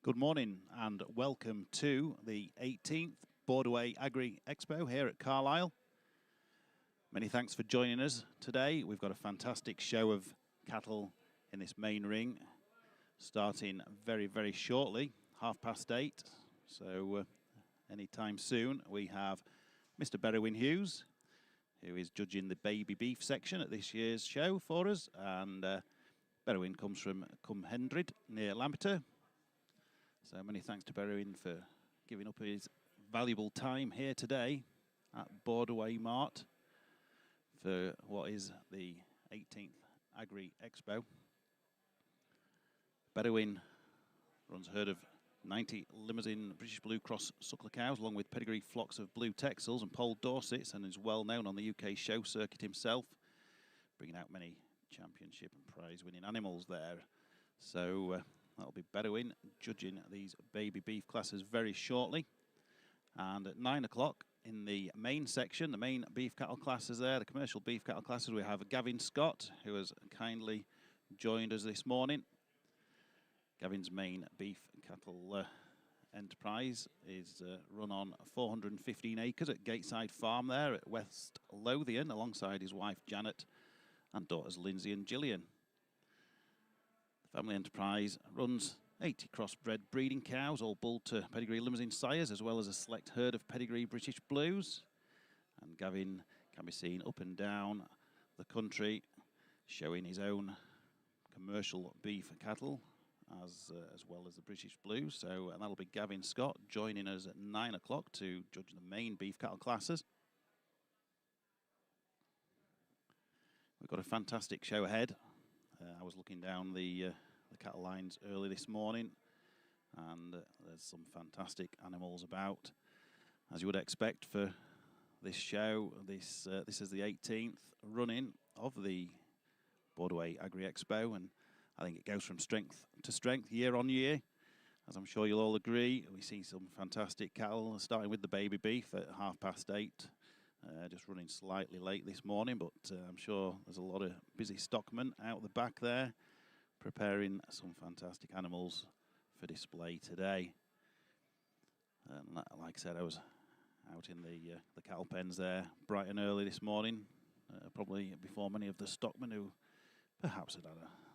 Good morning and welcome to the 18th Borderway Agri Expo here at Carlisle. Many thanks for joining us today. We've got a fantastic show of cattle in this main ring, starting very shortly, 8:30. So anytime soon we have Mr. Berwyn Hughes, who is judging the baby beef section at this year's show for us. And Berwyn comes from Cumhendred near Lampeter. So many thanks to Berwyn for giving up his valuable time here today at Borderway Mart for what is the 18th Agri Expo. Berwyn runs a herd of 90 Limousin British Blue Cross suckler cows, along with pedigree flocks of Blue Texels and Polled Dorsets, and is well known on the UK show circuit himself, bringing out many championship and prize-winning animals there. So that'll be Berwyn judging these baby beef classes very shortly. And at 9 o'clock in the main section, the main beef cattle classes there, the commercial beef cattle classes, we have Gavin Scott, who has kindly joined us this morning. Gavin's main beef cattle enterprise is run on 415 acres at Gateside Farm there at West Lothian, alongside his wife Janet and daughters Lindsay and Gillian. The family enterprise runs 80 crossbred breeding cows, all bull to pedigree Limousin sires, as well as a select herd of pedigree British Blues. And Gavin can be seen up and down the country showing his own commercial beef cattle, as well as the British Blues. So and that'll be Gavin Scott joining us at 9 o'clock to judge the main beef cattle classes. We've got a fantastic show ahead. I was looking down the cattle lines early this morning, and there's some fantastic animals about, as you would expect for this show. This is the 18th running of the Borderway Agri Expo, and I think it goes from strength to strength year on year. As I'm sure you'll all agree, we see some fantastic cattle, starting with the baby beef at 8:30. Just running slightly late this morning, but I'm sure there's a lot of busy stockmen out the back there preparing some fantastic animals for display today. And like I said, I was out in the cattle pens there bright and early this morning, probably before many of the stockmen who perhaps had a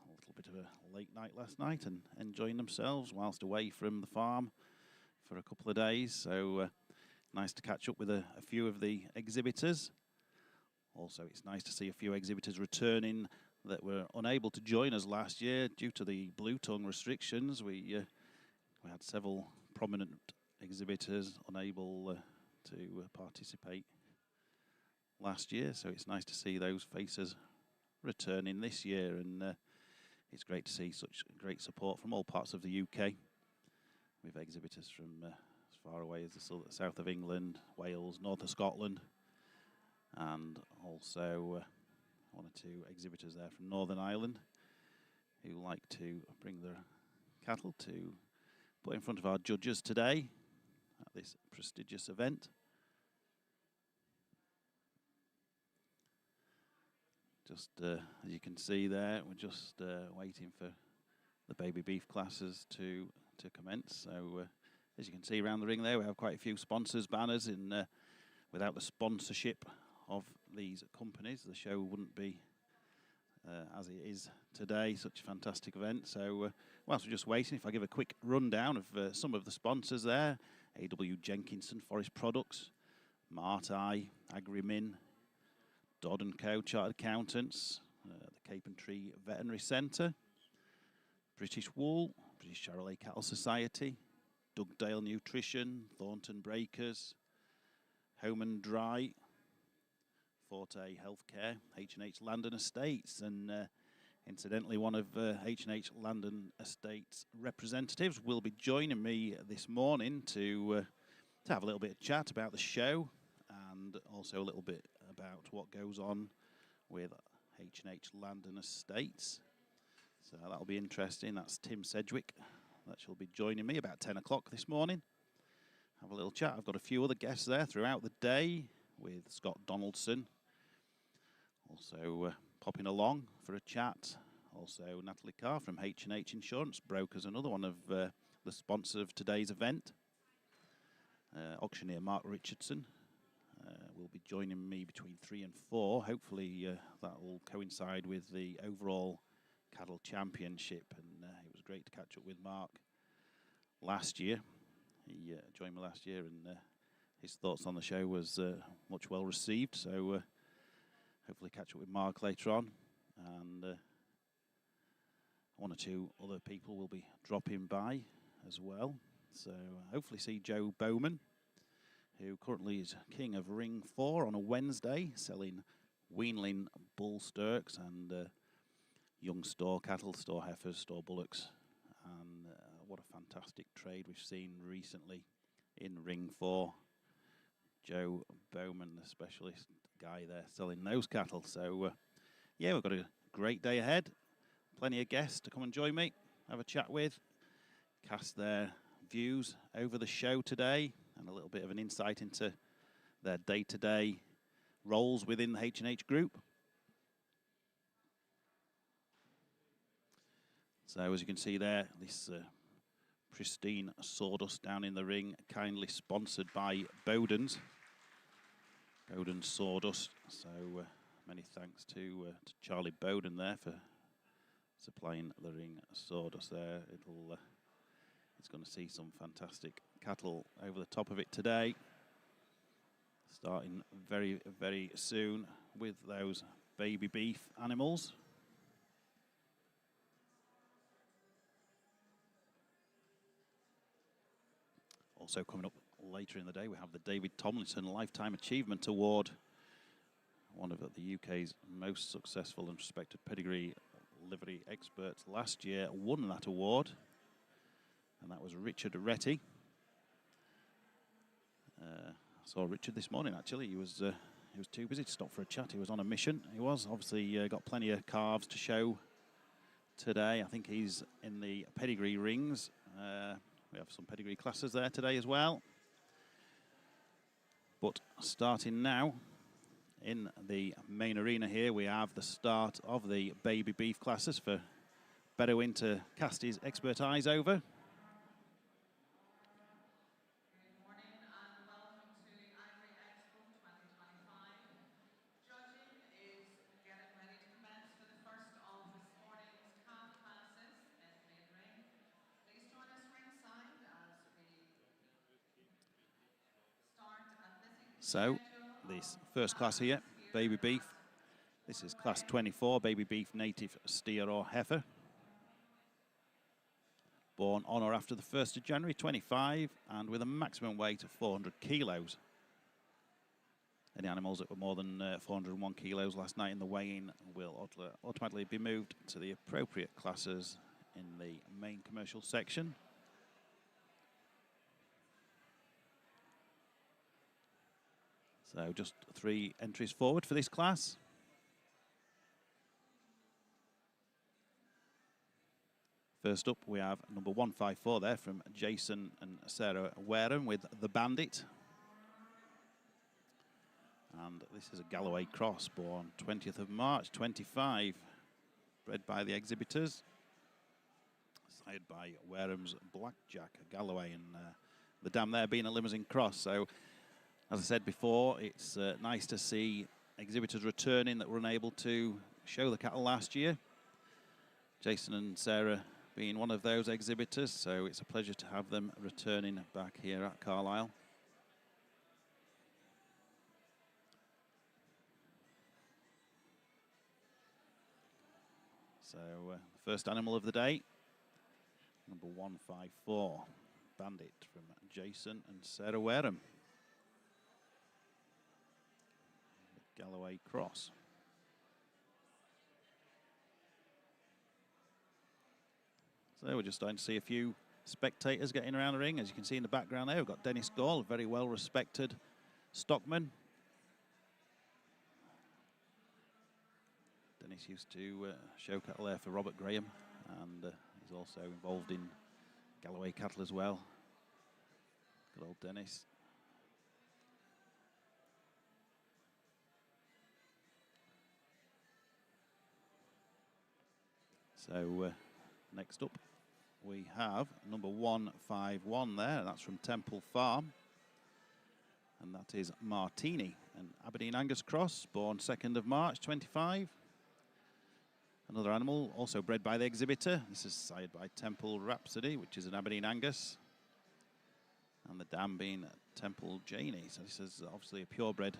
little bit of a late night last night and enjoying themselves whilst away from the farm for a couple of days. So nice to catch up with a few of the exhibitors. Also, it's nice to see a few exhibitors returning that were unable to join us last year due to the blue tongue restrictions. We had several prominent exhibitors unable to participate last year, so it's nice to see those faces returning this year, and it's great to see such great support from all parts of the UK. We have exhibitors from as far away as the south of England, Wales, north of Scotland, and also one or two exhibitors there from Northern Ireland who like to bring their cattle to put in front of our judges today at this prestigious event. Just as you can see there, we're just waiting for the baby beef classes to commence. So as you can see around the ring there, we have quite a few sponsors' banners. Without the sponsorship of these companies, the show wouldn't be as it is today, such a fantastic event. So whilst we're just waiting, if I give a quick rundown of some of the sponsors there: A.W. Jenkinson Forest Products, Marti, Agri, Dodd & Co. Chartered Accountants, the Cape and Tree Veterinary Centre, British Wool, British Charolais Cattle Society, Dugdale Nutrition, Thornton Breakers, Home and Dry, Forte Healthcare, H&H Land and Estates, and incidentally, one of H&H Land and Estates representatives will be joining me this morning to have a little bit of chat about the show and also a little bit about what goes on with H&H Land and Estates. So that'll be interesting. That's Tim Sedgwick. That shall be joining me about 10 o'clock this morning. Have a little chat. I've got a few other guests there throughout the day with Scott Donaldson also popping along for a chat. Also Natalie Carr from H&H Insurance Brokers, another one of the the sponsor of today's event. Auctioneer Mark Richardson will be joining me between 3 and 4. Hopefully that will coincide with the overall cattle championship, and it was great to catch up with Mark last year. He joined me last year, and his thoughts on the show was much well received, so hopefully catch up with Mark later on, and one or two other people will be dropping by as well. So hopefully see Joe Bowman, who currently is king of Ring 4 on a Wednesday, selling weanling bull sturks and young store cattle, store heifers, store bullocks. And what a fantastic trade we've seen recently in Ring 4. Joe Bowman, the specialist guy there, selling those cattle. So yeah, we've got a great day ahead. Plenty of guests to come and join me, have a chat with, cast their views over the show today, and a little bit of an insight into their day-to-day roles within the H&H Group. So as you can see there, this pristine sawdust down in the ring, kindly sponsored by Bowden's Sawdust. So many thanks to Charlie Bowden there for supplying the ring sawdust there. It's going to see some fantastic cattle over the top of it today, starting very, very soon with those baby beef animals. Also coming up later in the day, we have the David Tomlinson Lifetime Achievement Award. One of the UK's most successful and respected pedigree livery experts last year won that award, and that was Richard Retty. I saw Richard this morning, actually. He was too busy to stop for a chat. He was on a mission. He was obviously got plenty of calves to show today. I think he's in the pedigree rings. We have some pedigree classes there today as well. But starting now, in the main arena here, we have the start of the baby beef classes for Borderway to cast his expert eyes over. Good morning and welcome to Agri Expo 2025. Judging is getting ready to commence for the first of this morning's calf classes in the main ring. Please join us ringside as we start a busy So, this first class here, baby beef. This is class 24, baby beef native steer or heifer. Born on or after the 1st of January 25 and with a maximum weight of 400 kilos. Any animals that were more than 401 kilos last night in the weigh-in will automatically be moved to the appropriate classes in the main commercial section. So just 3 entries forward for this class. First up, we have number 154 there from Jason and Sarah Wareham with the Bandit. And this is a Galloway cross, born 20th of March 25, bred by the exhibitors, sired by Wareham's Blackjack Galloway, and the dam there being a limousine cross. So, as I said before, it's nice to see exhibitors returning that were unable to show the cattle last year. Jason and Sarah being one of those exhibitors, so it's a pleasure to have them returning back here at Carlisle. So, the first animal of the day, number 154, Bandit from Jason and Sarah Wareham. Galloway cross. So we're just starting to see a few spectators getting around the ring. As you can see in the background there, we've got Dennis Gall, a very well-respected stockman. Dennis used to show cattle there for Robert Graham, and he's also involved in Galloway cattle as well. Good old Dennis. So next up, we have number 151 there. That's from Temple Farm. And that is Martini, an Aberdeen Angus cross, born 2nd of March, 25. Another animal also bred by the exhibitor. This is sired by Temple Rhapsody, which is an Aberdeen Angus. And the dam being Temple Janie. So this is obviously a purebred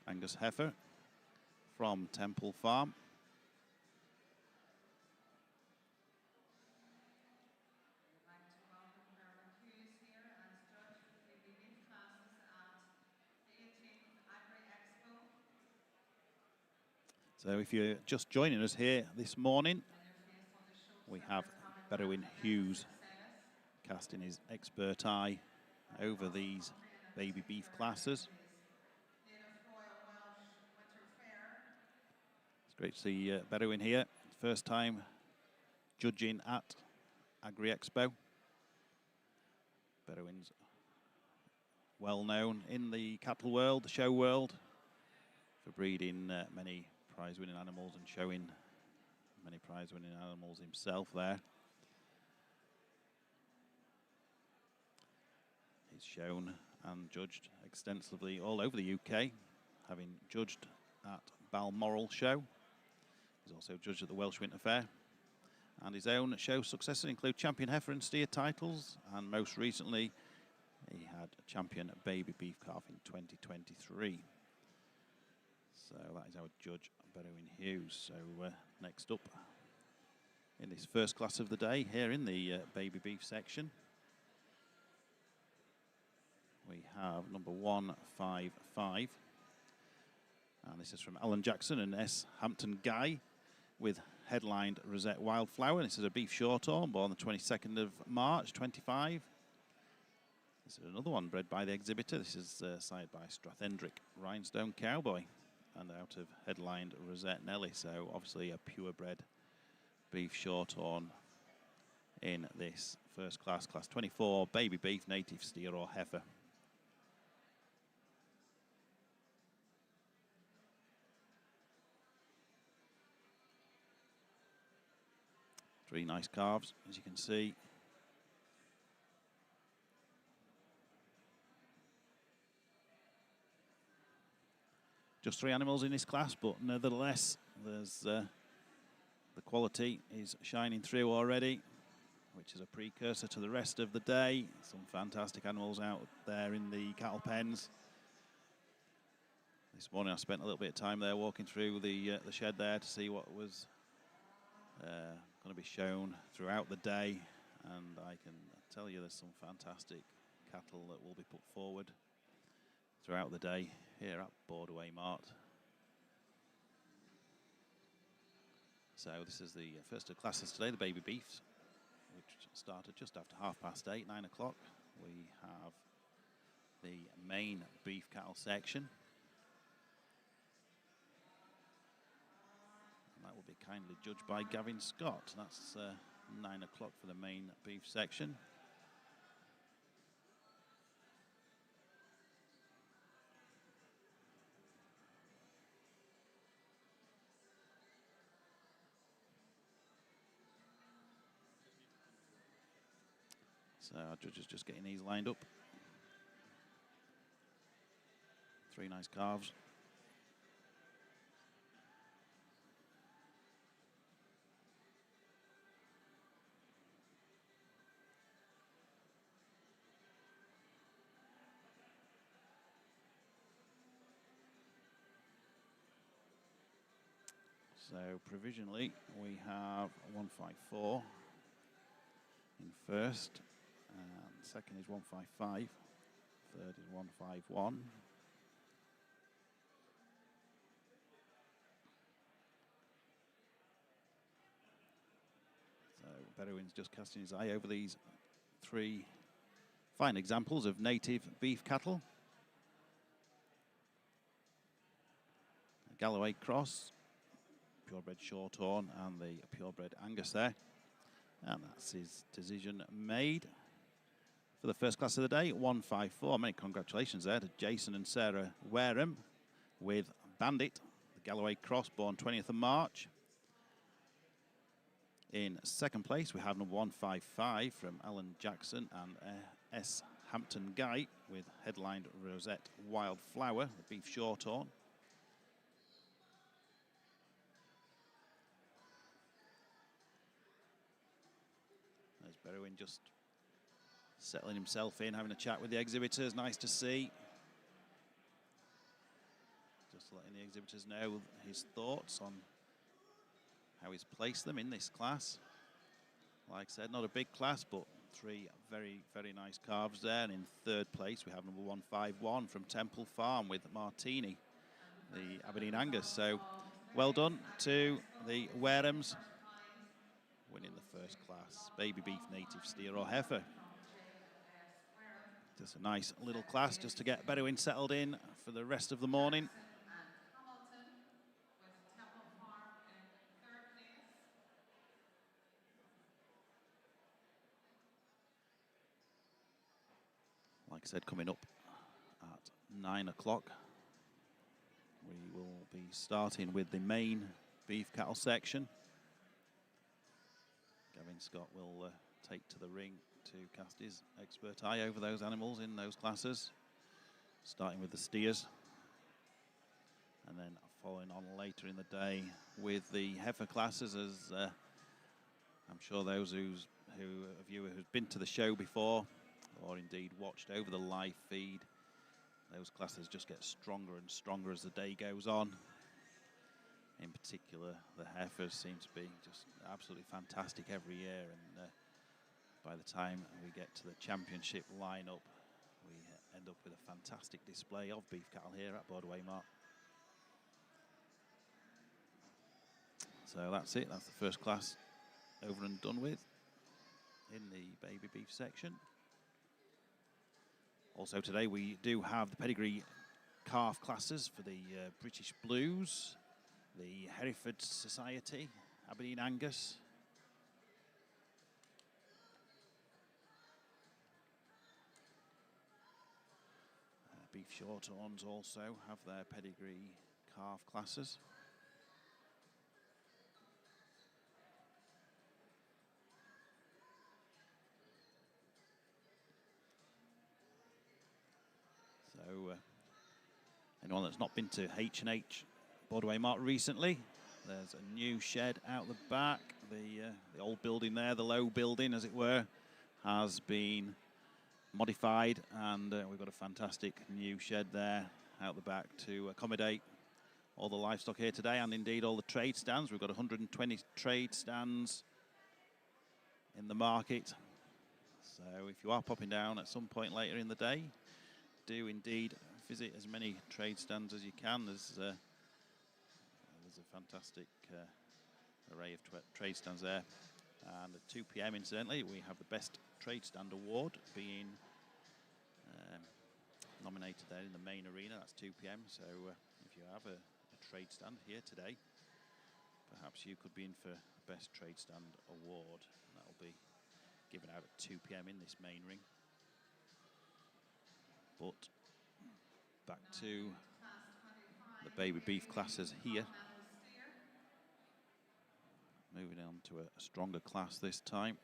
Angus heifer from Temple Farm. So if you're just joining us here this morning, we have Berwyn Hughes casting his expert eye over these baby beef classes. It's great to see Berwyn here. First time judging at Agri Expo. Berwyn's well known in the cattle world, the show world, for breeding many prize-winning animals and showing many prize-winning animals himself there. He's shown and judged extensively all over the UK, having judged at Balmoral Show. He's also judged at the Welsh Winter Fair. And his own show successes include Champion Heifer and Steer titles, and most recently he had Champion Baby Beef Calf in 2023. So that is our judge, Berwyn Hughes. So next up in this first class of the day, here in the baby beef section, we have number 155. And this is from Alan Jackson and S. Hampton Guy with headlined Rosette Wildflower. This is a beef shorthorn born the 22nd of March, 25. This is another one bred by the exhibitor. This is sired by Strathendrick Rhinestone Cowboy and out of headlined Rosette Nelly. So obviously a purebred beef shorthorn in this first class, class 24, baby beef, native steer or heifer. Three nice calves, as you can see. Just three animals in this class, but nevertheless, there's the quality is shining through already, which is a precursor to the rest of the day. Some fantastic animals out there in the cattle pens. This morning I spent a little bit of time there walking through the shed there to see what was going to be shown throughout the day, and I can tell you there's some fantastic cattle that will be put forward throughout the day here at Borderway Mart. So this is the first of classes today, the baby beefs, which started just after 8:30, 9 o'clock. We have the main beef cattle section. And that will be kindly judged by Gavin Scott. That's 9 o'clock for the main beef section. So our judge is just getting these lined up. Three nice calves. So provisionally we have 154 in first, and second is 155, third is 151. So Berwyn's just casting his eye over these three fine examples of native beef cattle. A Galloway cross, purebred shorthorn, and the purebred Angus there. And that's his decision made for the first class of the day, 154. Many congratulations there to Jason and Sarah Wareham with Bandit, the Galloway cross, born 20th of March. In second place, we have number 155 from Alan Jackson and S. Hampton Guy with headlined Rosette Wildflower, the beef shorthorn. There's Berwin just settling himself in, having a chat with the exhibitors. Nice to see. Just letting the exhibitors know his thoughts on how he's placed them in this class. Like I said, not a big class, but three very, very nice calves there. And in third place, we have number 151 from Temple Farm with Martini, the Aberdeen Angus. So well done to the Warehams, winning the first class baby beef native steer or heifer. Just a nice little class just to get Bedouin settled in for the rest of the morning. Like I said, coming up at 9 o'clock, we will be starting with the main beef cattle section. Gavin Scott will take to the ring to cast his expert eye over those animals in those classes, starting with the steers, and then following on later in the day with the heifer classes, as I'm sure those of you who've been to the show before or indeed watched over the live feed, those classes just get stronger and stronger as the day goes on. In particular, the heifers seem to be just absolutely fantastic every year, and by the time we get to the championship lineup, we end up with a fantastic display of beef cattle here at Borderway Mart. So that's it, that's the first class over and done with in the baby beef section. Also today we do have the pedigree calf classes for the British Blues, the Hereford Society, Aberdeen Angus, beef shorthorns also have their pedigree calf classes. So anyone that's not been to H&H Borderway Mart recently, there's a new shed out the back. The old building there, the low building as it were, has been modified, and we've got a fantastic new shed there out the back to accommodate all the livestock here today, and indeed all the trade stands. We've got 120 trade stands in the market. So if you are popping down at some point later in the day, do indeed visit as many trade stands as you can. There's a fantastic array of trade stands there. And at 2 p.m. incidentally, we have the Best Trade Stand Award being nominated there in the main arena. That's 2 p.m. So if you have a trade stand here today, perhaps you could be in for Best Trade Stand Award. And that will be given out at 2 p.m. in this main ring. But back to the baby beef classes here. Moving on to a stronger class this time.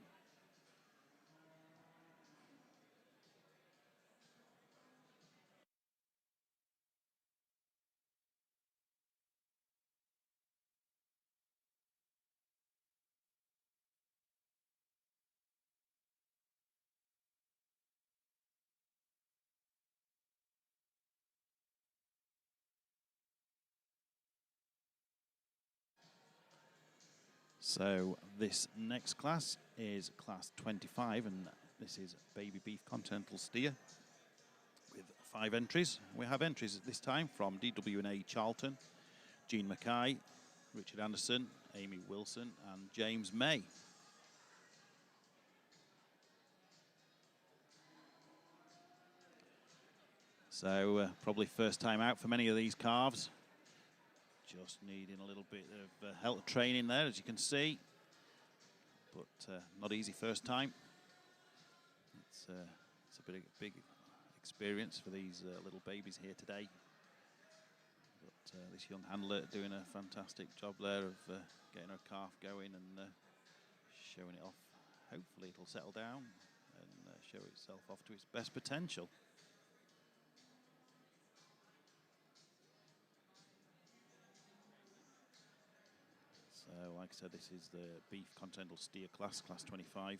So this next class is class 25, and this is baby beef Continental steer with 5 entries. We have entries this time from DWNA Charlton, Jean Mackay, Richard Anderson, Amy Wilson and James May. So probably first time out for many of these calves. Just needing a little bit of help training there, as you can see, but not easy first time. It's a big experience for these little babies here today. But this young handler doing a fantastic job there of getting her calf going and showing it off. Hopefully it'll settle down and show itself off to its best potential. So, like I said, this is the beef Continental steer class, class 25.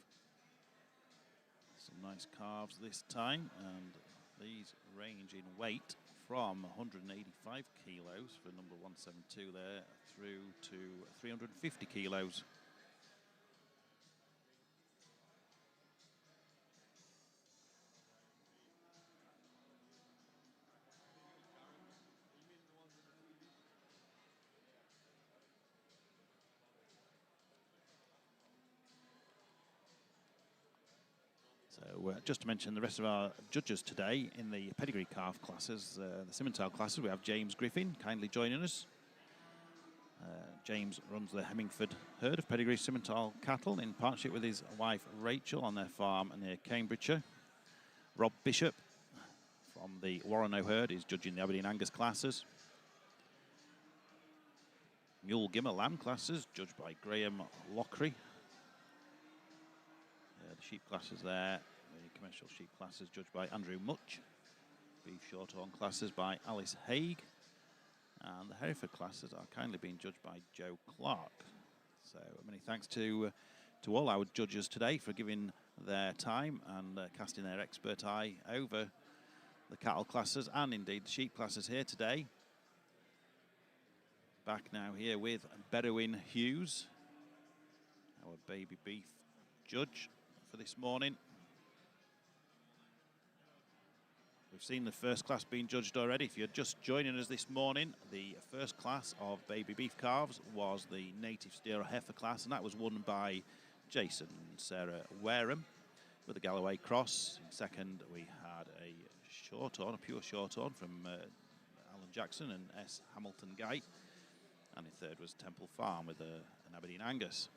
Some nice calves this time, and these range in weight from 185 kilos for number 172 there through to 350 kilos. So just to mention the rest of our judges today in the pedigree calf classes, the Simmental classes, we have James Griffin kindly joining us. James runs the Hemmingford herd of pedigree Simmental cattle in partnership with his wife Rachel on their farm near Cambridgeshire. Rob Bishop from the Warreno herd is judging the Aberdeen Angus classes. Mule Gimmer lamb classes judged by Graham Lockery. The sheep classes there, the commercial sheep classes judged by Andrew Much. Beef shorthorn classes by Alice Haig. And the Heifer classes are kindly being judged by Joe Clark. So many thanks to all our judges today for giving their time and casting their expert eye over the cattle classes and indeed the sheep classes here today. Back now here with Berwin Hughes, our baby beef judge for this morning. We've seen the first class being judged already. If you're just joining us this morning, the first class of baby beef calves was the native steer or heifer class, and that was won by Jason and Sarah Wareham with the Galloway cross. In second, we had a shorthorn, a pure shorthorn from Alan Jackson and S. Hamilton Guy. And in third was Temple Farm with an Aberdeen Angus.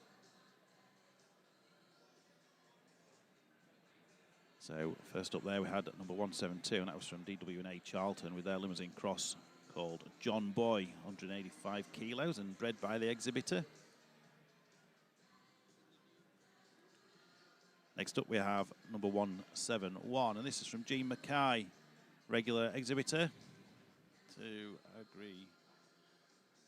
So first up there we had number 172, and that was from DW&A Charlton with their limousine cross called John Boy, 185 kilos and bred by the exhibitor. Next up we have number 171, and this is from Jean Mackay, regular exhibitor to Agri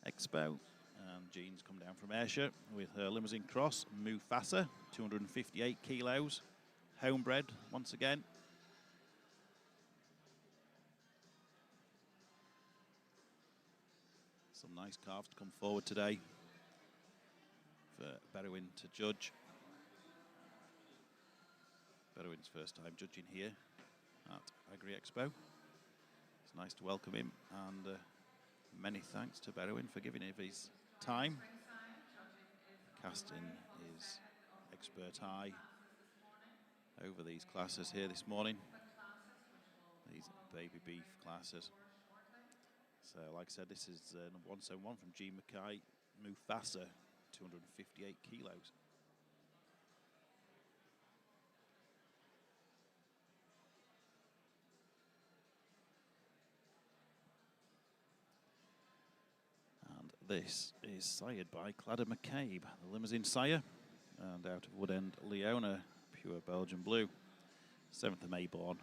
Expo. And Jean's come down from Ayrshire with her limousine cross, Mufasa, 258 kilos. Homebred once again. Some nice calves to come forward today for Berwin to judge. Berwin's first time judging here at Agri Expo. It's nice to welcome him, and many thanks to Berwin for giving him his time, casting his expert eye over these classes here this morning, these baby beef classes. So like I said, this is number 171 from G. Mackay, Mufasa, 258 kilos. And this is sired by Cladda McCabe, the limousine sire, and out of Woodend, Leona, pure Belgian blue, 7th of May born.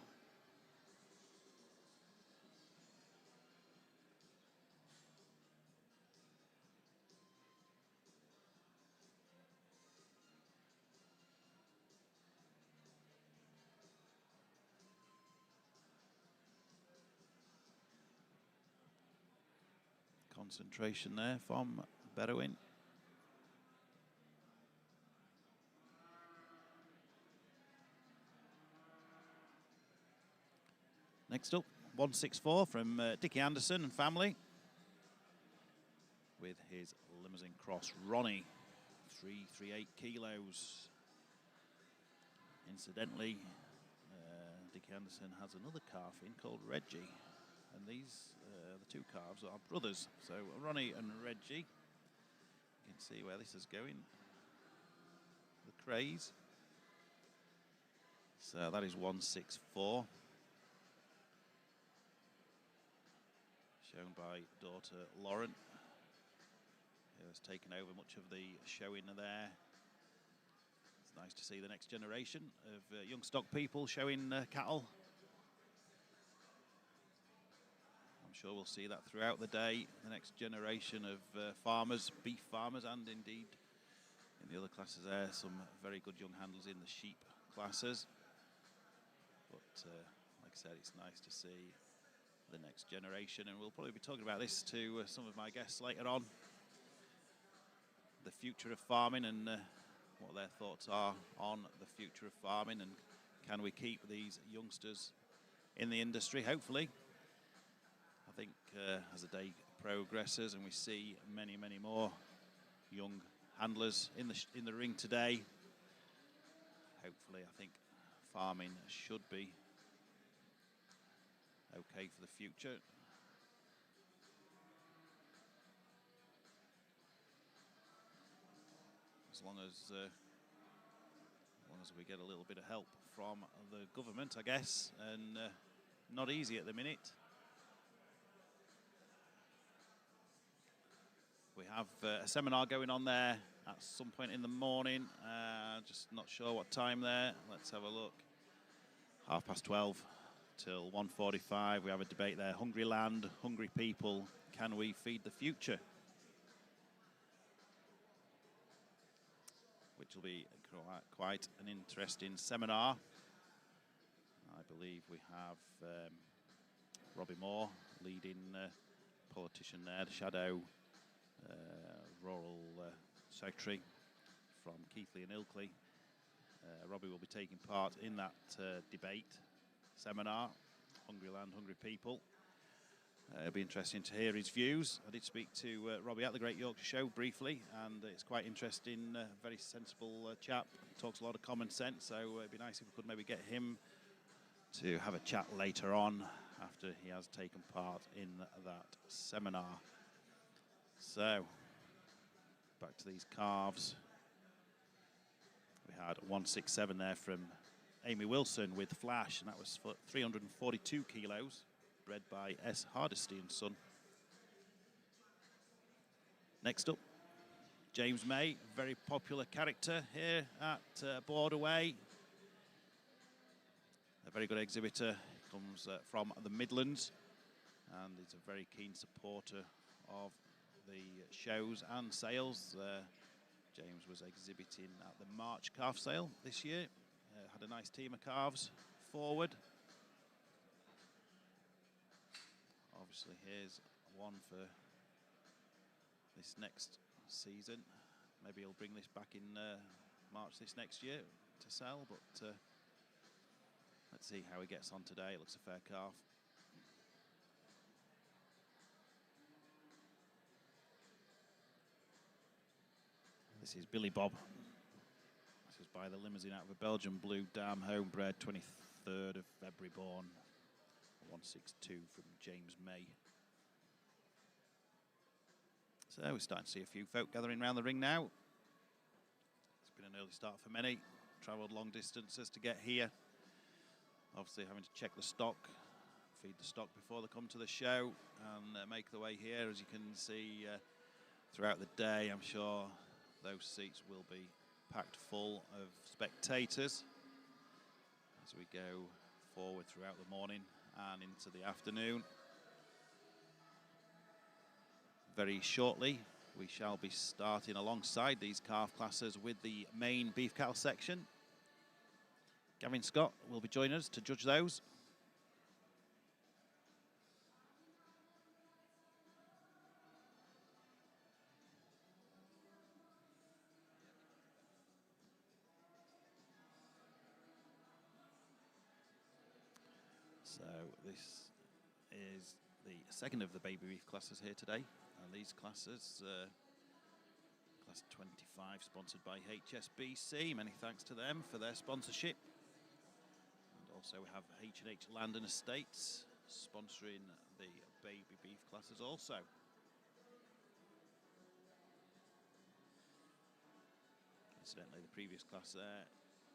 Concentration there from Berwin. Next up, 164 from Dickie Anderson and family with his limousine cross, Ronnie, 338 kilos. Incidentally, Dickie Anderson has another calf in called Reggie, and these, the two calves are brothers. So Ronnie and Reggie, you can see where this is going, the craze. So that is 164. Shown by daughter Lauren, who has taken over much of the showing there. Nice to see the next generation of young stock people showing cattle. I'm sure we'll see that throughout the day. The next generation of farmers, beef farmers, and indeed in the other classes there, some very good young handlers in the sheep classes. But like I said, it's nice to see the next generation, and we'll probably be talking about this to some of my guests later on. The future of farming and what their thoughts are on the future of farming, and can we keep these youngsters in the industry? Hopefully. I think as the day progresses and we see many more young handlers in the ring today, hopefully I think farming should be okay for the future. As long as we get a little bit of help from the government, I guess, and not easy at the minute. We have a seminar going on there at some point in the morning, just not sure what time there. Let's have a look. 12:30 till 1:45. We have a debate there. Hungry land, hungry people, can we feed the future? Which will be quite an interesting seminar. I believe we have Robbie Moore, leading politician there, the shadow rural secretary from Keighley and Ilkley. Robbie will be taking part in that debate seminar, Hungry Land, Hungry People. It'll be interesting to hear his views. I did speak to Robbie at the Great Yorkshire Show briefly, and it's quite interesting, very sensible chap, talks a lot of common sense, so it'd be nice if we could maybe get him to have a chat later on after he has taken part in that seminar. So, back to these calves. We had 167 there from Amy Wilson with Flash, and that was for 342 kilos. Bred by S. Hardesty and Son. Next up, James May, very popular character here at Borderway. A very good exhibitor, comes from the Midlands, and is a very keen supporter of the shows and sales. James was exhibiting at the March calf sale this year. Had a nice team of calves forward. Obviously, here's one for this next season. Maybe he'll bring this back in March this next year to sell, but let's see how he gets on today. It looks a fair calf. This is Billy Bob. This is by the limousine out of a Belgian blue dam, homebred, 23rd of February born. 162 from James May. So we're starting to see a few folk gathering around the ring now. It's been an early start for many. Travelled long distances to get here. Obviously having to check the stock, feed the stock before they come to the show, and make their way here. As you can see throughout the day, I'm sure those seats will be packed full of spectators as we go forward throughout the morning and into the afternoon. Very shortly we shall be starting alongside these calf classes with the main beef cattle section. Gavin Scott will be joining us to judge those. So this is the second of the baby beef classes here today, and these classes, class 25, sponsored by HSBC. Many thanks to them for their sponsorship. And also we have H&H Land and Estates sponsoring the baby beef classes also. Incidentally, the previous class there,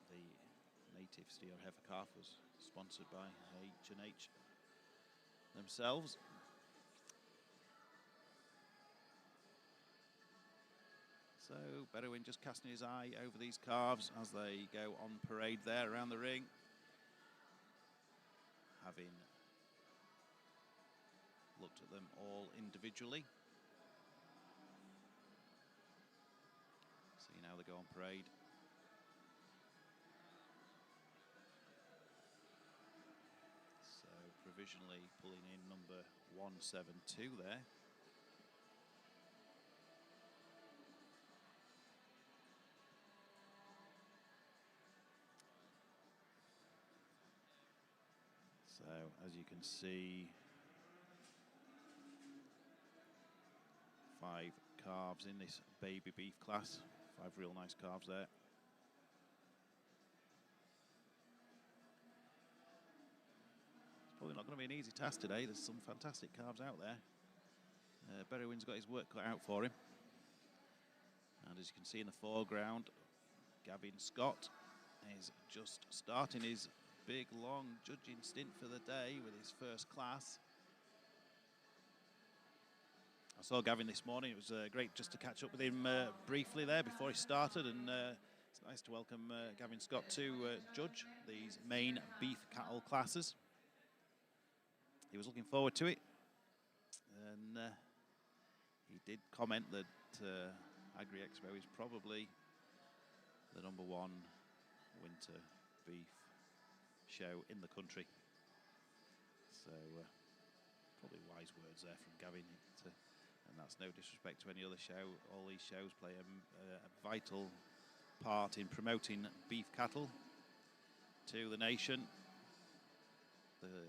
the native steer heifer calf, was sponsored by H&H themselves. So Borderway just casting his eye over these calves as they go on parade there around the ring, having looked at them all individually. See now they go on parade. So provisionally pulling in number 172 there. So as you can see, 5 calves in this baby beef class. 5 real nice calves there. It's probably not going to be an easy task today. There's some fantastic calves out there. Borderway's got his work cut out for him. And as you can see in the foreground, Gavin Scott is just starting his big, long judging stint for the day with his first class. I saw Gavin this morning. It was great just to catch up with him briefly there before he started, and it's nice to welcome Gavin Scott to judge these main beef cattle classes. He was looking forward to it, and he did comment that Agri Expo is probably the #1 winter beef show in the country. So probably wise words there from Gavin. And that's no disrespect to any other show. All these shows play a vital part in promoting beef cattle to the nation.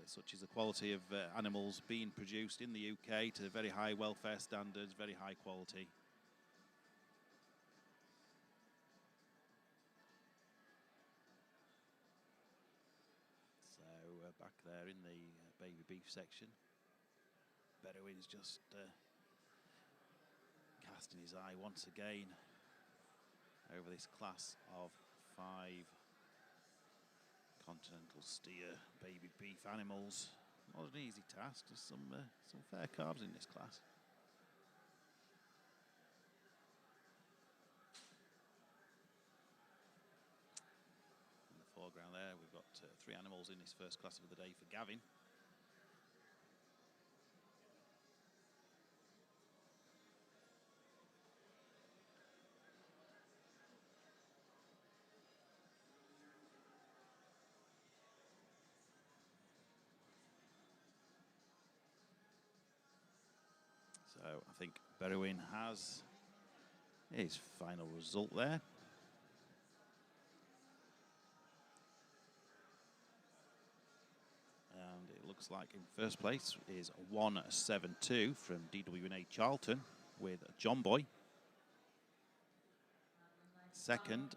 Such is the quality of animals being produced in the UK to very high welfare standards, very high quality. So back there in the baby beef section, Borderway's just casting his eye once again over this class of 5 Continental steer baby beef animals. Not an easy task. There's some fair calves in this class. In the foreground there, we've got 3 animals in this first class of the day for Gavin. So I think Borderway has his final result there. And it looks like in first place is 172 from DWNA Charlton with John Boy. Second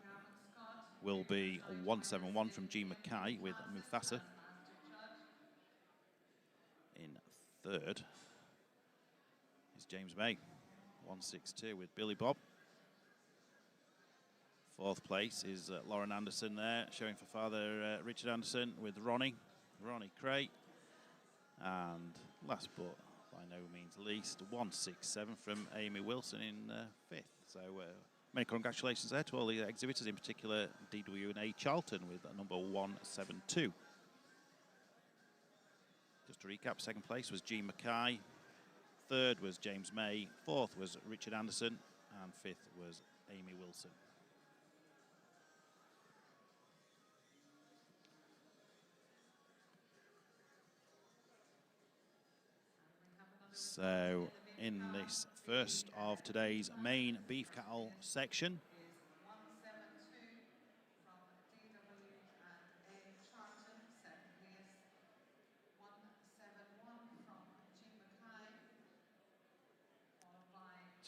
will be 171 from G Mackay with Mufasa. In third is James May, 162 with Billy Bob. Fourth place is Lauren Anderson there, showing for father Richard Anderson with Ronnie Cray. And last but by no means least, 167 from Amy Wilson in fifth. So many congratulations there to all the exhibitors, in particular DWNA Charlton with number 172. Just to recap, second place was G Mackay, third was James May, fourth was Richard Anderson, and fifth was Amy Wilson. So in this first of today's main beef cattle section,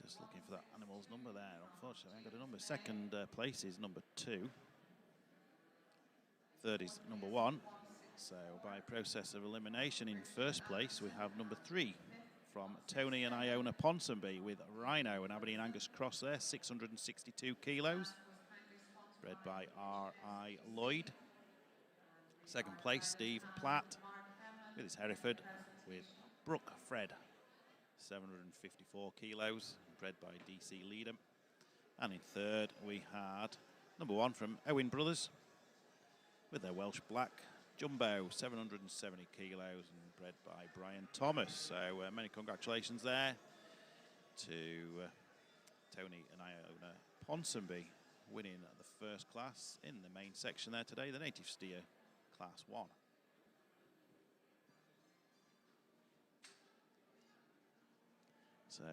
just looking for that animal's number there. Unfortunately, I haven't got a number. Second place is number 2. Third is number 1. So by process of elimination, in first place, we have number 3 from Tony and Iona Ponsonby with Rhino and Aberdeen Angus Cross there, 662 kilos, bred by R.I. Lloyd. Second place, Steve Platt with his Hereford with Brooke Fred, 754 kilos, bred by DC Leadham. And in third, we had number 1 from Owen Brothers with their Welsh Black Jumbo, 770 kilos and bred by Brian Thomas. So many congratulations there to Tony and Iona Ponsonby winning the first class in the main section there today, the Native Steer Class 1. So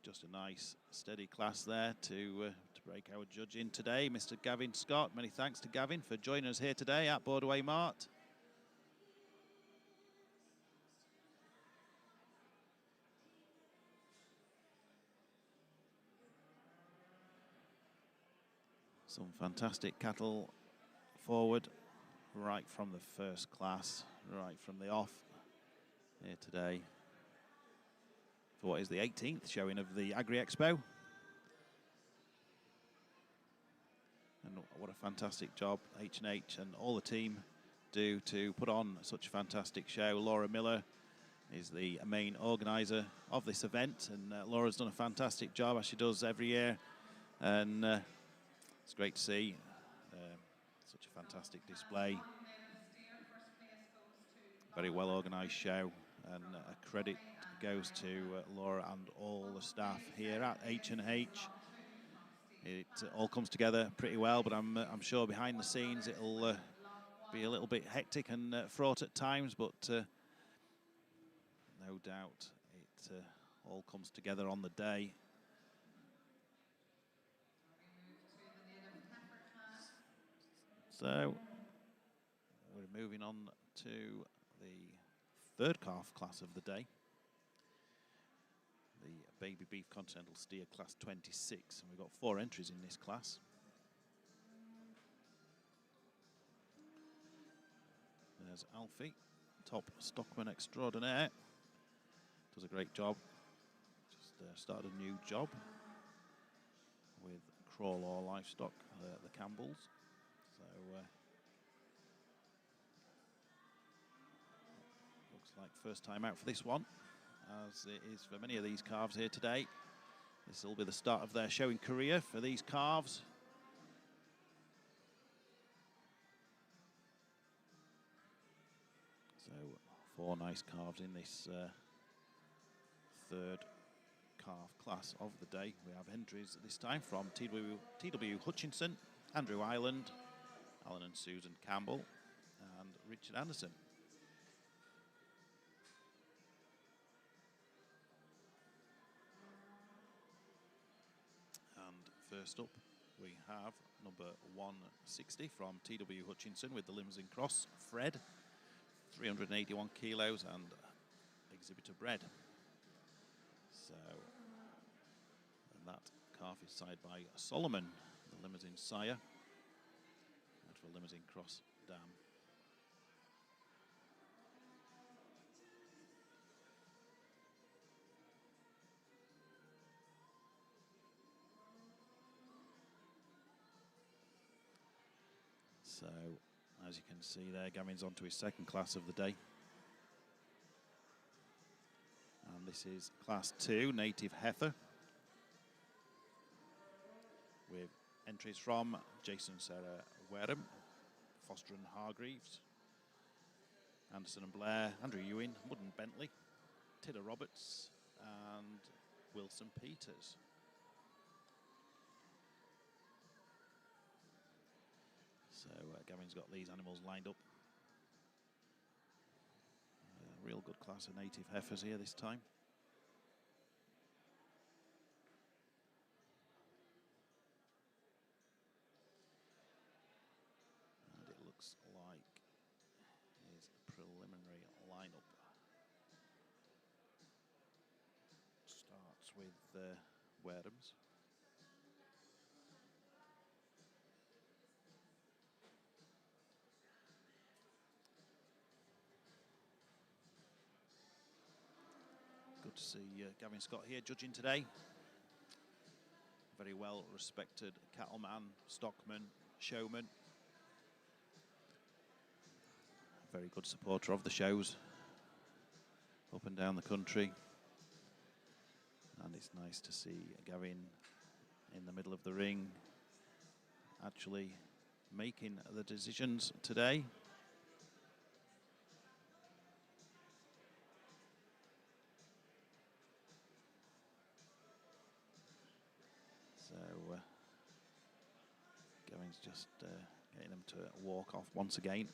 just a nice steady class there to break our judge in today, Mr. Gavin Scott. Many thanks to Gavin for joining us here today at Borderway Mart. Some fantastic cattle forward right from the first class, right from the off here today for what is the 18th showing of the Agri Expo. And what a fantastic job H&H and all the team do to put on such a fantastic show. Laura Miller is the main organiser of this event, and Laura's done a fantastic job as she does every year, and it's great to see such a fantastic display. Very well organised show, and a credit goes to Laura and all the staff here at H&H. It all comes together pretty well, but I'm sure behind the scenes it'll be a little bit hectic and fraught at times, but no doubt it all comes together on the day. So we're moving on to the third calf class of the day, the Baby Beef Continental Steer Class 26, and we've got 4 entries in this class. There's Alfie, top stockman extraordinaire, does a great job. Just started a new job with Crawlaw Livestock, the Campbells. So looks like first time out for this one, as it is for many of these calves here today. This will be the start of their showing career for these calves. So 4 nice calves in this third calf class of the day. We have entries this time from TW Hutchinson, Andrew Ireland, Alan and Susan Campbell, and Richard Anderson. And first up, we have number 160 from TW Hutchinson with the Limousine Cross, Fred, 381 kilos and exhibitor bred. So, and that calf is sired by Solomon, the Limousine sire, and for Limousine Cross dam. So, as you can see there, Gavin's on to his second class of the day. And this is Class 2, Native Heifer, with entries from Jason Sarah Wareham, Foster and Hargreaves, Anderson and Blair, Andrew Ewing, Mudden Bentley, Tidder Roberts, and Wilson Peters. So Gavin's got these animals lined up. Real good class of native heifers here this time. And it looks like his preliminary lineup starts with Wareham's. Good to see Gavin Scott here judging today. Very well respected cattleman, stockman, showman. Very good supporter of the shows up and down the country. And it's nice to see Gavin in the middle of the ring, actually making the decisions today. So Gavin's just getting them to walk off once again.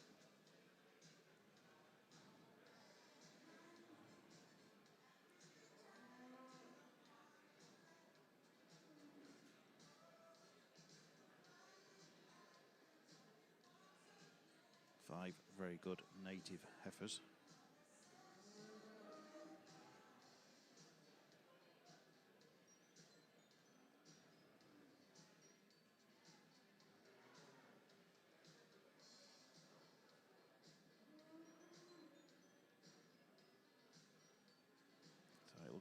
Five very good native heifers. So it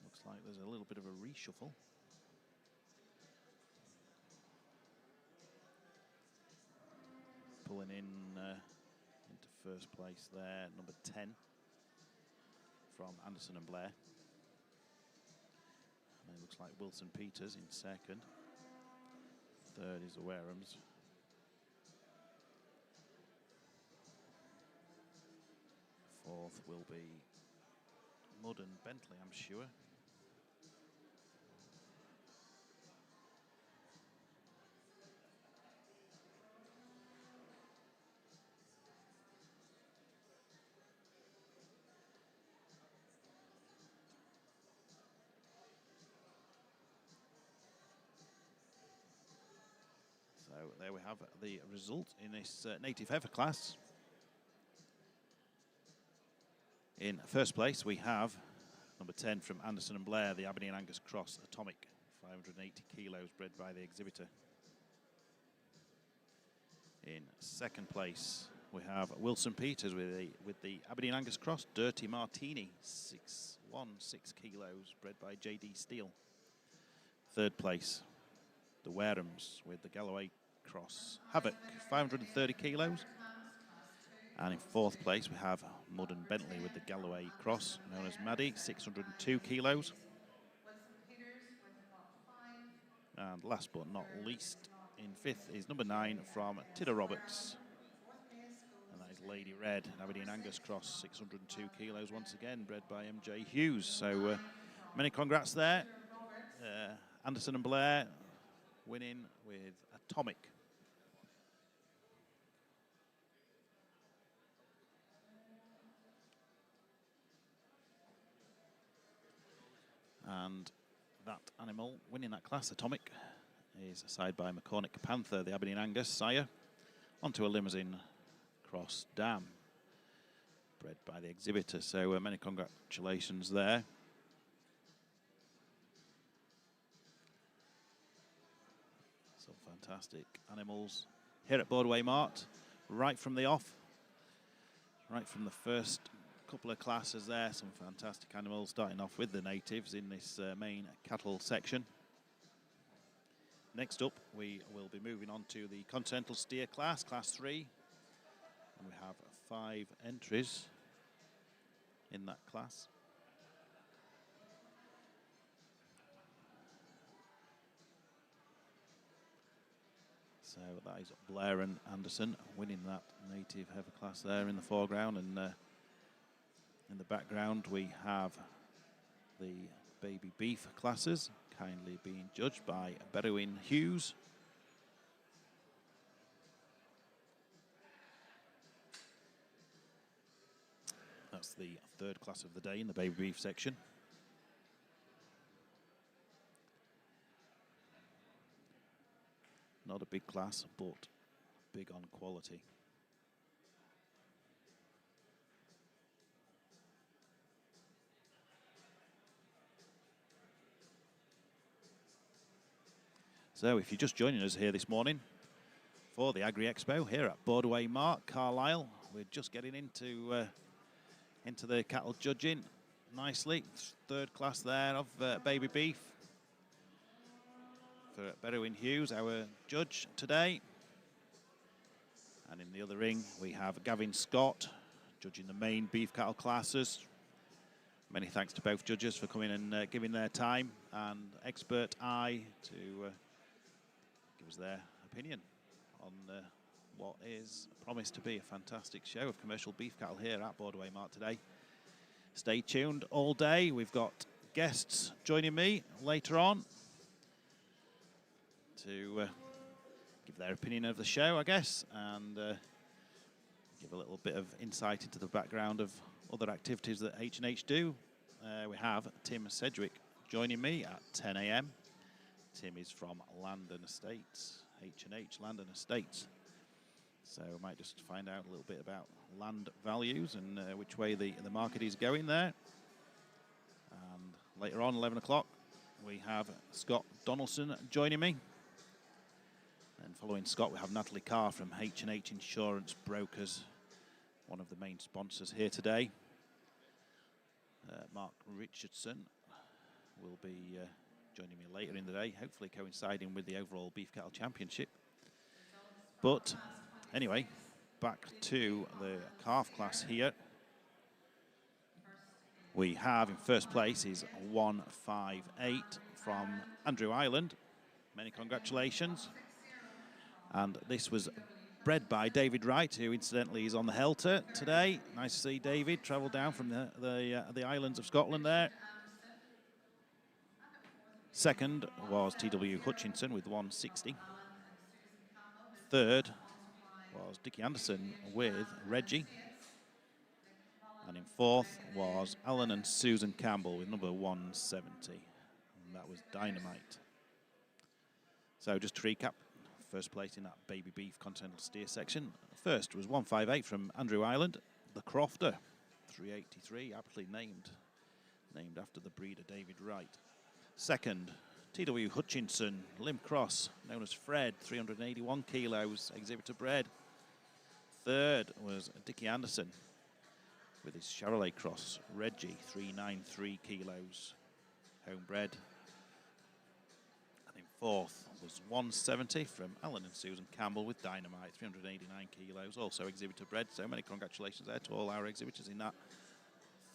looks like there's a little bit of a reshuffle. Pulling in into first place there, number 10 from Anderson and Blair. And it looks like Wilson Peters in second. Third is the Warehams. Fourth will be Mudd and Bentley, I'm sure. So there we have the result in this native heifer class. In first place we have number 10 from Anderson and Blair, the Aberdeen Angus Cross Atomic, 580 kilos, bred by the exhibitor. In second place we have Wilson Peters with the Aberdeen Angus Cross Dirty Martini, 616 kilos, bred by JD Steele. Third place, the Warehams with the Galloway Cross Havoc, 530 kilos. And in fourth place we have Mudd and Bentley with the Galloway Cross, known as Maddie, 602 kilos. And last but not least, in fifth is number 9 from Tidder Roberts. And that is Lady Red, an Aberdeen Angus Cross, 602 kilos once again, bred by MJ Hughes. So many congrats there. Anderson and Blair winning with Atomic. And that animal winning that class, Atomic, is side by McCormick Panther, the Aberdeen Angus sire, onto a Limousine Cross Dam, bred by the exhibitor. So many congratulations there. Some fantastic animals here at Borderway Mart, right from the off, right from the first couple of classes there. Some fantastic animals, starting off with the natives in this main cattle section. Next up, we will be moving on to the Continental Steer class, Class 3. And we have 5 entries in that class. So that is Blair and Anderson winning that native heifer class there in the foreground. And in the background, we have the baby beef classes, kindly being judged by Berwin Hughes. That's the third class of the day in the baby beef section. Not a big class, but big on quality. So if you're just joining us here this morning for the Agri Expo here at Borderway Mart, Carlisle, we're just getting into the cattle judging nicely. Third class there of baby beef for Berwin Hughes, our judge today. And in the other ring, we have Gavin Scott judging the main beef cattle classes. Many thanks to both judges for coming and giving their time and expert eye to give us their opinion on what is promised to be a fantastic show of commercial beef cattle here at Borderway Mart today. Stay tuned all day. We've got guests joining me later on to give their opinion of the show, I guess, and give a little bit of insight into the background of other activities that H&H do. We have Tim Sedgwick joining me at 10 a.m. Tim is from Land and Estates, H&H Land and Estates. So we might just find out a little bit about land values and which way the market is going there. And later on, 11 o'clock, we have Scott Donaldson joining me. And following Scott, we have Natalie Carr from H&H Insurance Brokers, one of the main sponsors here today. Mark Richardson will be joining me later in the day, hopefully coinciding with the overall Beef Cattle Championship. But anyway, back to the calf class here. We have in first place is 158 from Andrew Ireland. Many congratulations. And this was bred by David Wright, who incidentally is on the Helter today. Nice to see David travel down from the islands of Scotland there. Second was T.W. Hutchinson with 160. Third was Dickie Anderson with Reggie. And in fourth was Alan and Susan Campbell with number 170. And that was Dynamite. So just to recap, first place in that baby beef continental steer section. First was 158 from Andrew Ireland, the Crofter, 383, aptly named after the breeder David Wright. Second, T.W. Hutchinson, Limb Cross, known as Fred, 381 kilos, exhibitor bred. Third was Dickie Anderson with his Charolais Cross, Reggie, 393 kilos, homebred. And in fourth was 170 from Alan and Susan Campbell with Dynamite, 389 kilos, also exhibitor bred. So many congratulations there to all our exhibitors in that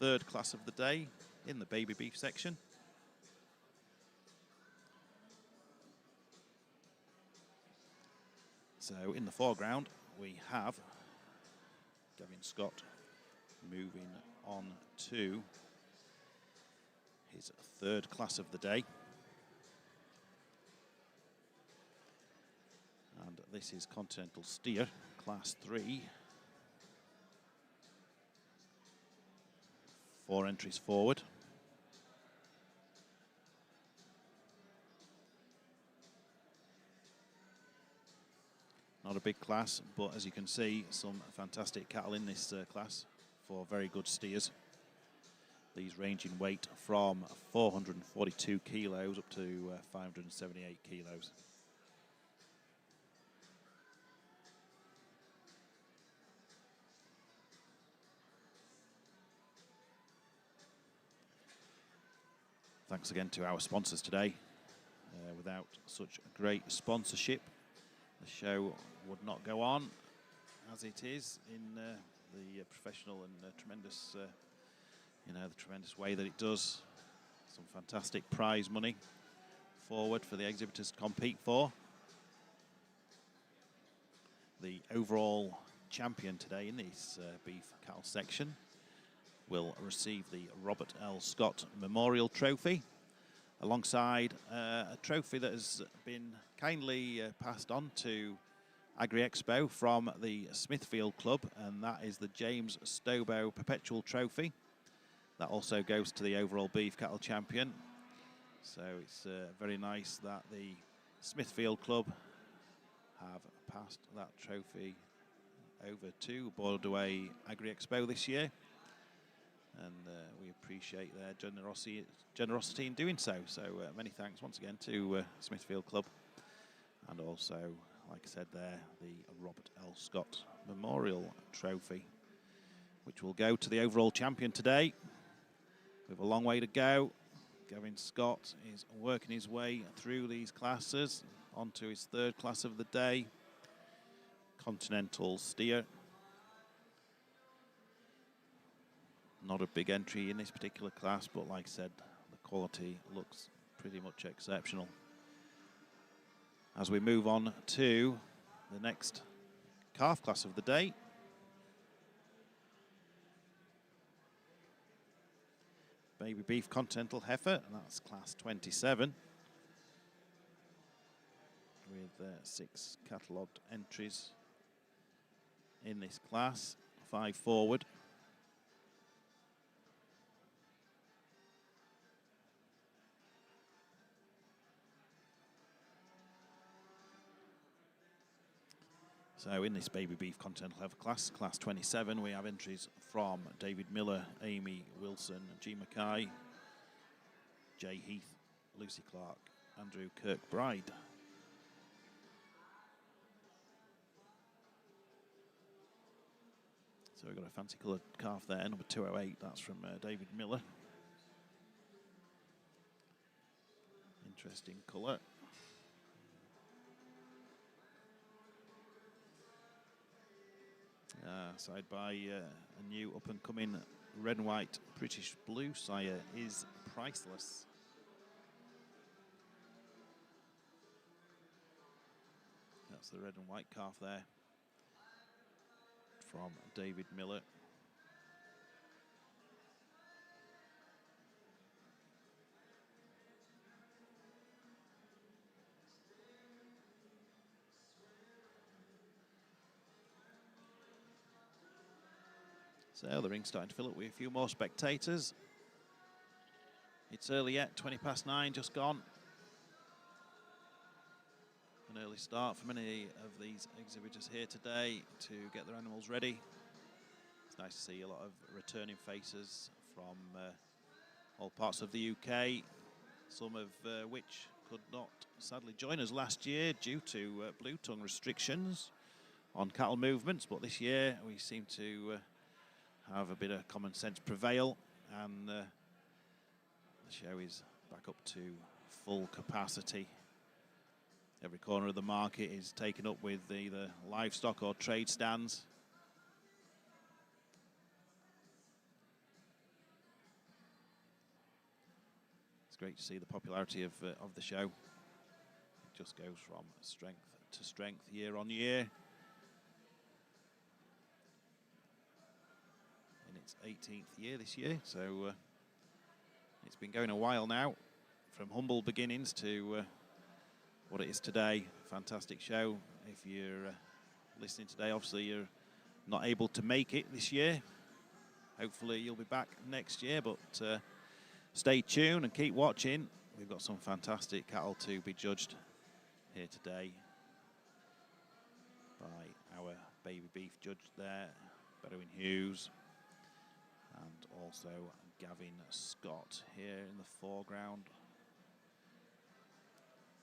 third class of the day in the baby beef section. So in the foreground, we have Gavin Scott moving on to his third class of the day. And this is Continental Steer, Class 3. 4 entries forward. Not a big class, but as you can see, some fantastic cattle in this class for very good steers. These range in weight from 442 kilos up to 578 kilos. Thanks again to our sponsors today. Without such great sponsorship, the show would not go on as it is in the professional and tremendous, the tremendous way that it does. Some fantastic prize money forward for the exhibitors to compete for. The overall champion today in this beef cattle section will receive the Robert L. Scott Memorial Trophy, alongside a trophy that has been kindly passed on to Agri Expo from the Smithfield Club, and that is the James Stobo Perpetual Trophy. That also goes to the overall beef cattle champion. So it's very nice that the Smithfield Club have passed that trophy over to Borderway Agri Expo this year. And we appreciate their generosity in doing so. So many thanks once again to Smithfield Club. And also, like I said there, the Robert L. Scott Memorial Trophy, which will go to the overall champion today. We have a long way to go. Gavin Scott is working his way through these classes onto his third class of the day, Continental Steer. Not a big entry in this particular class, but like I said, the quality looks pretty much exceptional. As we move on to the next calf class of the day. Baby beef Continental Heifer, and that's class 27. With 6 catalogued entries in this class, 5 forward. So in this baby beef Continental Heifer class, class 27, we have entries from David Miller, Amy Wilson, G. Mackay, Jay Heath, Lucy Clark, Andrew Kirkbride. So we've got a fancy coloured calf there, number 208, that's from David Miller. Interesting colour. Side by a new up-and-coming red and white British blue sire is Priceless. That's the red and white calf there from David Miller. So the ring's starting to fill up with a few more spectators. It's early yet, 20 past 9, just gone. An early start for many of these exhibitors here today to get their animals ready. It's nice to see a lot of returning faces from all parts of the UK, some of which could not sadly join us last year due to blue tongue restrictions on cattle movements, but this year we seem to have a bit of common sense prevail, and the show is back up to full capacity. Every corner of the market is taken up with either livestock or trade stands. It's great to see the popularity of the show. It just goes from strength to strength year on year. In its 18th year this year, so it's been going a while now, from humble beginnings to what it is today. Fantastic show. If you're listening today, obviously you're not able to make it this year. Hopefully you'll be back next year, but stay tuned and keep watching. We've got some fantastic cattle to be judged here today by our baby beef judge there, Bedouin Hughes, and also Gavin Scott here in the foreground.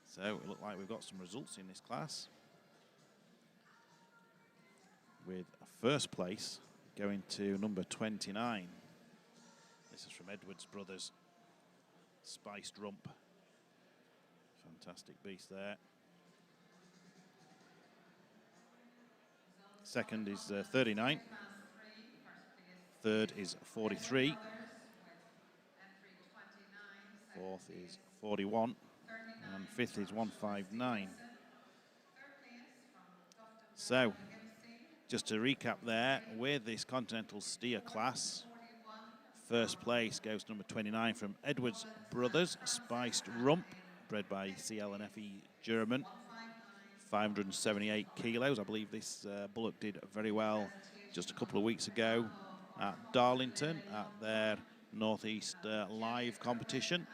So it looks like we've got some results in this class, with first place going to number 29. This is from Edwards Brothers, Spiced Rump. Fantastic beast there. Second is 39. Third is 43. Fourth is 41. And fifth is 159. So, just to recap there, with this Continental steer class, first place goes to number 29 from Edwards Brothers, Spiced Rump, bred by CL and FE German, 578 kilos. I believe this bullock did very well just a couple of weeks ago at Darlington at their Northeast Live competition.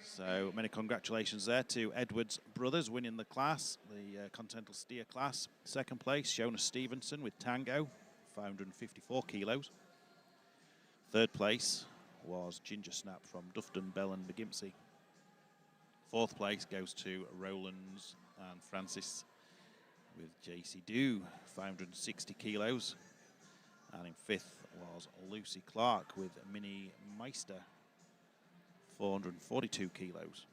So many congratulations there to Edwards Brothers winning the class, the Continental steer class. Second place, Shona Stevenson with Tango, 554 kilos. Third place was Ginger Snap from Dufton, Bell and McGimpsey. Fourth place goes to Rowlands and Francis with JC Dew, 560 kilos. And in fifth was Lucy Clark with Minnie Meister, 442 kilos.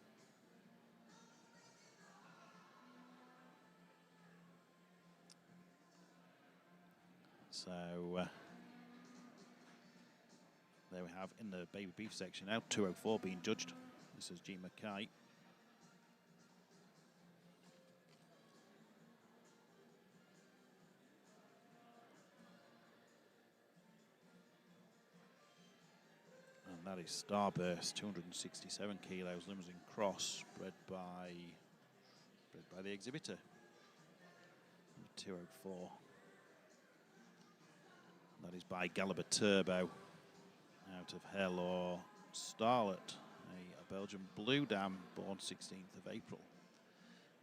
So There we have in the baby beef section now 204 being judged. This is G. Mackay. And that is Starburst, 267 kilos, limousine cross, bred by the exhibitor. 204. That is by Gallagher Turbo out of Hell or Starlet, a Belgian Blue Dam born 16th of April.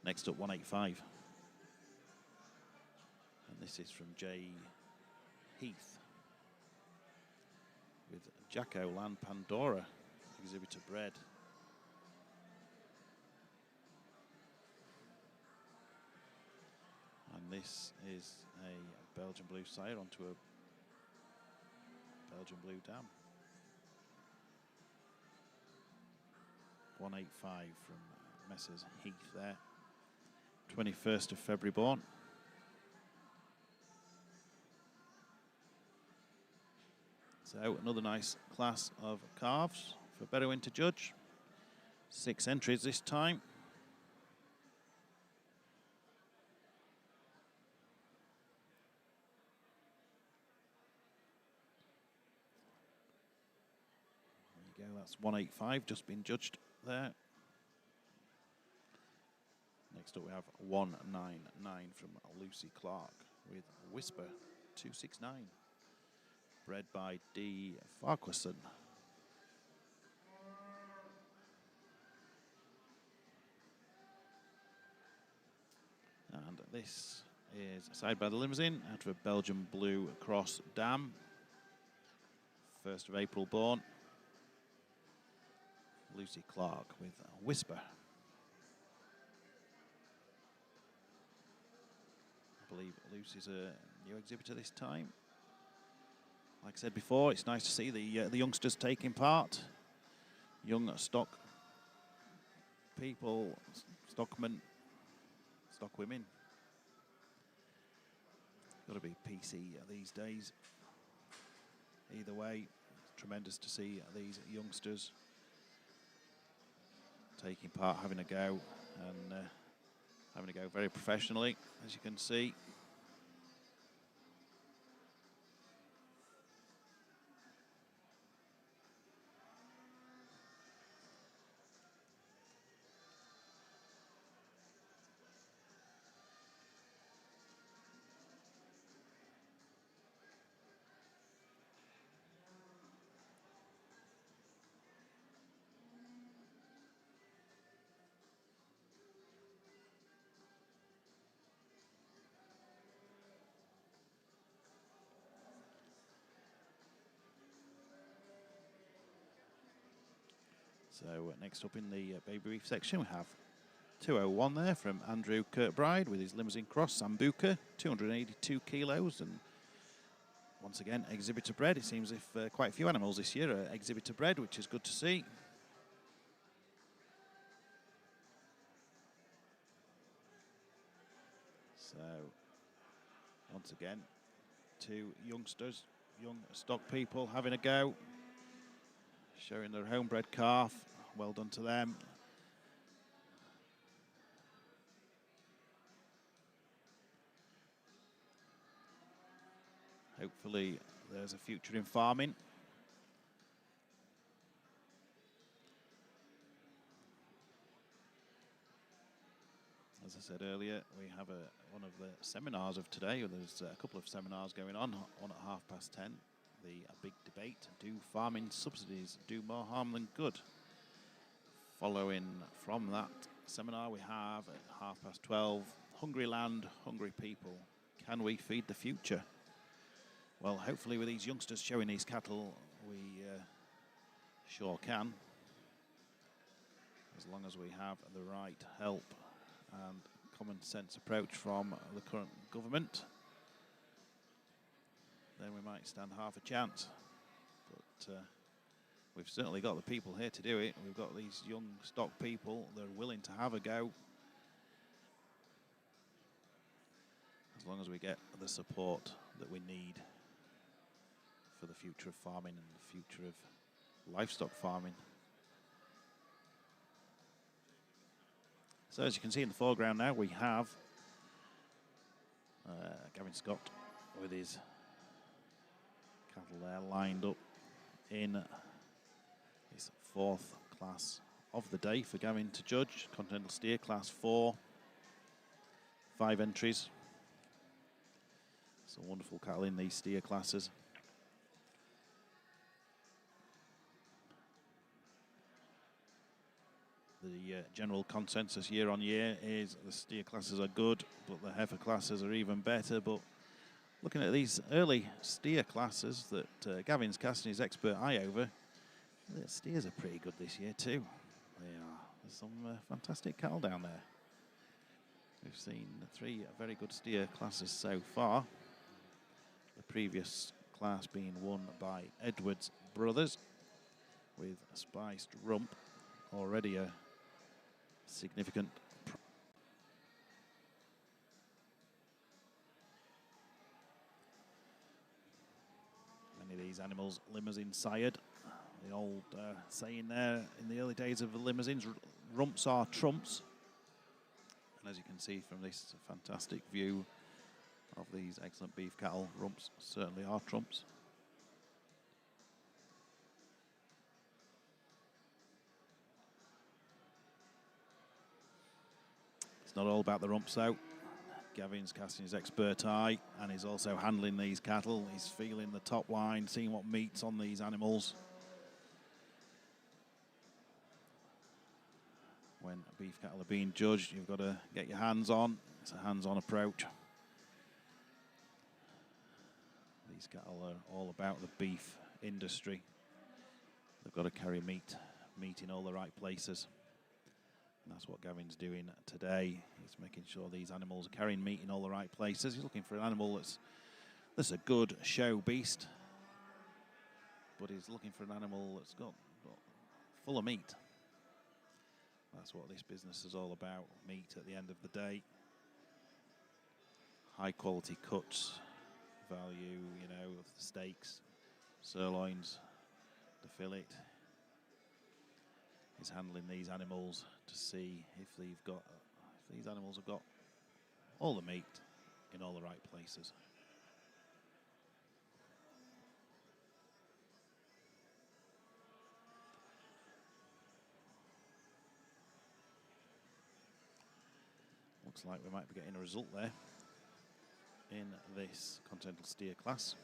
Next up 185. And this is from J. Heath with Jacko Land Pandora, exhibitor bred. And this is a Belgian Blue sire onto a Belgian Blue Dam. 185 from Messrs Heath there. 21st of February born. So another nice class of calves for Borderway to judge. 6 entries this time. There you go, that's 185 just been judged there. Next up we have 199 from Lucy Clark with Whisper 269. Bred by D. Farquharson. And this is side by the limousine out of a Belgian Blue Cross Dam. 1st of April born. Lucy Clark with Whisper. I believe Lucy's a new exhibitor this time. Like I said before, it's nice to see the youngsters taking part. Young stock people, stockmen, stock women. Got to be PC these days. Either way, tremendous to see these youngsters taking part, having a go, and having a go very professionally, as you can see. So next up in the baby beef section we have 201 there from Andrew Kirkbride with his limousine cross, Sambuca, 282 kilos, and once again exhibitor bred. It seems if quite a few animals this year are exhibitor bred, which is good to see. So once again, 2 youngsters, young stock people having a go, showing their homebred calf. Well done to them. Hopefully there's a future in farming. As I said earlier, we have one of the seminars of today. There's a couple of seminars going on at 10:30. The big debate, do farming subsidies do more harm than good? Following from that seminar, we have at 12:30, Hungry Land, Hungry People. Can we feed the future? Well, hopefully with these youngsters showing these cattle, we sure can. As long as we have the right help and common sense approach from the current government, then we might stand half a chance. But we've certainly got the people here to do it. We've got these young stock people that are willing to have a go. As long as we get the support that we need for the future of farming and the future of livestock farming. So as you can see in the foreground now, we have Gavin Scott with his cattle there lined up in his 4th class of the day for Gavin to judge. Continental Steer Class 4, 5 entries. Some wonderful cattle in these steer classes. The general consensus year on year is the steer classes are good, but the heifer classes are even better. But looking at these early steer classes that Gavin's casting his expert eye over, the steers are pretty good this year too. They are. There's some fantastic cattle down there. We've seen 3 very good steer classes so far. The previous class being won by Edwards Brothers with a Spiced Rump, already a significant. Many of these animals limousine sired. The old saying there in the early days of the limousines, rumps are trumps. And as you can see from this fantastic view of these excellent beef cattle, rumps certainly are trumps. It's not all about the rumps though. Gavin's casting his expert eye and he's also handling these cattle. He's feeling the top line, seeing what meat's on these animals. When beef cattle are being judged, you've got to get your hands on. It's a hands-on approach. These cattle are all about the beef industry. They've got to carry meat in all the right places. And that's what Gavin's doing today. He's making sure these animals are carrying meat in all the right places. He's looking for an animal that's a good show beast, but he's looking for an animal that's got full of meat. That's what this business is all about, meat at the end of the day. High quality cuts, value, you know, of the steaks, sirloins, the fillet. He's handling these animals to see if these animals have got all the meat in all the right places. Looks like we might be getting a result there in this Continental Steer class.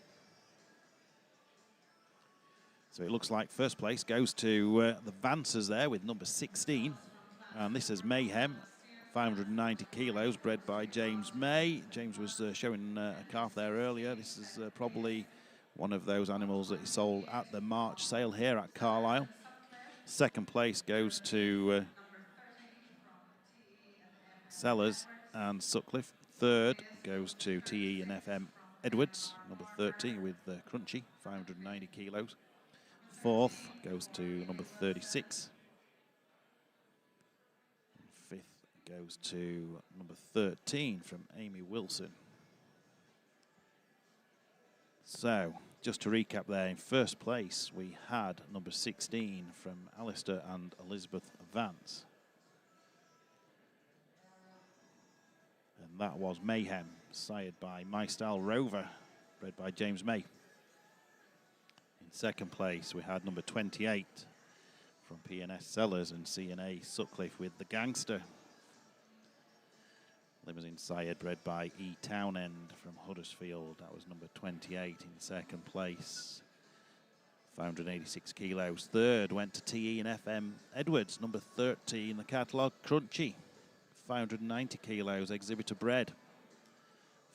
So it looks like first place goes to the Vancers there with number 16. And this is Mayhem, 590 kilos, bred by James May. James was showing a calf there earlier. This is probably one of those animals that he sold at the March sale here at Carlisle. Second place goes to Sellers and Sutcliffe. Third goes to TE and FM Edwards, number 30 with Crunchy, 590 kilos. Fourth goes to number 36. Fifth goes to number 13 from Amy Wilson. So, just to recap there, in first place we had number 16 from Alistair and Elizabeth Vance. And that was Mayhem, sired by My Style Rover, bred by James May. In second place, we had number 28 from P&S Sellers and C&A Sutcliffe with the Gangster. Limousine sired, bred by E. Townend from Huddersfield. That was number 28 in second place. 586 kilos. Third went to TE and FM Edwards, number 30 in the catalogue, Crunchy. 590 kilos, exhibitor bred.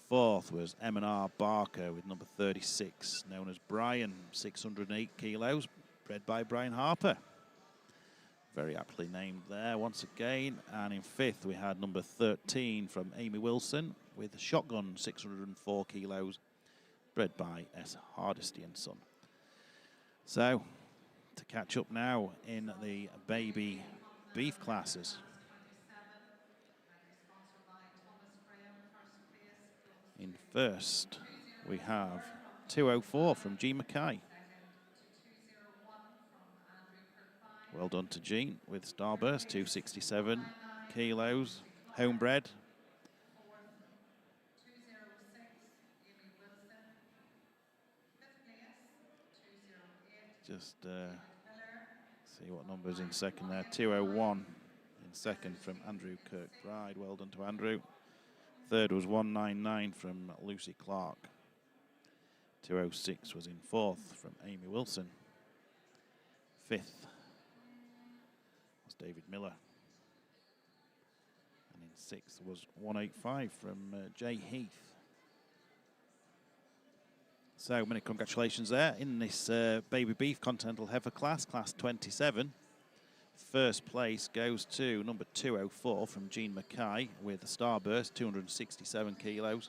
Fourth was M&R Barker with number 36, known as Brian, 608 kilos, bred by Brian Harper. Very aptly named there once again. And in fifth, we had number 13 from Amy Wilson with Shotgun, 604 kilos, bred by S. Hardesty and Son. So, to catch up now in the baby beef classes. In first, we have 204 from Jean Mackay. Second to 201 from Andrew Kirkby. Well done to Jean with Starburst, 267 kilos, homebred. Fourth, 206, Amy Wilson. Fifth place, 208, Just David Miller. see what numbers in second there. 201 in second from Andrew Kirkbride. Well done to Andrew. Third was 199 from Lucy Clark. 206 was in fourth from Amy Wilson. Fifth was David Miller. And in sixth was 185 from Jay Heath. So many congratulations there in this baby beef Continental Heifer class 27. First place goes to number 204 from Jean Mackay with the Starburst, 267 kilos.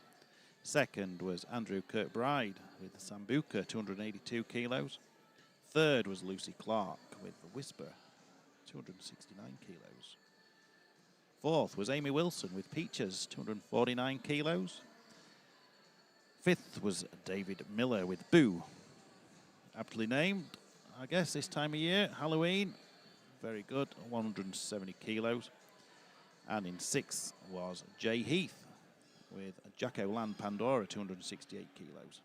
Second was Andrew Kirkbride with the Sambuca, 282 kilos. Third was Lucy Clark with the Whisper, 269 kilos. Fourth was Amy Wilson with Peaches, 249 kilos. Fifth was David Miller with Boo, aptly named, I guess, this time of year, Halloween. Very good, 170 kilos. And in sixth was Jay Heath with Jacko Land Pandora, 268 kilos.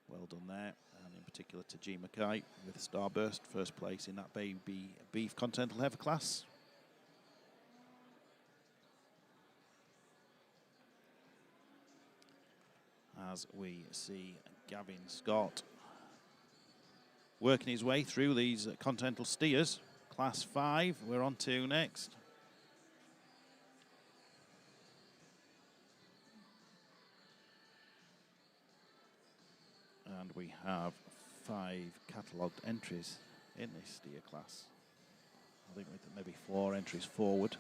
Well done there, and in particular to G. Mackay with Starburst, first place in that baby beef Continental Heifer class. As we see Gavin Scott working his way through these Continental steers. Class 5, we're on to next. And we have 5 catalogued entries in this steer class. I think with maybe 4 entries forward.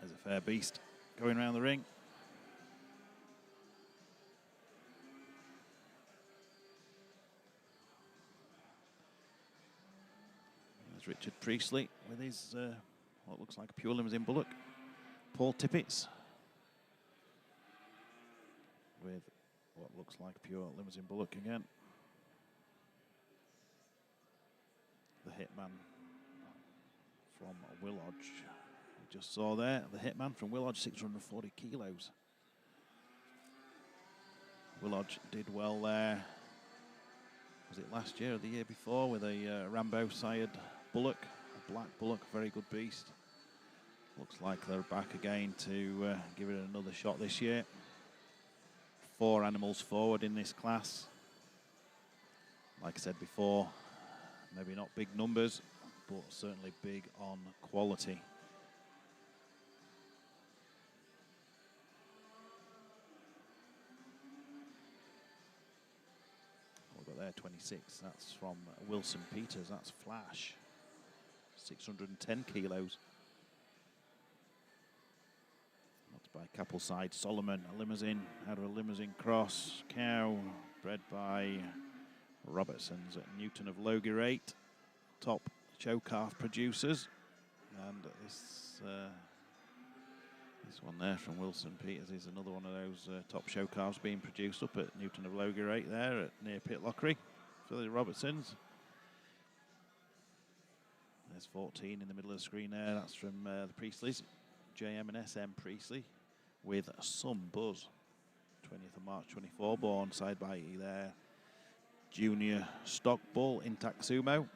There's a fair beast going around the ring. There's Richard Priestley with his what looks like a pure limousine bullock. Paul Tippett with what looks like a pure limousine bullock again. The Hitman from Willodge. We just saw there, the Hitman from Willodge, 640 kilos. Willodge did well there. Was it last year or the year before with a Rambo sired bullock, a black bullock, very good beast. Looks like they're back again to give it another shot this year. 4 animals forward in this class. Like I said before, maybe not big numbers, but certainly big on quality. We've got there 26, that's from Wilson Peters, that's Flash. 610 kilos. That's by Capelside Solomon, a limousine out of a limousine cross. Cow bred by Robertson's at Newton of Logirate, top show calf producers. And this one there from Wilson Peters is another one of those top show calves being produced up at Newton of Logirate there at near Pitlockery for the Robertsons. There's 14 in the middle of the screen there. That's from the Priestleys, JM and SM Priestley with Some Buzz. 20th of March 24, born side by there. Junior Stock Bull Intact Sumo.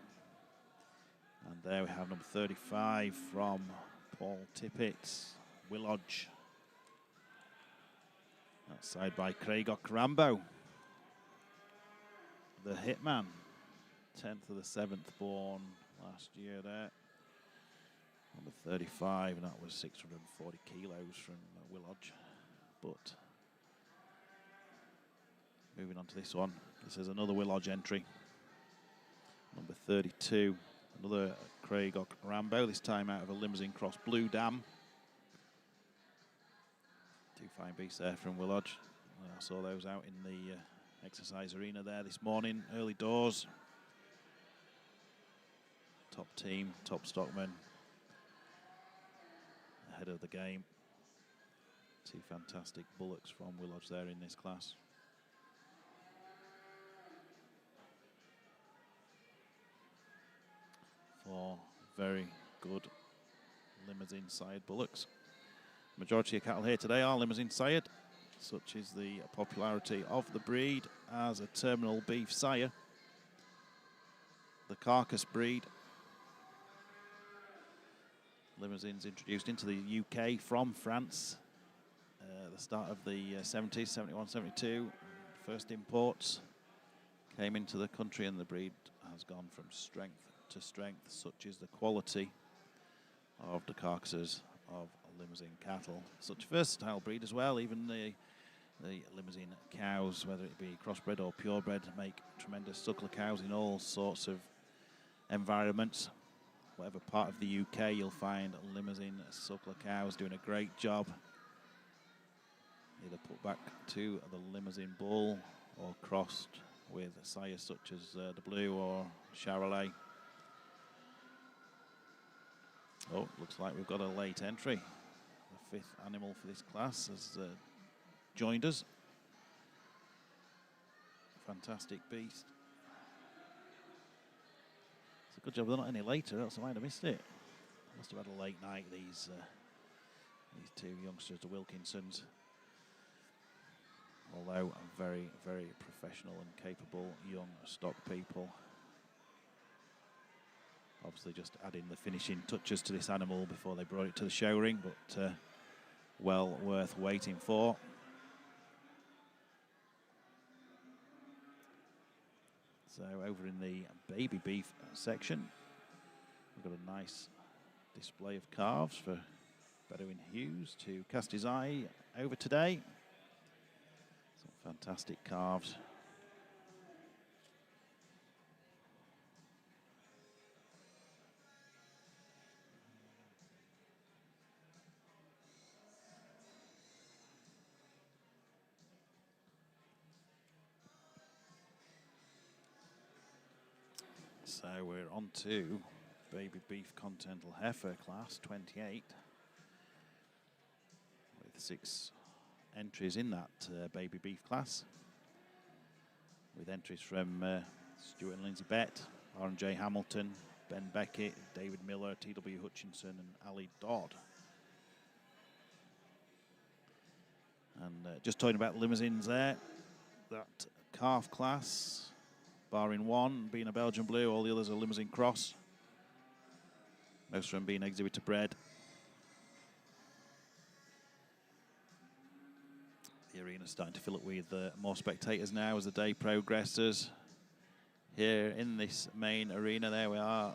And there we have number 35 from Paul Tippett, Willodge. That's side by Craig Rambo. The Hitman, 10th of the 7th, born last year there. Number 35, and that was 640 kilos from Willodge. But moving on to this one, this is another Willodge entry. Number 32, another Craig Rambo, this time out of a limousine cross Blue Dam. 2 fine beasts there from Willodge. I saw those out in the exercise arena there this morning, early doors. Top team, top stockman. ahead of the game. Two fantastic bullocks from Willodge there in this class. Four very good limousine sire bullocks. Majority of cattle here today are limousine sired. Such is the popularity of the breed as a terminal beef sire. The carcass breed. Limousines introduced into the UK from France. The start of the 70s, 71, 72. First imports came into the country and the breed has gone from strength to strength. Such is the quality of the carcasses of limousine cattle. Such a versatile breed as well. Even the limousine cows, whether it be crossbred or purebred, make tremendous suckler cows in all sorts of environments. Whatever part of the UK you'll find limousine suckler cows doing a great job. Either put back to the limousine bull or crossed with sires such as the Blue or Charolais. Oh, looks like we've got a late entry. The fifth animal for this class has joined us. Fantastic beast. It's a good job they're not any later, else I might have missed it. Must have had a late night, these two youngsters, the Wilkinsons. Although very, very professional and capable young stock people. Obviously just adding the finishing touches to this animal before they brought it to the show ring, but well worth waiting for. So over in the baby beef section, we've got a nice display of calves for Bedouin Hughes to cast his eye over today. Some fantastic calves. So we're on to baby beef Continental Heifer class 28 with 6 entries in that baby beef class, with entries from Stuart and Lindsay Bett, R&J Hamilton, Ben Beckett, David Miller, T.W. Hutchinson and Ali Dodd. And just talking about the limousines there, that calf class, barring one being a Belgian Blue, all the others are limousine cross. Most of them being exhibitor bred. The arena's starting to fill up with more spectators now as the day progresses. Here in this main arena, there we are,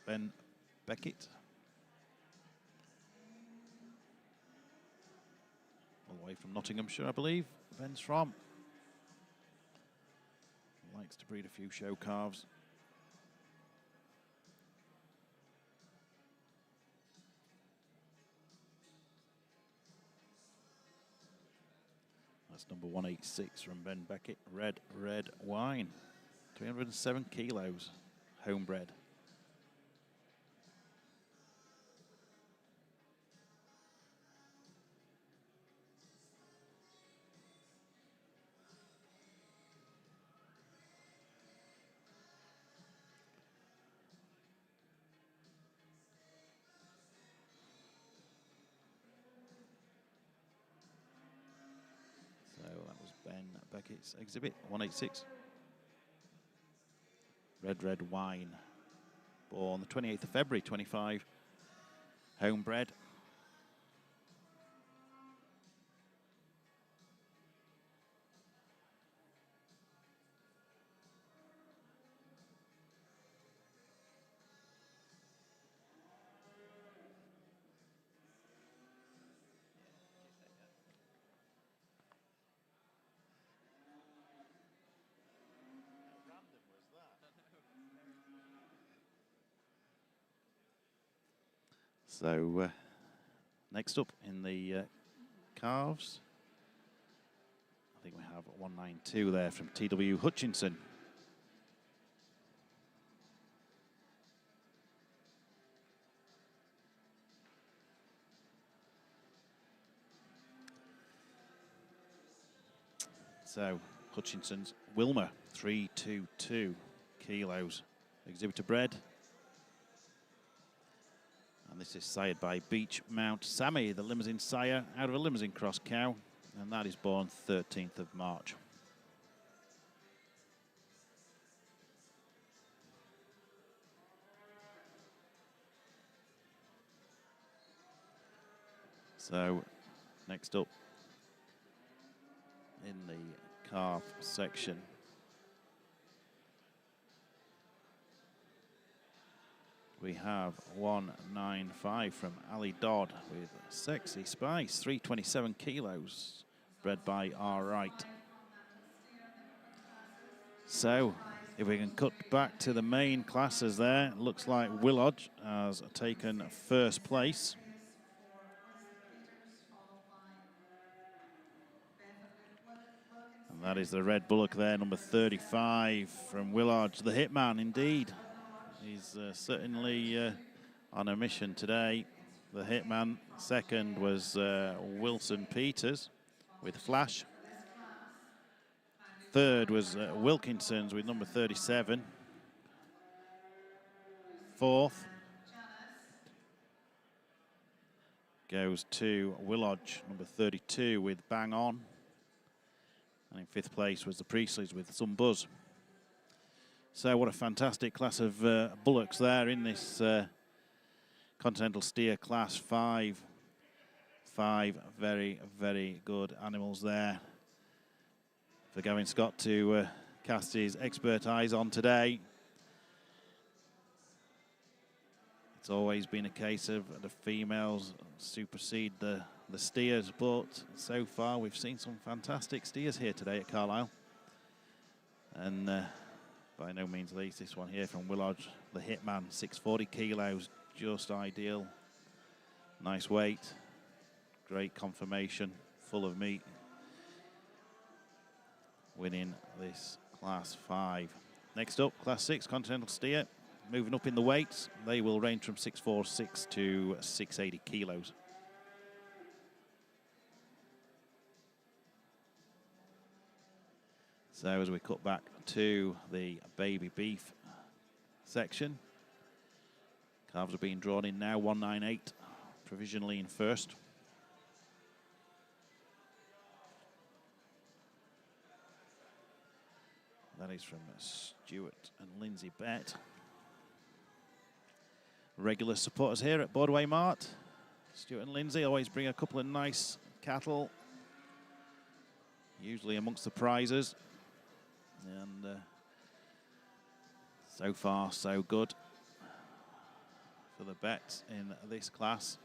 Ben Beckett. All the way from Nottinghamshire, I believe, Ben's from. Likes to breed a few show calves. That's number 186 from Ben Beckett, Red Wine. 307 kilos, homebred. That was Ben Beckett's exhibit, 186. Red Wine. Born the 28th of February, 25. Homebred. So next up in the calves, I think we have 192 there from T.W. Hutchinson. So Hutchinson's Wilma, 322 kilos. Exhibitor bred. And this is sired by Beach Mount Sammy, the limousine sire, out of a limousine cross cow. And that is born 13th of March. So next up in the calf section, we have 195 from Ali Dodd with Sexy Spice, 327 kilos, bred by R. Wright. So if we can cut back to the main classes there, looks like Willodge has taken first place. And that is the red bullock there, number 35 from Willodge, the Hitman indeed. He's certainly on a mission today, the Hitman. Second was Wilson Peters with Flash. Third was Wilkinson's with number 37. Fourth goes to Willodge, number 32 with Bang On. And in fifth place was the Priestleys with Some Buzz. So what a fantastic class of bullocks there in this Continental Steer Class 5. 5 very, very good animals there for Gavin Scott to cast his expert eyes on today. It's always been a case of the females supersede the steers, but so far we've seen some fantastic steers here today at Carlisle. And by no means least, this one here from Willodge, the Hitman, 640 kilos, just ideal. Nice weight, great conformation, full of meat. Winning this Class 5. Next up, Class 6, Continental Steer. Moving up in the weights, they will range from 646 to 680 kilos. So as we cut back to the baby beef section, calves are being drawn in now, 198, provisionally in first. That is from Stuart and Lindsay Bett. Regular supporters here at Borderway Mart. Stuart and Lindsay always bring a couple of nice cattle, usually amongst the prizes. And so far, so good for the bets in this class.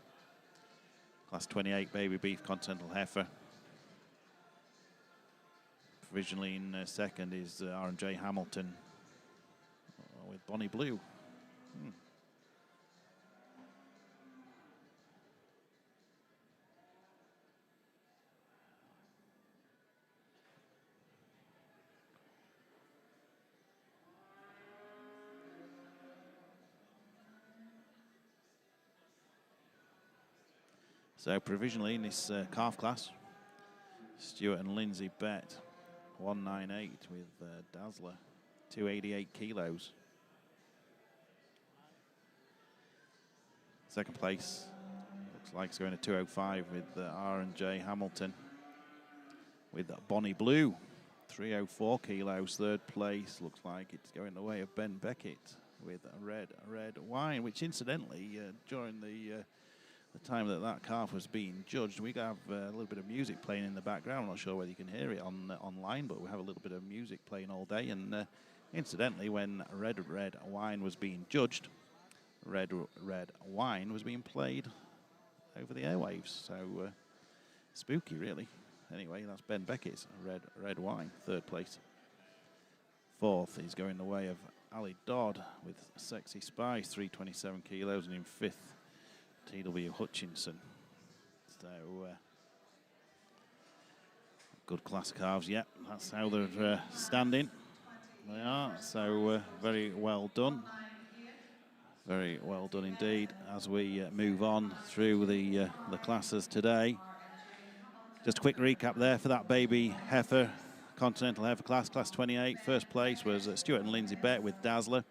Class 28 baby beef Continental Heifer. Provisionally in second is R&J Hamilton with Bonnie Blue. So provisionally in this calf class, Stuart and Lindsay Bett, 198 with Dazzler, 288 kilos. Second place looks like it's going to 205 with R&J Hamilton with Bonnie Blue, 304 kilos. Third place looks like it's going the way of Ben Beckett with Red Wine, which incidentally during the time that calf was being judged, we have a little bit of music playing in the background. I'm not sure whether you can hear it online, but we have a little bit of music playing all day. And incidentally, when Red Wine was being judged, Red Wine was being played over the airwaves. So spooky, really. Anyway, that's Ben Beckett's Red Wine, third place. Fourth is going the way of Ali Dodd with Sexy Spice, 327 kilos, and in fifth, T.W. Hutchinson. So, good class calves, yeah, that's how they're standing. They are, so very well done. Very well done indeed as we move on through the classes today. Just a quick recap there for that baby heifer Continental Heifer class 28. First place was Stuart and Lindsay Bett with Dazzler.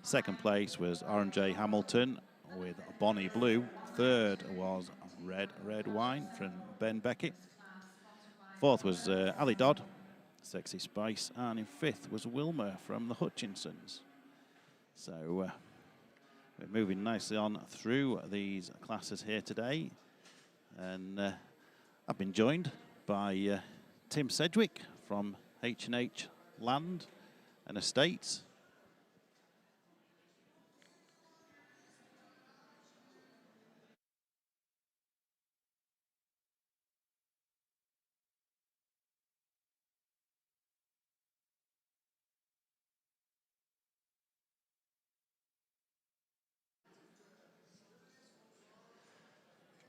Second place was R&J Hamilton with Bonnie Blue. Third was Red Wine from Ben Beckett. Fourth was Ali Dodd, Sexy Spice. And in fifth was Wilmer from the Hutchinsons. So we're moving nicely on through these classes here today. And I've been joined by Tim Sedgwick from H&H Land and Estates.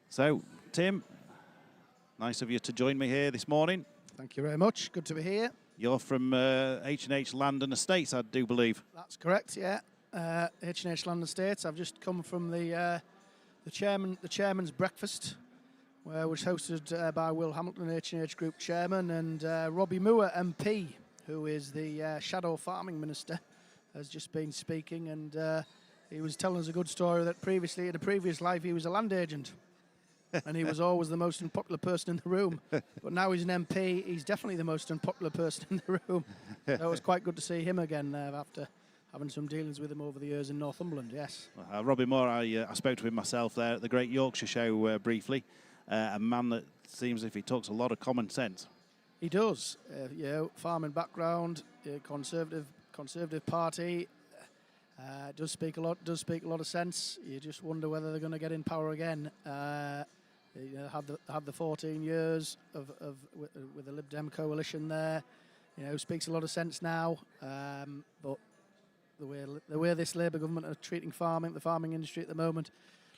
So, Tim, nice of you to join me here this morning. Thank you very much. Good to be here. You're from H&H Land and Estates, I do believe. That's correct. Yeah, H&H Land Estates. I've just come from the chairman's breakfast, which was hosted by Will Hamilton, H&H Group Chairman, and Robbie Moore MP, who is the Shadow Farming Minister, has just been speaking, and he was telling us a good story that previously, in a previous life, he was a land agent. And he was always the most unpopular person in the room. But now he's an MP, he's definitely the most unpopular person in the room. So it was quite good to see him again after having some dealings with him over the years in Northumberland, yes. Robbie Moore, I spoke to him myself there at the Great Yorkshire Show briefly. A man that seems as if he talks a lot of common sense. He does. Farming background, Conservative Party. Does speak a lot of sense. You just wonder whether they're going to get in power again. Have the 14 years with the Lib Dem coalition there. Speaks a lot of sense now. But the way this Labour government are treating the farming industry at the moment,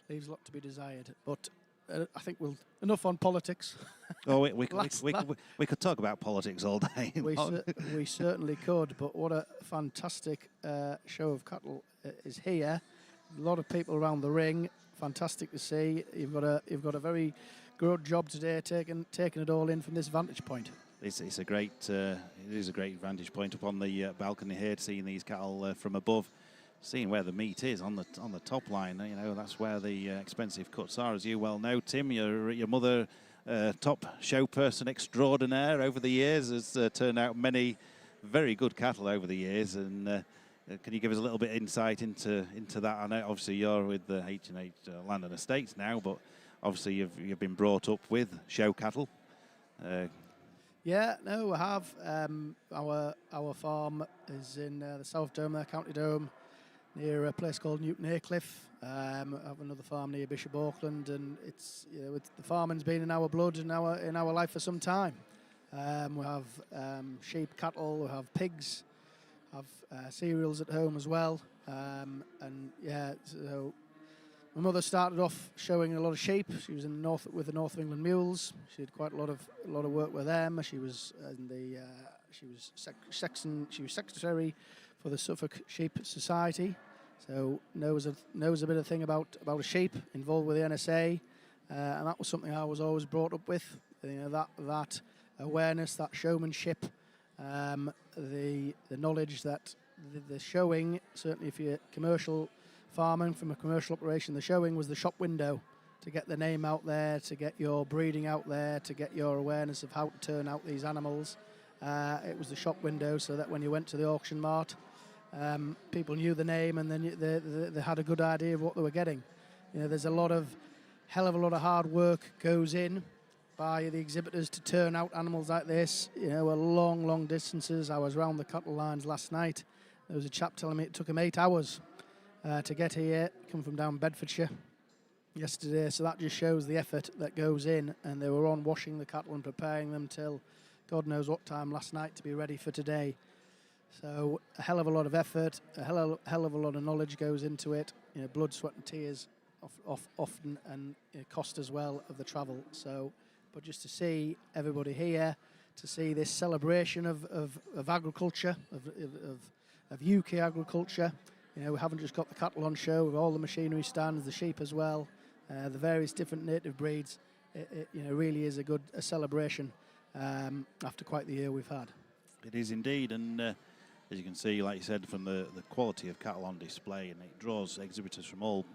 leaves a lot to be desired. But I think enough on politics. Oh, we could talk about politics all day. We certainly could. But what a fantastic show of cattle is here. A lot of people around the ring. Fantastic to see. You've got a very good job today, taking it all in from this vantage point. It is a great vantage point up on the balcony here, seeing these cattle from above, seeing where the meat is on the top line. That's where the expensive cuts are, as you well know, Tim. Your mother, top show person extraordinaire over the years, has turned out many very good cattle over the years. And can you give us a little bit of insight into that? I know obviously you're with the H&H Land and Estates now, but obviously you've been brought up with show cattle. Yeah, no, we have. Our farm is in the South Dome, County Dome, near a place called Newton Aycliffe. I have another farm near Bishop Auckland, and it's the farming's been in our blood and in our life for some time. We have sheep, cattle, we have pigs, have cereals at home as well, so my mother started off showing a lot of sheep. She was in with the North of England Mules. She did quite a lot of work with them. She was secretary for the Suffolk Sheep Society, so knows a bit of thing about a sheep, involved with the NSA, and that was something I was always brought up with. That awareness, that showmanship, the knowledge that the showing, certainly if you're commercial farming from a commercial operation, the showing was the shop window to get the name out there, to get your breeding out there, to get your awareness of how to turn out these animals. It was the shop window, so that when you went to the auction mart, people knew the name, and then they had a good idea of what they were getting. There's hell of a lot of hard work goes in by the exhibitors to turn out animals like this. Long distances. I was round the cattle lines last night. There was a chap telling me it took him 8 hours to get here, come from down Bedfordshire yesterday. So that just shows the effort that goes in, and they were on washing the cattle and preparing them till God knows what time last night to be ready for today. So a hell of a lot of effort, a hell of a lot of knowledge goes into it. Blood, sweat and tears often, and cost as well of the travel. So, but just to see everybody here, to see this celebration of agriculture, of UK agriculture. We haven't just got the cattle on show, with all the machinery stands, the sheep as well, the various different native breeds. It really is a celebration after quite the year we've had. It is indeed, and as you can see, like you said, from the quality of cattle on display, and it draws exhibitors from all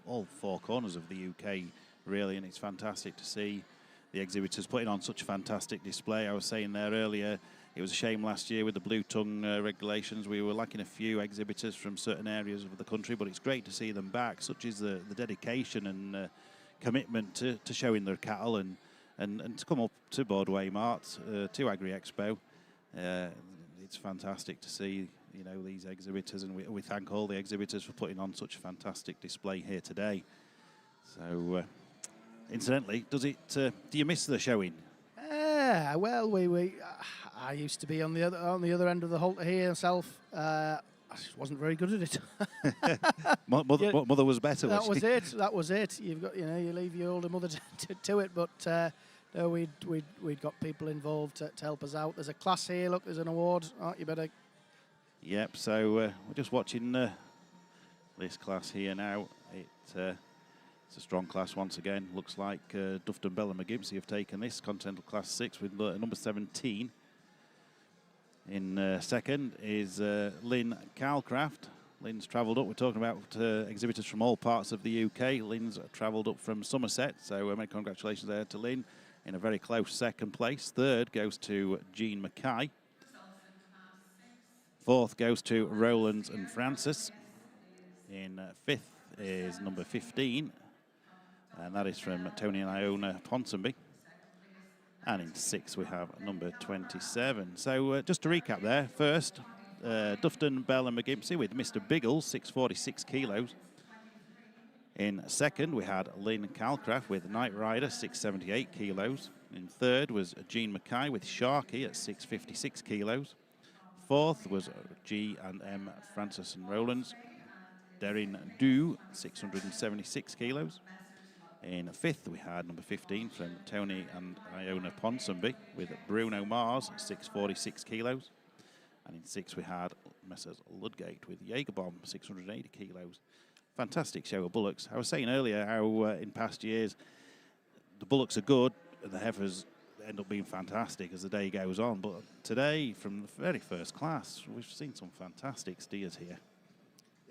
four corners of the UK, really, and it's fantastic to see the exhibitors putting on such a fantastic display. I was saying there earlier, it was a shame last year with the blue tongue regulations. We were lacking a few exhibitors from certain areas of the country, but it's great to see them back. Such is the dedication and commitment to showing their cattle and to come up to Borderway Mart, to Agri Expo. It's fantastic to see, you know, these exhibitors, and we thank all the exhibitors for putting on such a fantastic display here today. So, incidentally, do you miss the showing? Well, I used to be on the other end of the halter here myself. I just wasn't very good at it. Mother was better. That was it. You've got, you leave your older mother to it, but no, we'd got people involved to help us out. There's a class here. Look, there's an award. Oh, you better. Yep. So we're just watching this class here now. It's a strong class once again. Looks like Dufton Bell and McGimpsey have taken this Continental Class 6 with number 17. In second is Lynn Calcraft. Lynn's travelled up. We're talking about exhibitors from all parts of the UK. Lynn's travelled up from Somerset, so many congratulations there to Lynn in a very close second place. Third goes to Jean Mackay. Fourth goes to Rowlands and Francis. In fifth is number 15, and that is from Tony and Iona Ponsonby. And in sixth we have number 27. So just to recap there, first, Dufton, Bell and McGimpsey with Mr. Biggles, 646 kilos. In second, we had Lynn Calcraft with Night Rider, 678 kilos. In third was Jean Mackay with Sharky at 656 kilos. Fourth was G&M Francis and Rowlands. Derin Dew, 676 kilos. In fifth, we had number 15 from Tony and Iona Ponsonby with Bruno Mars, 646 kilos. And in sixth, we had Messrs. Ludgate with Jagerbomb, 680 kilos. Fantastic show of bullocks. I was saying earlier how in past years the bullocks are good and the heifers end up being fantastic as the day goes on. But today, from the very first class, we've seen some fantastic steers here.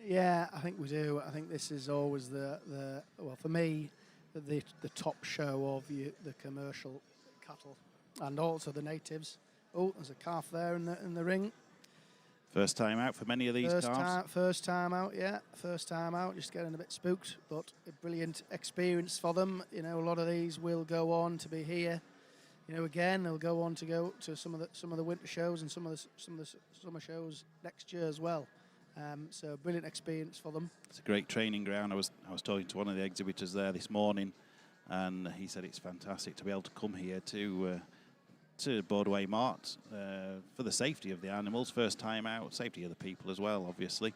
Yeah, I think we do. I think this is always well, for me, the top show of the commercial cattle and also the natives. Oh, there's a calf there in the ring. First time out for many of these calves. First time out, yeah. First time out, just getting a bit spooked, but a brilliant experience for them. You know, a lot of these will go on to be here. You know, again, they'll go on to go to some of the winter shows and some of the summer shows next year as well. So brilliant experience for them. It's a great training ground. I was talking to one of the exhibitors there this morning, and he said it's fantastic to be able to come here to Borderway Mart for the safety of the animals, first time out, safety of the people as well, obviously.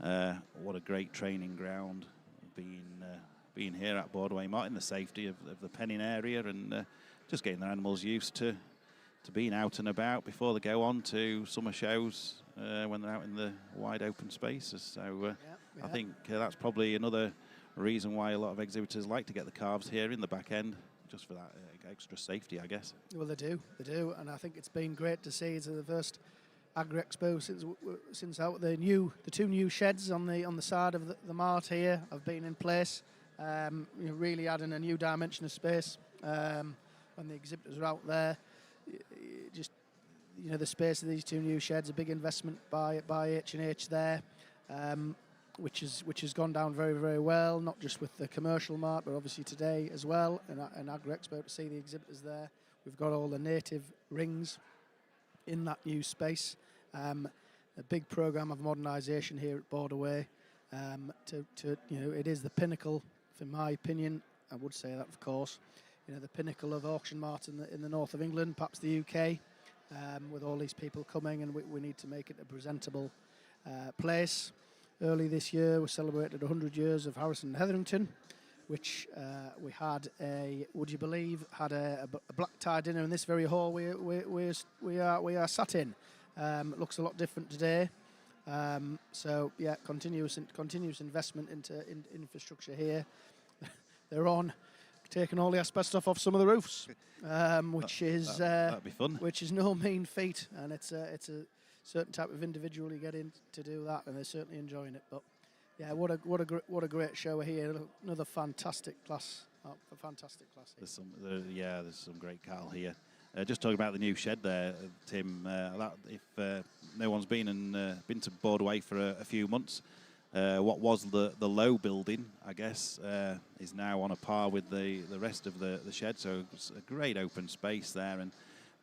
What a great training ground being here at Borderway Mart in the safety of the penning area, and just getting the animals used to being out and about before they go on to summer shows when they're out in the wide open spaces. So I think that's probably another reason why a lot of exhibitors like to get the calves here in the back end, just for that extra safety, I guess. Well, they do, and I think it's been great to see. It's the first Agri Expo since out the two new sheds on the side of the mart here have been in place. Really adding a new dimension of space. When the exhibitors are out there, just the space of these two new sheds, a big investment by H&H there. Which has gone down very, very well, not just with the commercial mart, but obviously today as well, and Agri Expo to see the exhibitors there. We've got all the native rings in that new space. A big program of modernisation here at Borderway. It is the pinnacle, in my opinion. I would say that, of course. The pinnacle of auction mart in the north of England, perhaps the UK, with all these people coming, and we need to make it a presentable place. Early this year, we celebrated 100 years of Harrison and Hetherington, which we had would you believe, a black tie dinner in this very hall we are sat in. It looks a lot different today. So yeah, continuous investment into infrastructure here. They're taking all the asbestos off some of the roofs, which is that'd be fun. Which is no mean feat, and it's a certain type of individual you get in to do that, and they're certainly enjoying it. But yeah, what a great show here. Another fantastic class. A fantastic class here. There's some great cattle here. Just talking about the new shed there, Tim. If no one's been to Borderway for a few months, what was the low building, I guess, is now on a par with the rest of the shed. So it's a great open space there, and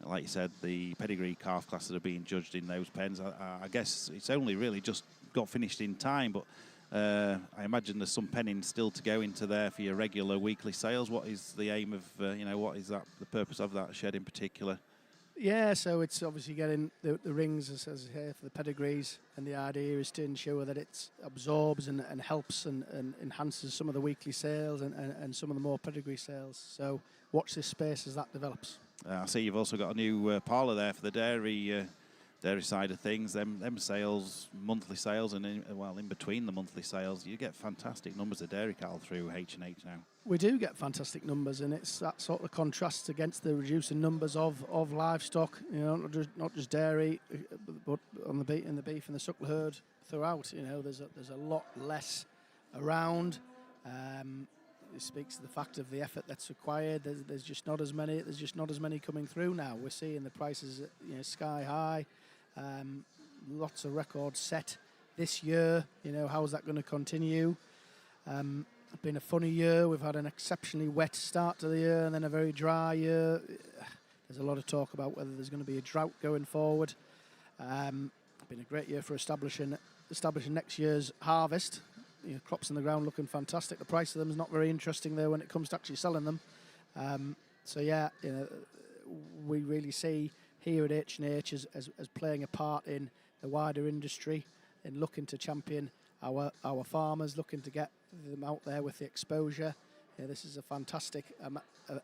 like you said, the pedigree calf classes are being judged in those pens. I guess it's only really just got finished in time, but I imagine there's some penning still to go into there for your regular weekly sales. What is the aim of, what is the purpose of that shed in particular? Yeah, so it's obviously getting the rings as here for the pedigrees, and the idea is to ensure that it absorbs and helps and enhances some of the weekly sales and some of the more pedigree sales. So watch this space as that develops. I see you've also got a new parlour there for the dairy side of things. Them sales, monthly sales, and in between the monthly sales, you get fantastic numbers of dairy cattle through H&H now. We do get fantastic numbers, and it's that sort of contrast against the reducing numbers of livestock. Not just dairy, but on in the beef and the suckle herd throughout. There's a lot less around. It speaks to the fact of the effort that's required. There's just not as many. There's just not as many coming through now. We're seeing the prices, sky high. Lots of records set this year. How is that going to continue? It's been a funny year. We've had an exceptionally wet start to the year and then a very dry year. There's a lot of talk about whether there's going to be a drought going forward. It's been a great year for establishing next year's harvest. Crops in the ground looking fantastic. The price of them is not very interesting there when it comes to actually selling them. We really see here at H&H as playing a part in the wider industry, in looking to champion our farmers, looking to get them out there with the exposure. This is a fantastic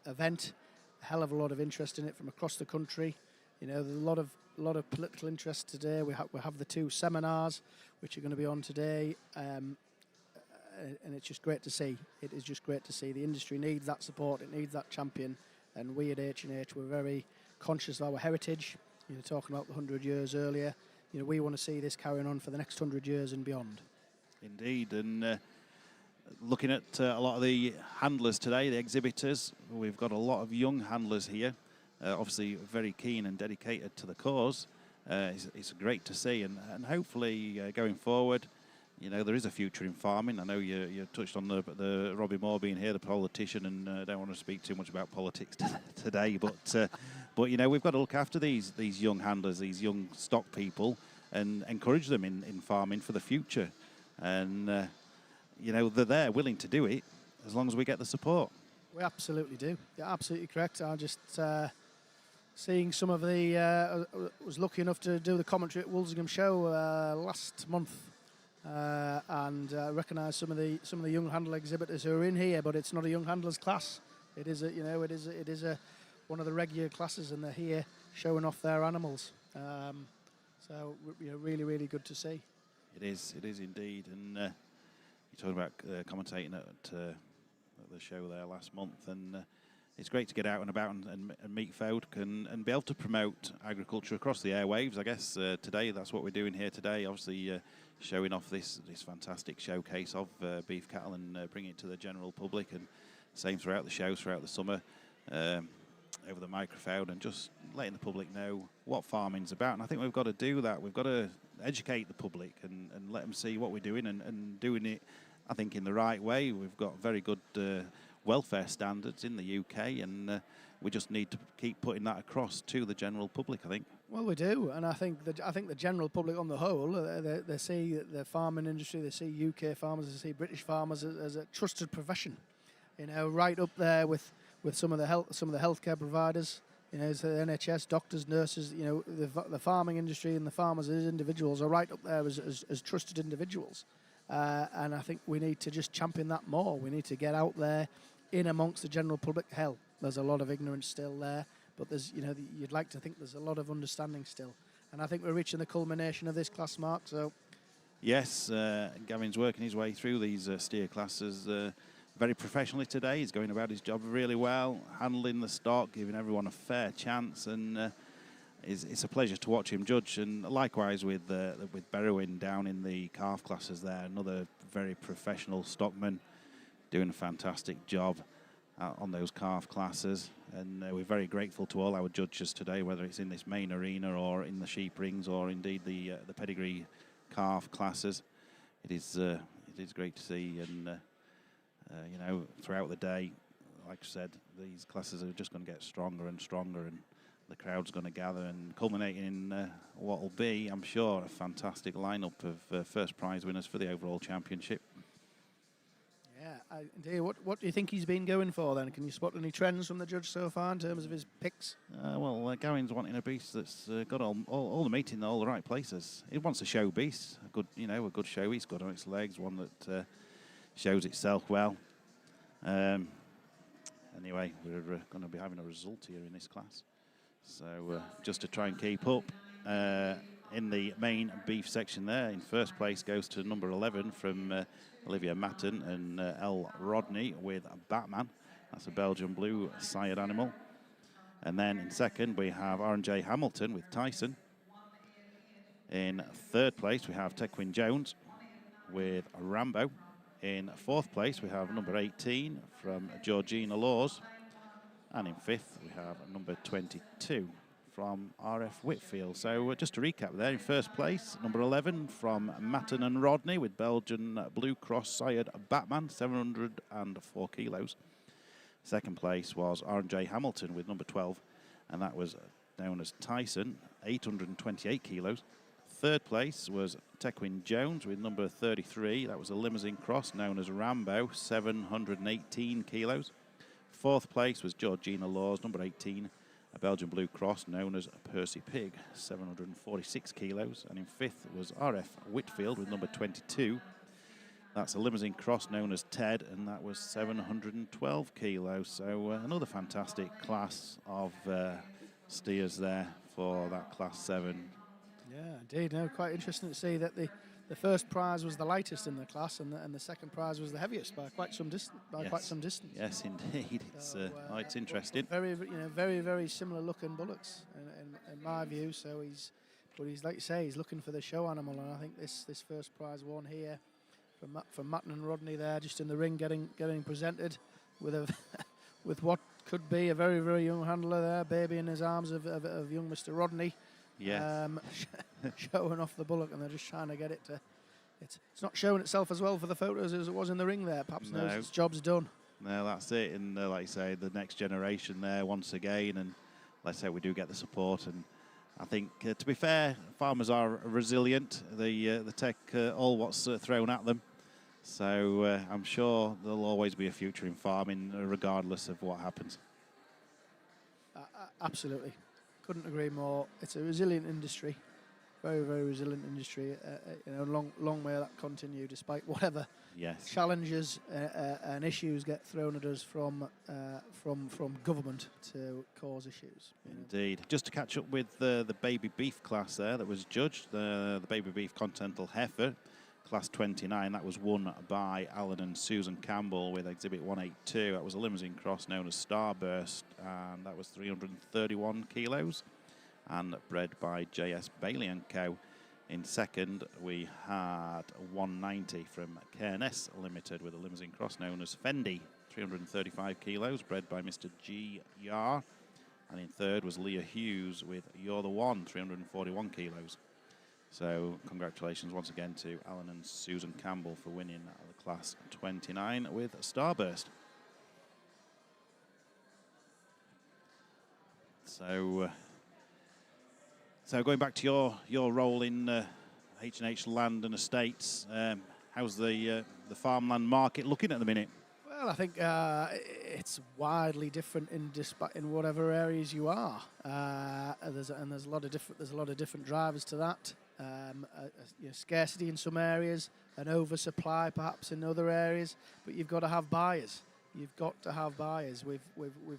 event. A hell of a lot of interest in it from across the country. There's a lot of political interest today. We have the 2 seminars which are going to be on today. And it's just great to see. It is just great to see. The industry needs that support. It needs that champion. And we at H&H, we're very conscious of our heritage. Talking about the 100 years earlier. We want to see this carrying on for the next 100 years and beyond. Indeed. And looking at a lot of the handlers today, the exhibitors, we've got a lot of young handlers here. Obviously very keen and dedicated to the cause. It's great to see. And hopefully going forward, there is a future in farming. I know you touched on the Robbie Moore being here, the politician, and I don't want to speak too much about politics today, but we've got to look after these young handlers, these young stock people, and encourage them in farming for the future. And they're there, willing to do it, as long as we get the support. We absolutely do. You're absolutely correct. I just seeing some of the. Was lucky enough to do the commentary at Wolsingham Show last month. And recognise some of the young handler exhibitors who are in here, but it's not a young handlers class. It is one of the regular classes, and they're here showing off their animals. So really good to see. It is indeed. And you're talking about commentating at the show there last month, and it's great to get out and about and meet folk and be able to promote agriculture across the airwaves. I guess today that's what we're doing here today. Obviously. Showing off this fantastic showcase of beef cattle and bringing it to the general public, and same throughout the shows throughout the summer over the microphone, and just letting the public know what farming's about. And I think we've got to do that. We've got to educate the public and let them see what we're doing and doing it, I think, in the right way. We've got very good welfare standards in the UK, and we just need to keep putting that across to the general public, I think. Well, we do, and I think the general public on the whole, they see the farming industry, they see UK farmers, they see British farmers as a trusted profession, right up there with some of the healthcare providers, the NHS, doctors, nurses. The farming industry and the farmers as individuals are right up there as trusted individuals, and I think we need to just champion that more. We need to get out there in amongst the general public. Hell, there's a lot of ignorance still there. But there's, you'd like to think there's a lot of understanding still. And I think we're reaching the culmination of this class, Mark, so. Yes, Gavin's working his way through these steer classes very professionally today. He's going about his job really well, handling the stock, giving everyone a fair chance. And it's a pleasure to watch him judge. And likewise with Berwin down in the calf classes there, another very professional stockman doing a fantastic job on those calf classes. And we're very grateful to all our judges today, whether it's in this main arena or in the sheep rings or indeed the pedigree calf classes. It is great to see, and you know, throughout the day, like I said, these classes are just going to get stronger and stronger, and the crowd's going to gather and culminating in what will be, I'm sure, a fantastic lineup of first prize winners for the overall championship. Yeah, indeed. What do you think he's been going for then? Can you spot any trends from the judge so far in terms of his picks? Well, Gavin's wanting a beast that's got all the meat in all the right places. He wants a show beast, a good show. He's got on its legs, one that shows itself well. Anyway, we're going to be having a result here in this class. So just to try and keep up, in the main beef section there, in first place goes to number 11 from Olivia Matten and L. Rodney with Batman. That's a Belgian blue sired animal. And then in second we have R&J Hamilton with Tyson. In third place we have Tequin Jones with Rambo. In fourth place we have number 18 from Georgina Laws. And in fifth we have number 22 from RF Whitfield. So just to recap there, in first place, number 11 from Matten and Rodney with Belgian Blue Cross sired Batman, 704 kilos. Second place was R&J Hamilton with number 12, and that was known as Tyson, 828 kilos. Third place was Tequin Jones with number 33. That was a Limousine Cross known as Rambo, 718 kilos. Fourth place was Georgina Laws, number 18, a Belgian Blue Cross known as Percy Pig, 746 kilos. And in fifth was RF Whitfield with number 22. That's a Limousine Cross known as Ted, and that was 712 kilos. So another fantastic class of steers there for that Class 7. Yeah, indeed. No, quite interesting to see that the first prize was the lightest in the class, and the second prize was the heaviest by quite some distance. Yes, indeed. It's interesting. Very, very similar looking bullocks in my view. So he's like you say, he's looking for the show animal, and I think this first prize won here from Matten and Rodney there, just in the ring, getting presented with a with what could be a very, very young handler there, baby in his arms of young Mr. Rodney. Yes. Showing off the bullock, and they're just trying to get it to. It's not showing itself as well for the photos as it was in the ring there. Perhaps knows its job's done. No, that's it. And like you say, the next generation there once again, and let's say we do get the support. And I think, to be fair, farmers are resilient. They take all what's thrown at them. So I'm sure there'll always be a future in farming, regardless of what happens. Absolutely. Couldn't agree more. It's a resilient industry, very, very resilient industry. Long may that continue, despite whatever challenges and issues get thrown at us from government to cause issues. Indeed. Just to catch up with the baby beef class there that was judged, the baby beef Continental Heifer, Class 29, that was won by Alan and Susan Campbell with Exhibit 182. That was a Limousine Cross known as Starburst, and that was 331 kilos, and bred by J.S. Bailey & Co. In second, we had 190 from Cairness Limited with a Limousine Cross known as Fendi, 335 kilos, bred by Mr. G. Yar. And in third was Leah Hughes with You're the One, 341 kilos. So congratulations once again to Alan and Susan Campbell for winning the Class 29 with Starburst. So going back to your role in H&H Land and Estates, how's the farmland market looking at the minute? Well, I think it's widely different in whatever areas you are. There's a lot of different drivers to that. Scarcity in some areas, an oversupply perhaps in other areas, but you've got to have buyers. We've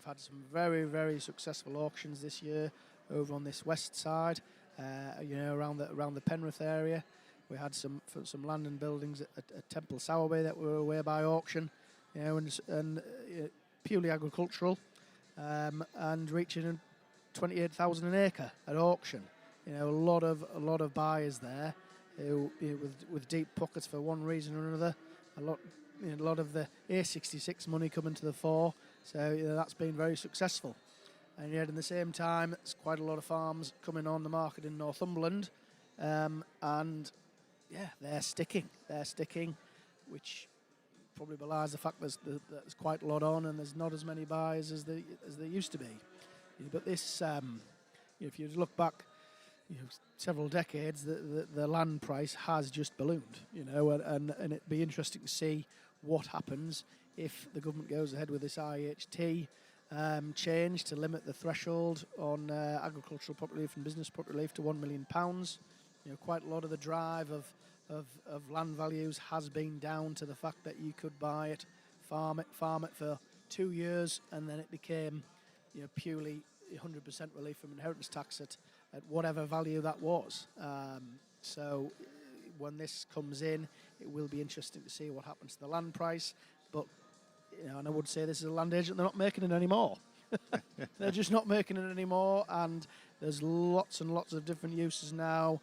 had some very, very successful auctions this year over on this west side, around the Penrith area. We had some land and buildings at Temple Sowerby that were away by auction, and purely agricultural, and reaching 28,000 an acre at auction. You know, a lot of buyers there who, you know, with deep pockets for one reason or another. A lot of the A66 money coming to the fore. So you know, that's been very successful. And yet, in the same time, there's quite a lot of farms coming on the market in Northumberland, and yeah, they're sticking, which probably belies the fact there's quite a lot on, and there's not as many buyers as there used to be. But this, if you look back, several decades, the land price has just ballooned. And it'd be interesting to see what happens if the government goes ahead with this IHT change to limit the threshold on agricultural property relief and business property relief to £1 million. Quite a lot of the drive of land values has been down to the fact that you could buy it, farm it for 2 years, and then it became purely 100% relief from inheritance tax at whatever value that was. So when this comes in, it will be interesting to see what happens to the land price. But and I would say this is a land agent, they're not making it anymore. They're just not making it anymore, and there's lots and lots of different uses now,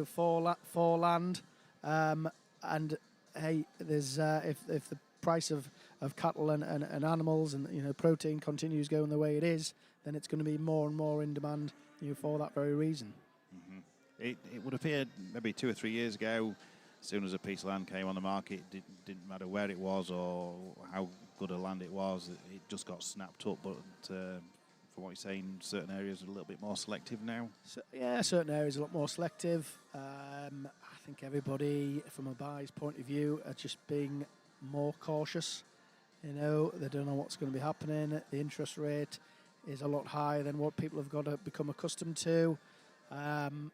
for land. And hey, there's if the price of cattle and animals and protein continues going the way it is, then it's going to be more and more in demand, for that very reason. Mm-hmm. It would appear maybe 2 or 3 years ago, as soon as a piece of land came on the market, it didn't matter where it was or how good a land it was, it just got snapped up. But from what you're saying, certain areas are a little bit more selective now. So, yeah, certain areas are a lot more selective. I think everybody, from a buyer's point of view, are just being more cautious. They don't know what's going to be happening. The interest rate is a lot higher than what people have got to become accustomed to. And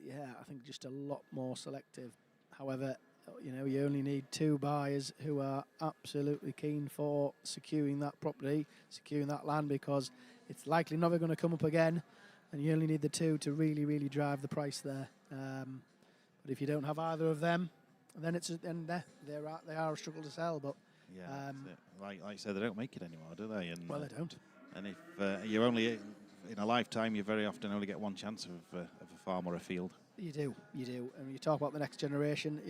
yeah, I think just a lot more selective. However, you only need 2 buyers who are absolutely keen for securing that property, securing that land, because it's likely never going to come up again, and you only need the 2 to really, really drive the price there. But if you don't have either of them, then they are a struggle to sell. But yeah, like you said, they don't make it anymore, do they? And, well, they don't. And if you're only in a lifetime, you very often only get one chance of a farm or a field. You do. And you talk about the next generation,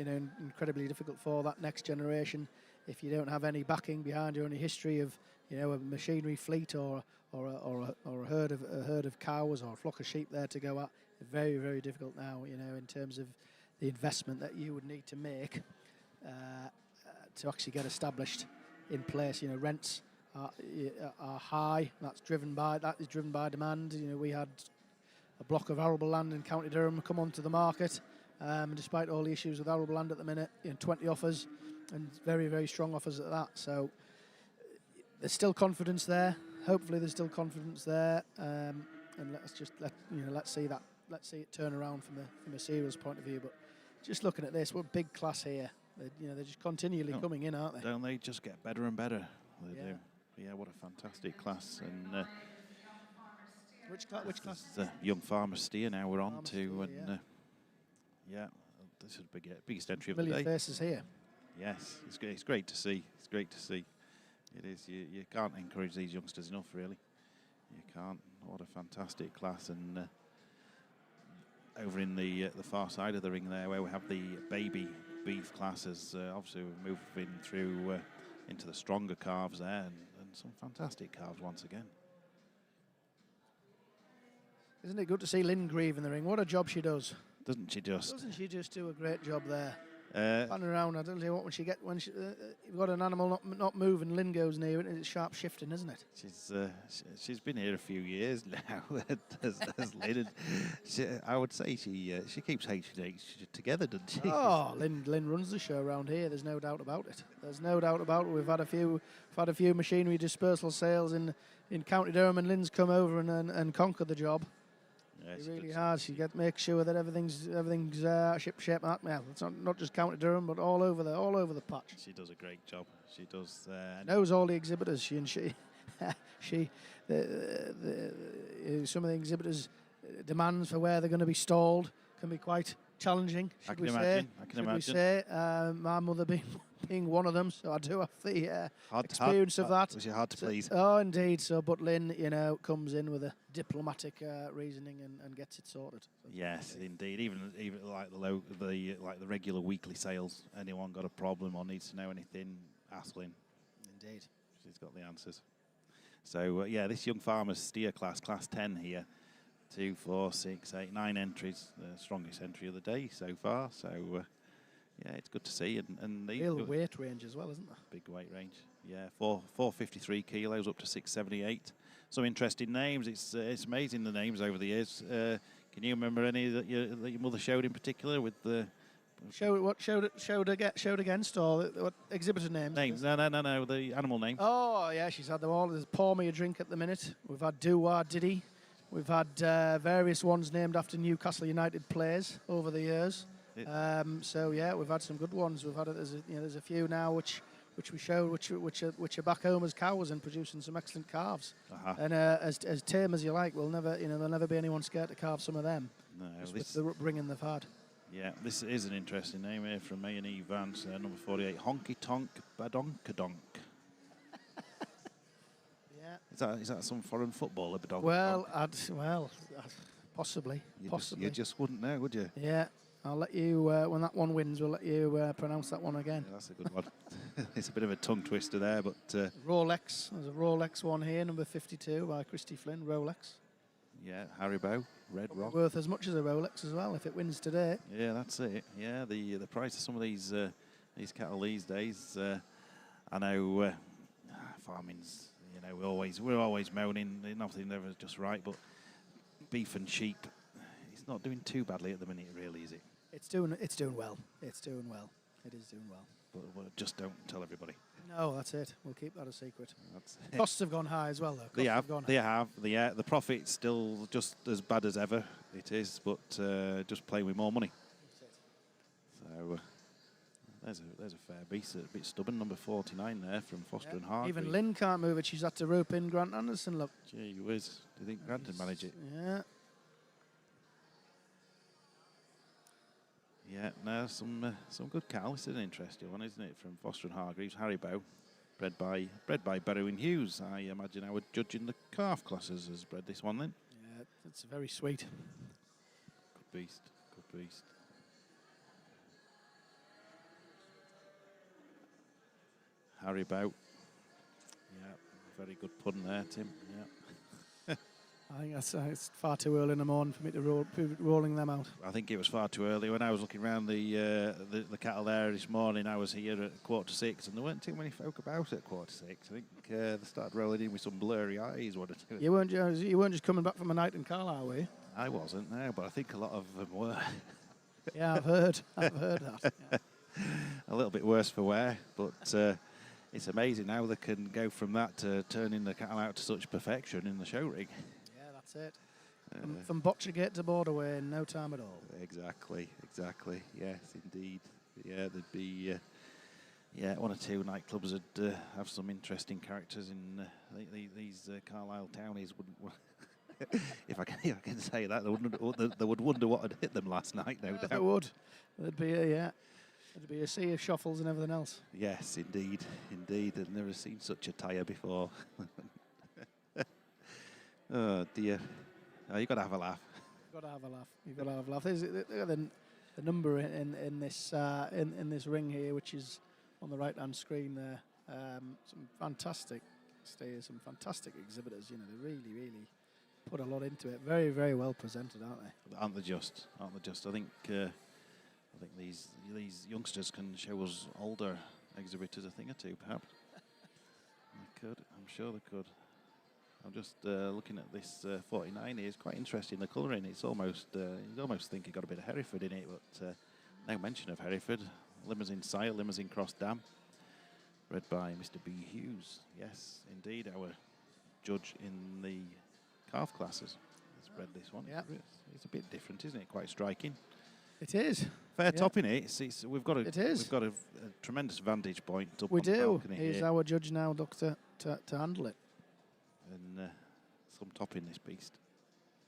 incredibly difficult for that next generation if you don't have any backing behind you, any history of, a machinery fleet or a herd of cows or a flock of sheep there to go at. Very, very difficult now, in terms of the investment that you would need to make to actually get established in place. Rents are high. That is driven by demand. We had a block of arable land in County Durham come onto the market, despite all the issues with arable land at the minute. 20 offers, and very, very strong offers at that. So there's still confidence there. Hopefully, there's still confidence there, and let's see it turn around from a serious point of view. But just looking at this, we're big class here. They're just continually coming in, aren't they? Don't they just get better and better? They do. Yeah, what a fantastic class. And which class? Young Farmer Steer now we're on to, and this is the biggest entry of the day. Million faces here. Yes, it's great to see. It's great to see. It is. You can't encourage these youngsters enough, really. You can't. What a fantastic class. And over in the far side of the ring there, where we have the baby beef classes, obviously we're moving through into the stronger calves there, and some fantastic calves once again. Isn't it good to see Lynn Grieve in the ring? What a job she does. Doesn't she just do a great job there? Running around, I don't know what you've got an animal not moving, Lynn goes near it, and it's sharp shifting, isn't it? She's been here a few years now, as Lynn. I would say she keeps H&H together, doesn't she? Oh, Lynn runs the show around here. There's no doubt about it. We've had a few machinery dispersal sales in County Durham, and Lynn's come over and conquered the job. Yeah, she really has. She make sure that everything's ship shape. Well, it's not just County Durham, but all over the patch. She does a great job. She does. Knows all the exhibitors. Some of the exhibitors' demands for where they're going to be stalled can be quite challenging, I should can we imagine. say? I can Should we imagine. say? My mother being one of them, so I do have the Hard, experience of that. Was it hard to So- please? Oh, indeed. So, but Lynn, comes in with a diplomatic reasoning and gets it sorted. So Yes, indeed. Even like the regular weekly sales, anyone got a problem or needs to know anything, ask Lynn. Indeed. She's got the answers. So yeah, this young farmer's steer class 10 here. 2, 4, 6, 8, 9 entries. The strongest entry of the day so far. So yeah, it's good to see. And the Real weight range as well, isn't there? big weight range. Yeah, 453 kilos up to 678. Some interesting names. It's amazing the names over the years. Can you remember any that your mother showed in particular with the Showed against, or what exhibitor names? names? No, the animal names. Oh yeah, she's had them all. There's Pour Me a Drink at the minute. We've had Doo-Wah Diddy. We've had various ones named after Newcastle United players over the years. So yeah, we've had some good ones. We've had there's a few now which we showed which are back home as cows and producing some excellent calves. And as tame as you like, there'll never be anyone scared to calve some of them. No, Just with the upbringing they've had. Yeah, this is an interesting name here from A&E Vance, number 48, Honky Tonk Badonkadonk. Yeah. Is that some foreign footballer, Badonkadonk? Well, possibly. You just wouldn't know, would you? Yeah, I'll let you, when that one wins, we'll let you pronounce that one again. Yeah, that's a good one. It's a bit of a tongue twister there, but... Rolex. There's a Rolex one here, number 52 by Christy Flynn, Rolex. Yeah, Haribo, Red Rock. Worth as much as a Rolex as well if it wins today. Yeah, that's it. Yeah, the price of some of these cattle these days. I know farming's. We're always moaning. Nothing ever just right, but beef and sheep, it's not doing too badly at the minute, really, is it? It's doing well. It's doing well. It is doing well. But just don't tell everybody. No, that's it. We'll keep that a secret. That's Costs have gone high as well, though. They have. The profit's still just as bad as ever. It is, but just playing with more money. So there's a fair beast, a bit stubborn, number 49 there from Foster and Hargreaves. Even Lynn can't move it. She's had to rope in Grant Anderson. Look. Gee whiz. Do you think Grant can manage it? Yeah. Yeah, no, some good cattle. This is an interesting one, isn't it? From Foster and Hargreaves, Haribo, bred by Barrow and Hughes. I imagine our judge in the calf classes has bred this one then. Yeah, it's very sweet. Good beast. Haribo. Yeah, very good pun there, Tim. Yeah. I think it's far too early in the morning for me to be rolling them out. I think it was far too early. When I was looking around the cattle there this morning, I was here at 5:45, and there weren't too many folk about at 5:45. I think they started rolling in with some blurry eyes. You weren't just coming back from a night in Carlisle, were you? I wasn't, no, but I think a lot of them were. Yeah, I've heard that. Yeah. A little bit worse for wear, but it's amazing how they can go from that to turning the cattle out to such perfection in the show rig. Yeah, that's it. From Botchergate to Borderway in no time at all. Exactly. Yes, indeed. Yeah, there'd be one or two nightclubs would have some interesting characters in these Carlisle townies. If I can say that, they would wonder what had hit them last night. No doubt. They would. There'd be a sea of shuffles and everything else. Yes, indeed. I've never seen such a tyre before. Oh dear. Oh, you've got to have a laugh. You've got to have a laugh. There's the number in this ring here, which is on the right-hand screen there. Some fantastic stayers, some fantastic exhibitors. They really put a lot into it. Very, very well presented, aren't they? Aren't they just? I think these youngsters can show us older exhibitors a thing or two, perhaps. They could. I'm sure they could. I'm just looking at this 49 here. It's quite interesting, the colouring. It's almost, you'd almost think it got a bit of Hereford in it, but no mention of Hereford. Limousine sire, Limousine Cross Dam. Bred by Mr. B. Hughes. Yes, indeed, our judge in the calf classes has bred this one. Yeah. It's a bit different, isn't it? Quite striking. It is. Fair top in it. We've got a tremendous vantage point up we on the do. balcony He's here. our judge now, Doctor, to handle it. And some top in this beast.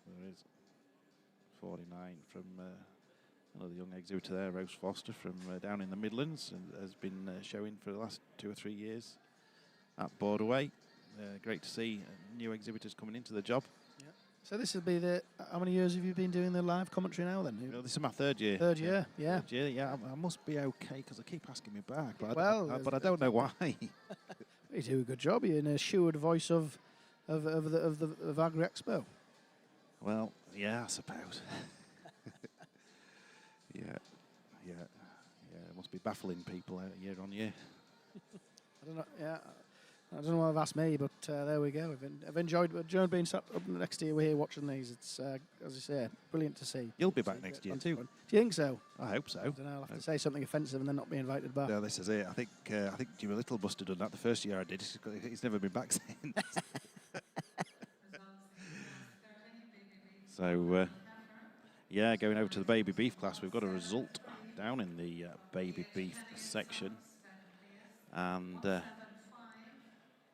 There is 49 from Another young exhibitor there, Rose Foster from down in the Midlands, and has been showing for the last 2 or 3 years at Borderway. Great to see new exhibitors coming into the job. Yeah. So this will be the. How many years have you been doing the live commentary now? Then. This is my 3rd year. 3rd year, yeah. 3rd year, yeah. I must be okay because I keep asking me back, but Well, I don't know why. You do a good job. You're an assured voice of Agri Expo. Well, yeah, I suppose. Yeah. It must be baffling people year on year. I don't know. Yeah, I don't know why they've asked me, but there we go. I've enjoyed being sat up next to you here watching these. It's as I say, brilliant to see. You'll be back next year too. Do you think so? I hope so. I don't know. I'll have to say something offensive and then not be invited back. No, this is it. I think Jimmy Little must have done that the first year I did. He's never been back since. So, yeah, going over to the baby beef class, we've got a result down in the baby beef section. And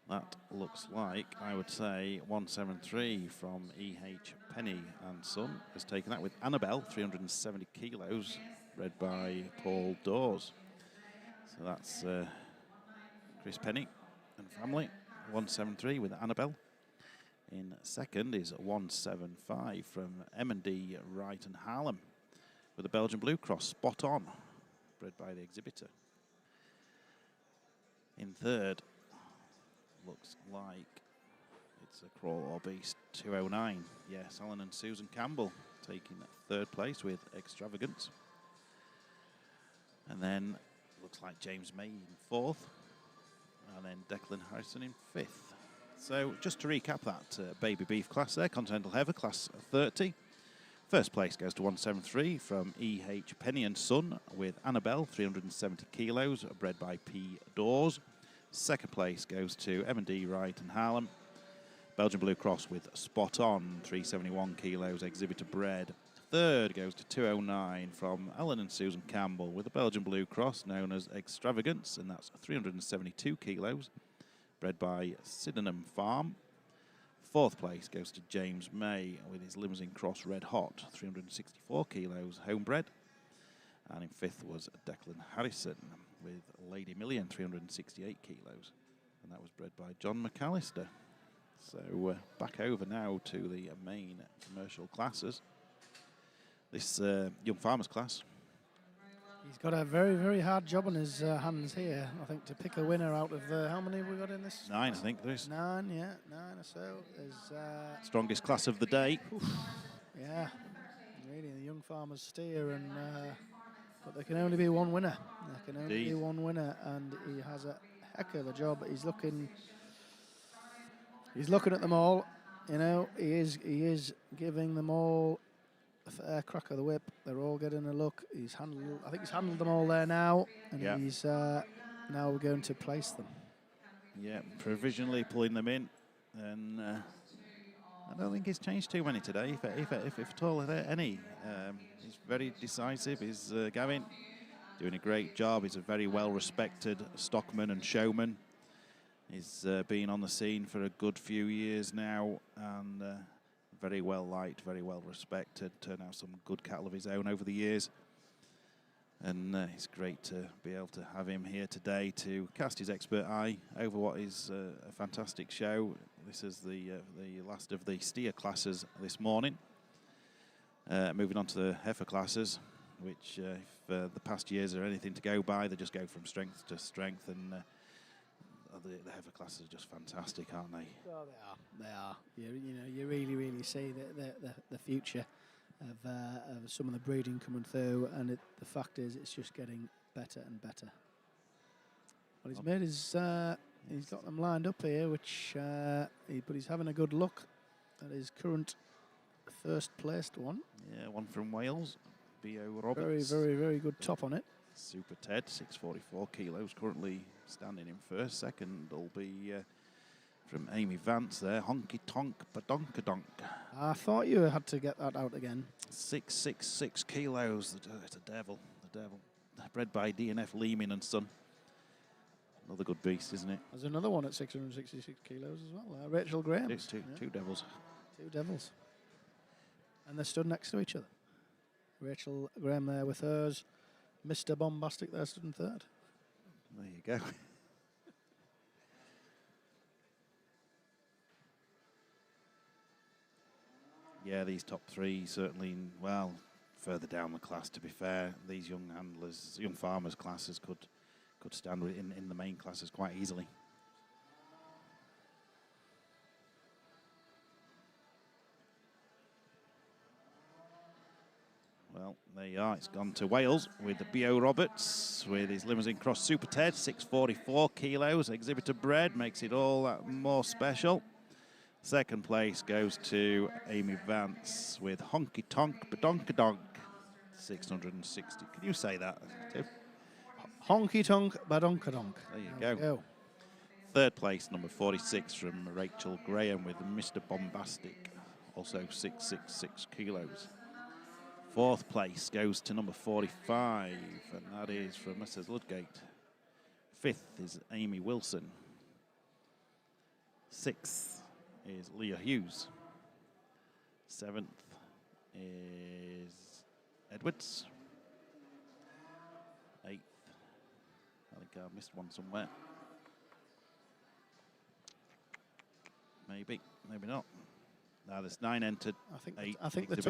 that looks like, I would say, 173 from E.H. Penny and Son has taken that with Annabelle, 370 kilos, bred by Paul Dawes. So that's Chris Penny and family, 173 with Annabelle. In second is 175 from M&D Wright and Harlem with a Belgian Blue Cross, spot on, bred by the exhibitor. In third, looks like it's a crawl or beast, 209. Yes, Alan and Susan Campbell taking 3rd place with Extravagance. And then looks like James May in 4th, and then Declan Harrison in 5th. So just to recap that baby beef class there, Continental Heifer class 30. First place goes to 173 from E.H. Penny and Son with Annabelle, 370 kilos, bred by P. Dawes. Second place goes to M&D Wright and Harlem. Belgian Blue Cross with Spot On, 371 kilos, exhibitor bred. Third goes to 209 from Alan and Susan Campbell with a Belgian Blue Cross known as Extravagance, and that's 372 kilos, bred by Sydenham Farm. Fourth place goes to James May with his Limousine Cross Red Hot, 364 kilos, homebred. And in 5th was Declan Harrison with Lady Million, 368 kilos. And that was bred by John McAllister. So back over now to the main commercial classes. This young farmers class. He's got a very, very hard job on his hands here, I think, to pick a winner out of the... How many have we got in this? 9, I think there is. 9, yeah, 9 or so. There's, strongest class of the day. Yeah, really, the young farmers steer, and but there can only be one winner. There can only be one winner, and he has a heck of a job. He's looking at them all. You know, he is giving them all a fair crack of the whip. They're all getting a look. I think he's handled them all there now, and he's now going to place them. Yeah, provisionally pulling them in, and I don't think he's changed too many today, if at all any. He's very decisive. He's Gavin doing a great job. He's a very well-respected stockman and showman. He's been on the scene for a good few years now, and very well liked, very well respected. Turned out some good cattle of his own over the years, and it's great to be able to have him here today to cast his expert eye over what is a fantastic show. This is the last of the steer classes this morning. Moving on to the heifer classes, which if the past years are anything to go by, they just go from strength to strength, and the heifer classes are just fantastic, aren't they? Oh, they are. You really, really see the future of some of the breeding coming through, and the fact is, it's just getting better and better. Well, he's made his. He's got them lined up here, but he's having a good look at his current first placed one. Yeah, one from Wales, B.O. Roberts. Very, very, very good top on it. Super Ted, 644 kilos, currently standing in first. Second will be from Amy Vance there, Honky Tonk Badonkadonk. I thought you had to get that out again. 666 kilos, it's a devil, bred by DNF Leeman and Son. Another good beast, isn't it? There's another one at 666 kilos as well. Rachel Graham. Two devils. Two devils. And they're stood next to each other. Rachel Graham there with hers. Mr. Bombastic there stood in third. There you go. Yeah, these top three certainly, well, further down the class, to be fair, these young handlers, young farmers classes could stand in the main classes quite easily. Well, there you are. It's gone to Wales with the B.O. Roberts with his limousine cross Super Ted, 644 kilos. Exhibitor bred makes it all that more special. Second place goes to Amy Vance with Honky Tonk Badonkadonk, 660. Can you say that, Tim? Honky Tonk Badonkadonk. There you go. Third place, number 46 from Rachel Graham with Mr. Bombastic, also 666 kilos. Fourth place goes to number 45, and that is from Mrs. Ludgate. Fifth is Amy Wilson. Sixth is Leah Hughes. Seventh is Edwards. Eighth, I think I missed one somewhere. Maybe not. Now there's 9 entered. I think they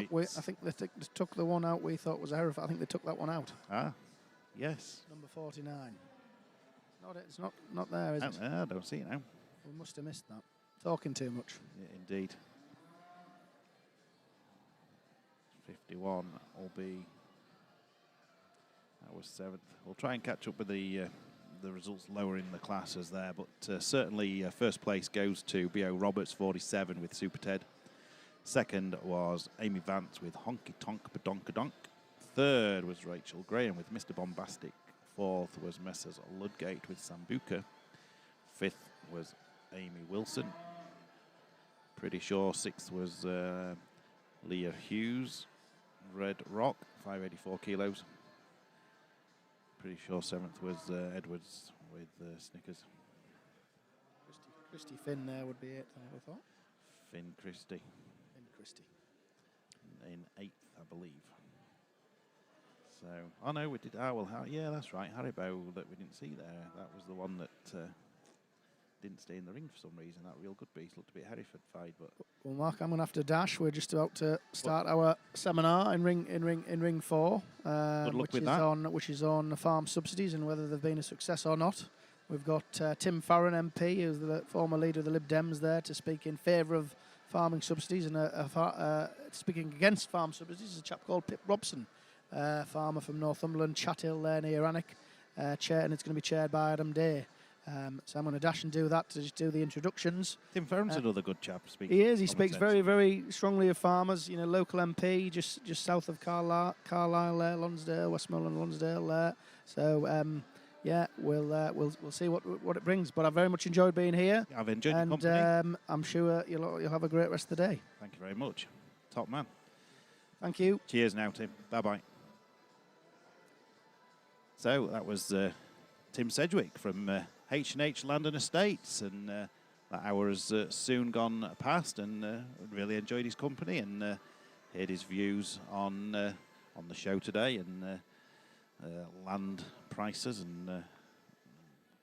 took the one out we thought was a Heifer. I think they took that one out. Ah, yes. Number 49. It's not there, is it? I don't see it now. We must have missed that. Talking too much. Yeah, indeed. 51 will be. That was 7th. We'll try and catch up with the results lower in the classes there, but certainly first place goes to B.O. Roberts, 47 with Super Ted. Second was Amy Vance with Honky Tonk Badonkadonk. Third was Rachel Graham with Mr. Bombastic. Fourth was Messrs. Ludgate with Sambuca. Fifth was Amy Wilson. Pretty sure sixth was Leah Hughes, Red Rock, 584 kilos. Pretty sure seventh was Edwards with Snickers. Christy Finn there would be it, I would have thought. Finn Christie. In eighth, I believe. So, oh no, we did. Yeah, that's right. Haribo that we didn't see there. That was the one that didn't stay in the ring for some reason. That real good beast looked a bit Hereford-fied, but. Well, Mark, I'm going to have to dash. We're just about to start our seminar in ring 4, good luck with that. Which is on farm subsidies and whether they've been a success or not. We've got Tim Farron MP, who's the former leader of the Lib Dems, there to speak in favour of farming subsidies, and speaking against farm subsidies is a chap called Pip Robson, farmer from Northumberland, Chathill there near Rannoch, and it's going to be chaired by Adam Day. So I'm going to dash and do that to just do the introductions. Tim Farron's another good chap. He is. He speaks very, very strongly of farmers. You know, local MP, just south of Carlisle there, Lonsdale, Westmoreland, Lonsdale there. So yeah, we'll see what it brings. But I've very much enjoyed being here. I've enjoyed the company. And I'm sure you'll have a great rest of the day. Thank you very much. Top man. Thank you. Cheers now, Tim. Bye-bye. So that was Tim Sedgwick from H&H Land and Estates, and that hour has soon gone past, and really enjoyed his company and heard his views on the show today, and land prices and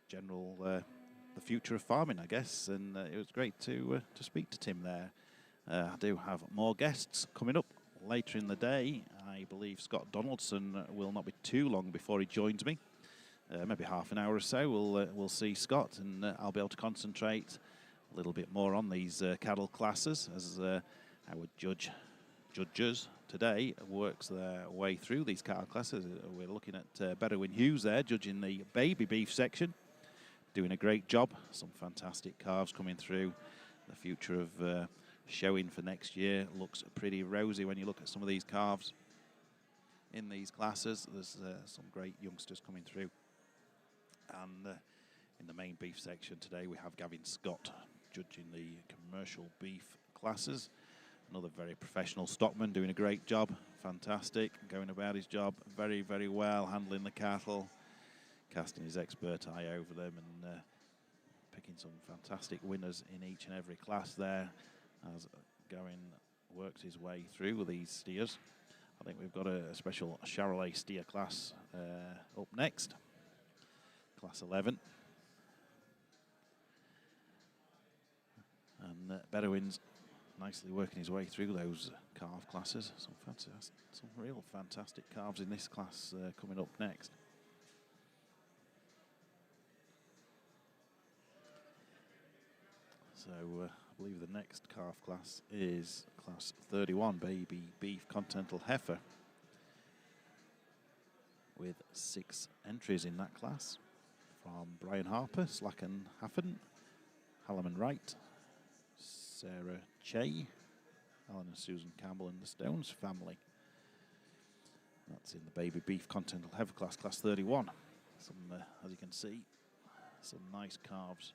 general the future of farming, I guess. And it was great to speak to Tim there. I do have more guests coming up later in the day. I believe Scott Donaldson will not be too long before he joins me. Maybe half an hour or so. We'll see Scott, and I'll be able to concentrate a little bit more on these cattle classes as our judges today works their way through these cattle classes. We're looking at Bedouin Hughes there, judging the baby beef section, doing a great job. Some fantastic calves coming through. The future of showing for next year looks pretty rosy when you look at some of these calves in these classes. There's some great youngsters coming through. And in the main beef section today, we have Gavin Scott judging the commercial beef classes. Another very professional stockman, doing a great job. Fantastic, going about his job very, very well, handling the cattle, casting his expert eye over them, and picking some fantastic winners in each and every class there as Gavin works his way through these steers. I think we've got a special Charolais steer class up next, class 11. And Bedouin's nicely working his way through those calf classes. Some real fantastic calves in this class coming up next. So I believe the next calf class is class 31, baby beef Continental Heifer, with 6 entries in that class from Brian Harper, Slacken Haffen, Hallam and Wright, Sarah Che, Alan and Susan Campbell, and the Stones family. That's in the baby beef Continental Heifer class, class 31. Some, as you can see, some nice calves.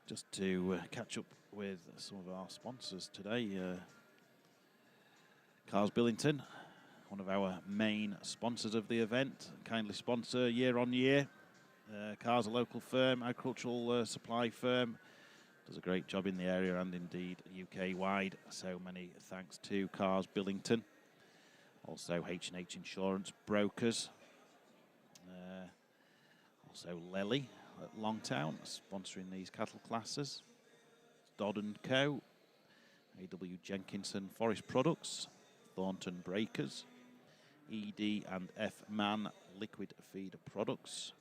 Just to catch up with some of our sponsors today, Cars Billington, one of our main sponsors of the event, kindly sponsor year on year. Cars, a local firm, agricultural supply firm, does a great job in the area and indeed UK-wide. So many thanks to Cars Billington. Also H&H Insurance Brokers. Also Lely at Longtown, sponsoring these cattle classes. Dodd & Co. A.W. Jenkinson Forest Products. Thornton Breakers. ED and F Man Liquid Feed Products.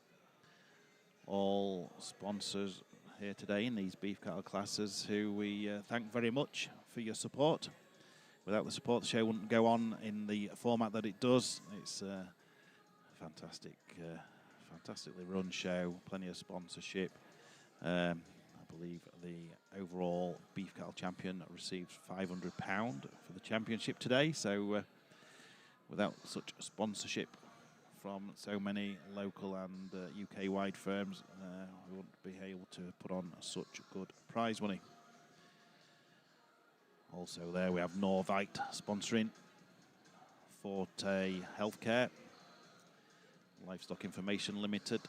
All sponsors here today in these beef cattle classes who we thank very much for your support. Without the support, the show wouldn't go on in the format that it does. It's a fantastically run show, plenty of sponsorship. I believe the overall beef cattle champion receives £500 for the championship today. So without such sponsorship from so many local and UK-wide firms, we wouldn't be able to put on such good prize money. Also there we have Norvite sponsoring, Forte Healthcare, Livestock Information Limited,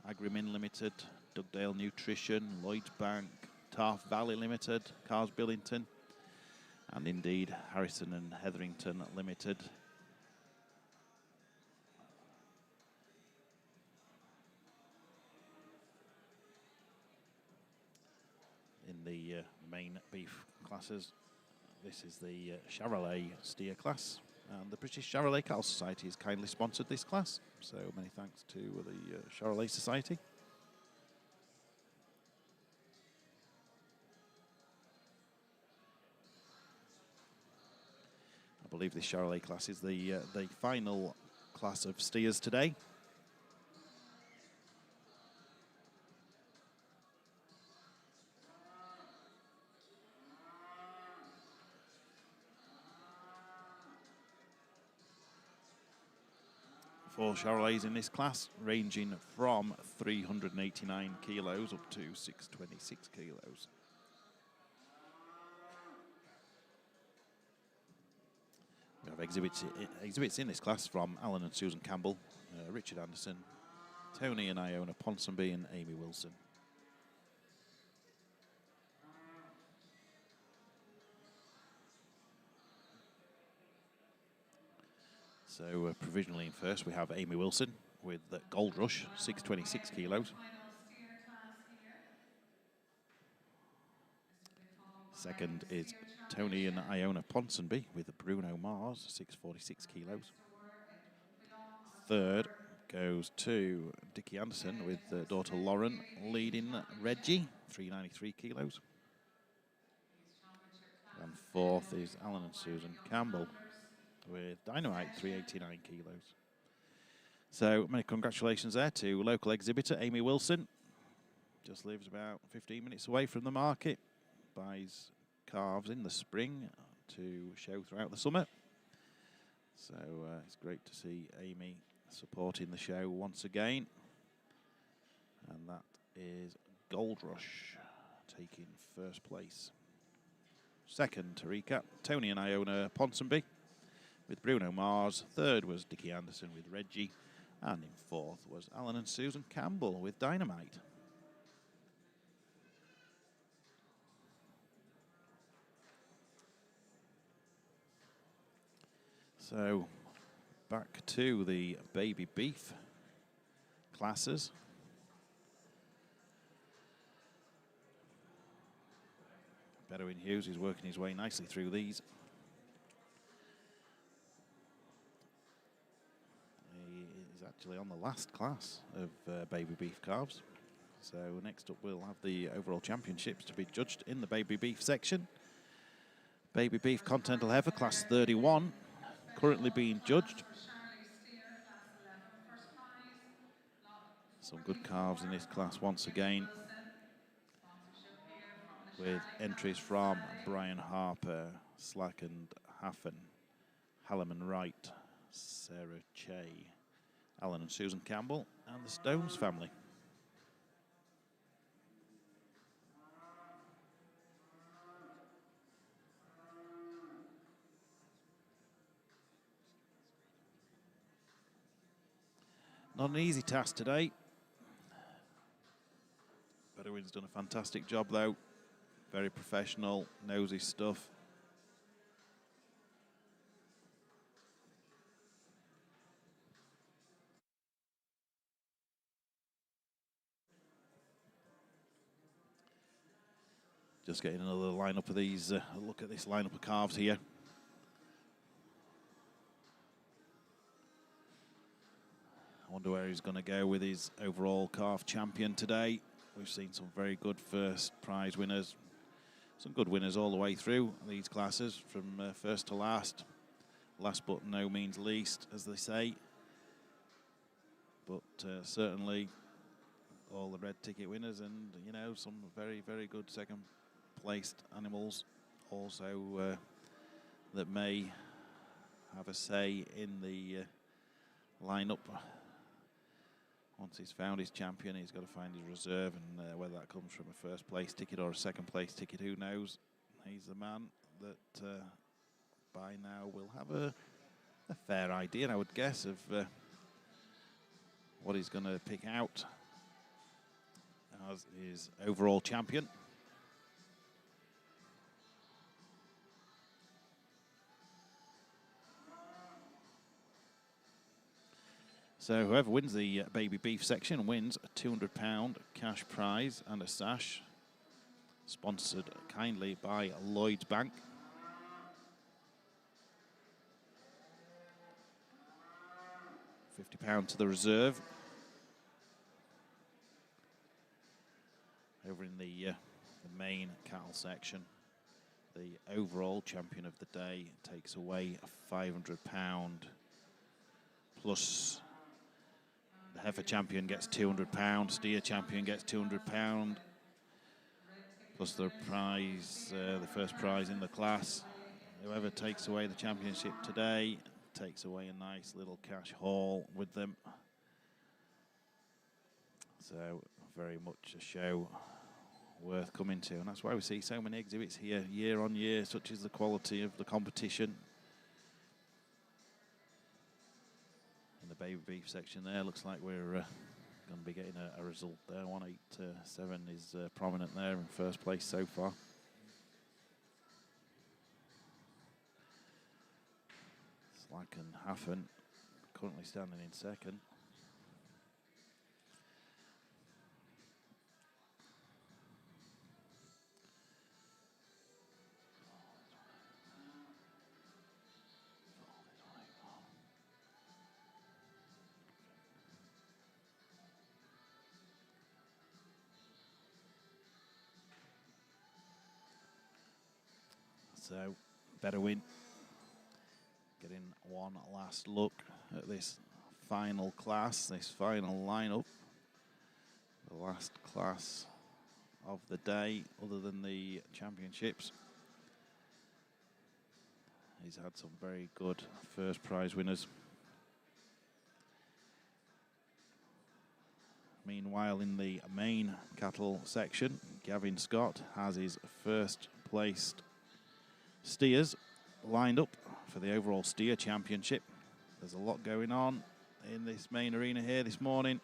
Agri Limited, Dugdale Nutrition, Lloyds Bank, Taff Valley Limited, Cars Billington, and indeed Harrison and Hetherington Limited. In the main beef classes, this is the Charolais steer class, and the British Charolais Cattle Society has kindly sponsored this class, so many thanks to the Charolais Society. I believe this Charolais class is the final class of steers today. Four Charolais in this class, ranging from 389 kilos up to 626 kilos. We have exhibits in this class from Alan and Susan Campbell, Richard Anderson, Tony and Iona Ponsonby, and Amy Wilson. So provisionally in first we have Amy Wilson with Gold Rush, 626 kilos. Second is Tony and Iona Ponsonby with Bruno Mars, 646 kilos. Third goes to Dickie Anderson with daughter Lauren leading Reggie, 393 kilos. And fourth is Alan and Susan Campbell with Dynamite, 389 kilos. So many congratulations there to local exhibitor Amy Wilson. Just lives about 15 minutes away from the market. Buys calves in the spring to show throughout the summer. So it's great to see Amy supporting the show once again. And that is Gold Rush taking first place. Second, to recap, Tony and Iona Ponsonby with Bruno Mars. Third was Dickie Anderson with Reggie. And in fourth was Alan and Susan Campbell with Dynamite. So back to the baby beef classes. Bedouin Hughes is working his way nicely through these. He is actually on the last class of baby beef calves. So next up we'll have the overall championships to be judged in the baby beef section. Baby beef Continental Heifer class 31 currently being judged. Some good calves in this class once again, with entries from Brian Harper, Slack and Haffen, Hallam Wright, Sarah Che, Alan and Susan Campbell, and the Stones family. Not an easy task today. Bedouin's done a fantastic job though. Very professional, knows his stuff. Just getting another lineup of these. Look at this lineup of calves here. I wonder where he's going to go with his overall calf champion today. We've seen some very good first prize winners. Some good winners all the way through these classes, from first to last. Last but no means least, as they say. But certainly all the red ticket winners, and, you know, some very, very good second placed animals also that may have a say in the lineup. Once he's found his champion, he's got to find his reserve, and whether that comes from a first place ticket or a second place ticket, who knows. He's the man that by now will have a fair idea, I would guess, of what he's going to pick out as his overall champion. So whoever wins the baby beef section wins a £200 cash prize and a sash, sponsored kindly by Lloyds Bank. £50 to the reserve. Over in the main cattle section, the overall champion of the day takes away a £500 plus. The heifer champion gets £200, steer champion gets £200, plus the prize, the first prize in the class. Whoever takes away the championship today takes away a nice little cash haul with them. So very much a show worth coming to, and that's why we see so many exhibits here year on year, such as the quality of the competition. In the baby beef section there, looks like we're going to be getting a result there. 187 is prominent there in first place so far. Slack and Haffen currently standing in second. So, Bedouin getting one last look at this final class, this final lineup. The last class of the day, other than the championships. He's had some very good first prize winners. Meanwhile, in the main cattle section, Gavin Scott has his first placed steers lined up for the overall steer championship. There's a lot going on in this main arena here this morning.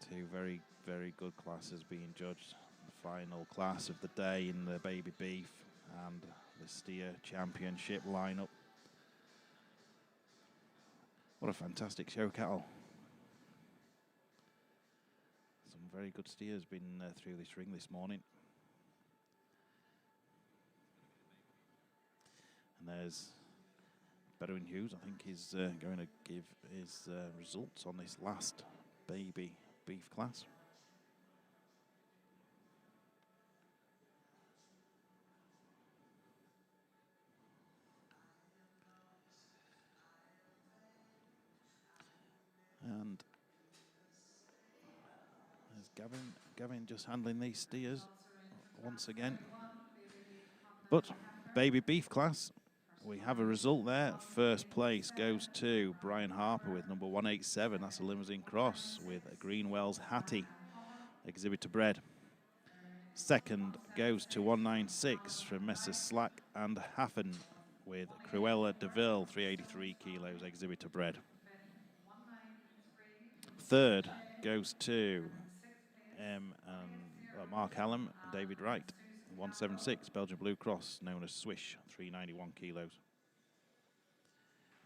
Two very, very good classes being judged. The final class of the day in the baby beef and the steer championship lineup. What a fantastic show cattle. Some very good steers been through this ring this morning. And there's Bedouin Hughes, I think, is going to give his results on this last baby beef class. And there's Gavin just handling these steers once again. But baby beef class, we have a result there. First place goes to Brian Harper with number 187. That's a limousine cross with a Greenwell's Hattie exhibitor bred. Second goes to 196 from Messrs Slack and Haffen with Cruella DeVille, 383 kilos exhibitor bred. Third goes to Mark Hallam and David Wright, 176 Belgian Blue Cross, known as Swish, 391 kilos.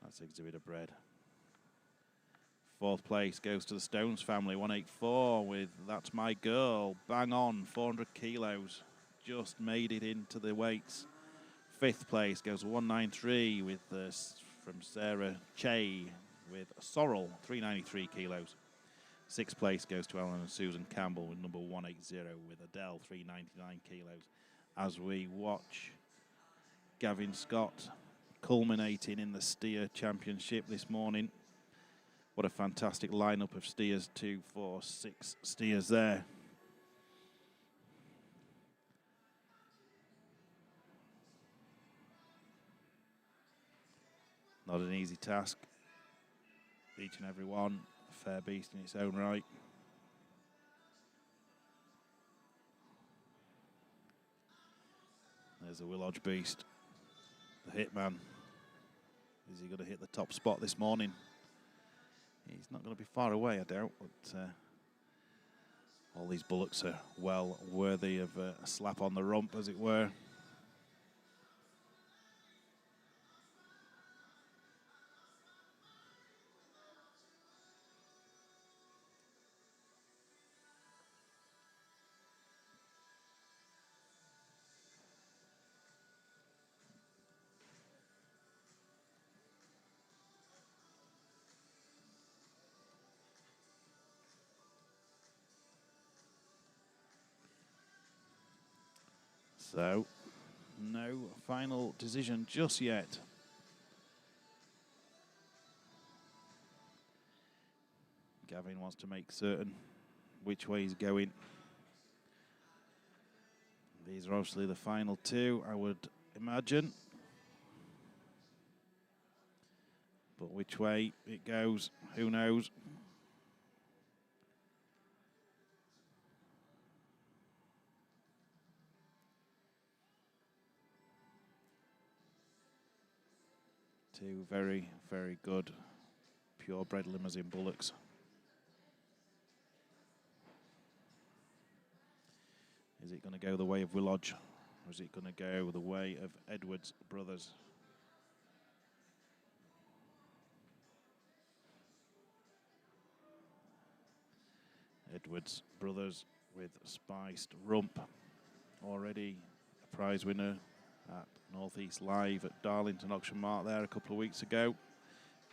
That's exhibitor bred. Fourth place goes to the Stones family, 184 with That's My Girl, bang on, 400 kilos, just made it into the weights. Fifth place goes to 193 with from Sarah Che with Sorrel, 393 kilos. Sixth place goes to Ellen and Susan Campbell with number 180 with Adele, 399 kilos. As we watch Gavin Scott culminating in the steer championship this morning. What a fantastic lineup of steers, 2, 4, 6 steers there. Not an easy task. Each and every one, a fair beast in its own right. There's the Willodge beast, the Hitman. Is he going to hit the top spot this morning? He's not going to be far away, I doubt, but all these bullocks are well worthy of a slap on the rump, as it were. So, no final decision just yet. Gavin wants to make certain which way he's going. These are obviously the final two, I would imagine. But which way it goes, who knows? Two very, very good purebred limousine bullocks. Is it going to go the way of Willodge, or is it going to go the way of Edwards Brothers? Edwards Brothers with Spiced Rump, already a prize winner at Northeast Live at Darlington Auction Mart there a couple of weeks ago,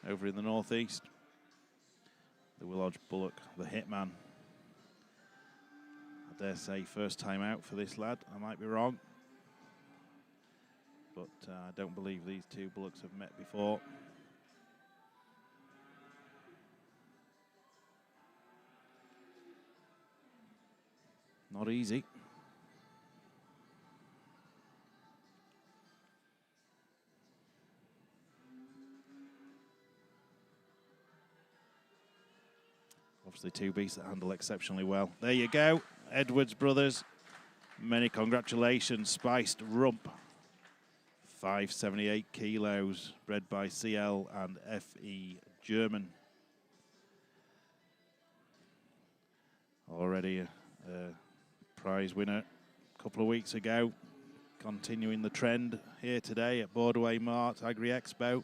over in the Northeast. The Willodge Bullock, the Hitman. I dare say first time out for this lad, I might be wrong. But I don't believe these two bullocks have met before. Not easy. Obviously two beasts that handle exceptionally well. There you go, Edwards Brothers. Many congratulations, Spiced Rump. 578 kilos, bred by CL and FE German. Already a prize winner a couple of weeks ago. continuing the trend here today at Borderway Mart Agri Expo.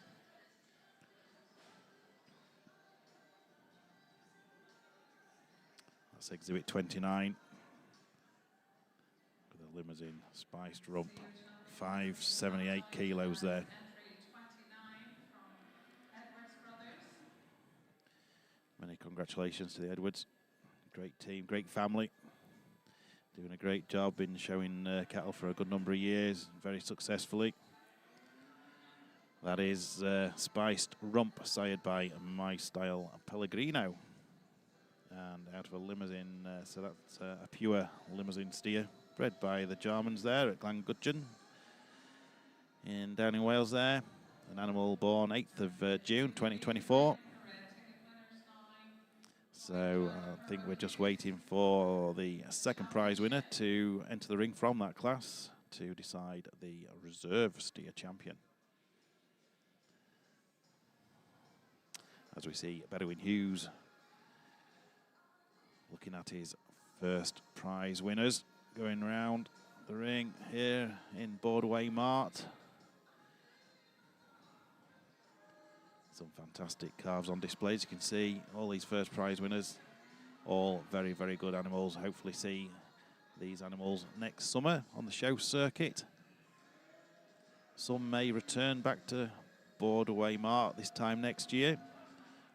That's exhibit 29. With a limousine spiced rump, 578 kilos there. Many congratulations to the Edwards. Great team, great family. Doing a great job in showing cattle for a good number of years, very successfully. That is spiced rump, sired by My Style Pellegrino. And out of a limousine, so that's a pure limousine steer, bred by the Germans there at Glangudgeon down in Wales there. An animal born 8th of June 2024. So I think we're just waiting for the second prize winner to enter the ring from that class to decide the reserve steer champion. As we see Bedouin Hughes looking at his first prize winners going round the ring here in Borderway Mart. Some fantastic calves on display. As you can see, all these first prize winners, all very, very good animals. Hopefully see these animals next summer on the show circuit. Some may return back to Borderway Mart this time next year.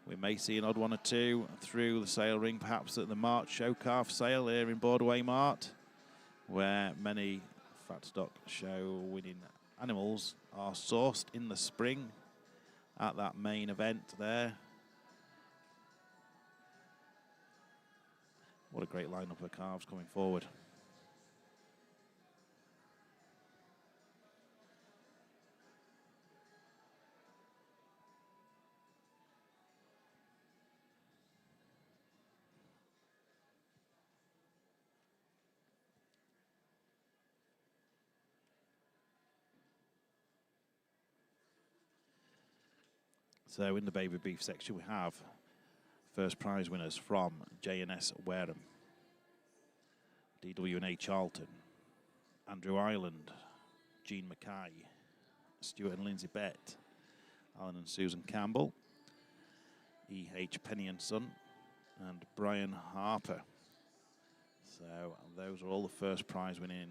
We may see an odd one or two through the sale ring, perhaps at the March show calf sale here in Borderway Mart, where many fat stock show winning animals are sourced in the spring at that main event there. What a great lineup of calves coming forward. So in the baby beef section we have first prize winners from J&S Wareham, DW&A Charlton, Andrew Ireland, Jean Mackay, Stuart and Lindsay Bett, Alan and Susan Campbell, E.H. Penny and Son, and Brian Harper. So those are all the first prize winning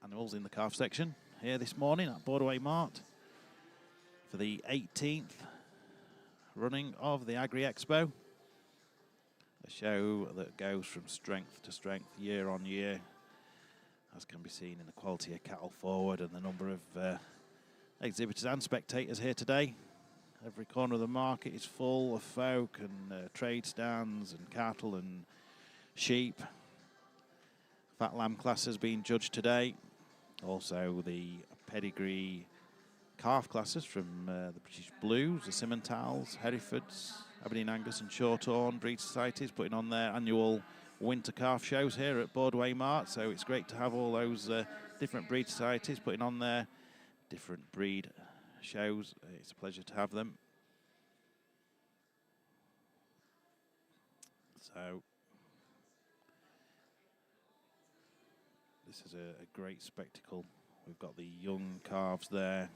animals in the calf section here this morning at Borderway Mart for the 18th running of the Agri Expo, a show that goes from strength to strength year on year, as can be seen in the quality of cattle forward and the number of exhibitors and spectators here today. Every corner of the market is full of folk and trade stands and cattle and sheep. Fat lamb classes being judged today. Also the pedigree calf classes from the British Blues, the Simmentals, Herefords, Aberdeen Angus and Shorthorn breed societies putting on their annual winter calf shows here at Borderway Mart. So it's great to have all those different breed societies putting on their different breed shows. It's a pleasure to have them. So this is a great spectacle. We've got the young calves there,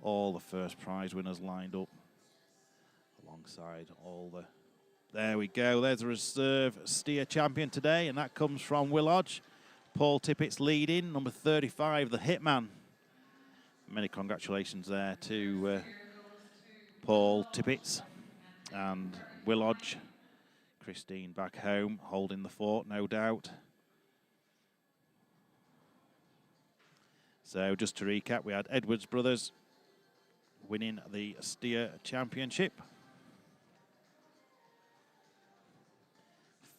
all the first prize winners lined up alongside all the... There we go, there's the reserve steer champion today, and that comes from Willodge. Paul Tippett's leading, number 35, the Hitman. Many congratulations there to Paul Tippett and Willodge. Christine back home, holding the fort, no doubt. So just to recap, we had Edwards brothers winning the steer championship,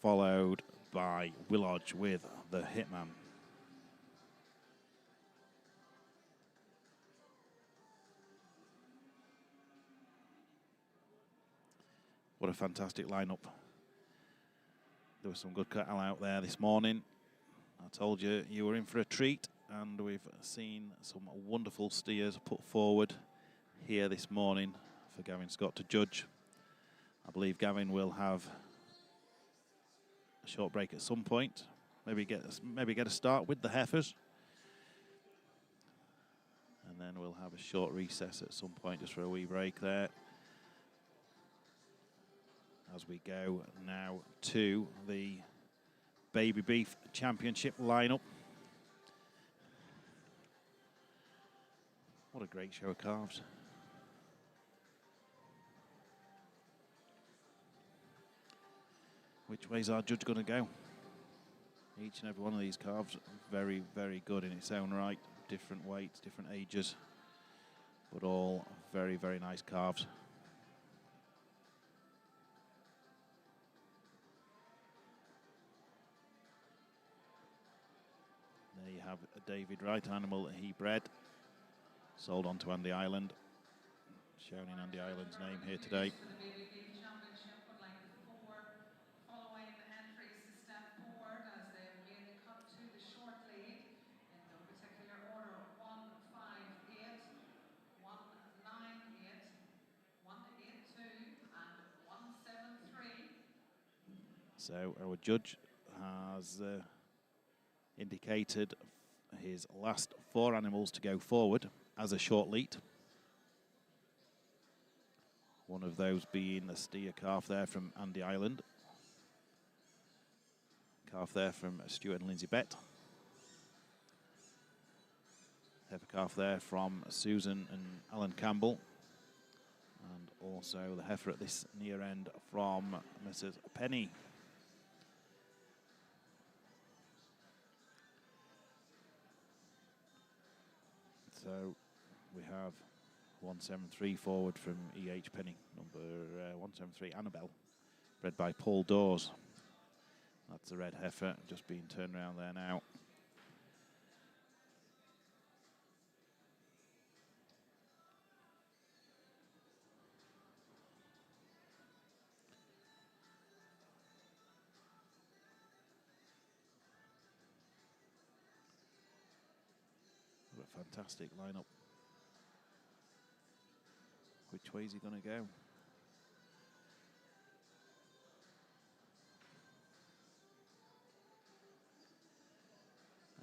followed by Willodge with the Hitman. What a fantastic lineup. There was some good cattle out there this morning. I told you you were in for a treat, and we've seen some wonderful steers put forward here this morning for Gavin Scott to judge. I believe Gavin will have a short break at some point. Maybe get a start with the Heifers. then we'll have a short recess at some point just for a wee break there. As we go now to the Baby Beef Championship lineup. What a great show of calves. Which way's our judge going to go? Each and every one of these calves very, very good in its own right. Different weights, different ages, but all very, very nice calves. There you have a David Wright animal that he bred, sold on to Andy Island. Shown in Andy Island's name here today. So our judge has indicated his last 4 animals to go forward as a short lead. One of those being the steer calf there from Andy Island. Calf there from Stuart and Lindsay Bett. Heifer calf there from Susan and Alan Campbell. And also the heifer at this near end from Mrs. Penny. So we have 173 forward from E.H. Penny, number 173, Annabelle, bred by Paul Dawes. That's the red heifer, just being turned around there now. What a fantastic lineup. Which way is he going to go?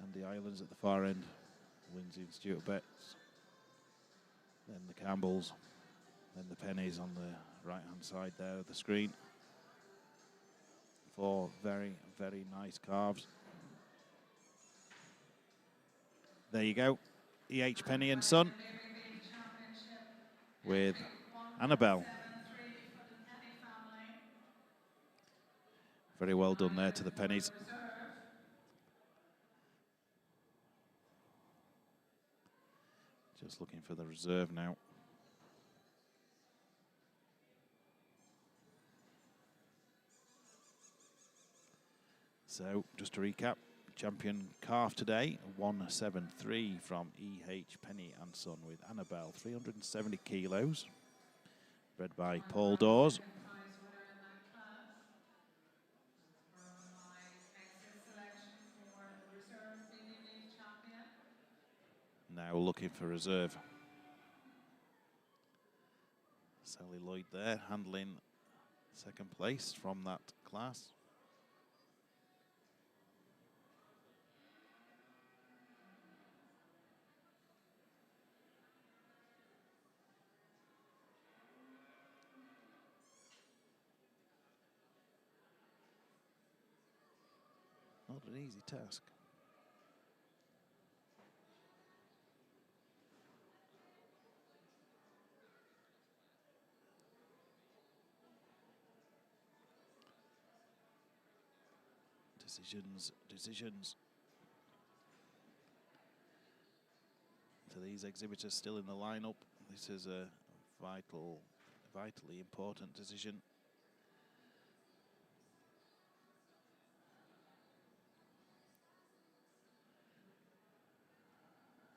And the Islands at the far end. Lindsay and Stuart Betts. Then the Campbells. Then the Pennies on the right-hand side there of the screen. 4 very, very nice calves. There you go. E.H. Penny and Son with Annabelle. Very well done there to the Pennies. Just looking for the reserve now. So, just to recap, champion calf today, 173 from E.H. Penny and Son with Annabelle, 370 kilos, bred by Paul Dawes. Now looking for reserve. Sally Lloyd there, handling second place from that class. Not an easy task. Decisions. So these exhibitors still in the lineup. This is a vitally important decision.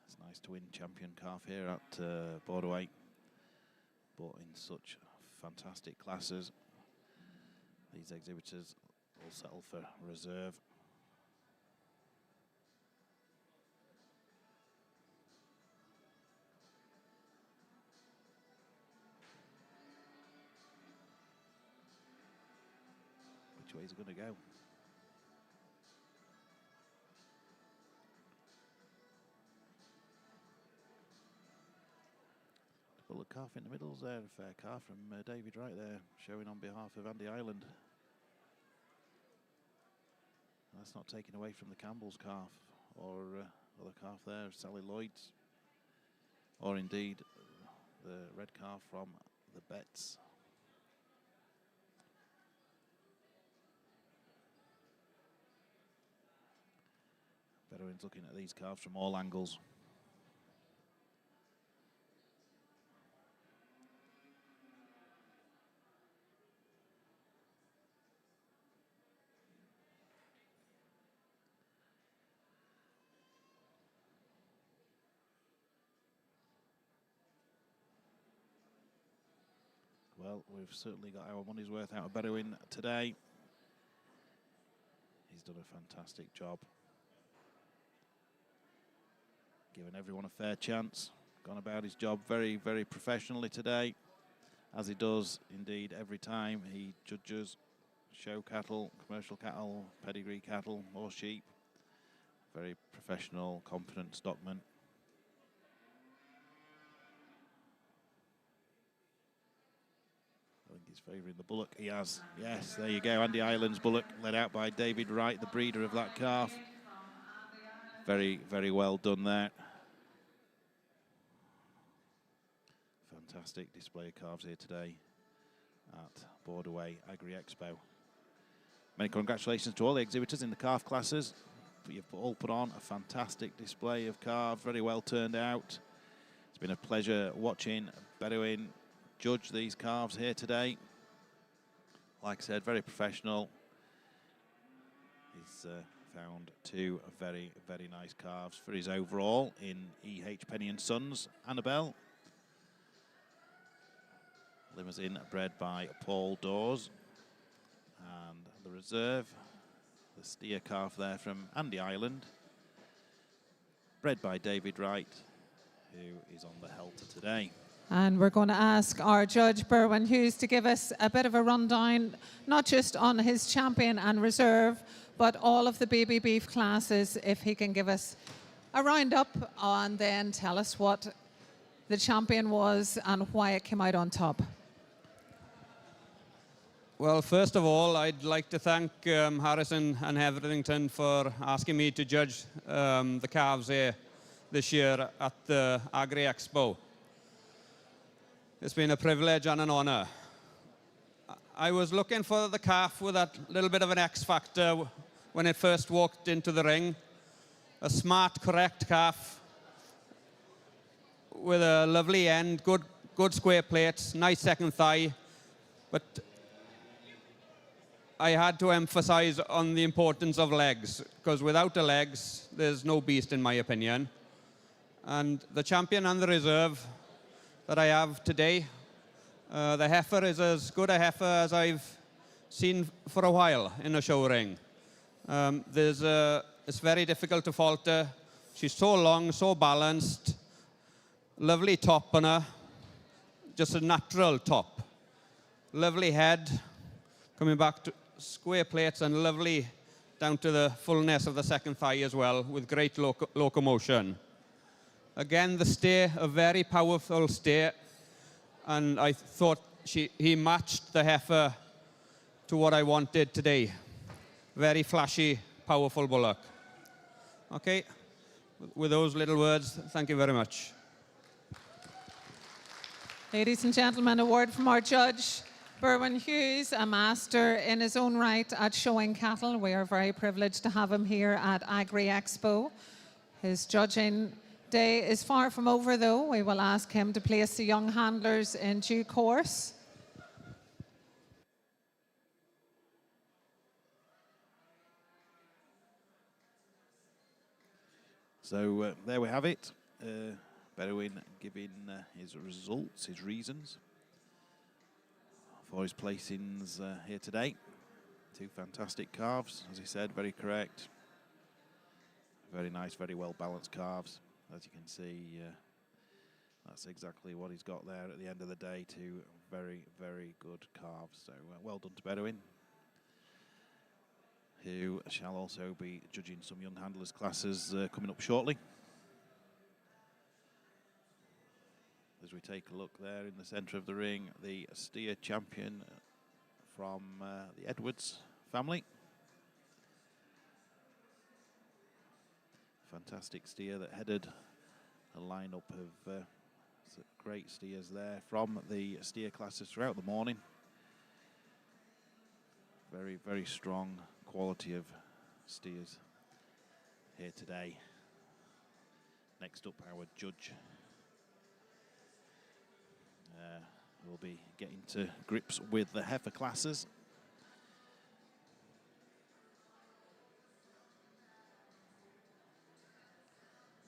It's nice to win champion calf here at Borderway, but in such fantastic classes, these exhibitors will settle for reserve. Which way is it going to go? calf in the middle's there, a fair calf from David Wright there, showing on behalf of Andy Island. That's not taken away from the Campbell's calf, or other calf there, Sally Lloyd's, or indeed the red calf from the Betts. Bedouin's looking at these calves from all angles. Well, we've certainly got our money's worth out of Bedouin today. He's done a fantastic job, giving everyone a fair chance. Gone about his job very, very professionally today, as he does indeed every time he judges show cattle, commercial cattle, pedigree cattle, or sheep. Very professional, competent stockman. I think he's favouring the bullock. He has. Yes, there you go. Andy Island's bullock, led out by David Wright, the breeder of that calf. Very, very well done there. Fantastic display of calves here today at Borderway Agri Expo. Many congratulations to all the exhibitors in the calf classes. You've all put on a fantastic display of calves, very well turned out. It's been a pleasure watching Bedouin judge these calves here today. Like I said, very professional. He's found two very, very nice calves for his overall in E.H. Penny and Sons, Annabelle. Limousine bred by Paul Dawes. And the reserve, the steer calf there from Andy Island, bred by David Wright, who is on the halter today. And we're going to ask our judge, Berwyn Hughes, to give us a bit of a rundown, not just on his champion and reserve, but all of the baby beef classes, if he can give us a roundup and then tell us what the champion was and why it came out on top. Well, first of all, I'd like to thank Harrison and Hetherington for asking me to judge the calves here this year at the Agri Expo. It's been a privilege and an honor. I was looking for the calf with that little bit of an X factor when it first walked into the ring. A smart, correct calf with a lovely end, good square plates, nice second thigh. But I had to emphasize on the importance of legs, because without the legs, there's no beast in my opinion. And the champion and the reserve that I have today, the heifer is as good a heifer as I've seen for a while in a show ring. It's very difficult to falter. She's so long, so balanced, lovely top on her, just a natural top. Lovely head, coming back to square plates and lovely down to the fullness of the second thigh as well, with great locomotion. Again, the steer, a very powerful steer, and I thought he matched the heifer to what I wanted today. Very flashy, powerful bullock. Okay, with those little words, thank you very much. Ladies and gentlemen, a word from our judge, Berwyn Hughes, a master in his own right at showing cattle. We are very privileged to have him here at Agri Expo. His judging day is far from over, though. We will ask him to place the young handlers in due course. So there we have it. Bedouin giving his results, his reasons for his placings here today. Two fantastic calves, as he said, very correct. Very nice, very well balanced calves. As you can see, that's exactly what he's got there at the end of the day. Two very, very good calves. So well done to Bedouin, who shall also be judging some young handlers classes coming up shortly. as we take a look there in the centre of the ring, the steer champion from the Edwards family. Fantastic steer that headed a lineup of great steers there from the steer classes throughout the morning. Very, very strong quality of steers here today. Next up, our judge will be getting to grips with the heifer classes.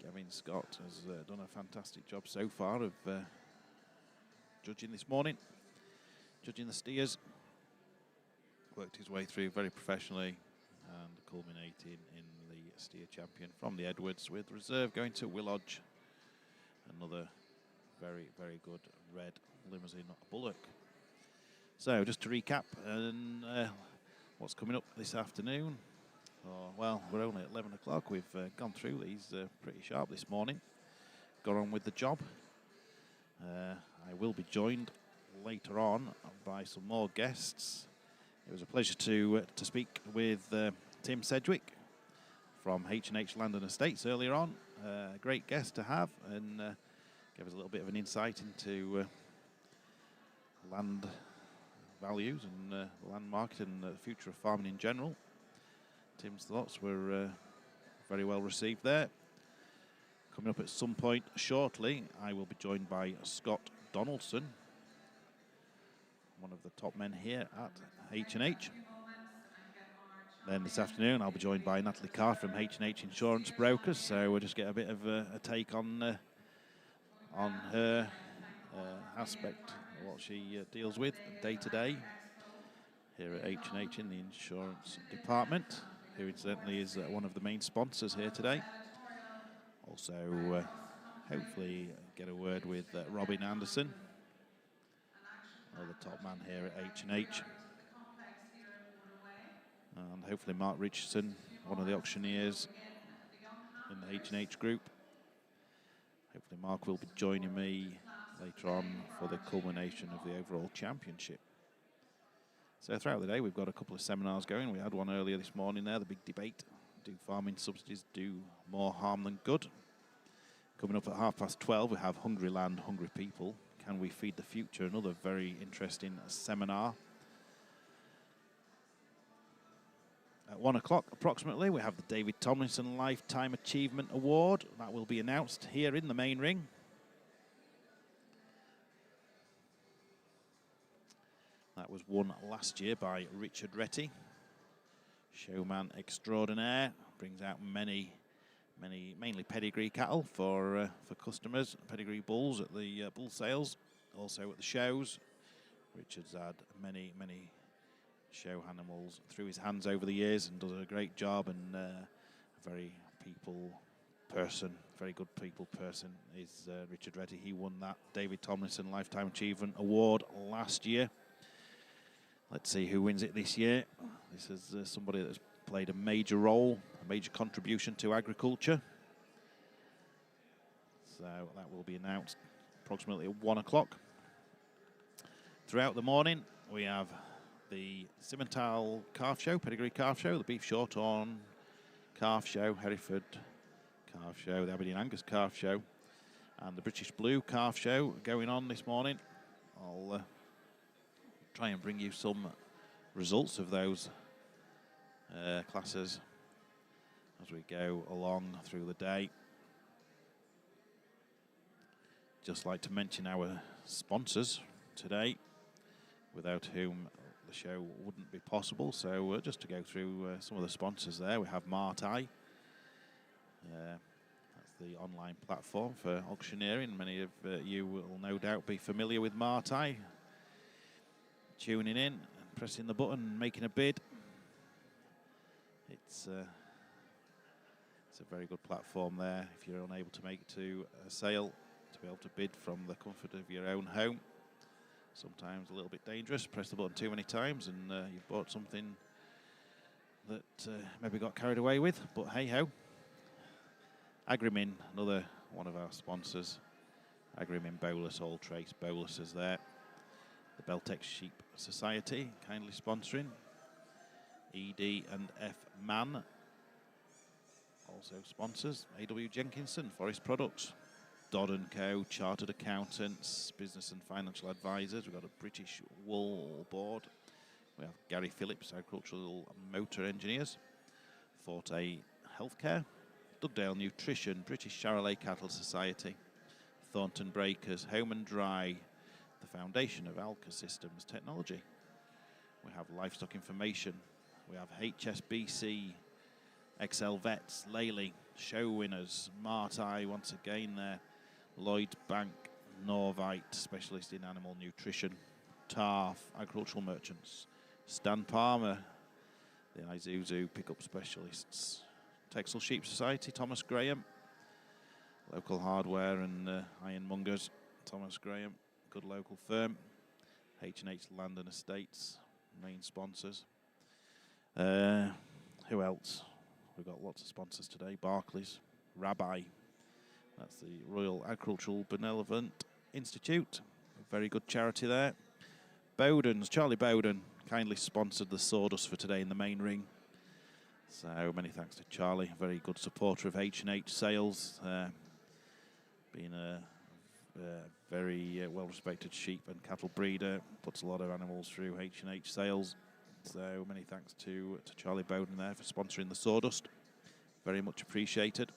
Gavin Scott has done a fantastic job so far of judging this morning, judging the steers. Worked his way through very professionally and culminating in the steer champion from the Edwards, with reserve going to Willodge, another very, very good red limousine bullock. So just to recap, and what's coming up this afternoon. Oh, well, we're only at 11 o'clock. We've gone through these pretty sharp this morning. Got on with the job. I will be joined later on by some more guests. It was a pleasure to speak with Tim Sedgwick from H&H Land and Estates earlier on. A great guest to have, and gave us a little bit of an insight into land values and the land market and the future of farming in general. Tim's thoughts were very well received there. Coming up at some point shortly, I will be joined by Scott Donaldson, one of the top men here at H&H. Then this afternoon, I'll be joined by Natalie Carr from H&H Insurance Brokers. So we'll just get a bit of a take on her aspect of what she deals with day to day here at H&H in the insurance department, who incidentally is one of the main sponsors here today. Also, hopefully get a word with Robin Anderson, another top man here at H&H. And hopefully Mark Richardson, one of the auctioneers in the H&H group. Hopefully Mark will be joining me later on for the culmination of the overall championship. So throughout the day, we've got a couple of seminars going. We had one earlier this morning there, the big debate. Do farming subsidies do more harm than good? Coming up at 12:30, we have Hungry Land, Hungry People. Can we feed the future? Another very interesting seminar. At 1 o'clock approximately, we have the David Tomlinson Lifetime Achievement Award. That will be announced here in the main ring. That was won last year by Richard Retty, showman extraordinaire. Brings out many, mainly pedigree cattle for customers, pedigree bulls at the bull sales, also at the shows. Richard's had many show animals through his hands over the years and does a great job, and a very very good people person is Richard Retty. He won that David Tomlinson Lifetime Achievement Award last year. Let's see who wins it this year. This is somebody that's played a major role, a major contribution to agriculture. So that will be announced approximately at 1 o'clock. Throughout the morning, we have the Simmental Calf Show, Pedigree Calf Show, the Beef Shorthorn Calf Show, Hereford Calf Show, the Aberdeen Angus Calf Show, and the British Blue Calf Show going on this morning. I'll try and bring you some results of those classes as we go along through the day. Just like to mention our sponsors today, without whom the show wouldn't be possible. So just to go through some of the sponsors there, we have Martai. That's the online platform for auctioneering. Many of you will no doubt be familiar with Martai. Tuning in and pressing the button and making a bid. It's a very good platform there if you're unable to make it to a sale, to be able to bid from the comfort of your own home. Sometimes a little bit dangerous. Press the button too many times and you've bought something that maybe got carried away with, but hey ho. Agri, another one of our sponsors, Agri in bolus, all trace boluses there. The Beltex Sheep Society kindly sponsoring. ED and F Mann also sponsors. A.W. Jenkinson, Forest Products. Dodd & Co, Chartered Accountants, Business and Financial Advisors. We've got a British Wool Board. We have Gary Phillips, Agricultural Motor Engineers. Forte Healthcare. Dugdale Nutrition, British Charolais Cattle Society. Thornton Breakers, Home and Dry. The Foundation of Alka Systems Technology. We have Livestock Information. We have HSBC, XL Vets, Lely, Show Winners, Marti once again there, Lloyds Bank, Norvite, specialist in animal nutrition, TARF, Agricultural Merchants, Stan Palmer, the Isuzu pickup specialists, Texel Sheep Society, Thomas Graham, Local Hardware and Ironmongers, Thomas Graham, good local firm, H&H Land and Estates, main sponsors. Who else? We've got lots of sponsors today. Barclays, Rabbi, that's the Royal Agricultural Benevolent Institute, a very good charity there. Bowden's, Charlie Bowden, kindly sponsored the sawdust for today in the main ring. So many thanks to Charlie, a very good supporter of H&H sales, being a very well-respected sheep and cattle breeder, puts a lot of animals through H&H sales. So many thanks to Charlie Bowden there for sponsoring the sawdust. Very much appreciated.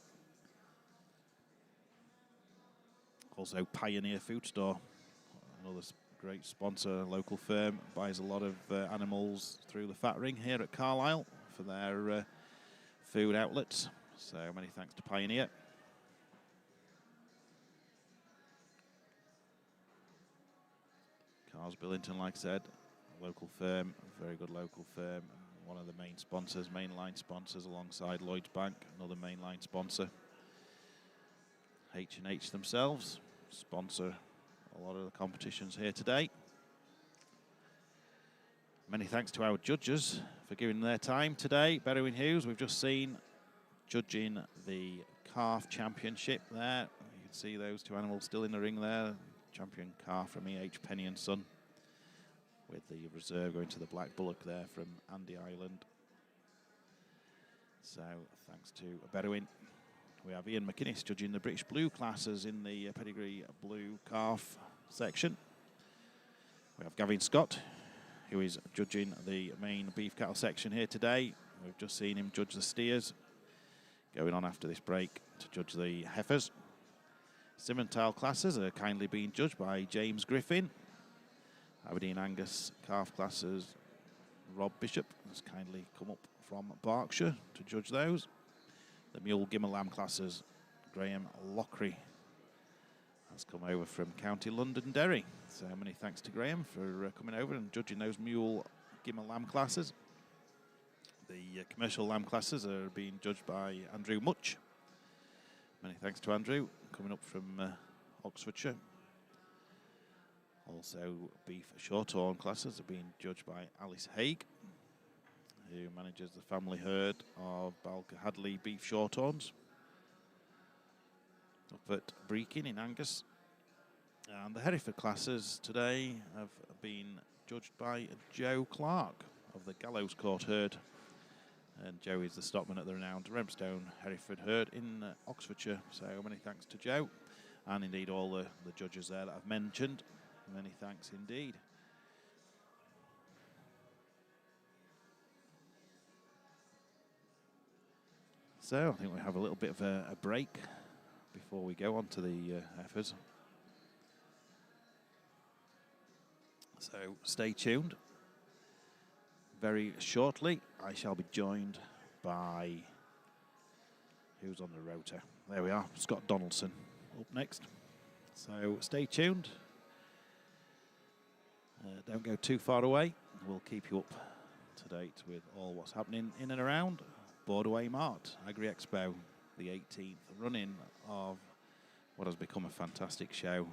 Also Pioneer Food Store, another great sponsor, local firm, buys a lot of animals through the fat ring here at Carlisle for their food outlets. So many thanks to Pioneer. Cars Billington, like I said, local firm, a very good local firm, one of the main sponsors, mainline sponsors alongside Lloyds Bank, another mainline sponsor. H&H themselves sponsor a lot of the competitions here today. Many thanks to our judges for giving their time today. Berwyn Hughes, we've just seen judging the calf championship there. You can see those two animals still in the ring there. Champion calf from E.H. Penny and Son, with the reserve going to the Black Bullock there from Andy Island. So thanks to Berwyn. We have Ian McInnes judging the British Blue classes in the pedigree blue calf section. We have Gavin Scott, who is judging the main beef cattle section here today. We've just seen him judge the steers. Going on after this break to judge the heifers. Simmental classes are kindly being judged by James Griffin. Aberdeen Angus calf classes, Rob Bishop has kindly come up from Berkshire to judge those. The mule Gimmer lamb classes, Graham Lockery has come over from County Londonderry. So many thanks to Graham for coming over and judging those mule Gimmer lamb classes. The commercial lamb classes are being judged by Andrew Much. Many thanks to Andrew, coming up from Oxfordshire. Also, beef shorthorn classes are being judged by Alice Haig, who manages the family herd of Balca Hadley beef shorthorns up at Brechin in Angus. And the Hereford classes today have been judged by Joe Clark of the Gallows Court herd. And Joe is the stockman at the renowned Remstone Hereford herd in Oxfordshire. So many thanks to Joe, and indeed all the judges there that I've mentioned. Many thanks indeed. So I think we have a little bit of a break before we go on to the heifers. So stay tuned. Very shortly, I shall be joined by, who's on the rota? There we are, Scott Donaldson up next. So stay tuned. Don't go too far away. We'll keep you up to date with all what's happening in and around Borderway Mart, Agri Expo, the 18th run-in of what has become a fantastic show.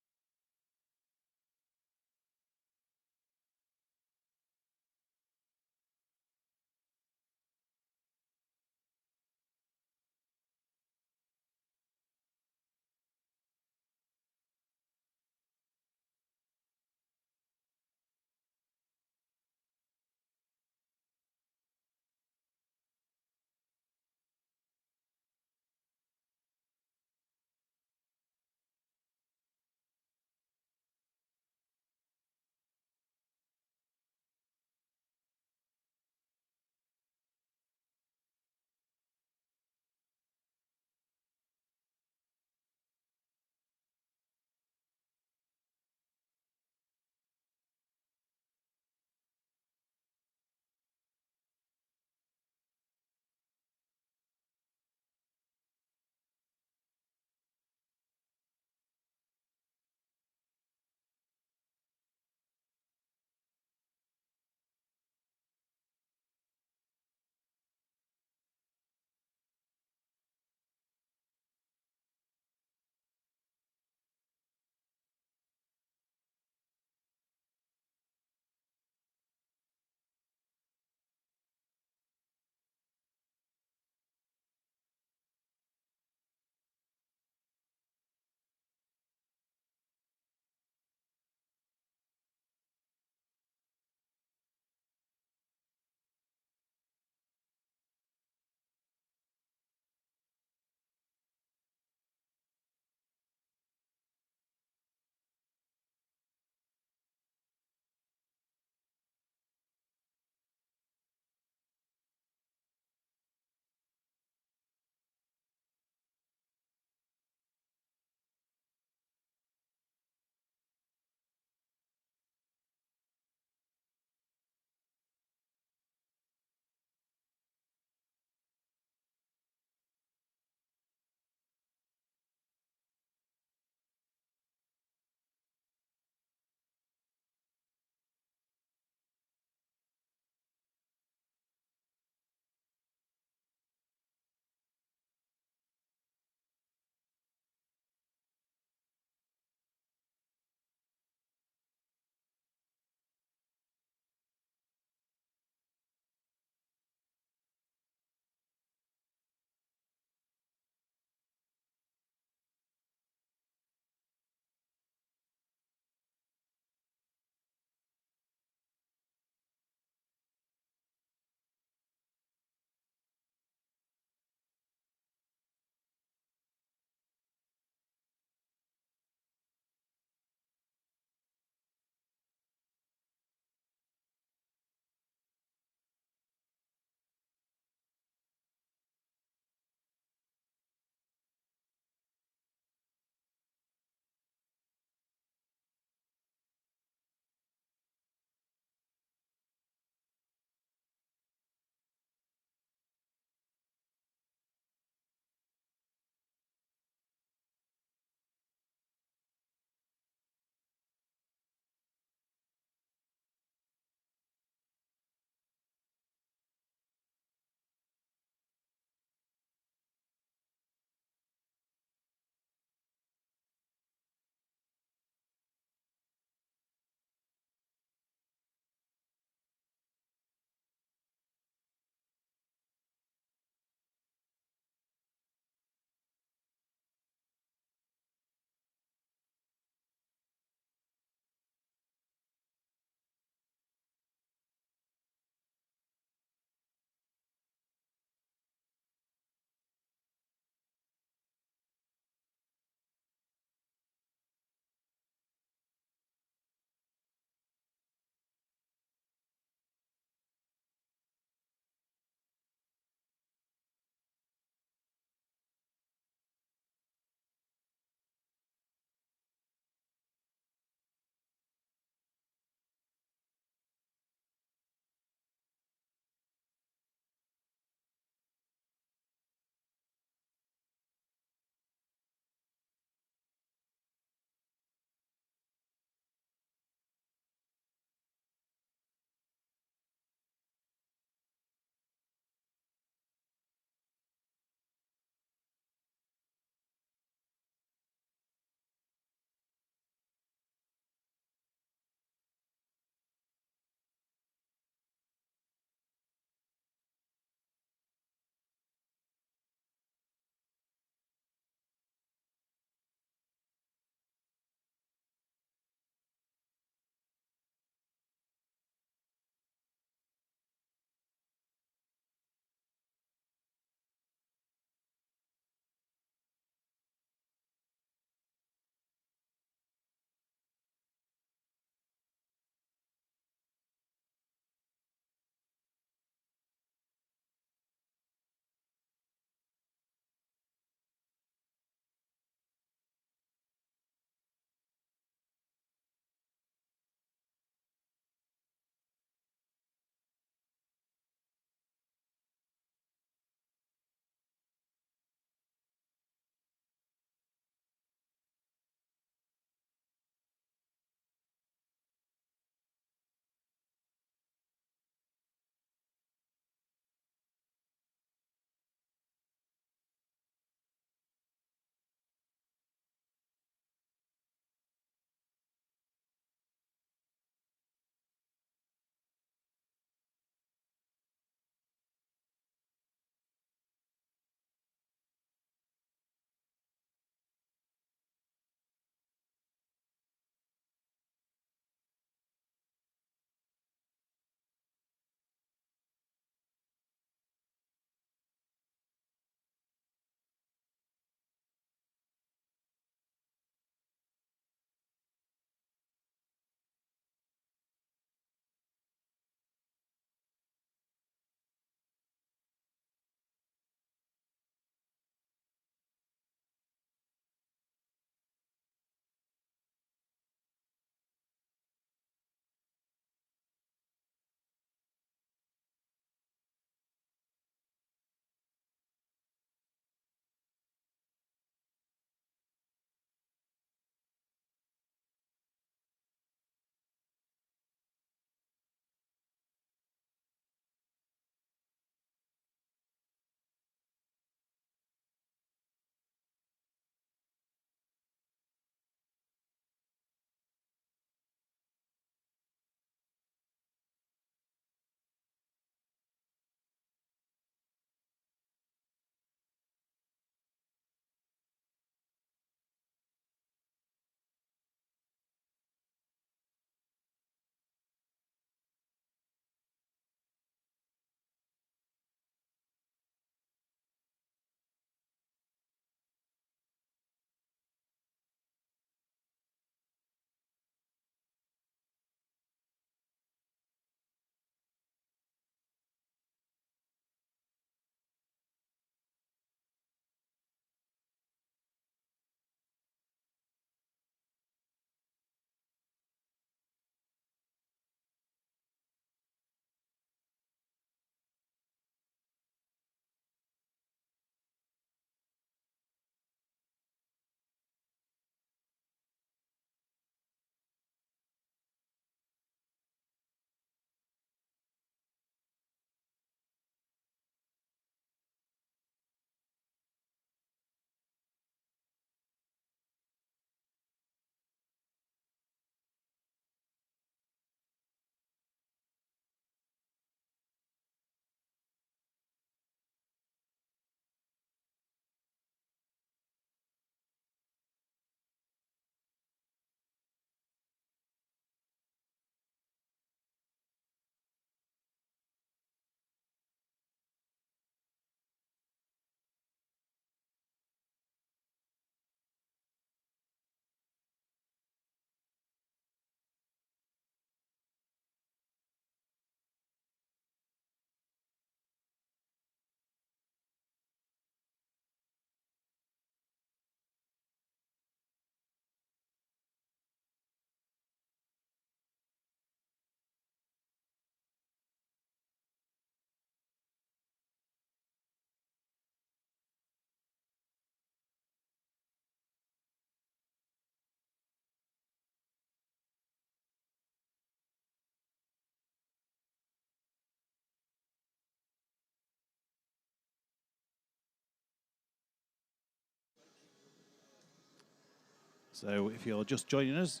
So if you're just joining us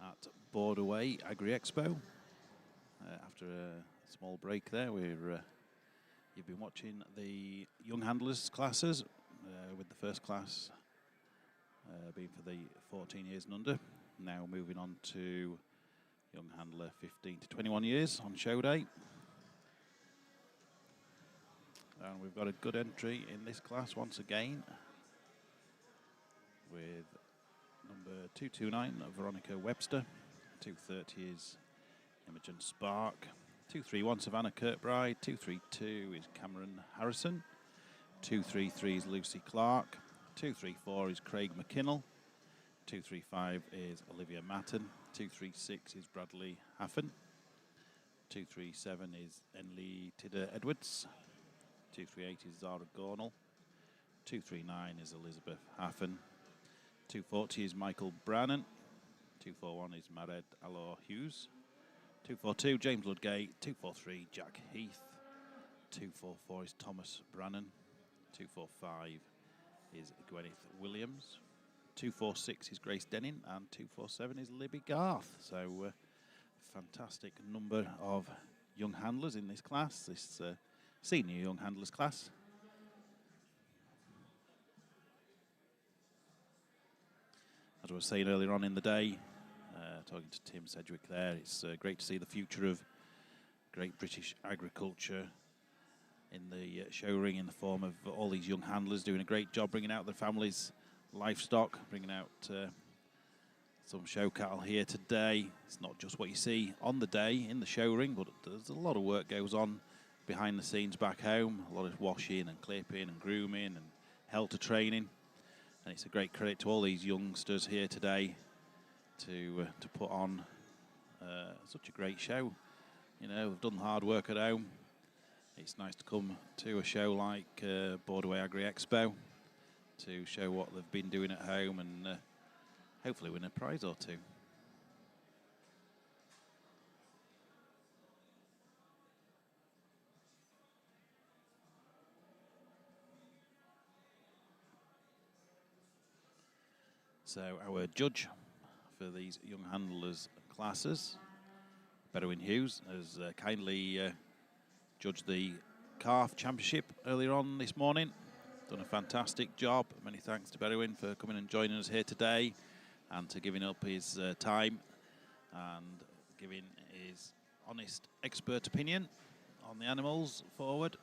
at Borderway Agri Expo, after a small break there, you've been watching the young handlers classes, with the first class being for the 14 years and under. Now moving on to young handler 15 to 21 years on show day. And we've got a good entry in this class once again, with number 229, Veronica Webster. 230 is Imogen Spark. 231, Savannah Kirkbride. 232 is Cameron Harrison. 233 is Lucy Clark. 234 is Craig McKinnell. 235 is Olivia Matten. 236 is Bradley Haffen. 237 is Enli Tidder Edwards. 238 is Zara Gornell. 239 is Elizabeth Haffen. 240 is Michael Brannan. 241 is Mared Alor Hughes. 242 James Ludgate. 243 Jack Heath. 244 is Thomas Brannan. 245 is Gwyneth Williams. 246 is Grace Denning, and 247 is Libby Garth. So fantastic number of young handlers in this class, this senior young handlers class. As I was saying earlier on in the day, talking to Tim Sedgwick there, it's great to see the future of great British agriculture in the show ring, in the form of all these young handlers doing a great job bringing out their families' livestock, bringing out some show cattle here today. It's not just what you see on the day in the show ring, but there's a lot of work goes on behind the scenes back home, a lot of washing and clipping and grooming and helter training. And it's a great credit to all these youngsters here today to put on such a great show. You know, they've done the hard work at home. It's nice to come to a show like Borderway Agri Expo to show what they've been doing at home and hopefully win a prize or two. So our judge for these young handlers classes, Bedouin Hughes, has kindly judged the calf championship earlier on this morning. Done a fantastic job. Many thanks to Bedouin for coming and joining us here today, and to giving up his time and giving his honest expert opinion on the animals forward.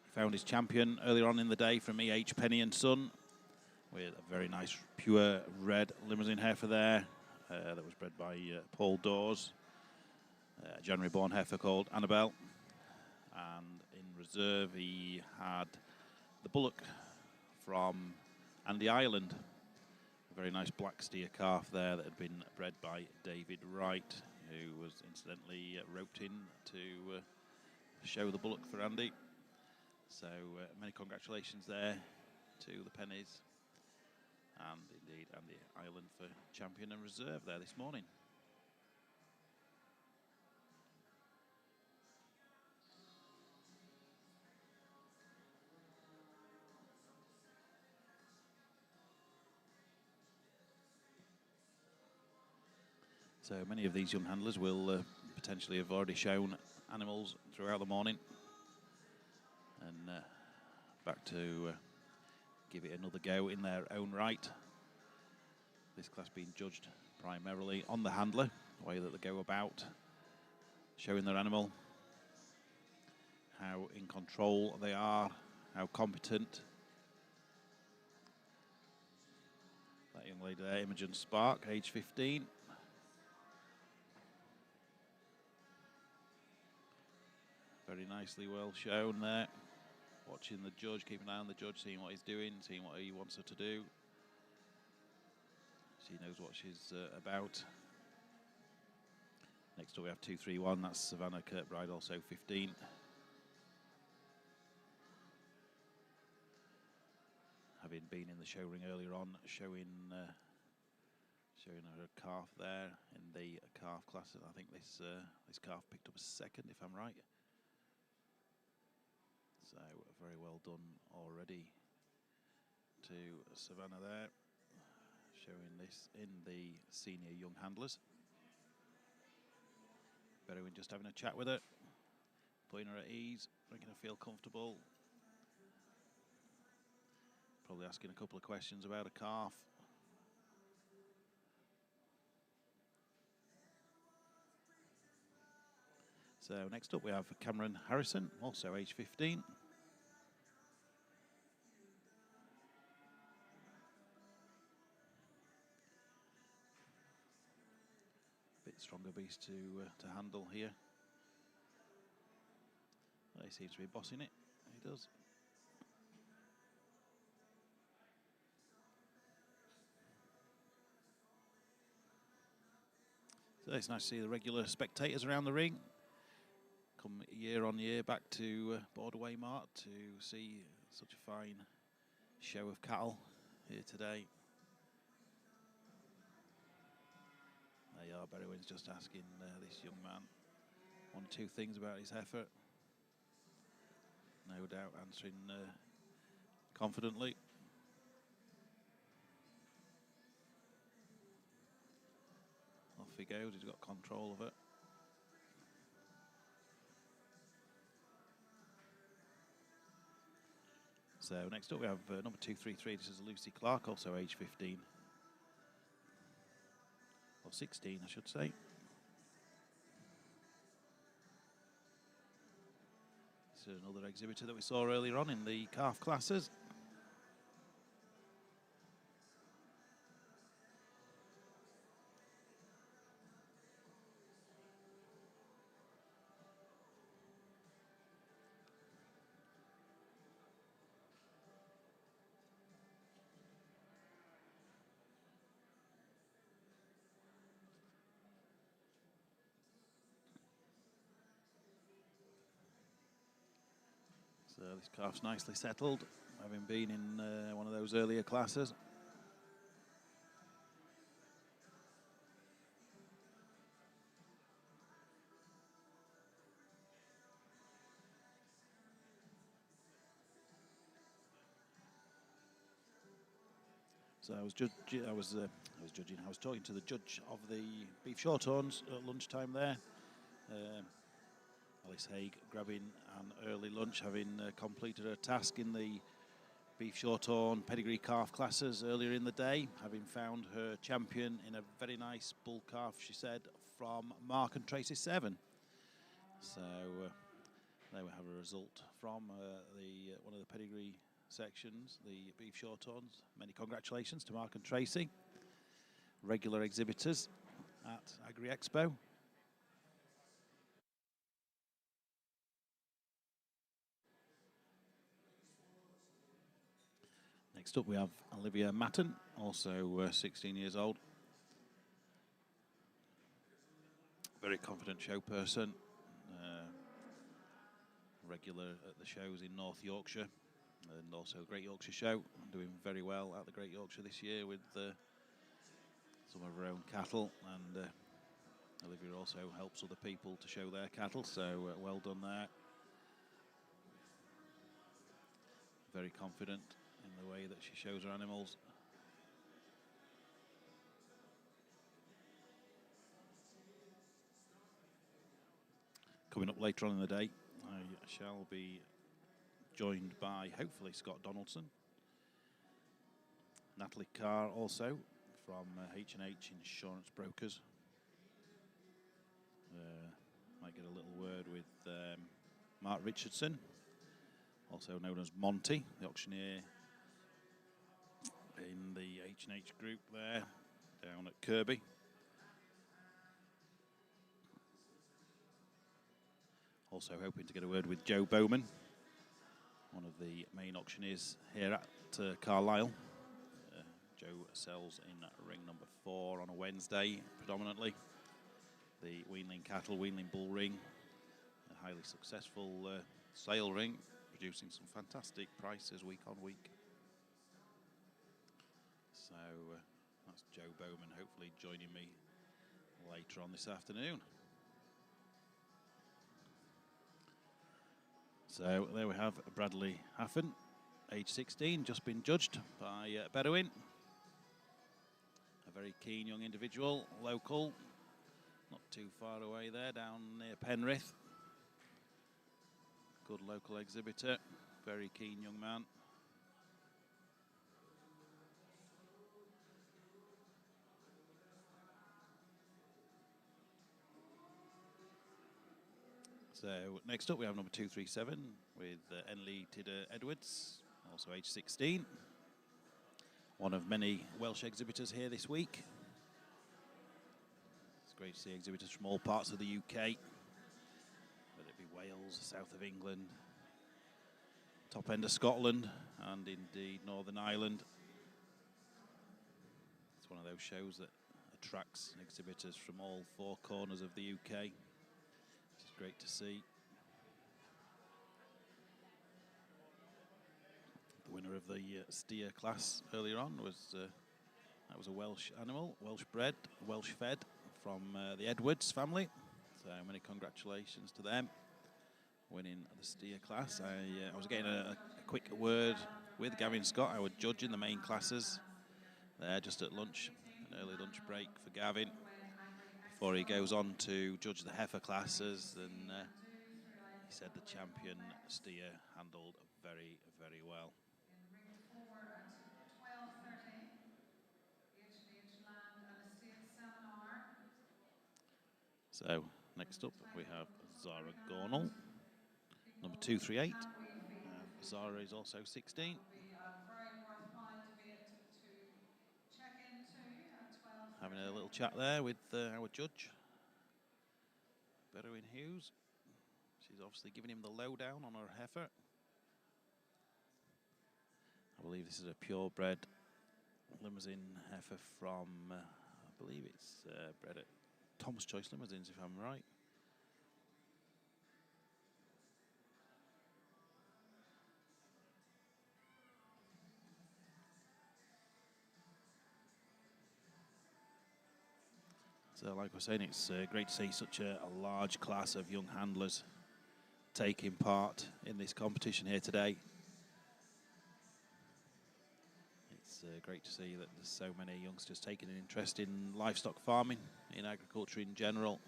He found his champion earlier on in the day from E.H. Penny and Son, with a very nice pure red limousine heifer there that was bred by Paul Dawes. A January-born heifer called Annabelle. And in reserve he had the bullock from Andy Island, a very nice black steer calf there that had been bred by David Wright, who was incidentally roped in to show the bullock for Andy. So many congratulations there to the Pennies, and indeed Andy Island for champion and reserve there this morning. So many of these young handlers will potentially have already shown animals throughout the morning, and back to give it another go in their own right. This class being judged primarily on the handler, the way that they go about showing their animal, how in control they are, how competent. That young lady there, Imogen Spark, age 15. Very nicely well shown there. Watching the judge, keeping an eye on the judge, seeing what he's doing, seeing what he wants her to do. She knows what she's about. Next up we have 231, that's Savannah Kirkbride, also 15. Having been in the show ring earlier on, showing her calf there in the calf class. I think this calf picked up a second, if I'm right. So very well done already to Savannah there, showing this in the senior young handlers. Berwyn just having a chat with her, putting her at ease, making her feel comfortable. Probably asking a couple of questions about a calf. So next up we have Cameron Harrison, also age 15. Bit stronger beast to handle here. He seems to be bossing it. He does. So it's nice to see the regular spectators around the ring. Come year on year back to Borderway Mart to see such a fine show of cattle here today. There you are, Berwyn's just asking this young man one or two things about his heifer. No doubt answering confidently. Off he goes, he's got control of it. So next up we have number 233, this is Lucy Clark, also age 15. Or 16, I should say. This is another exhibitor that we saw earlier on in the calf classes. So this calf's nicely settled, having been in one of those earlier classes. So I was talking to the judge of the beef shorthorns at lunchtime there. Alice Haig grabbing an early lunch, having completed her task in the beef shorthorn pedigree calf classes earlier in the day, having found her champion in a very nice bull calf, she said, from Mark and Tracy 7. So there we have a result from one of the pedigree sections, the beef shorthorns. Many congratulations to Mark and Tracy, regular exhibitors at Agri Expo. Next up we have Olivia Matten, also 16 years old. Very confident show person, regular at the shows in North Yorkshire and also Great Yorkshire Show. Doing very well at the Great Yorkshire this year with some of her own cattle, and Olivia also helps other people to show their cattle, so well done there. Very confident in the way that she shows her animals. Coming up later on in the day, I shall be joined by, hopefully, Scott Donaldson. Natalie Carr also from H&H Insurance Brokers. Might get a little word with Mark Richardson, also known as Monty, the auctioneer in the H&H group there, down at Kirby. Also hoping to get a word with Joe Bowman, one of the main auctioneers here at Carlisle. Joe sells in ring number 4 on a Wednesday, predominantly. The weanling cattle, weanling bull ring, a highly successful sale ring, producing some fantastic prices week on week. So that's Joe Bowman, hopefully joining me later on this afternoon. So there we have Bradley Haffen, age 16, just been judged by Bedouin. A very keen young individual, local, not too far away there, down near Penrith. Good local exhibitor, very keen young man. So next up we have number 237 with Enley Tidder Edwards, also age 16. One of many Welsh exhibitors here this week. It's great to see exhibitors from all parts of the UK, whether it be Wales, south of England, top end of Scotland, and indeed Northern Ireland. It's one of those shows that attracts exhibitors from all four corners of the UK, which is great to see. The winner of the steer class earlier on was that was a Welsh animal, Welsh bred, Welsh fed from the Edwards family. So many congratulations to them winning the steer class. I was getting a quick word with Gavin Scott, our judge in the main classes, there just at lunch, an early lunch break for Gavin, before he goes on to judge the heifer classes. And he said the champion steer handled very, very well. So next up we have Zara Gornall, number 238. Zara is also 16. Having a little chat there with our judge, Bedouin Hughes. She's obviously giving him the lowdown on her heifer. I believe this is a purebred limousine heifer from, I believe it's bred at Tom's Choice Limousines, if I'm right. So like I was saying, it's great to see such a large class of young handlers taking part in this competition here today. It's great to see that there's so many youngsters taking an interest in livestock farming, in agriculture in general,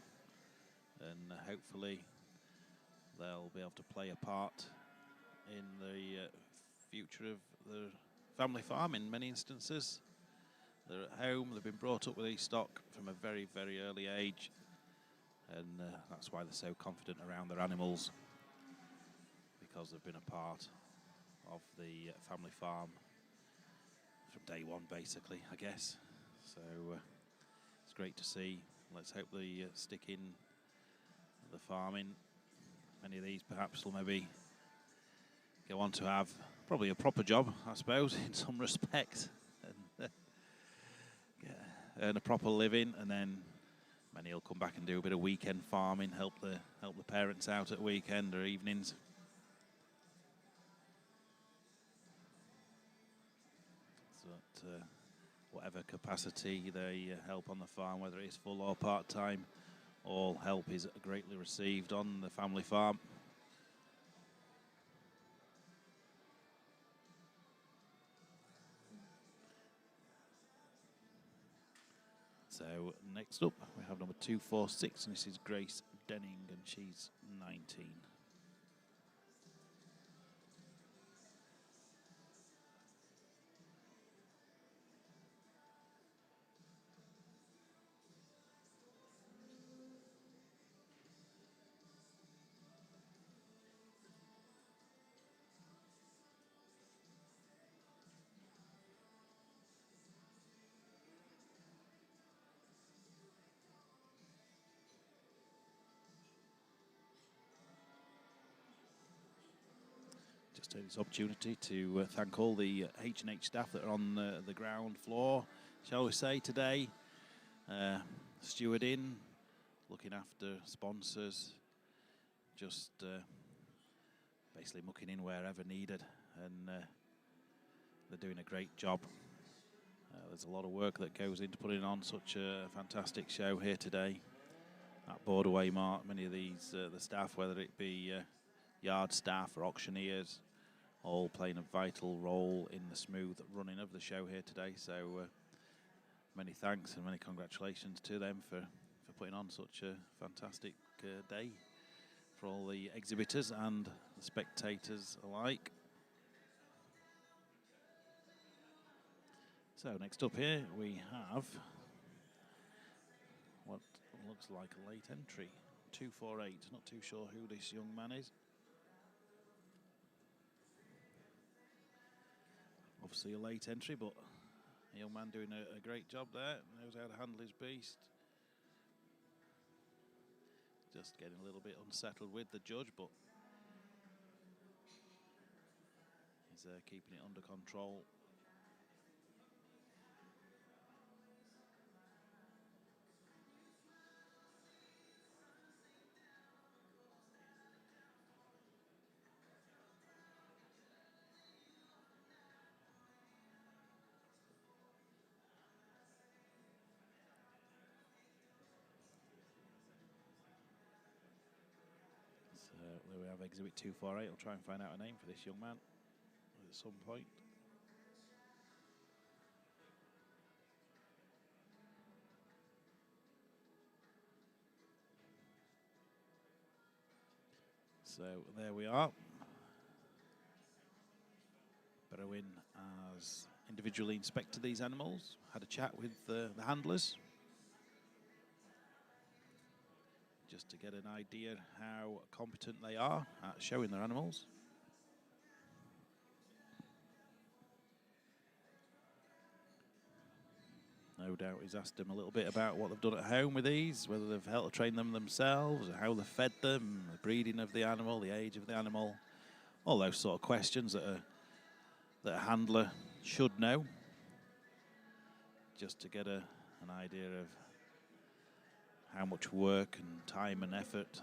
and hopefully they'll be able to play a part in the future of the family farm in many instances. They're at home, they've been brought up with these stock from a very, very early age, and that's why they're so confident around their animals, because they've been a part of the family farm from day one, basically, I guess. So it's great to see. Let's hope they stick in the farming. Many of these perhaps will maybe go on to have probably a proper job, I suppose, in some respects, and earn a proper living, and then many will come back and do a bit of weekend farming, help the parents out at weekend or evenings. So that, whatever capacity they help on the farm, whether it is full or part-time, all help is greatly received on the family farm. So next up we have number 246, and this is Grace Denning, and she's 19. Just take this opportunity to thank all the H&H staff that are on the ground floor, shall we say, today. Stewarding, looking after sponsors, just basically mucking in wherever needed, and they're doing a great job. There's a lot of work that goes into putting on such a fantastic show here today at Borderway Mart. Many of these, the staff, whether it be yard staff or auctioneers, all playing a vital role in the smooth running of the show here today. So many thanks and many congratulations to them for putting on such a fantastic day for all the exhibitors and the spectators alike. So next up here we have what looks like a late entry, 248. Not too sure who this young man is. Obviously a late entry, but a young man doing a great job there. Knows how to handle his beast. Just getting a little bit unsettled with the judge, but he's keeping it under control. So there we have exhibit 248. I'll try and find out a name for this young man at some point. So there we are. Berwin has individually inspected these animals, had a chat with the handlers, just to get an idea how competent they are at showing their animals. No doubt he's asked them a little bit about what they've done at home with these, whether they've helped train them themselves, how they've fed them, the breeding of the animal, the age of the animal, all those sort of questions that a handler should know, just to get an idea of how much work and time and effort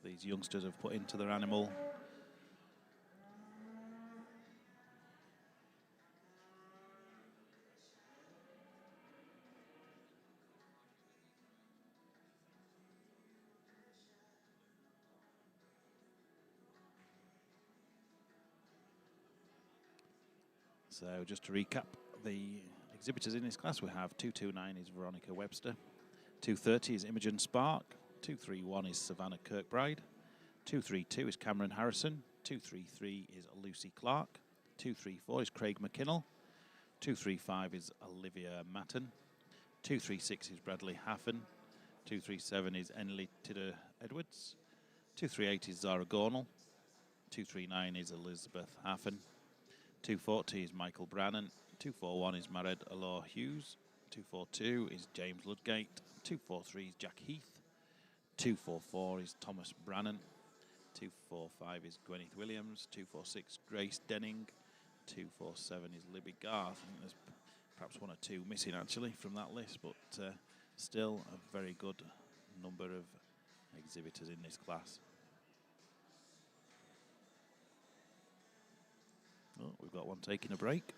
these youngsters have put into their animal. So just to recap the exhibitors in this class, we have 229 is Veronica Webster, 230 is Imogen Spark, 231 is Savannah Kirkbride, 232 is Cameron Harrison, 233 is Lucy Clark, 234 is Craig McKinnell, 235 is Olivia Matten, 236 is Bradley Haffen, 237 is Enley Tidder Edwards, 238 is Zara Gornell, 239 is Elizabeth Haffen, 240 is Michael Brannan, 241 is Mared Alor Hughes, 242 is James Ludgate, 243 is Jack Heath, 244 is Thomas Brannan, 245 is Gwyneth Williams, 246 Grace Denning, 247 is Libby Garth. I think there's perhaps one or two missing actually from that list, but still a very good number of exhibitors in this class. Oh, we've got one taking a break.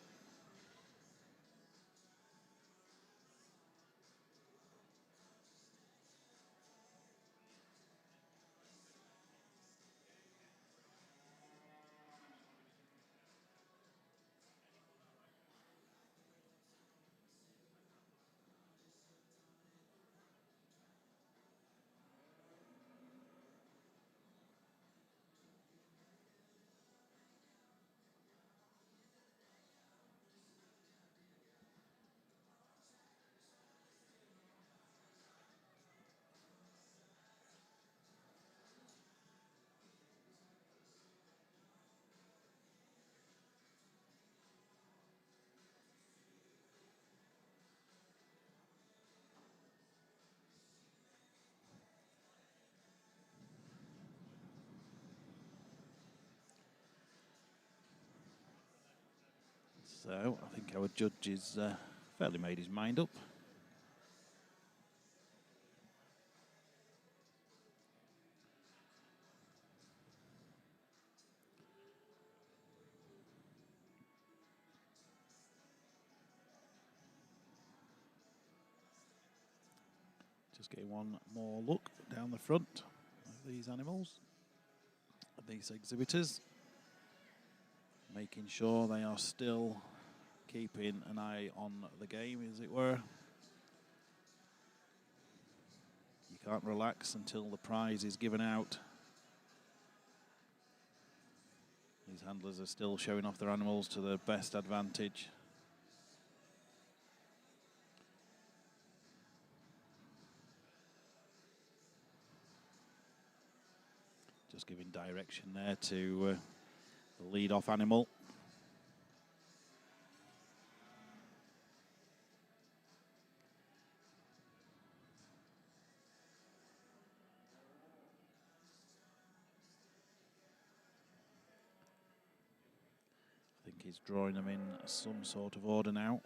So I think our judge is fairly made his mind up. Just getting one more look down the front of these animals, of these exhibitors. making sure they are still keeping an eye on the game, as it were. You can't relax until the prize is given out. These handlers are still showing off their animals to their best advantage. Just giving direction there to the lead-off animal. I think he's drawing them in some sort of order now.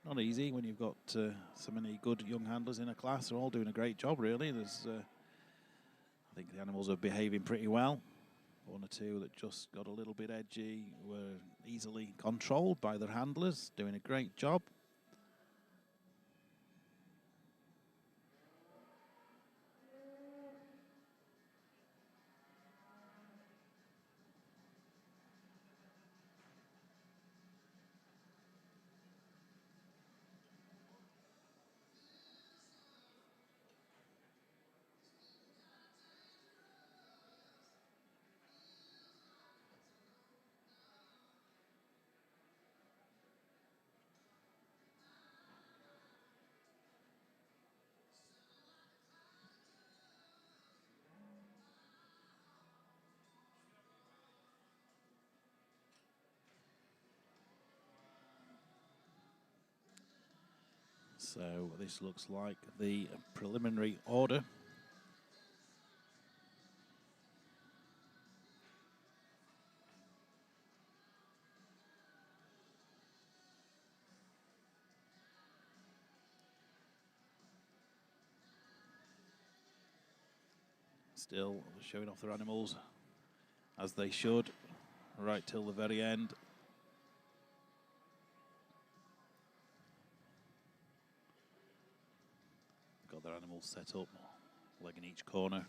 Not easy when you've got so many good young handlers in a class. They're all doing a great job, really. There's, I think the animals are behaving pretty well. One or two that just got a little bit edgy were easily controlled by their handlers, doing a great job. So this looks like the preliminary order. Still showing off their animals as they should, right till the very end. Got their animals set up, leg in each corner.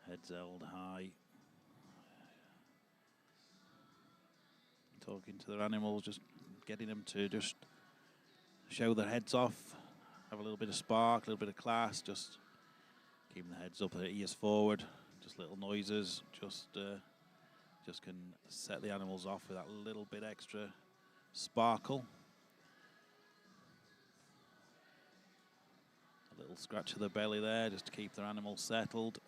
Heads held high. Talking to their animals, just getting them to just show their heads off, have a little bit of spark, a little bit of class, just keeping the heads up, their ears forward, just little noises, just can set the animals off with that little bit extra sparkle. A little scratch of the belly there, just to keep their animals settled.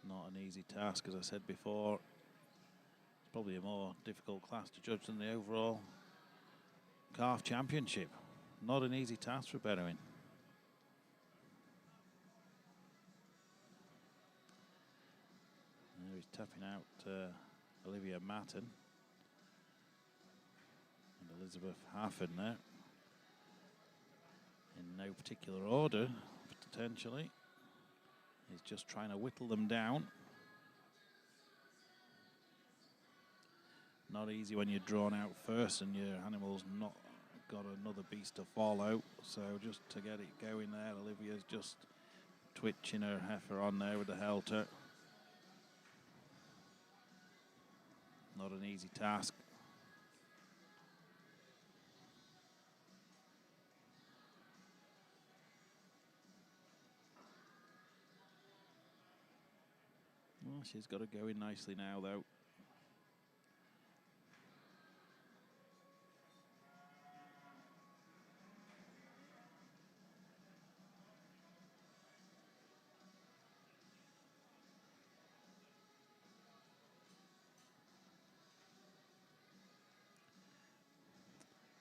Not an easy task, as I said before. It's probably a more difficult class to judge than the overall calf championship. Not an easy task for Borderway. There he's tapping out Olivia Matten and Elizabeth Heifer there. In no particular order, potentially. He's just trying to whittle them down. Not easy when you're drawn out first and your animal's not got another beast to follow. So just to get it going there, Olivia's just twitching her heifer on there with the halter. Not an easy task. Well, she's got it going nicely now, though.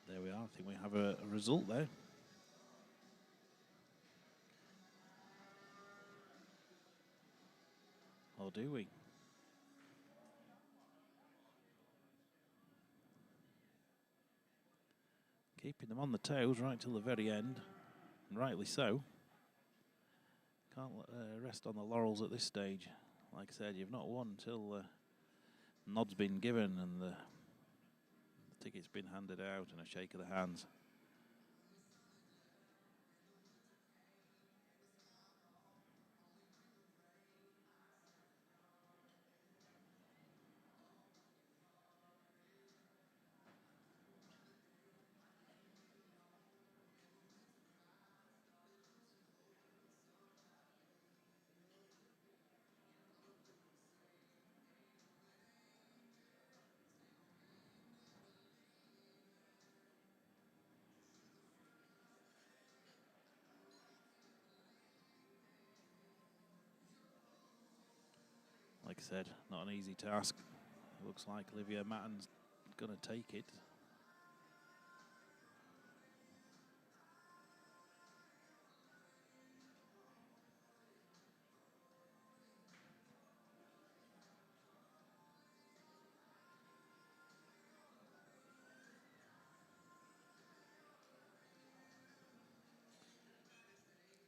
There we are. I think we have a result there. Or do we? Keeping them on the toes right till the very end, and rightly so. Can't rest on the laurels at this stage. Like I said, you've not won until nod's been given and the ticket's been handed out and a shake of the hands. Like I said, not an easy task. It looks like Olivia Matten's going to take it.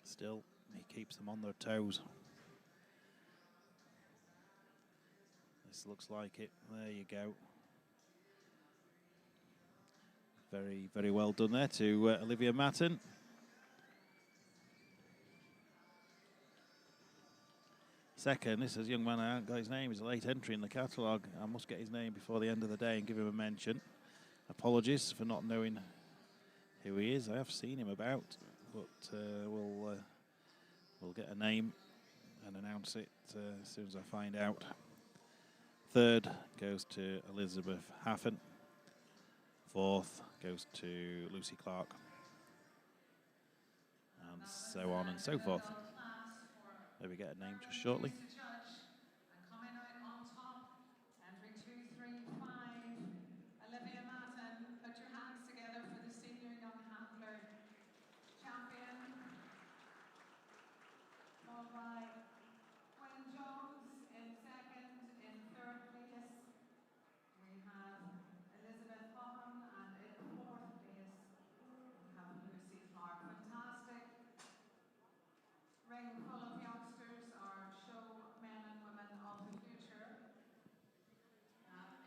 Still, he keeps them on their toes. This looks like it. There you go. Very, very well done there to Olivia Matten. Second, this is a young man, I haven't got his name. He's a late entry in the catalogue. I must get his name before the end of the day and give him a mention. Apologies for not knowing who he is. I have seen him about, but we'll get a name and announce it as soon as I find out. Third goes to Elizabeth Haffen. Fourth goes to Lucy Clark. And so on and so forth. Maybe get a name just shortly. Coming out on top, entry 235, Olivia Matten. Put your hands together for the senior young handler champion. Followed by Gwen Jones in second. In third place, we have Elizabeth Hoppen, and in fourth place, we have Lucy Clark. Fantastic ring full of youngsters, our show men and women of the future. Thanks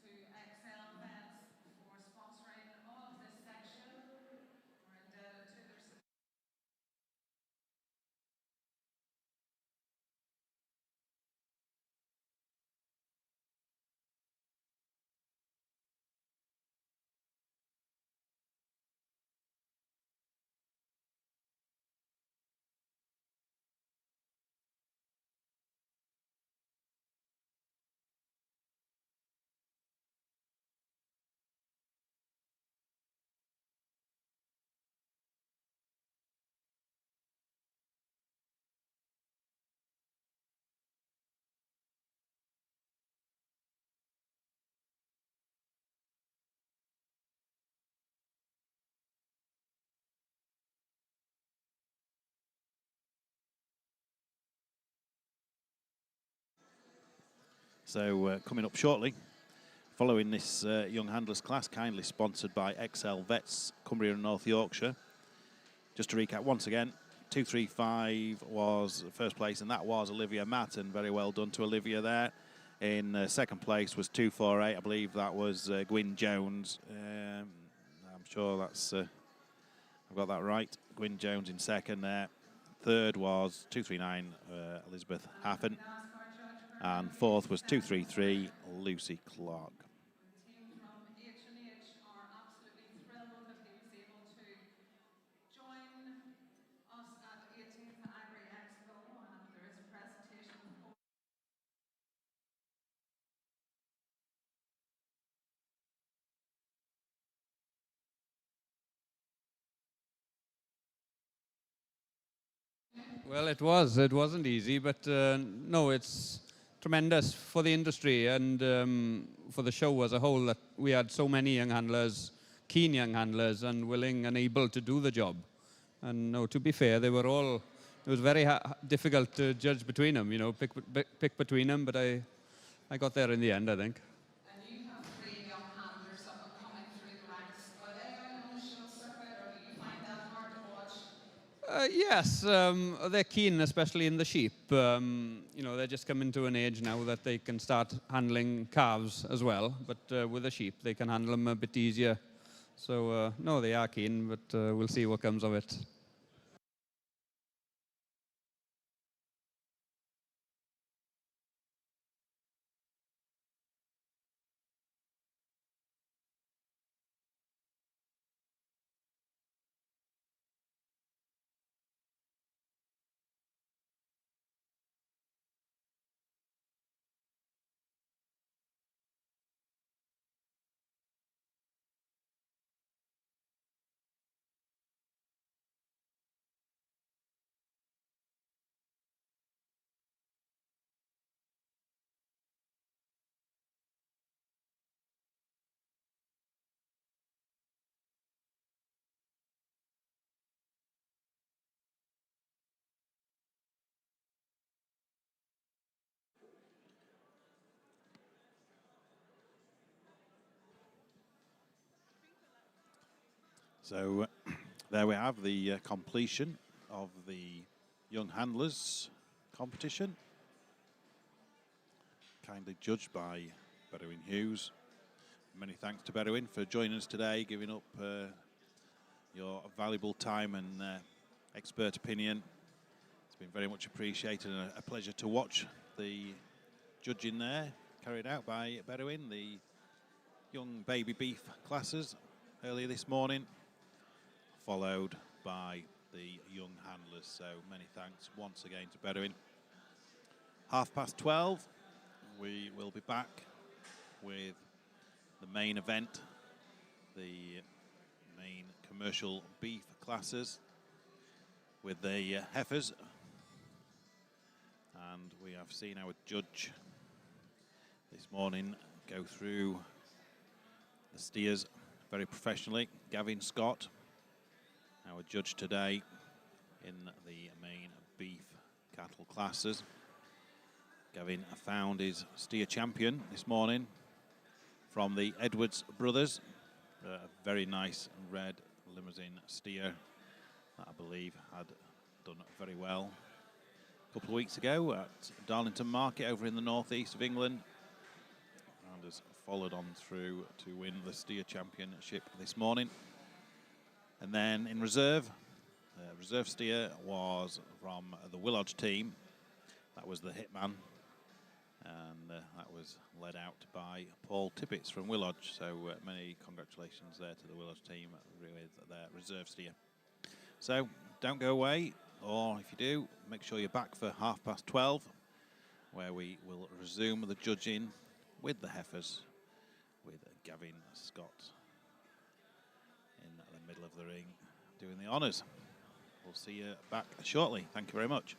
to XL Events for sponsoring all of this section. We're indebted to their support. So coming up shortly, following this young handlers class, kindly sponsored by XL Vets, Cumbria and North Yorkshire. Just to recap once again, 235 was first place, and that was Olivia Matten. Very well done to Olivia there. In second place was 248. I believe that was Gwyn Jones. I'm sure that's I've got that right. Gwyn Jones in second there. Third was 239 Elizabeth Haffen. And fourth was 233 Lucy Clark. The team from H&H are absolutely thrilled that he was able to join us at 18th Agri Expo, and there is a presentation of course. Well, it was. It wasn't easy, but no, it's tremendous for the industry and for the show as a whole that we had so many young handlers, keen young handlers, and willing and able to do the job. And no, to be fair, they were all. It was very difficult to judge between them. You know, pick between them. But I got there in the end, I think. And you have three young handlers up and coming through the ranks. Are they out on the show circuit, or do you find that hard to watch? Yes, they're keen, especially in the sheep. You know, they're just coming to an age now that they can start handling calves as well. But with the sheep, they can handle them a bit easier. So, no, they are keen, but we'll see what comes of it. So there we have the completion of the young handlers competition, kindly judged by Bedouin Hughes. Many thanks to Bedouin for joining us today, giving up your valuable time and expert opinion. It's been very much appreciated and a pleasure to watch the judging there carried out by Bedouin, the young baby beef classes earlier this morning, followed by the young handlers. So many thanks once again to Bedouin. 12:30, we will be back with the main event, the main commercial beef classes with the heifers. And we have seen our judge this morning go through the steers very professionally. Gavin Scott, our judge today in the main beef cattle classes. Gavin found his steer champion this morning from the Edwards brothers. A very nice red limousine steer that I believe had done very well a couple of weeks ago at Darlington Market over in the northeast of England, and has followed on through to win the steer championship this morning. And then in reserve, reserve steer was from the Willodge team. That was the Hitman, and that was led out by Paul Tippett from Willodge. So many congratulations there to the Willodge team with their reserve steer. So don't go away, or if you do, make sure you're back for 12:30, where we will resume the judging with the heifers, with Gavin Scott in the middle of the ring doing the honours. We'll see you back shortly. Thank you very much.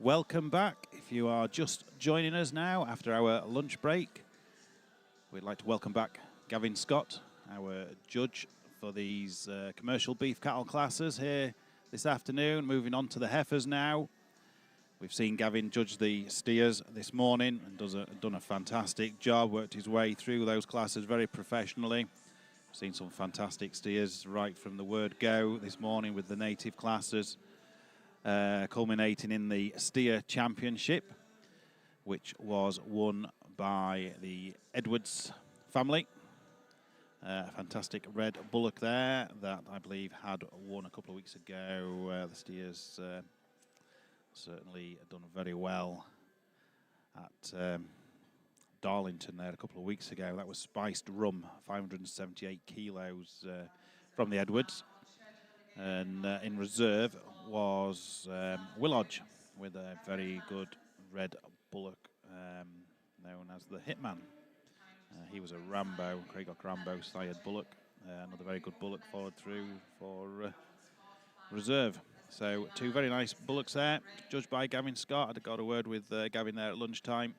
Welcome back. If you are just joining us now after our lunch break, we'd like to welcome back Gavin Scott, our judge for these commercial beef cattle classes here this afternoon. Moving on to the heifers now. We've seen Gavin judge the steers this morning and done a fantastic job, worked his way through those classes very professionally. We've seen some fantastic steers right from the word go this morning with the native classes. Culminating in the Steer Championship, which was won by the Edwards family. A fantastic red bullock there that I believe had won a couple of weeks ago. The steers certainly done very well at Darlington there a couple of weeks ago. That was spiced rum, 578 kilos from the Edwards. And in reserve was Willodge with a very good red bullock known as the Hitman. He was a Rambo, Craiglock Rambo sired bullock. Another very good bullock followed through for reserve. So two very nice bullocks there, judged by Gavin Scott. I got a word with Gavin there at lunchtime.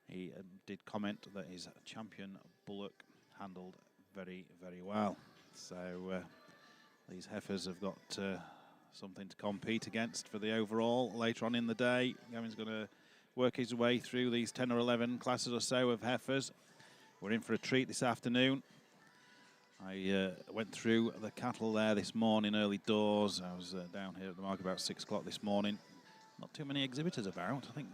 He did comment that his champion bullock handled very, very well. So these heifers have got something to compete against for the overall later on in the day. Gavin's going to work his way through these 10 or 11 classes or so of heifers. We're in for a treat this afternoon. I went through the cattle there this morning, early doors. I was down here at the market about 6 o'clock this morning. Not too many exhibitors about. I think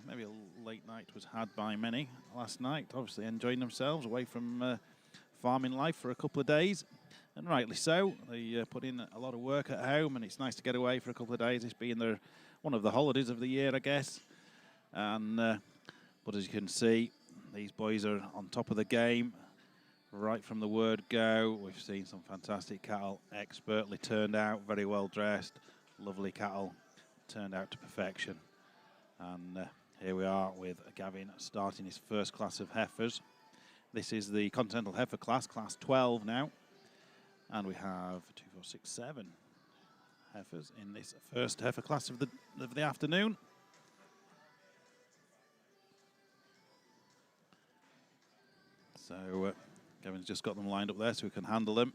maybe a late night was had by many last night. Obviously enjoying themselves away from farming life for a couple of days. And rightly so. They put in a lot of work at home, and it's nice to get away for a couple of days. It's being one of the holidays of the year, I guess. And but as you can see, these boys are on top of the game right from the word go. We've seen some fantastic cattle, expertly turned out, very well dressed, lovely cattle, turned out to perfection. And here we are with Gavin starting his first class of heifers. This is the Continental Heifer class, class 12 now. And we have 2, 4, 6, 7 heifers in this first heifer class of the afternoon. So Gavin's just got them lined up there so we can handle them.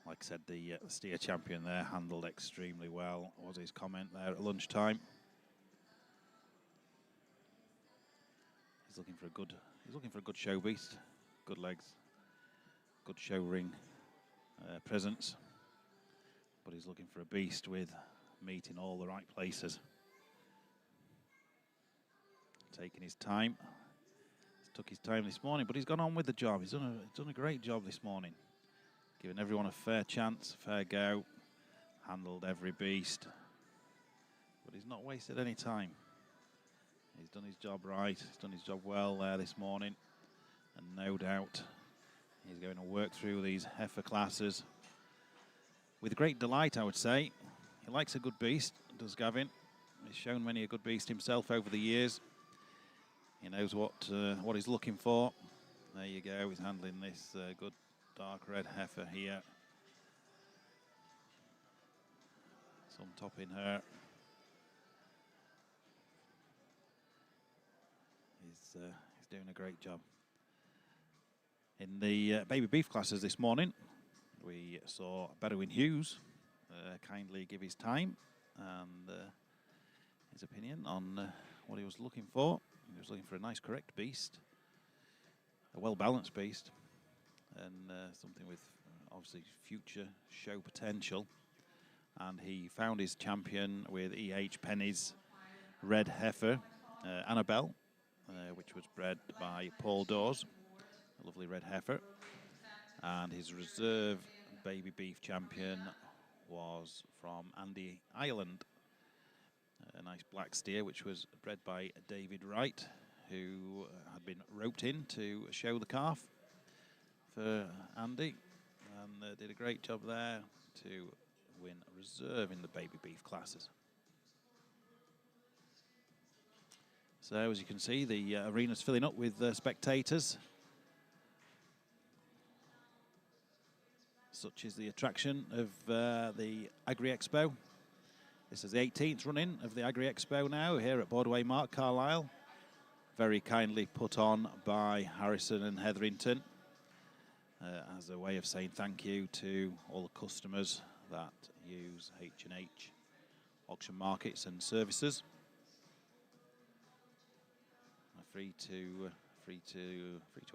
Like I said, the steer champion there handled extremely well, was his comment there at lunchtime. He's looking for a good show beast, good legs, good show ring presence, but he's looking for a beast with meat in all the right places. Taking his time. He's took his time this morning, but he's gone on with the job. He's done a great job this morning, giving everyone a fair chance, fair go, handled every beast, but he's not wasted any time. He's done his job right. He's done his job well there this morning, and no doubt he's going to work through these heifer classes with great delight, I would say. He likes a good beast, does Gavin. He's shown many a good beast himself over the years. He knows what he's looking for. There you go, he's handling this good dark red heifer here. Some top in her. He's doing a great job. In the baby beef classes this morning, we saw Bedouin Hughes kindly give his time and his opinion on what he was looking for. He was looking for a nice, correct beast, a well-balanced beast, and something with obviously future show potential. And he found his champion with E.H. Penny's red heifer, Annabelle, which was bred by Paul Dawes. A lovely red heifer. And his reserve baby beef champion was from Andy Ireland, a nice black steer which was bred by David Wright, who had been roped in to show the calf for Andy, and did a great job there to win reserve in the baby beef classes. So as you can see, the arena's filling up with spectators. Such is the attraction of the Agri Expo This is the 18th run-in of the Agri Expo now here at Borderway Mark, Carlisle. Very kindly put on by Harrison and Hetherington as a way of saying thank you to all the customers that use H&H auction markets and services. Free to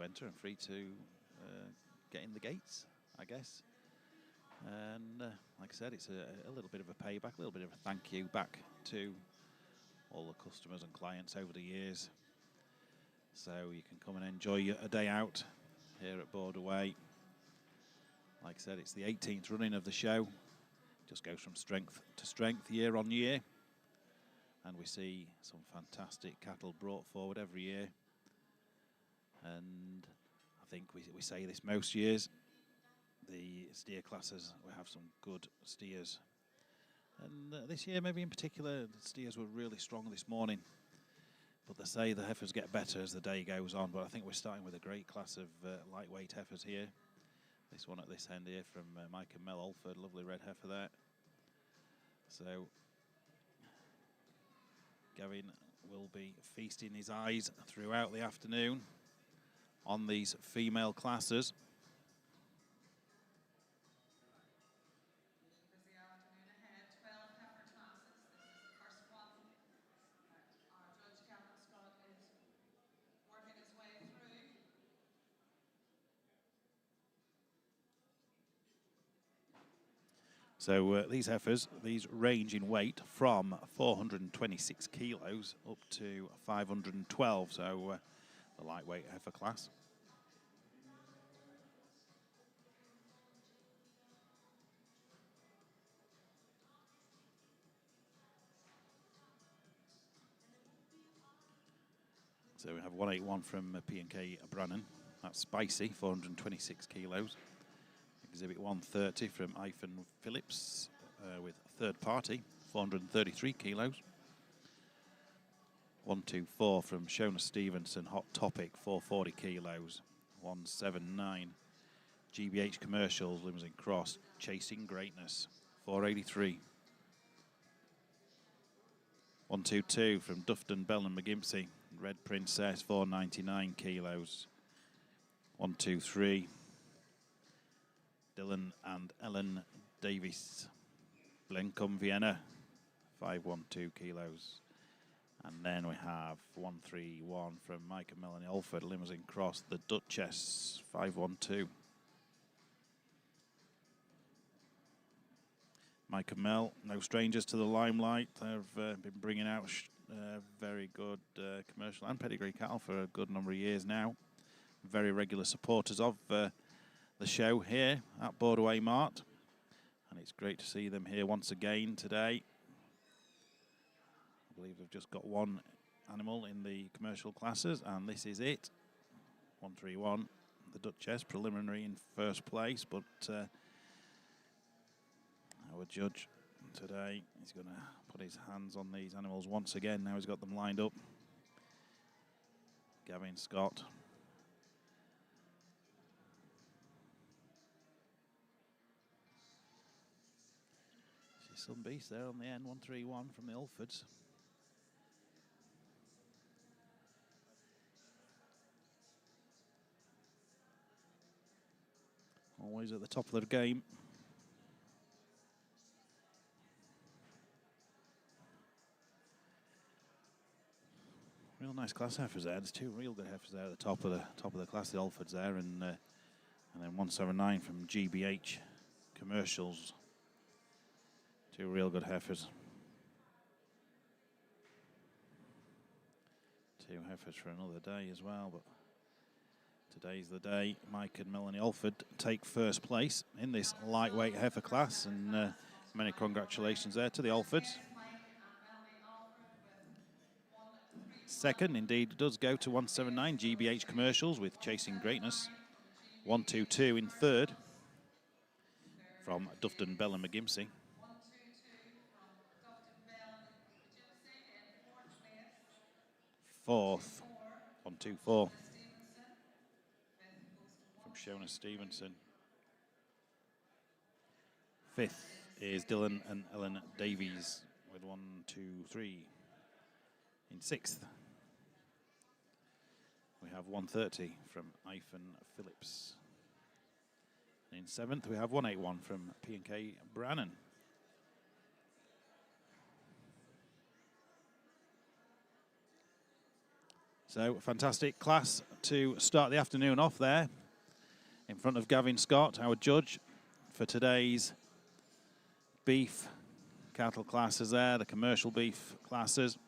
enter and free to get in the gates, I guess. And like I said, it's a little bit of a payback, a little bit of a thank you back to all the customers and clients over the years. So you can come and enjoy a day out here at Borderway. Like I said, it's the 18th running of the show. Just goes from strength to strength year on year. And we see some fantastic cattle brought forward every year. And I think we say this most years. The steer classes, we have some good steers. And this year, maybe in particular, the steers were really strong this morning. But they say the heifers get better as the day goes on. But I think we're starting with a great class of lightweight heifers here. This one at this end here from Mike and Mel Alford, lovely red heifer there. So Gavin will be feasting his eyes throughout the afternoon on these female classes. So these heifers, these range in weight from 426 kilos up to 512, so the lightweight heifer class. So we have 181 from P&K Brannan, that's spicy, 426 kilos. Exhibit 130 from Heifer Phillips with third party, 433 kilos. 124 from Shona Stevenson, Hot Topic, 440 kilos. 179 GBH Commercials, Limousine Cross, Chasing Greatness, 483. 122 from Dufton Bell and McGimpsey, Red Princess, 499 kilos. 123 Dylan and Ellen Davis, Blencombe Vienna, 512 kilos. And then we have 131 from Mike and Melanie Alford, Limousine Cross, the Duchess, 512. Mike and Mel, no strangers to the limelight. They've been bringing out very good commercial and pedigree cattle for a good number of years now. Very regular supporters of the show here at Borderway Mart, and it's great to see them here once again today. I believe they've just got one animal in the commercial classes, and this is it. 131, the Duchess, preliminary in first place, but our judge today is going to put his hands on these animals once again. Now he's got them lined up. Gavin Scott. Some beast there on the end, 131 from the Alfords. Always at the top of the game. Real nice class heifers there. There's two real good heifers there at the top of the class, the Alfords there, and then 179 from GBH Commercials. Two real good heifers. Two heifers for another day as well, but today's the day. Mike and Melanie Alford take first place in this lightweight heifer class, and many congratulations there to the Alfords. Second, indeed, does go to 179 GBH Commercials with Chasing Greatness. 122 in third from Dufton Bell and McGimpsey. Fourth, 124 from Shona Stevenson. Fifth is Dylan and Ellen Davies with 1, 2, 3. In 6th, we have 130 from Heifer Phillips. In 7th, we have 181 from P&K Brannan. So, fantastic class to start the afternoon off there. In front of Gavin Scott, our judge for today's beef cattle classes there, the commercial beef classes.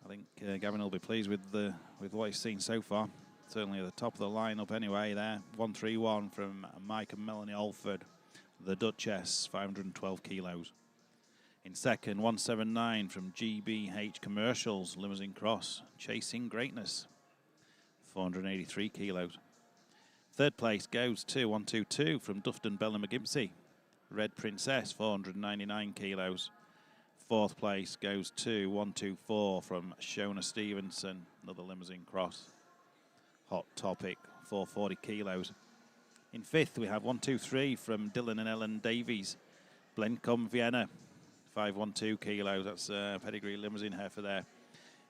I think Gavin will be pleased with what he's seen so far. Certainly at the top of the lineup anyway there. 131 from Mike and Melanie Alford, the Duchess, 512 kilos. In second, 179 from GBH Commercials, Limousine Cross, Chasing Greatness, 483 kilos. Third place goes to 122 from Dufton Bella McGimpsey, Red Princess, 499 kilos. Fourth place goes to 124 from Shona Stevenson, another Limousine Cross, Hot Topic, 440 kilos. In fifth, we have 123 from Dylan and Ellen Davies, Blencombe Vienna, 512 kilos. That's pedigree limousine heifer there.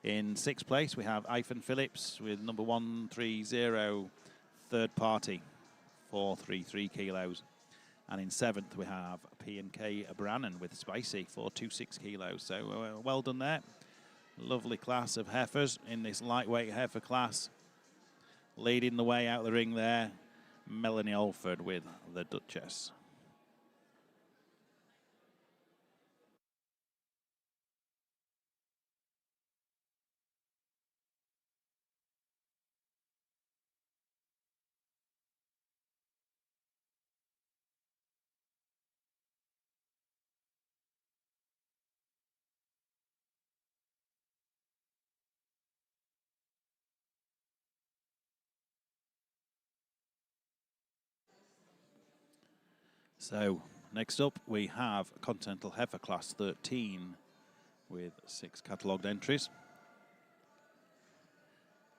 In sixth place, we have Heifer Phillips with number 130, third party, 433 kilos. And in seventh, we have P&K Brannan with Spicy, 426 kilos. So well done there. Lovely class of heifers in this lightweight heifer class. Leading the way out the ring there, Melanie Alford with the Duchess. So, next up we have Continental Heifer Class 13 with 6 catalogued entries.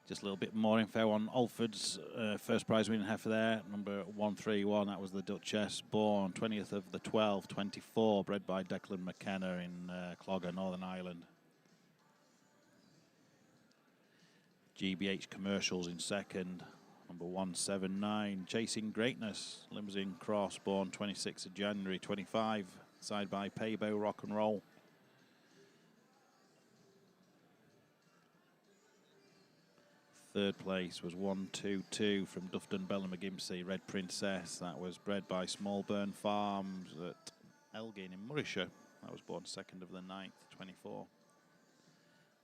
Just a little bit more info on Alford's first prize winning heifer there, number 131, that was the Duchess, born 20th of the 12th, 24, bred by Declan McKenna in Clogger, Northern Ireland. GBH Commercials in second. Number 179, Chasing Greatness, Limousine Cross, born 26th of January 25, side by Paybo Rock and Roll. Third place was 122 from Dufton Bella McGimpsey, Red Princess. That was bred by Smallburn Farms at Elgin in Murrayshire. That was born 2nd of the 9th, 24.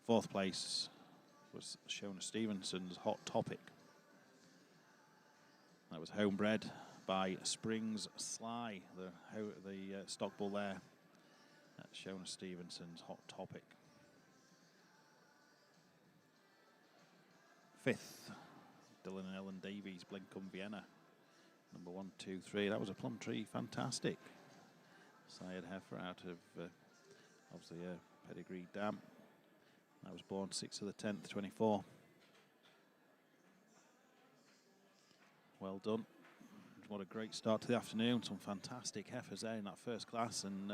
Fourth place was Shona Stevenson's Hot Topic. That was homebred by Springs Sly, the stock bull there. That's Shona Stevenson's Hot Topic. Fifth, Dylan and Ellen Davies, Blencombe Vienna. Number 123, that was a Plumtree Fantastic. Sire heifer out of, obviously, a pedigree dam. That was born 6th of the 10th, 24. Well done. What a great start to the afternoon. Some fantastic heifers there in that first class, and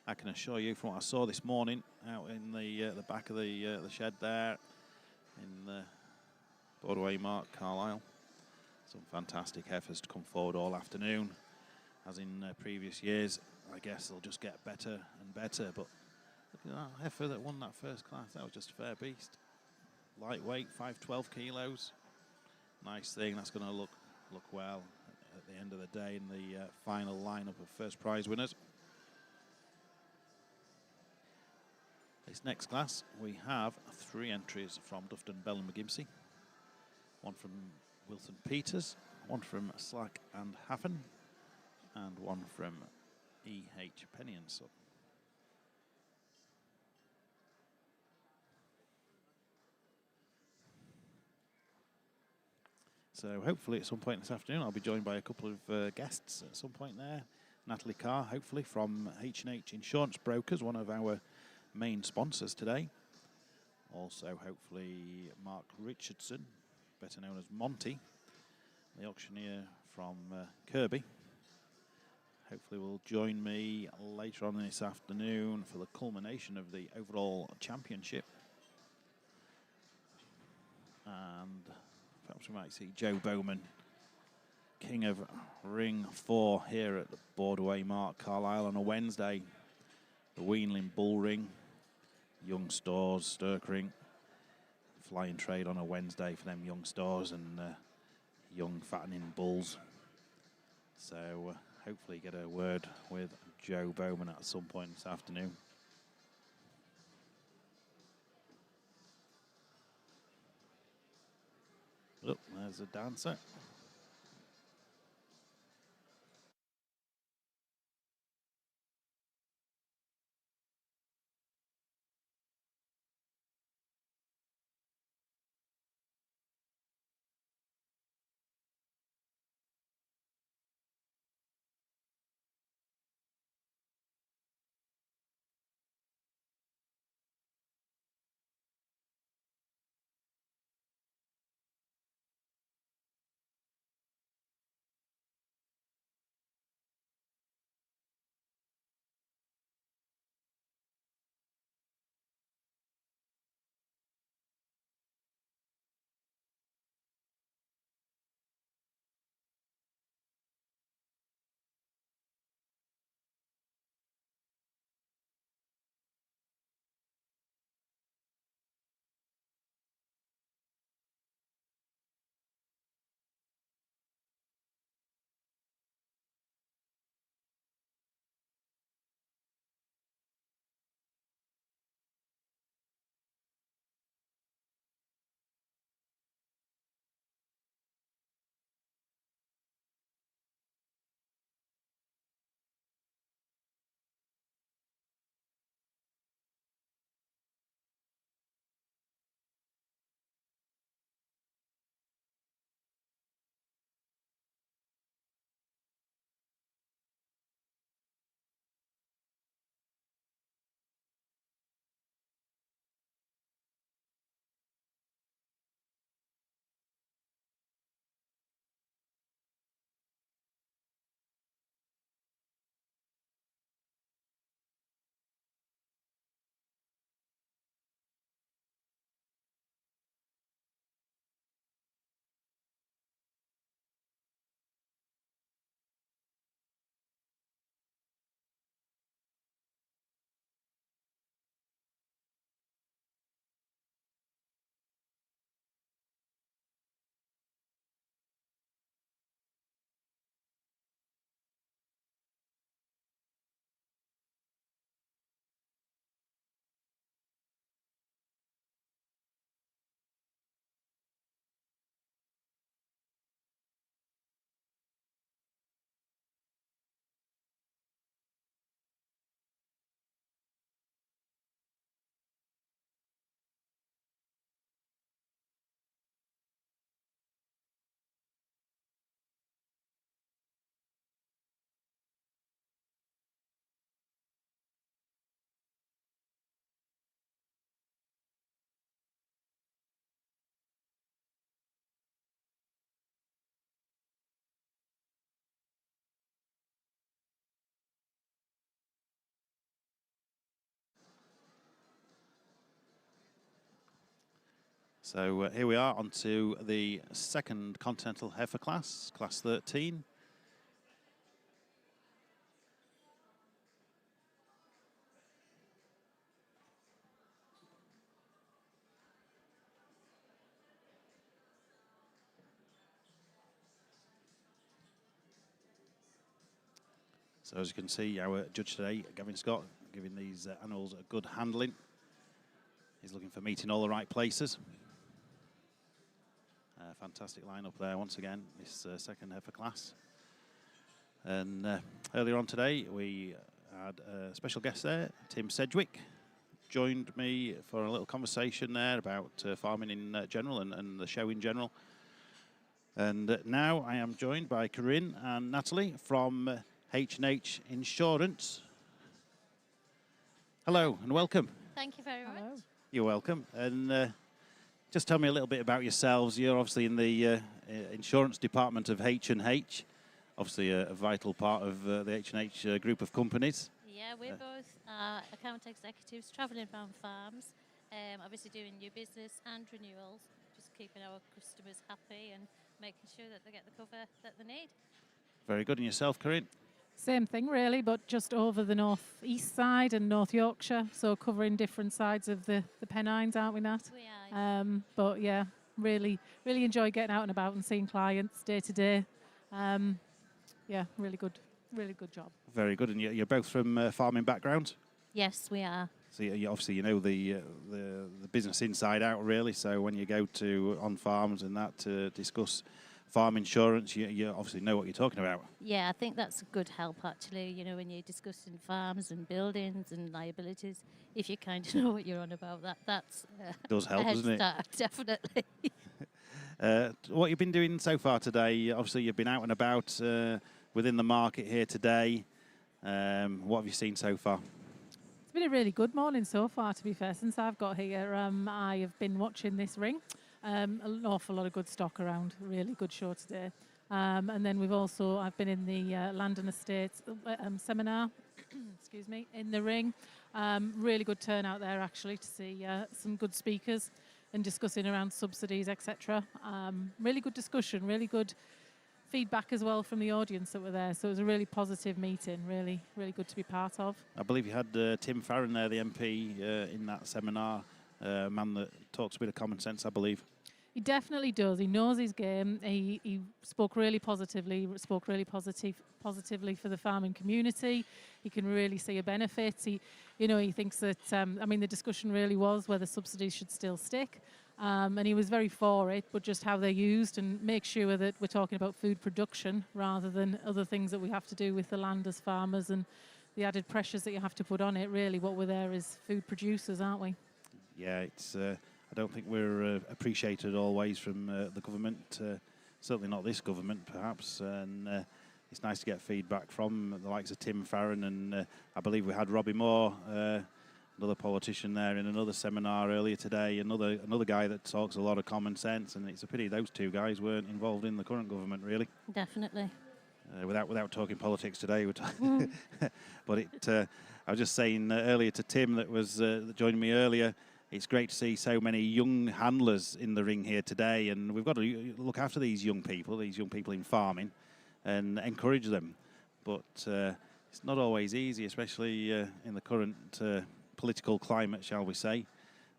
I can assure you from what I saw this morning out in the back of the shed there in the Borderway Mark Carlisle, some fantastic heifers to come forward all afternoon. As in previous years, I guess they'll just get better and better, but look at that heifer that won that first class. That was just a fair beast. Lightweight, 512 kilos. Nice thing. That's going to look well at the end of the day in the final lineup of first prize winners. This next class, we have 3 entries from Dufton Bell and McGimpsey, 1 from Wilson Peters, 1 from Slack and Haffen, and 1 from E.H. Penny and Son. So hopefully at some point this afternoon I'll be joined by a couple of guests at some point there. Natalie Carr, hopefully, from H&H Insurance Brokers, one of our main sponsors today. Also, hopefully, Mark Richardson, better known as Monty, the auctioneer from Kirby. hopefully will join me later on this afternoon for the culmination of the overall championship. And perhaps we might see Joe Bowman, king of Ring 4 here at the Borderway, Mark Carlisle, on a Wednesday. The Weanling Bull Ring, Young Stores, Stirk Ring, flying trade on a Wednesday for them young stores and young fattening bulls. So hopefully get a word with Joe Bowman at some point this afternoon. Oh, there's a dancer. So here we are on to the second Continental Heifer class, class 13. So as you can see, our judge today, Gavin Scott, giving these animals a good handling. He's looking for meat in all the right places. Fantastic lineup there once again, this second heifer class. And earlier on today, we had a special guest there, Tim Sedgwick, joined me for a little conversation there about farming in general and the show in general. And now I am joined by Corinne and Natalie from H&H Insurance. Hello and welcome. Thank you very much. You're welcome. And just tell me a little bit about yourselves. You're obviously in the insurance department of H&H. obviously a vital part of the H&H group of companies. Yeah, we're both account executives travelling around farms, obviously doing new business and renewals, just keeping our customers happy and making sure that they get the cover that they need. Very good. And yourself, Corinne? Same thing really, but just over the north east side and North Yorkshire, so covering different sides of the Pennines, aren't we, Nat? We are. But yeah, really enjoy getting out and about and seeing clients day to day. Yeah, really good job. Very good. And you're both from farming backgrounds? Yes, we are. So obviously you know the business inside out, really. So when you go to on farms and that to discuss farm insurance, you obviously know what you're talking about. Yeah, I think that's a good help actually, you know, when you're discussing farms and buildings and liabilities, if you kind of know what you're on about, that's Does help, a head doesn't it? start, definitely. What you've been doing so far today, obviously you've been out and about within the market here today. What have you seen so far? It's been a really good morning so far, to be fair. Since I've got here, I have been watching this ring. An awful lot of good stock around. Really good show today. And then I've been in the Land and Estates seminar, excuse me, in the ring. Really good turnout there actually to see some good speakers and discussing around subsidies, etc. Really good discussion, really good feedback as well from the audience that were there. So it was a really positive meeting, really good to be part of. I believe you had Tim Farron there, the MP, in that seminar, a man that talks a bit of common sense, I believe. He definitely does. He knows his game. He spoke really positively, positively for the farming community. He can really see a benefit. He thinks that, the discussion really was whether subsidies should still stick. And he was very for it, but just how they're used and make sure that we're talking about food production rather than other things that we have to do with the land as farmers and the added pressures that you have to put on it. Really, what we're there is food producers, aren't we? Yeah, it's. I don't think we're appreciated always from the government. Certainly not this government, perhaps. And it's nice to get feedback from the likes of Tim Farron, and I believe we had Robbie Moore, another politician, there in another seminar earlier today. Another guy that talks a lot of common sense, and it's a pity those two guys weren't involved in the current government, really. Definitely. Without talking politics today, but I was just saying earlier to Tim that joined me earlier. It's great to see so many young handlers in the ring here today, and we've got to look after these young people in farming, and encourage them. But it's not always easy, especially in the current political climate, shall we say.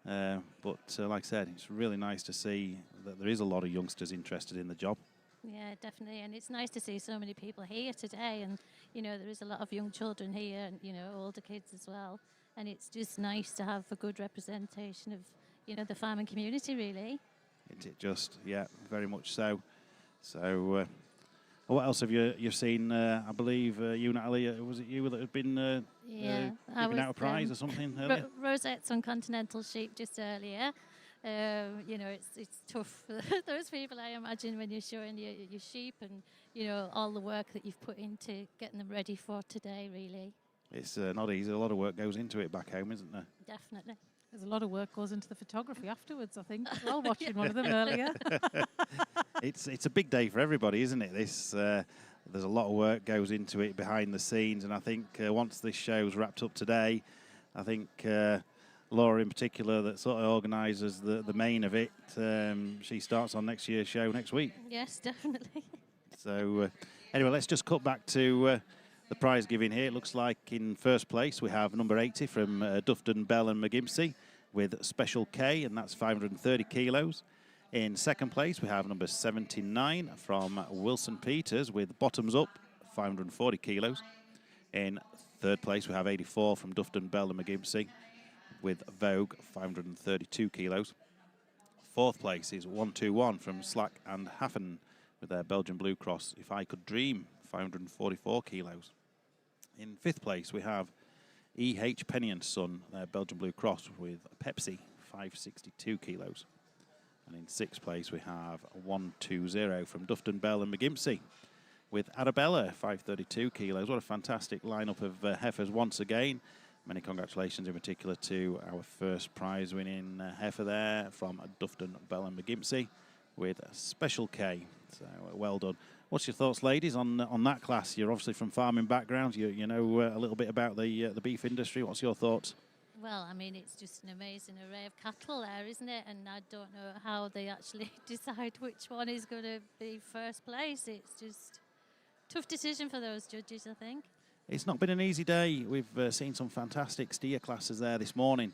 But like I said, it's really nice to see that there is a lot of youngsters interested in the job. Yeah, definitely. And it's nice to see so many people here today. And, there is a lot of young children here and, older kids as well. And it's just nice to have a good representation of, the farming community, really. It just, yeah, very much so. So, what else have you seen? I believe you, Natalie, was it you that had been giving out a prize or something earlier? Rosettes on Continental sheep just earlier. It's tough for those people, I imagine, when you're showing your sheep and, all the work that you've put into getting them ready for today, really. It's not easy. A lot of work goes into it back home, isn't there? Definitely. There's a lot of work goes into the photography afterwards, I think, as well, watching one of them earlier. It's a big day for everybody, isn't it? There's a lot of work goes into it behind the scenes, and I think once this show's wrapped up today, I think Laura in particular, that sort of organises the main of it, she starts on next year's show next week. Yes, definitely. So anyway, let's just cut back to the prize giving here. It looks like in first place we have number 80 from Dufton, Bell and McGimpsey with Special K, and that's 530 kilos. In second place we have number 79 from Wilson Peters with Bottoms Up, 540 kilos. In third place we have 84 from Dufton, Bell and McGimpsey with Vogue, 532 kilos. Fourth place is 121 from Slack and Haffen with their Belgian Blue Cross, If I Could Dream, 544 kilos. In fifth place we have E.H. Penny and Son, their Belgian Blue Cross with Pepsi, 562 kilos. And in sixth place we have 120 from Dufton, Bell and McGimpsey with Arabella, 532 kilos. What a fantastic lineup of heifers once again. Many congratulations in particular to our first prize winning heifer there from Dufton, Bell and McGimpsey with Special K. So well done. What's your thoughts, ladies, on that class? You're obviously from farming backgrounds. You know a little bit about the beef industry. What's your thoughts? Well, I mean, it's just an amazing array of cattle there, isn't it? And I don't know how they actually decide which one is going to be first place. It's just tough decision for those judges, I think. It's not been an easy day. We've seen some fantastic steer classes there this morning,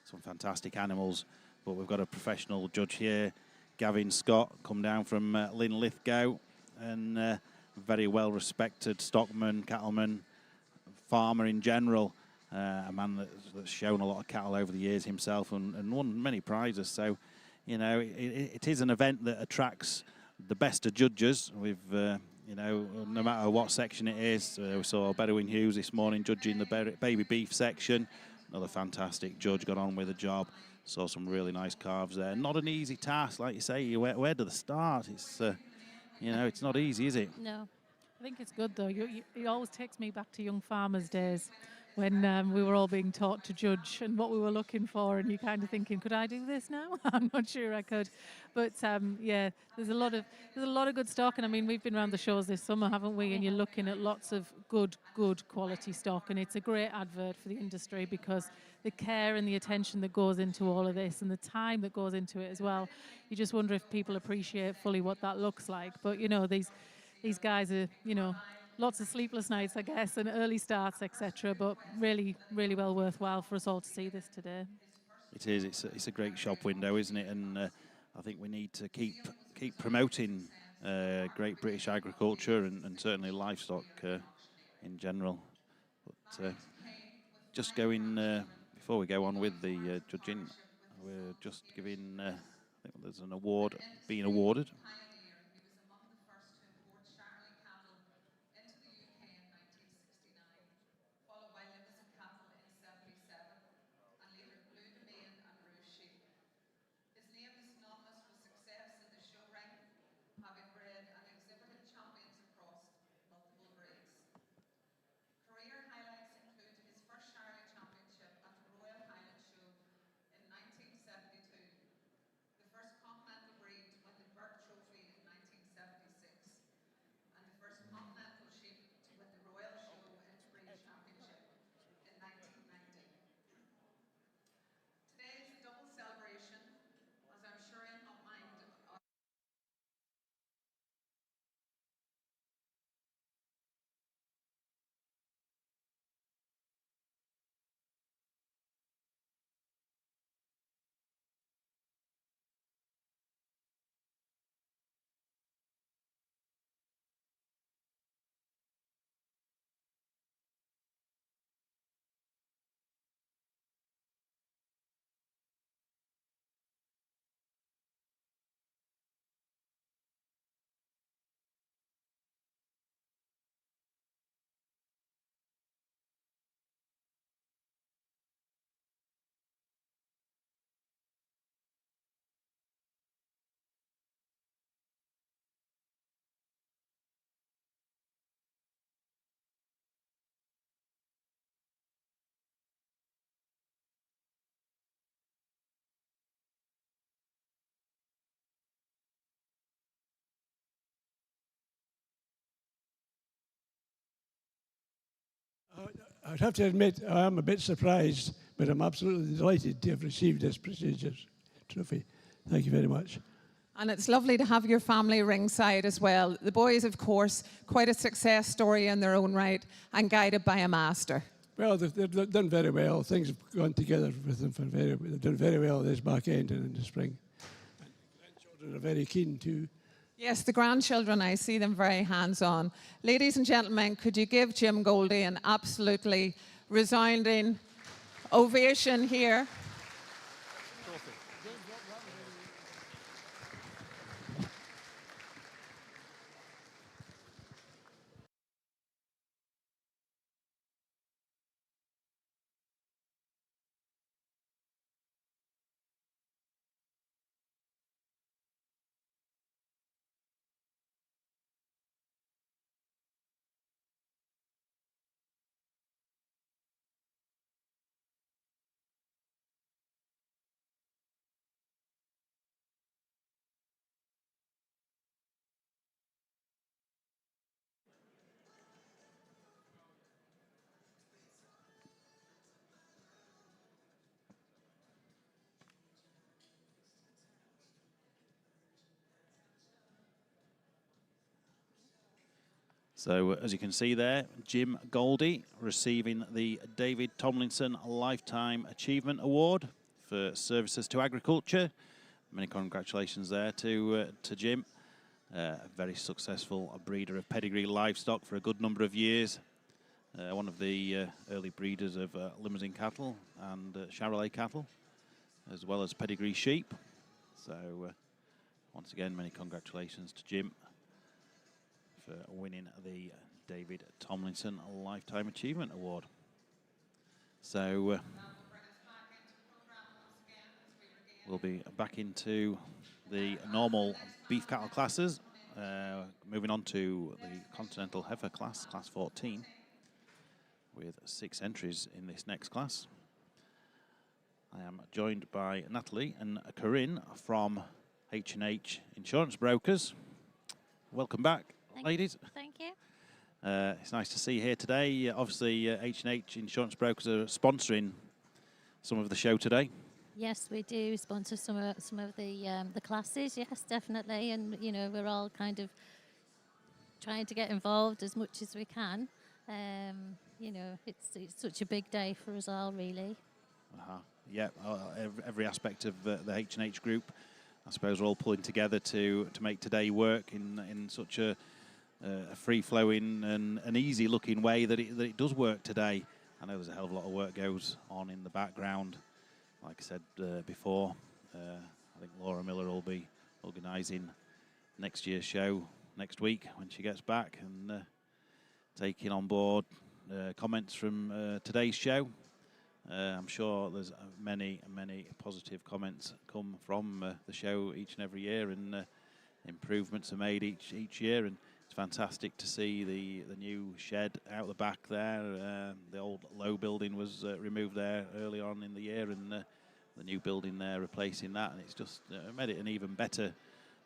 some fantastic animals, but we've got a professional judge here, Gavin Scott, come down from Linlithgow, and very well-respected stockman, cattleman, farmer in general, a man that's shown a lot of cattle over the years himself and won many prizes. So, you know, it is an event that attracts the best of judges. We've you know, no matter what section it is. We saw Bedouin Hughes this morning judging the baby beef section. Another fantastic judge, got on with the job. Saw some really nice calves there. Not an easy task, like you say. Where do they start? It's, you know, it's not easy, is it? No. I think it's good though. It always takes me back to young farmers' days when we were all being taught to judge and what we were looking for, and you kind of thinking, could I do this now? I'm not sure I could, but yeah, there's a lot of good stock, and I mean we've been around the shows this summer, haven't we? And you're looking at lots of good quality stock, and it's a great advert for the industry because the care and the attention that goes into all of this and the time that goes into it as well. You just wonder if people appreciate fully what that looks like. But you know, these guys are, you know, lots of sleepless nights, I guess, and early starts, etc. But really, really well worthwhile for us all to see this today. It is. It's a great shop window, isn't it? And I think we need to keep promoting great British agriculture and certainly livestock in general. But just going before we go on with the judging, we're just giving. I think there's an award being awarded. I'd have to admit I am a bit surprised, but I'm absolutely delighted to have received this prestigious trophy. Thank you very much. And it's lovely to have your family ringside as well. The boys, of course, quite a success story in their own right and guided by a master. Well, they've done very well. Things have gone together with them they've done very well this back end and in the spring. And the grandchildren are very keen too. Yes, the grandchildren, I see them very hands-on. Ladies and gentlemen, could you give Jim Goldie an absolutely resounding ovation here? So as you can see there, Jim Goldie receiving the David Tomlinson Lifetime Achievement Award for services to agriculture. Many congratulations there to Jim. A very successful breeder of pedigree livestock for a good number of years. One of the early breeders of Limousin cattle and Charolais cattle, as well as pedigree sheep. So once again, many congratulations to Jim for winning the David Tomlinson Lifetime Achievement Award. So we'll be back into the normal beef cattle classes, moving on to the Continental Heifer class, class 14, with 6 entries in this next class. I am joined by Natalie and Corinne from H&H Insurance Brokers. Welcome back, ladies. Thank you. It's nice to see you here today. Obviously, H&H Insurance Brokers are sponsoring some of the show today. Yes, we do sponsor some of the classes. Yes, definitely, and you know we're all kind of trying to get involved as much as we can. You know, it's such a big day for us all, really. Yeah, every aspect of the H&H group, I suppose, are all pulling together to make today work in such a free-flowing and easy-looking way that it does work today. I know there's a hell of a lot of work goes on in the background. Like I said before, I think Laura Miller will be organising next year's show next week when she gets back and taking on board comments from today's show. I'm sure there's many positive comments come from the show each and every year, and improvements are made each year, and it's fantastic to see the new shed out the back there. The old low building was removed there early on in the year, and the new building there replacing that, and it's just made it an even better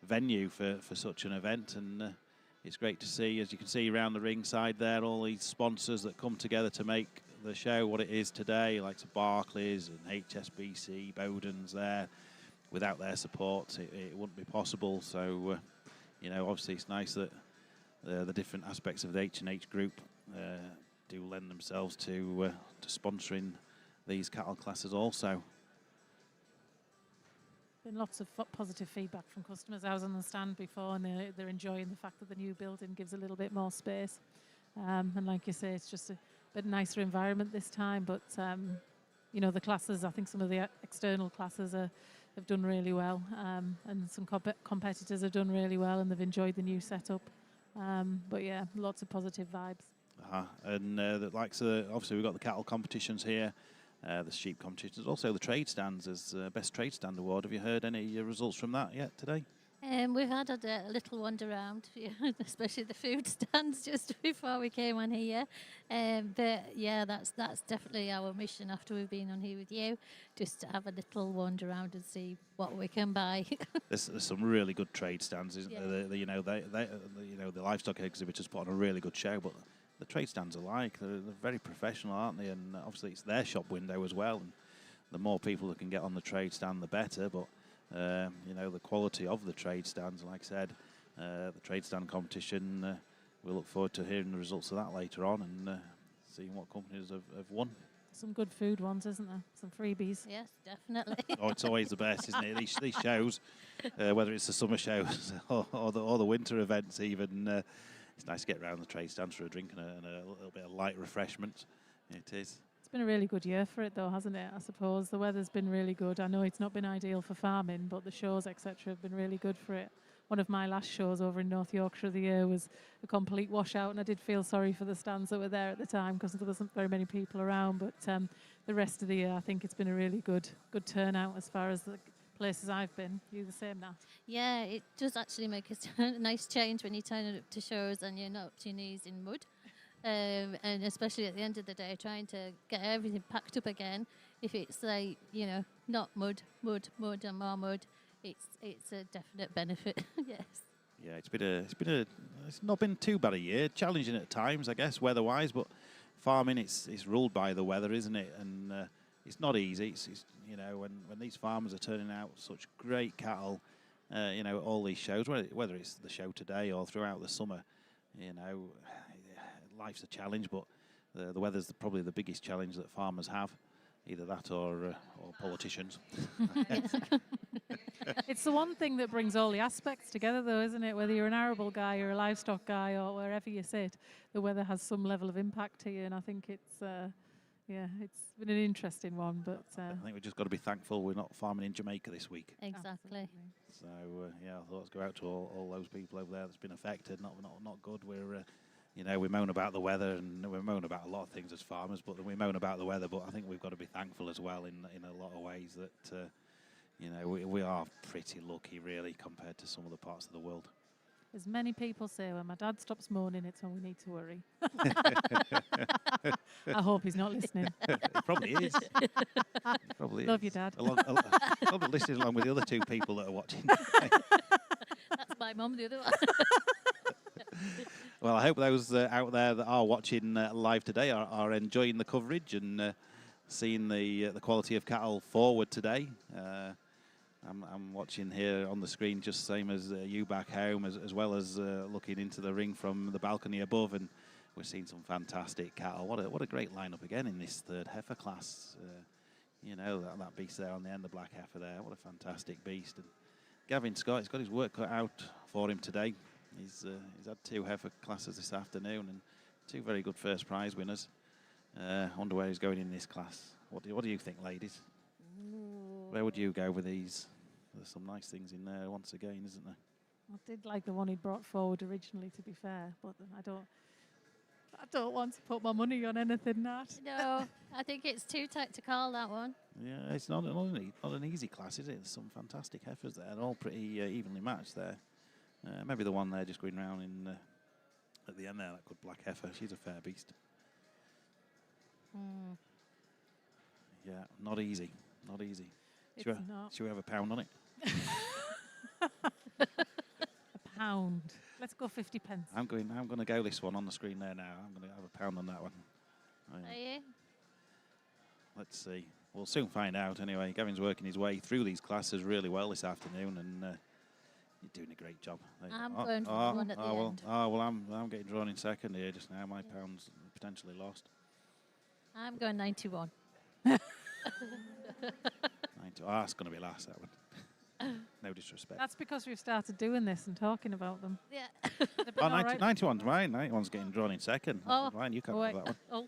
venue for such an event. And it's great to see, as you can see around the ringside there, all these sponsors that come together to make the show what it is today, like Barclays and HSBC, Bowden's there. Without their support, it wouldn't be possible. So, you know, obviously it's nice that the different aspects of the H&H group do lend themselves to sponsoring these cattle classes also. Been lots of positive feedback from customers. I was on the stand before, and they're enjoying the fact that the new building gives a little bit more space. And like you say, it's just a bit nicer environment this time. But you know, the classes, I think some of the external classes have done really well, and some competitors have done really well, and they've enjoyed the new setup. But yeah, lots of positive vibes. And the likes of, obviously we've got the cattle competitions here, the sheep competitions, also the trade stands as best trade stand award. Have you heard any results from that yet today? We've had a little wander around, especially the food stands just before we came on here. But yeah, that's definitely our mission after we've been on here with you, just to have a little wander around and see what we can buy. There's some really good trade stands, isn't there? You know, the livestock exhibitors put on a really good show, but the trade stands alike, they're very professional, aren't they? And obviously it's their shop window as well. And the more people that can get on the trade stand, the better. But you know, the quality of the trade stands, like I said, the trade stand competition, we look forward to hearing the results of that later on and seeing what companies have won. Some good food ones, isn't there? Some freebies. Yes, definitely. Oh, it's always the best, isn't it? These shows, whether it's the summer shows or the winter events even, it's nice to get around the trade stands for a drink and a little bit of light refreshment. It is. It's been a really good year for it, though, hasn't it? I suppose the weather's been really good. I know it's not been ideal for farming, but the shows, etc., have been really good for it. One of my last shows over in North Yorkshire of the year was a complete washout, and I did feel sorry for the stands that were there at the time because there wasn't very many people around. But the rest of the year, I think it's been a really good turnout as far as the places I've been. You the same, Nat? Yeah, it does actually make a nice change when you turn up to shows and you're not up to your knees in mud. And especially at the end of the day, trying to get everything packed up again. If it's like, you know, not mud and more mud, it's a definite benefit. Yes. Yeah, it's not been too bad a year. Challenging at times, I guess, weather-wise, but farming it's ruled by the weather, isn't it? And it's not easy. It's you know, when these farmers are turning out such great cattle, you know, all these shows, whether it's the show today or throughout the summer, you know, life's a challenge, but the weather's probably the biggest challenge that farmers have. Either that or politicians. It's the one thing that brings all the aspects together, though, isn't it? Whether you're an arable guy or a livestock guy or wherever you sit, the weather has some level of impact to you. And I think it's been an interesting one. But I think we've just got to be thankful we're not farming in Jamaica this week. Exactly. So yeah, I thought let's go out to all those people over there that's been affected. Not good. We're we moan about the weather and we moan about a lot of things as farmers, but we moan about the weather. But I think we've got to be thankful as well in a lot of ways that we are pretty lucky really compared to some other parts of the world. as many people say, when my dad stops moaning, it's when we need to worry. I hope he's not listening. It probably is. Probably Love is. you, Dad. Probably listening along with the other two people that are watching. That's my mum, the other one. Well, I hope those out there that are watching live today are enjoying the coverage and seeing the quality of cattle forward today. I'm watching here on the screen just the same as you back home, as well as looking into the ring from the balcony above, and we're seeing some fantastic cattle. What a great lineup again in this third heifer class. That beast there on the end, the black heifer there. What a fantastic beast. And Gavin Scott, he's got his work cut out for him today. He's had two heifer classes this afternoon and two very good first prize winners. I wonder where he's going in this class. What do you think, ladies? Where would you go with these? There's some nice things in there once again, isn't there? I did like the one he brought forward originally, to be fair, but I don't want to put my money on anything, Nat. No, I think it's too tight to call that one. Yeah, it's not an easy class, is it? There's some fantastic heifers there. They're all pretty evenly matched there. Maybe the one there just going round in at the end there, that good black heifer. She's a fair beast. Yeah, not easy. Not easy. Should we have a pound on it? A pound. Let's go 50 pence. I'm going to go this one on the screen there now. I'm going to have a pound on that one. Are you? Let's see. We'll soon find out anyway. Gavin's working his way through these classes really well this afternoon, and you're doing a great job. I'm going for the one at the end. Well, I'm getting drawn in second here just now. My pound's potentially lost. I'm going 91. 90. That's going to be last, that one. No disrespect. That's because we've started doing this and talking about them. Yeah. 91's mine. 91's getting drawn in second. Oh. Mine, you can't have that one.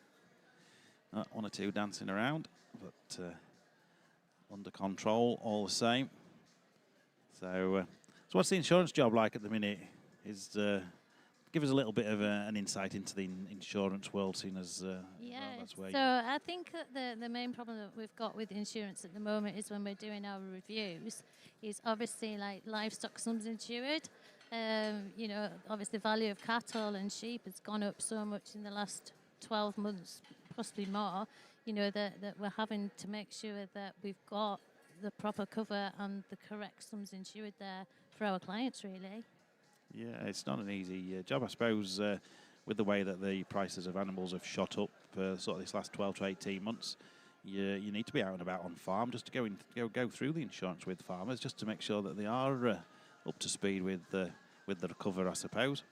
Oh. One or two dancing around, but under control all the same. So what's the insurance job like at the minute? Give us a little bit of an insight into the insurance world, seeing as that's where. So I think that the main problem that we've got with insurance at the moment is when we're doing our reviews, is obviously like livestock sums insured. Obviously the value of cattle and sheep has gone up so much in the last 12 months, possibly more. That we're having to make sure that we've got the proper cover and the correct sums insured there for our clients, really. Yeah, it's not an easy job, I suppose, with the way that the prices of animals have shot up sort of this last 12 to 18 months. You need to be out and about on farm just to go through the insurance with farmers, just to make sure that they are up to speed with the cover, I suppose.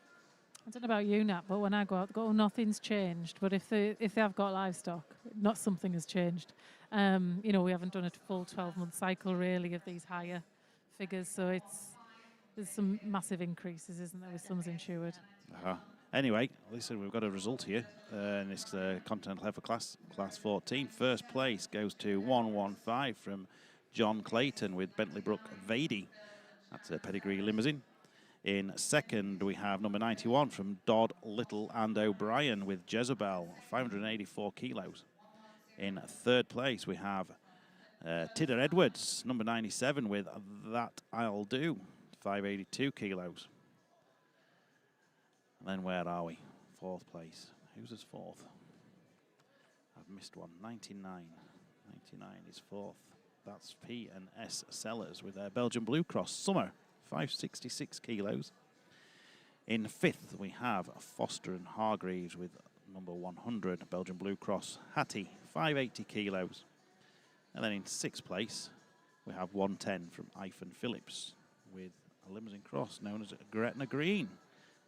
I don't know about you, Nat, but when I go out, nothing's changed. But if they have got livestock, not something has changed. We haven't done a full 12-month cycle really of these higher figures, so there's some massive increases, isn't there, with sums insured. Anyway, listen, we've got a result here in this Continental Heifer class 14. First place goes to 115 from John Clayton with Bentley Brook Vady. That's a pedigree limousine. In second, we have number 91 from Dodd, Little and O'Brien with Jezebel, 584 kilos. In third place, we have Tidder Edwards, number 97 with That I'll Do, 582 kilos. And then where are we? Fourth place. Who's his fourth? I've missed one. 99. 99 is fourth. That's P&S Sellers with their Belgian Blue Cross Summer, 566 kilos. In fifth, we have Foster and Hargreaves with number 100 Belgian Blue Cross Hattie, 580 kilos. And then in sixth place, we have 110 from Heifer Phillips with a limousine cross known as Gretna Green.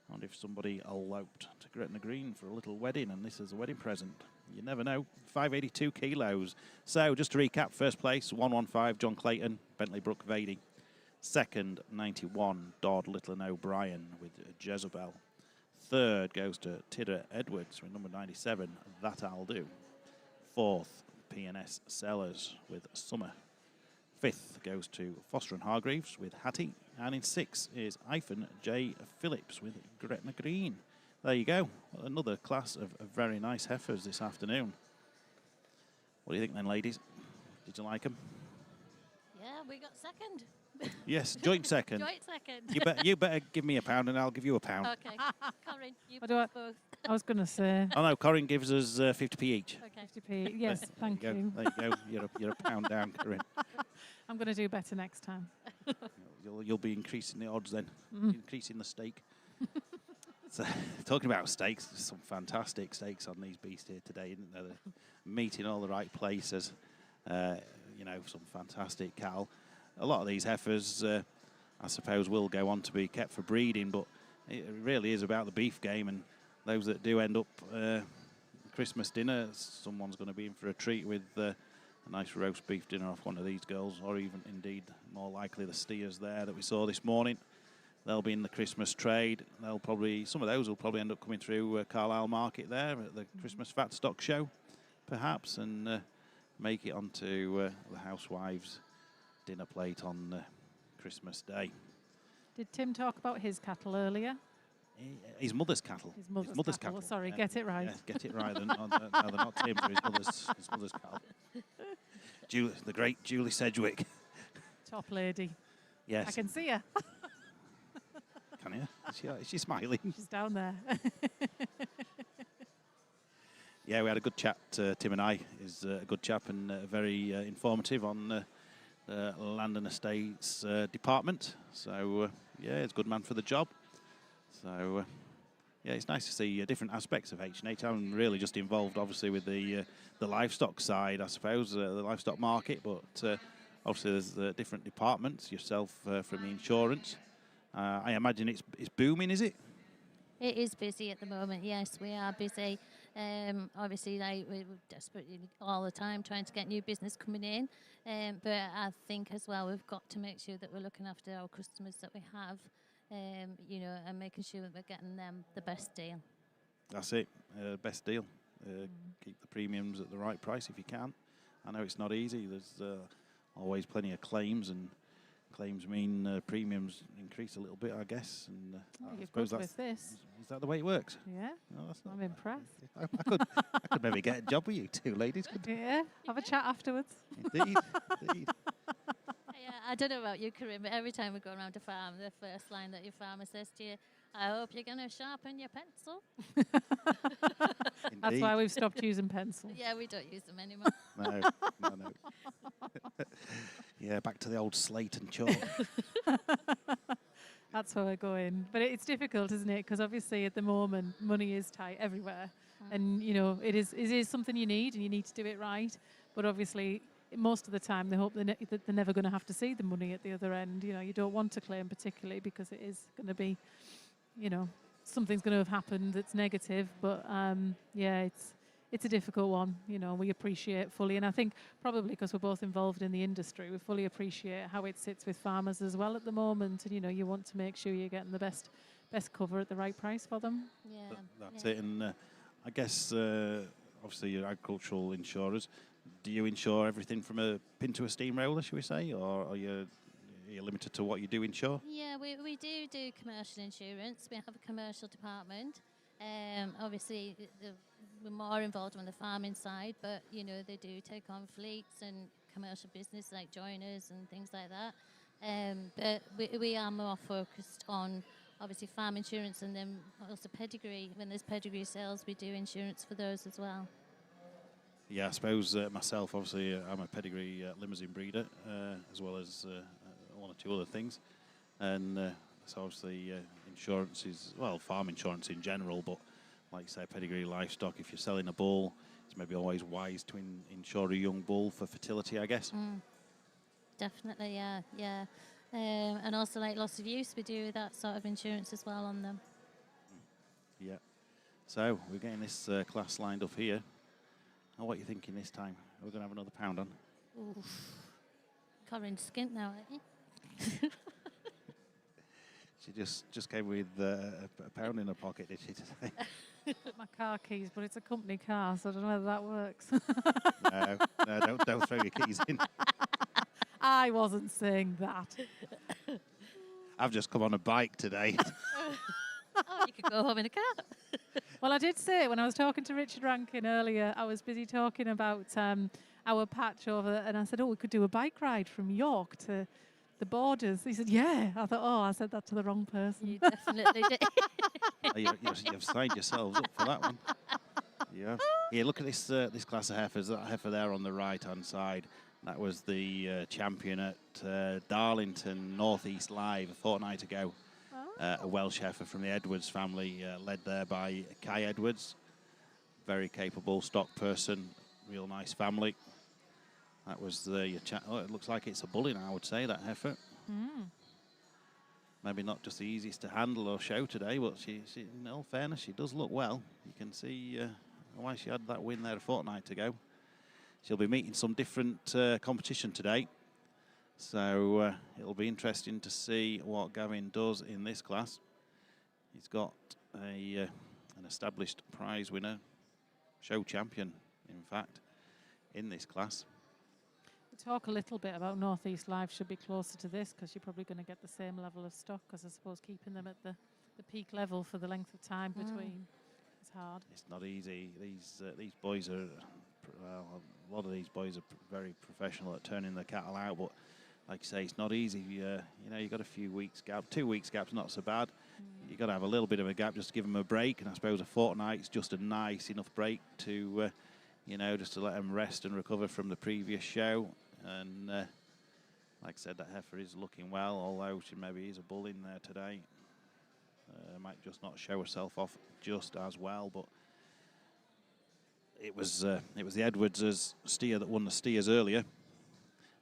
I wonder if somebody eloped to Gretna Green for a little wedding, and this is a wedding present. You never know. 582 kilos. So just to recap, first place, 115, John Clayton, Bentley Brook Vady. Second, 91, Dodd Little and O'Brien with Jezebel. Third goes to Tidder Edwards with number 97, That I'll Do. Fourth, P&S Sellers with Summer. Fifth goes to Foster and Hargreaves with Hattie. And in sixth is Hyphen J. Phillips with Gretna Green. There you go. Another class of very nice heifers this afternoon. What do you think then, ladies? Did you like them? Yeah, we got second. Yes, joint second. Joint second. You better give me a pound and I'll give you a pound. Okay. Corinne, you What do both. I was going to say Oh no, Corinne gives us 50p each. Okay. 50p. Yes, thank There you. you go. You're a pound down, Corinne. I'm going to do better next time. You'll be increasing the odds then, increasing the stake. So, talking about steaks, there's some fantastic steaks on these beasts here today, isn't there? They're meat in all the right places. Some fantastic cattle. A lot of these heifers, I suppose, will go on to be kept for breeding, but it really is about the beef game, and those that do end up Christmas dinner, someone's going to be in for a treat with a nice roast beef dinner off one of these girls, or even indeed more likely the steers there that we saw this morning. They'll be in the Christmas trade. Some of those will probably end up coming through Carlisle Market there at the Christmas Fat Stock Show, perhaps, and make it onto the housewives' dinner plate on Christmas Day. Did Tim talk about his cattle earlier? His mother's cattle. His mother's cattle. Sorry, get it right. Yeah, get it right. They're not Tim's, they're his mother's cattle. The great Julie Sedgwick. Top lady. Yes. I can see her. Can you? Is she smiling? She's down there. Yeah, we had a good chat, Tim and I. He's a good chap and very informative on the Land and Estates department. So, he's a good man for the job. So, it's nice to see different aspects of H&H. I'm really just involved, obviously, with the livestock side, I suppose, the livestock market. But obviously, there's different departments. Yourself from the insurance. I imagine it's booming, is it? It is busy at the moment. Yes, we are busy. Obviously, we're desperately all the time trying to get new business coming in. But I think as well, we've got to make sure that we're looking after our customers that we have, and making sure that we're getting them the best deal. That's it, best deal. Keep the premiums at the right price if you can. I know it's not easy. There's always plenty of claims, and claims mean premiums increase a little bit, I guess. And I suppose with this. Is that the way it works? Yeah, No, that's not I'm impressed. I could maybe get a job with you two ladies. Yeah, have a chat afterwards. Indeed. Yeah, I don't know about you, Corinne, but every time we go around a farm, the first line that your farmer says to you, I hope you're going to sharpen your pencil. That's why we've stopped using pencil. Yeah, we don't use them anymore. No. Yeah, back to the old slate and chalk. That's where we're going. But it's difficult, isn't it? Because obviously at the moment, money is tight everywhere. And, it is something you need, and you need to do it right. But obviously, most of the time, they hope that they're never going to have to see the money at the other end. You don't want to claim particularly because it is going to be, something's going to have happened that's negative. But, it's a difficult one. We appreciate fully. And I think probably because we're both involved in the industry, we fully appreciate how it sits with farmers as well at the moment. And, you want to make sure you're getting the best cover at the right price for them. Yeah. That's it. And I guess, obviously, you're agricultural insurers. Do you insure everything from a pin to a steamroller, should we say? Or are you limited to what you do insure? Yeah, we do commercial insurance. We have a commercial department. Obviously, we're more involved on the farming side, but, they do take on fleets and commercial business like joiners and things like that. But we are more focused on, obviously, farm insurance, and then also pedigree. When there's pedigree sales, we do insurance for those as well. Yeah, I suppose myself, obviously, I'm a pedigree limousine breeder, as well as one or two other things. And so obviously insurance is, farm insurance in general, but like you say, pedigree livestock, if you're selling a bull, it's maybe always wise to insure a young bull for fertility, I guess. Definitely, yeah. And also like loss of use, we do that sort of insurance as well on them. Yeah. So we're getting this class lined up here. Oh, what are you thinking this time? We're going to have another pound on. Oof. Corinne's skint now, ain't you? She just came with a pound in her pocket, did she, today? My car keys, but it's a company car, so I don't know whether that works. No, don't throw your keys in. I wasn't saying that. I've just come on a bike today. Oh, you could go home in a car. Well, I did say when I was talking to Richard Rankin earlier, I was busy talking about our patch over, and I said, oh, we could do a bike ride from York to the Borders. He said, yeah. I thought, oh, I said that to the wrong person. You definitely did. You've signed yourselves up for that one. Yeah. Yeah, look at this this class of heifers. That heifer there on the right-hand side, that was the champion at Darlington Northeast Live a fortnight ago. A Welsh heifer from the Edwards family, led there by Kai Edwards. Very capable stock person, real nice family. That was the it looks like it's a bully now, I would say, that heifer. Maybe not just the easiest to handle or show today, but she in all fairness, she does look well. You can see why she had that win there a fortnight ago. She'll be meeting some different competition today. So it'll be interesting to see what Gavin does in this class. He's got an established prize winner, show champion, in fact, in this class. We talk a little bit about Northeast Live should be closer to this because you're probably going to get the same level of stock, because I suppose keeping them at the peak level for the length of time between is hard. It's not easy. These boys are, a lot of these boys are very professional at turning the cattle out, but like I say, it's not easy. You know, you've got a few weeks gap. 2 weeks gap's not so bad. You've got to have a little bit of a gap just to give them a break, and I suppose a fortnight's just a nice enough break to, you know, just to let them rest and recover from the previous show. And like I said, that heifer is looking well, although she maybe is a bull in there today. Might just not show herself off just as well, but it was the Edwards' steer that won the steers earlier.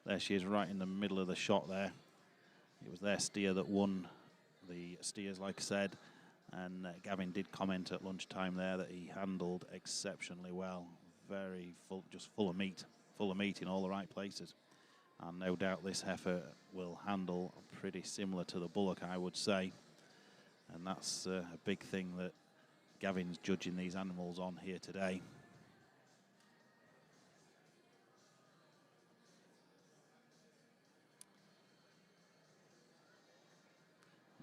There she is, right in the middle of the shot there. It was their steer that won the steers, like I said. And Gavin did comment at lunchtime there that he handled exceptionally well. Very full, just full of meat in all the right places. And no doubt this heifer will handle pretty similar to the bullock, I would say. And that's a big thing that Gavin's judging these animals on here today.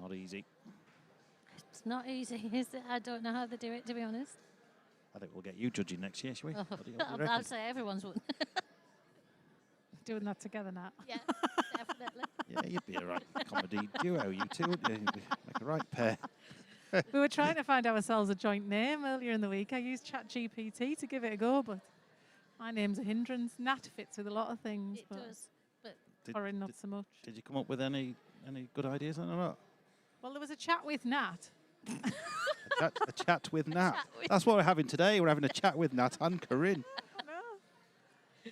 Not easy. It's not easy, is it? I don't know how they do it, to be honest. I think we'll get you judging next year, shall we? Oh, What do you reckon? I'd say everyone's one. Doing that together now. Yeah, definitely. Yeah, you'd be a right comedy duo, you two, wouldn't you? You'd be like a right pair. We were trying to find ourselves a joint name earlier in the week. I used ChatGPT to give it a go, but my name's a hindrance. Nat fits with a lot of things, It but does. But Corinne not so much. Did you come up with any good ideas on or not? Well, there was a chat with Nat. A chat with Nat. chat with- That's what we're having today. We're having a chat with Nat and Corinne. No.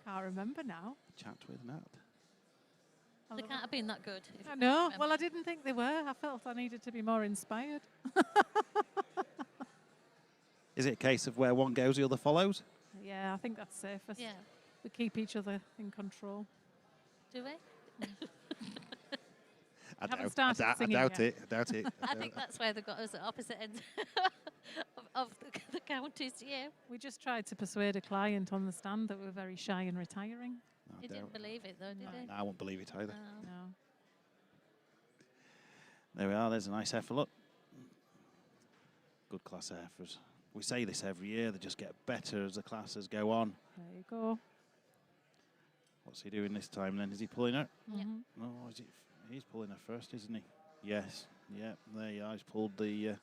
Can't remember now. Chat with Nat. they can't have been that good. if I you know. remember. Well, I didn't think they were. I felt I needed to be more inspired. Is it a case of where one goes, the other follows? Yeah, I think that's safest. Yeah. We keep each other in control. Do we? I Haven't started I singing doubt yet. it. I doubt it. I think that's why they've got us at opposite ends of the counties, yeah. We just tried to persuade a client on the stand that we're very shy and retiring. I He doubt didn't believe it, though, did he? No, I won't believe it either. No. No. There we are. There's a nice heifer. Look. Good class of heifers. We say this every year. They just get better as the classes go on. There you go. What's he doing this time then? Is he pulling her? Yeah. Mhm. No, is it? He's pulling her first, isn't he? Yes. Yeah, there you are. He's pulled the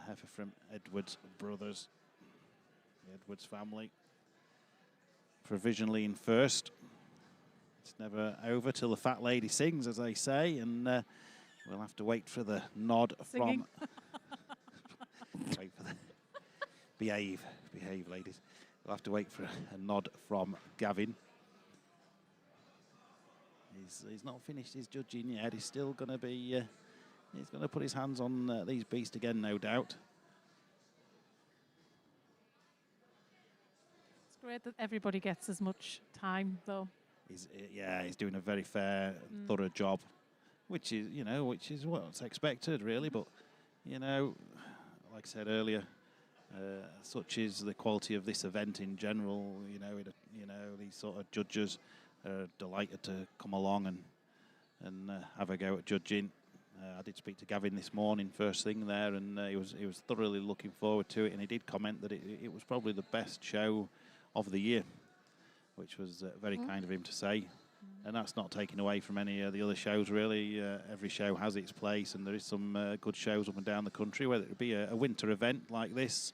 heifer from Edwards Brothers, the Edwards family. Provisionally in first. It's never over till the fat lady sings, as they say, and we'll have to wait for the nod Singing. from. Wait for the behave, ladies. We'll have to wait for a nod from Gavin. He's not finished his judging yet. He's still going to be He's going to put his hands on these beasts again, no doubt. It's great that everybody gets as much time, though. He's doing a very fair, thorough job, which is what's expected, really. But, like I said earlier, such is the quality of this event in general. These sort of judges are delighted to come along and have a go at judging. I did speak to Gavin this morning, first thing there, and he was thoroughly looking forward to it. And he did comment that it was probably the best show of the year, which was very kind of him to say. And that's not taken away from any of the other shows, really. Every show has its place, and there is some good shows up and down the country, whether it be a winter event like this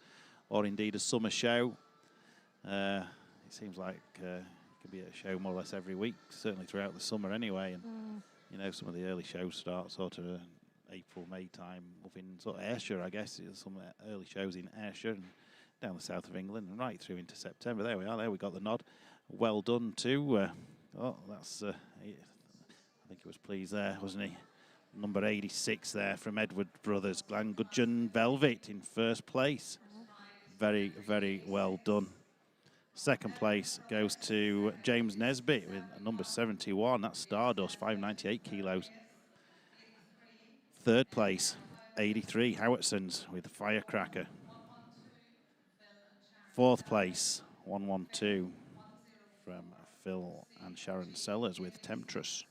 or indeed a summer show. It seems like it can be a show more or less every week, certainly throughout the summer anyway. And, some of the early shows start sort of April, May time up in sort of Ayrshire, I guess. Some early shows in Ayrshire and down the south of England and right through into September. There we are. There we got the nod. Well done too. That's. I think he was pleased there, wasn't he? Number 86 there from Edward Brothers, Glangudgeon Velvet in first place. Very, very well done. Second place goes to James Nesbitt with number 71. That's Stardust, 598 kilos. Third place, 83 Howardsons with Firecracker. Fourth place, 112 from Phil and Sharon Sellers with Temptress.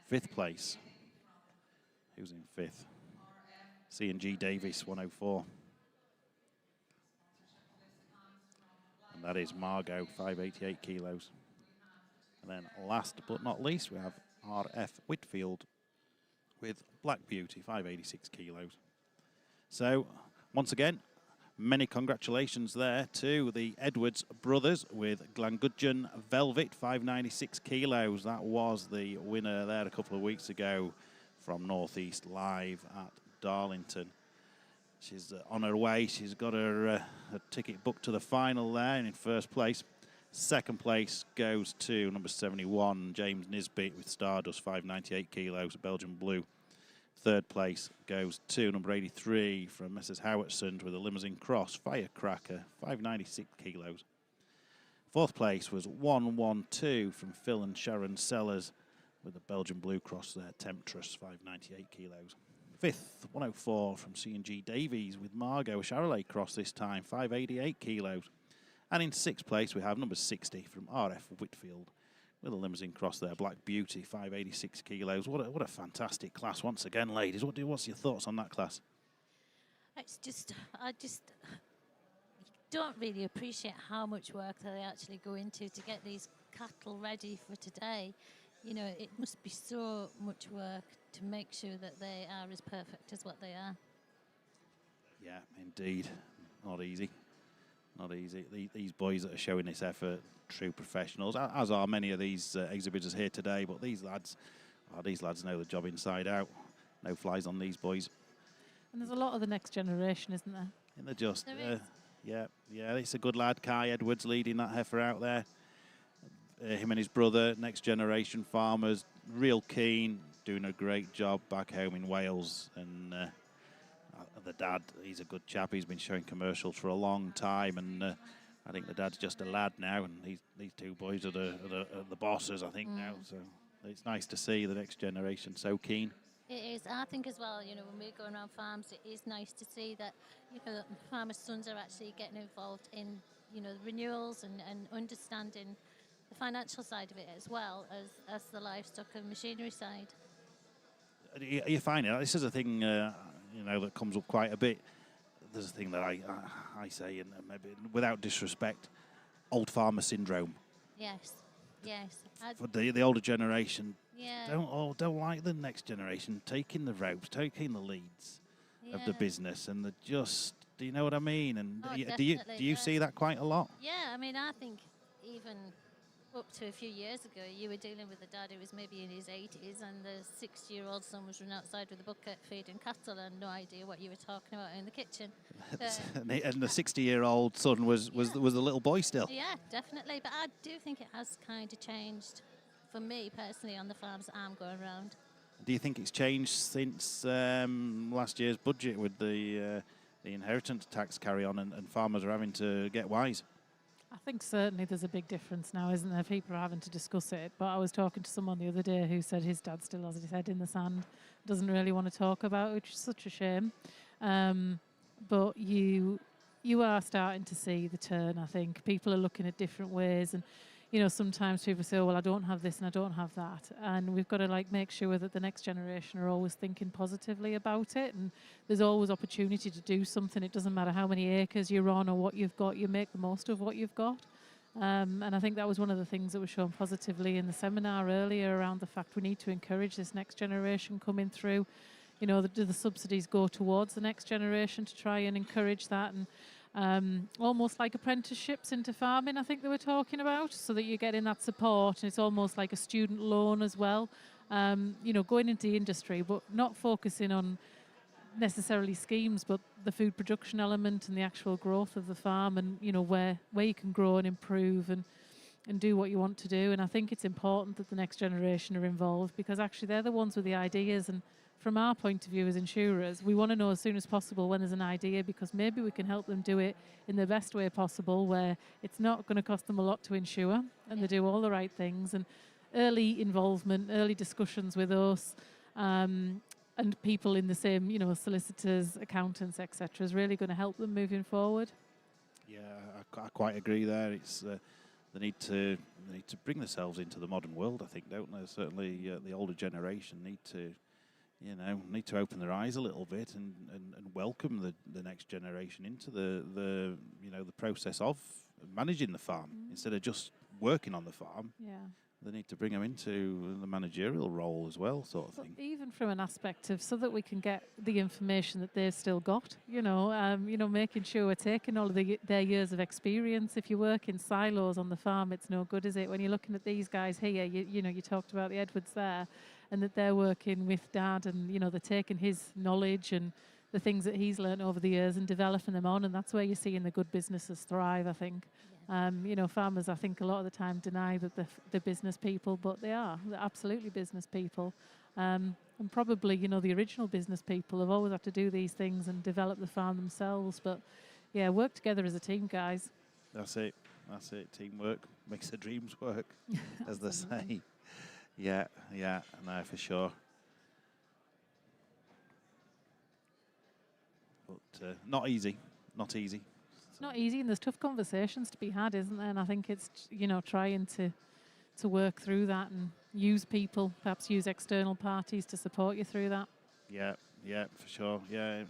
Fifth place, who's in fifth? C&G Davis, 104. And that is Margot, 588 kilos. And then last but not least, we have RF Whitfield with Black Beauty, 586 kilos. So, once again, many congratulations there to the Edwards brothers with Glangudgeon Velvet, 596 kilos. That was the winner there a couple of weeks ago from Northeast Live at Darlington. She's on her way. She's got her ticket booked to the final there and in first place. Second place goes to number 71, James Nisbet with Stardust, 598 kilos, Belgian Blue. Third place goes to number 83 from Messrs. Howardsons with a Limousine Cross, Firecracker, 596 kilos. Fourth place was 112 from Phil and Sharon Sellers with the Belgian Blue Cross there, Temptress, 598 kilos. Fifth, 104 from C&G Davies with Margot, a Charolais Cross this time, 588 kilos. And in sixth place, we have number 60 from RF Whitfield with a Limousine Cross there, Black Beauty, 586 kilos. What a fantastic class once again, ladies. What's your thoughts on that class? I just don't really appreciate how much work they actually go into to get these cattle ready for today. It must be so much work to make sure that they are as perfect as what they are. Yeah, indeed. Not easy. Not easy. These boys that are showing this effort, true professionals, as are many of these exhibitors here today, but these lads know the job inside out. No flies on these boys. And there's a lot of the next generation, isn't there? And they're just, yeah, it's a good lad. Kai Edwards leading that heifer out there. Him and his brother, next generation farmers, real keen, doing a great job back home in Wales. And the dad, he's a good chap. He's been showing commercials for a long time, and I think the dad's just a lad now, and these two boys are the bosses, I think, now. So it's nice to see the next generation so keen. It is. I think as well, when we're going around farms, it is nice to see that, farmers' sons are actually getting involved in, renewals and understanding the financial side of it as well as the livestock and machinery side. You find it. This is a thing, that comes up quite a bit. There's a thing that I say, and maybe without disrespect, old farmer syndrome. Yes. For the older generation, yeah. don't like the next generation taking the ropes, taking the leads of the business, and do you know what I mean? And do you see that quite a lot? Yeah, I think even up to a few years ago, you were dealing with a dad who was maybe in his 80s, and the 60-year-old son was running outside with a bucket feeding cattle and no idea what you were talking about in the kitchen. And the 60-year-old son was the little boy still. Yeah, definitely. But I do think it has kind of changed for me personally on the farms I'm going around. Do you think it's changed since last year's budget with the inheritance tax carry on and farmers are having to get wise? I think certainly there's a big difference now, isn't there? People are having to discuss it. But I was talking to someone the other day who said his dad still has his head in the sand, doesn't really want to talk about it, which is such a shame. But you are starting to see the turn, I think. People are looking at different ways, and sometimes people say, oh, well, I don't have this and I don't have that. And we've got to make sure that the next generation are always thinking positively about it. And there's always opportunity to do something. It doesn't matter how many acres you're on or what you've got, you make the most of what you've got. And I think that was one of the things that was shown positively in the seminar earlier around the fact we need to encourage this next generation coming through. The subsidies go towards the next generation to try and encourage that, and almost like apprenticeships into farming, I think they were talking about, so that you're getting that support, and it's almost like a student loan as well. Going into the industry, but not focusing on necessarily schemes, but the food production element and the actual growth of the farm, and where you can grow and improve and do what you want to do. And I think it's important that the next generation are involved, because actually they're the ones with the ideas. And from our point of view as insurers, we want to know as soon as possible when there's an idea, because maybe we can help them do it in the best way possible, where it's not going to cost them a lot to insure, and they do all the right things. And early involvement, early discussions with us, and people in the same, solicitors, accountants, etc., is really going to help them moving forward. Yeah, I quite agree there. It's they need to bring themselves into the modern world, I think, don't they? Certainly the older generation need to open their eyes a little bit and welcome the next generation into the process of managing the farm instead of just working on the farm. Yeah. They need to bring them into the managerial role as well, sort of thing. Even from an aspect of so that we can get the information that they've still got, making sure we're taking all of their years of experience. If you work in silos on the farm, it's no good, is it? When you're looking at these guys here, you talked about the Edwards there, and that they're working with Dad, and they're taking his knowledge and the things that he's learned over the years and developing them on, and that's where you're seeing the good businesses thrive, I think. Farmers, I think, a lot of the time deny that they're business people, but they're absolutely business people. And probably, the original business people have always had to do these things and develop the farm themselves. But, yeah, work together as a team, guys. That's it. Teamwork makes the dreams work, as they say. Yeah, no, for sure. But not easy. It's not easy, and there's tough conversations to be had, isn't there? And I think it's, trying to work through that and use people, perhaps use external parties to support you through that. Yeah, for sure. Yeah,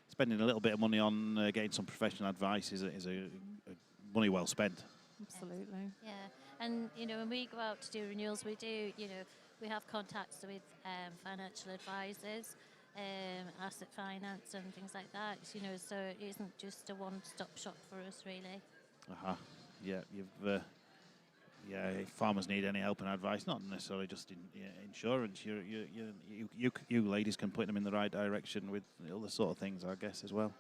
spending a little bit of money on getting some professional advice is a money well spent. Absolutely. Yeah, and when we go out to do renewals, we do, we have contacts with financial advisors, asset finance and things like that, so it isn't just a one-stop shop for us, really. Yeah, if farmers need any help and advice, not necessarily just in insurance, you ladies can point them in the right direction with other sort of things, I guess, as well.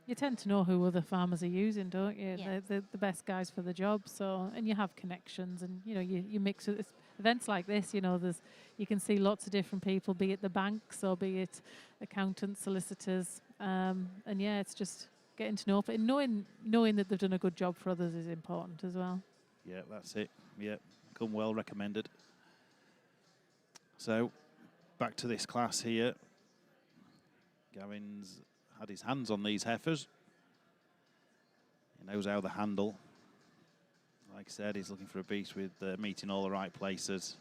You tend to know who other farmers are using, don't you? Yeah. They're the best guys for the job. So, and you have connections, and you mix with events like this. You can see lots of different people, be it the banks or be it accountants, solicitors, and yeah, it's just getting to know. But knowing that they've done a good job for others is important as well. Yeah, that's it. Yeah, come well recommended. So, back to this class here. Gavin's had his hands on these heifers. He knows how to handle. Like I said, he's looking for a beast with meat in all the right places.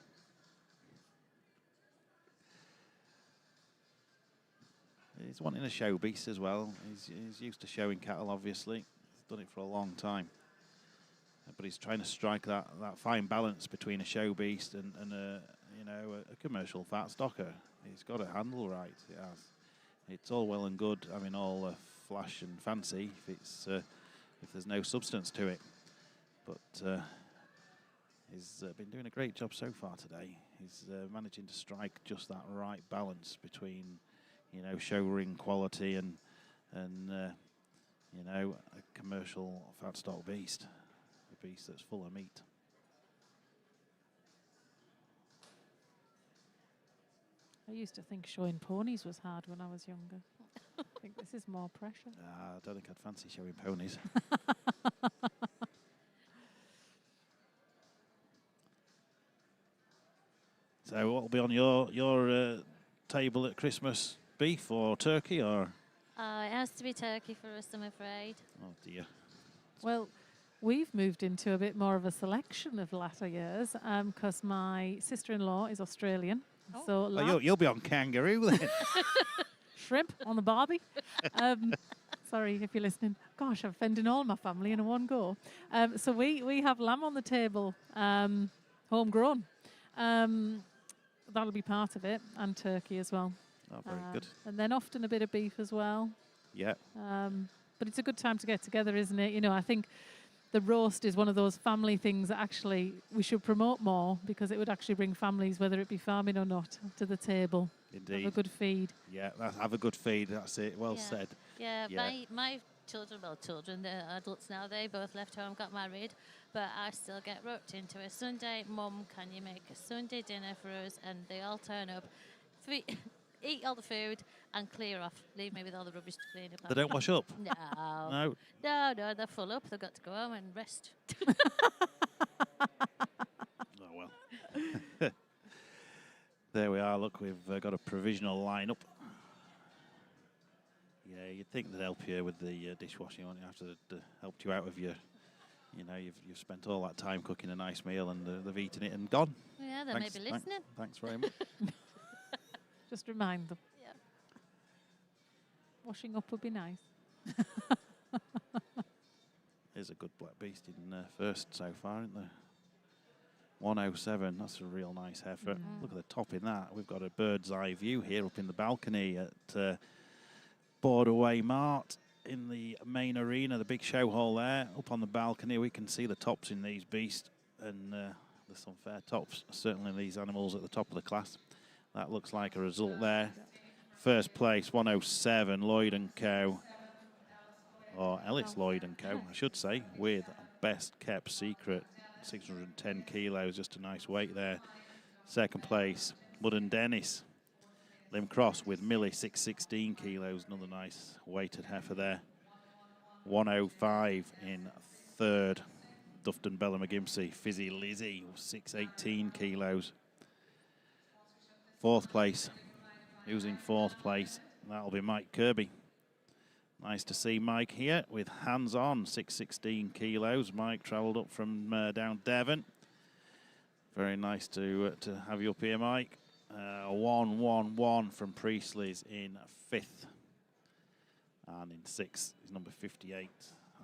He's wanting a show beast as well. He's used to showing cattle, obviously. He's done it for a long time. But he's trying to strike that fine balance between a show beast and a commercial fat stocker. He's got to handle right. He has. It's all well and good having all flash and fancy if there's no substance to it. But he's been doing a great job so far today. He's managing to strike just that right balance between, show ring quality and a commercial fat stock beast, a beast that's full of meat. I used to think showing ponies was hard when I was younger. I think this is more pressure. I don't think I'd fancy showing ponies. So what will be on your table at Christmas? Beef or turkey or? It has to be turkey for us, I'm afraid. Oh dear. Well, we've moved into a bit more of a selection of latter years because my sister-in-law is Australian. Oh. So Oh, you'll be on kangaroo then. shrimp on the barbie. Sorry if you're listening. Gosh, I'm offending all my family in one go. So we have lamb on the table, homegrown. That'll be part of it, and turkey as well. Oh, very good. And then often a bit of beef as well. Yeah. But it's a good time to get together, isn't it? You know, I think the roast is one of those family things that actually we should promote more because it would actually bring families, whether it be farming or not, to the table. Indeed. Have a good feed. Yeah, have a good feed. That's it. Well Yeah. said. Yeah, Yeah. my children, they're adults now, they both left home, got married, but I still get roped into a Sunday, Mum, can you make a Sunday dinner for us? And they all turn up, eat all the food and clear off. Leave me with all the rubbish to clean up. They don't wash up? No. No. No, they're full up. They've got to go home and rest. Oh, well. There we are. Look, we've got a provisional lineup. Yeah, you'd think they'd help you with the dishwashing, wouldn't you? After they'd helped you out of your, you know, you've spent all that time cooking a nice meal and they've eaten it and gone. Yeah, they may be listening. Thanks very much. Just remind them. Yeah. Washing up would be nice. There's a good black beast in first so far, isn't there? 107, that's a real nice heifer. Look at the top in that. We've got a bird's eye view here up in the balcony at Borderway Mart in the main arena, the big show hall there. Up on the balcony, we can see the tops in these beasts, and there's some fair tops, certainly these animals at the top of the class. That looks like a result there. First place, 107, Lloyd & Co. Or Ellis Lloyd & Co, I should say, with best kept secret, 610 kilos, just a nice weight there. Second place, Mud and Dennis. Lim Cross with Millie, 616 kilos, another nice weighted heifer there. 105 in third. Dufton Bella McGimsey, Fizzy Lizzie, 618 kilos. Fourth place. Who's in fourth place? That'll be Mike Kirby. Nice to see Mike here with hands on, 616 kilos. Mike travelled up from down Devon. Very nice to have you up here, Mike. 111 from Priestley's in fifth. And in sixth is number 58, I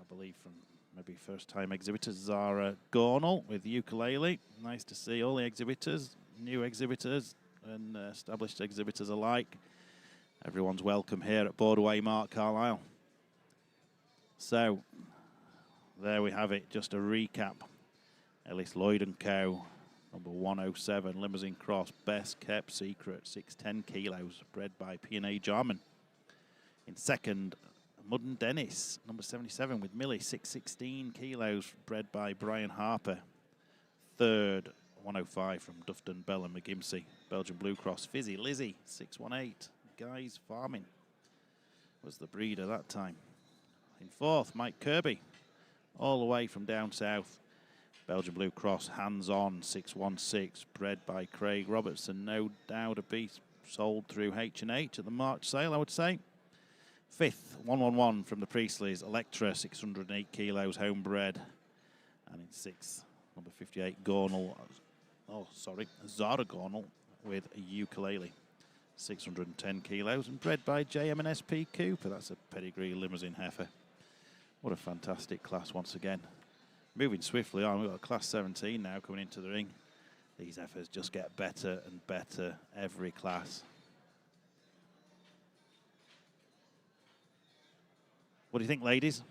believe, from maybe first-time exhibitors, Zara Gornall with ukulele. Nice to see all the exhibitors, new exhibitors and established exhibitors alike. Everyone's welcome here at Borderway Mart, Carlisle. So, there we have it, just a recap. Ellis Lloyd & Co. Number 107, Limousine Cross, best kept secret, 610 kilos, bred by P&A Jarman. In second, Mud and Dennis, number 77 with Millie, 616 kilos, bred by Brian Harper. Third, 105 from Dufton Bella McGimsey, Belgian Blue Cross, Fizzy Lizzie, 618, Guys Farming was the breeder that time. In fourth, Mike Kirby, all the way from down south. Belgian Blue Cross, Hands On, 616, bred by Craig Robertson. No doubt a beast sold through H&H at the March sale, I would say. Fifth, 111 from the Priestleys, Electra, 608 kilos, homebred. And in sixth, number 58, Zara Gornall with a ukulele, 610 kilos, and bred by JM&SP Cooper. That's a pedigree limousine heifer. What a fantastic class once again. Moving swiftly on, we've got class 17 now coming into the ring. These heifers just get better and better every class. What do you think, ladies?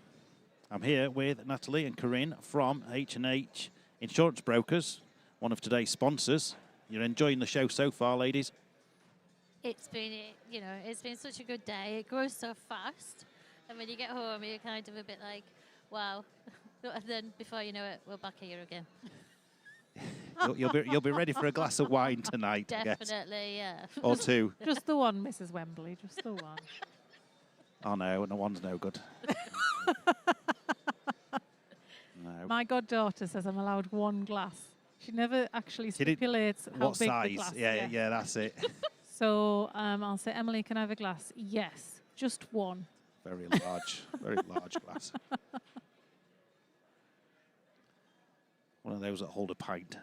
I'm here with Natalie and Corinne from H&H Insurance Brokers, one of today's sponsors. You're enjoying the show so far, ladies? It's been, it's been such a good day. It goes so fast. And when you get home, you're kind of a bit like, wow. And then before you know it, we're back here again. You'll be ready for a glass of wine tonight, I guess. Definitely, yeah. Or two. Just the one, Mrs. Wembley, just the one. Oh no, no one's no good. No. My goddaughter says I'm allowed one glass. She never actually stipulates how What big size? the glass. Yeah, that's it. So I'll say, Emily, can I have a glass? Yes, just one. Very large glass. One of those that hold a pint.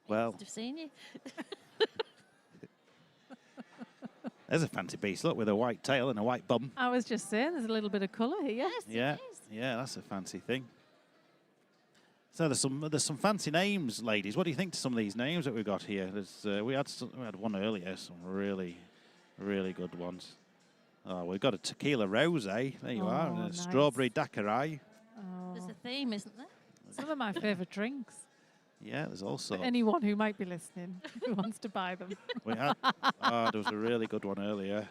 Well, Must have seen you. there's a fancy beast. Look, with a white tail and a white bum. I was just saying, there's a little bit of colour here. Yes, Yeah, it is. yeah, that's a fancy thing. So there's some fancy names, ladies. What do you think to some of these names that we've got here? We had one earlier, some really good ones. Oh, we've got a tequila rosé. There you are, and a nice. strawberry daiquiri. There's a theme, isn't there? Some of my favourite drinks. Yeah, there's also For anyone who might be listening, who wants to buy them. we had. Oh, there was a really good one earlier.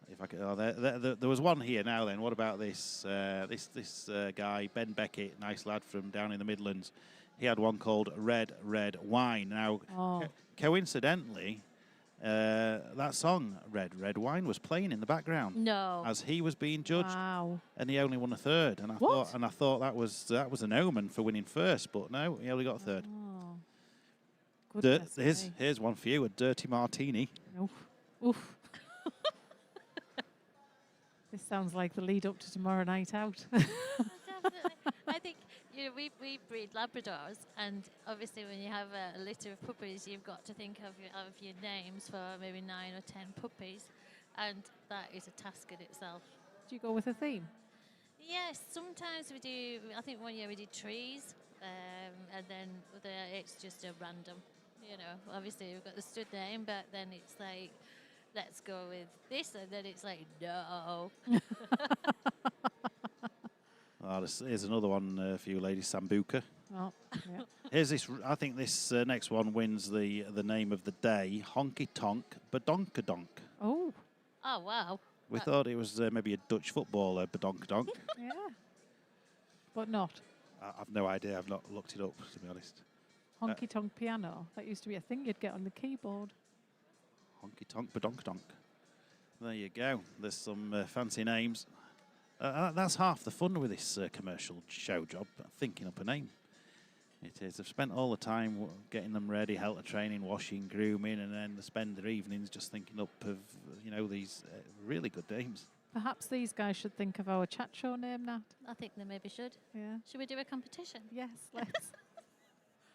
If I could, there was one here now. Then what about this? This guy Ben Beckett, nice lad from down in the Midlands. He had one called Red Wine. Now, coincidentally, that song Red Wine was playing in the background No. as he was being judged, Wow. and he only won a third. And I thought that was an omen for winning first, but no, he only got a third. Oh. Goodness me. Here's one for you: a dirty martini. Oof. Oof. This sounds like the lead up to tomorrow night out. Definitely. I think we breed Labradors, and obviously when you have a litter of puppies, you've got to think of your names for maybe 9 or 10 puppies, and that is a task in itself. Do you go with a theme? Yes, sometimes we do. I think one year we did trees, and then it's just a random. Obviously we've got the stud name, but then it's like, let's go with this, and then it's like, no. Oh, here's another one for you ladies, Sambuca. Oh, yeah. Here's this. I think this next one wins the name of the day: Honky Tonk Badonkadonk. Oh. Oh, wow. We thought it was maybe a Dutch footballer, Badonkadonk. Yeah. But not. I've no idea. I've not looked it up, to be honest. Honky tonk piano. That used to be a thing you'd get on the keyboard. Honky Tonk Badonkadonk. There you go. There's some fancy names. That's half the fun with this commercial show job, thinking up a name. It is. They've spent all the time getting them ready, helter training, washing, grooming, and then they spend their evenings just thinking up of, these really good names. Perhaps these guys should think of our chat show name, Nat. I think they maybe should. Yeah. Should we do a competition? Yes, let's.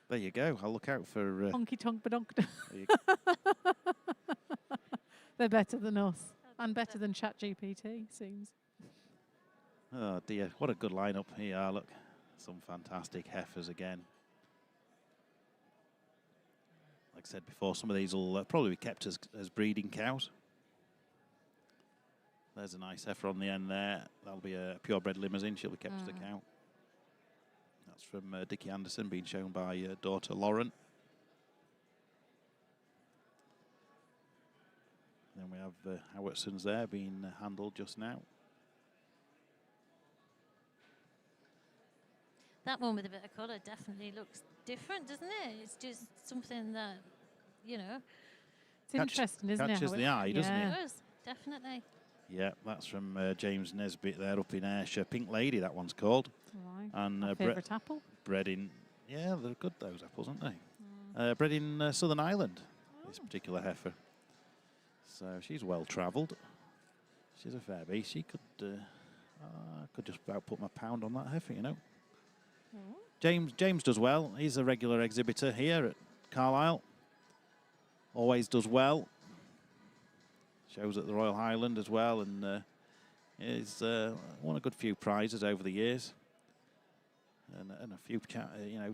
There you go. I'll look out for... Honky tonk badonk. there you go. They're better than us. And better than ChatGPT, seems. Oh, dear. What a good lineup here. Look, some fantastic heifers again. Like I said before, some of these will probably be kept as breeding cows. There's a nice heifer on the end there. That'll be a purebred limousine. She'll be kept as a cow. That's from Dickie Anderson, being shown by daughter Lauren. Then we have Howardson's there being handled just now. That one with a bit of colour definitely looks different, doesn't it? It's just something that, It's interesting, isn't it? Catches the eye, doesn't Yeah. it? It does, definitely. Yeah, that's from James Nesbitt there up in Ayrshire. Pink Lady, that one's called. Right. And My favourite apple. bred in, yeah, they're good, those apples, aren't they? Bred in Southern Ireland, this particular heifer. So she's well travelled. She's a fair beast. She could just about put my pound on that heifer, James does well. He's a regular exhibitor here at Carlisle. Always does well. Shows at the Royal Highland as well, and he's won a good few prizes over the years, and a few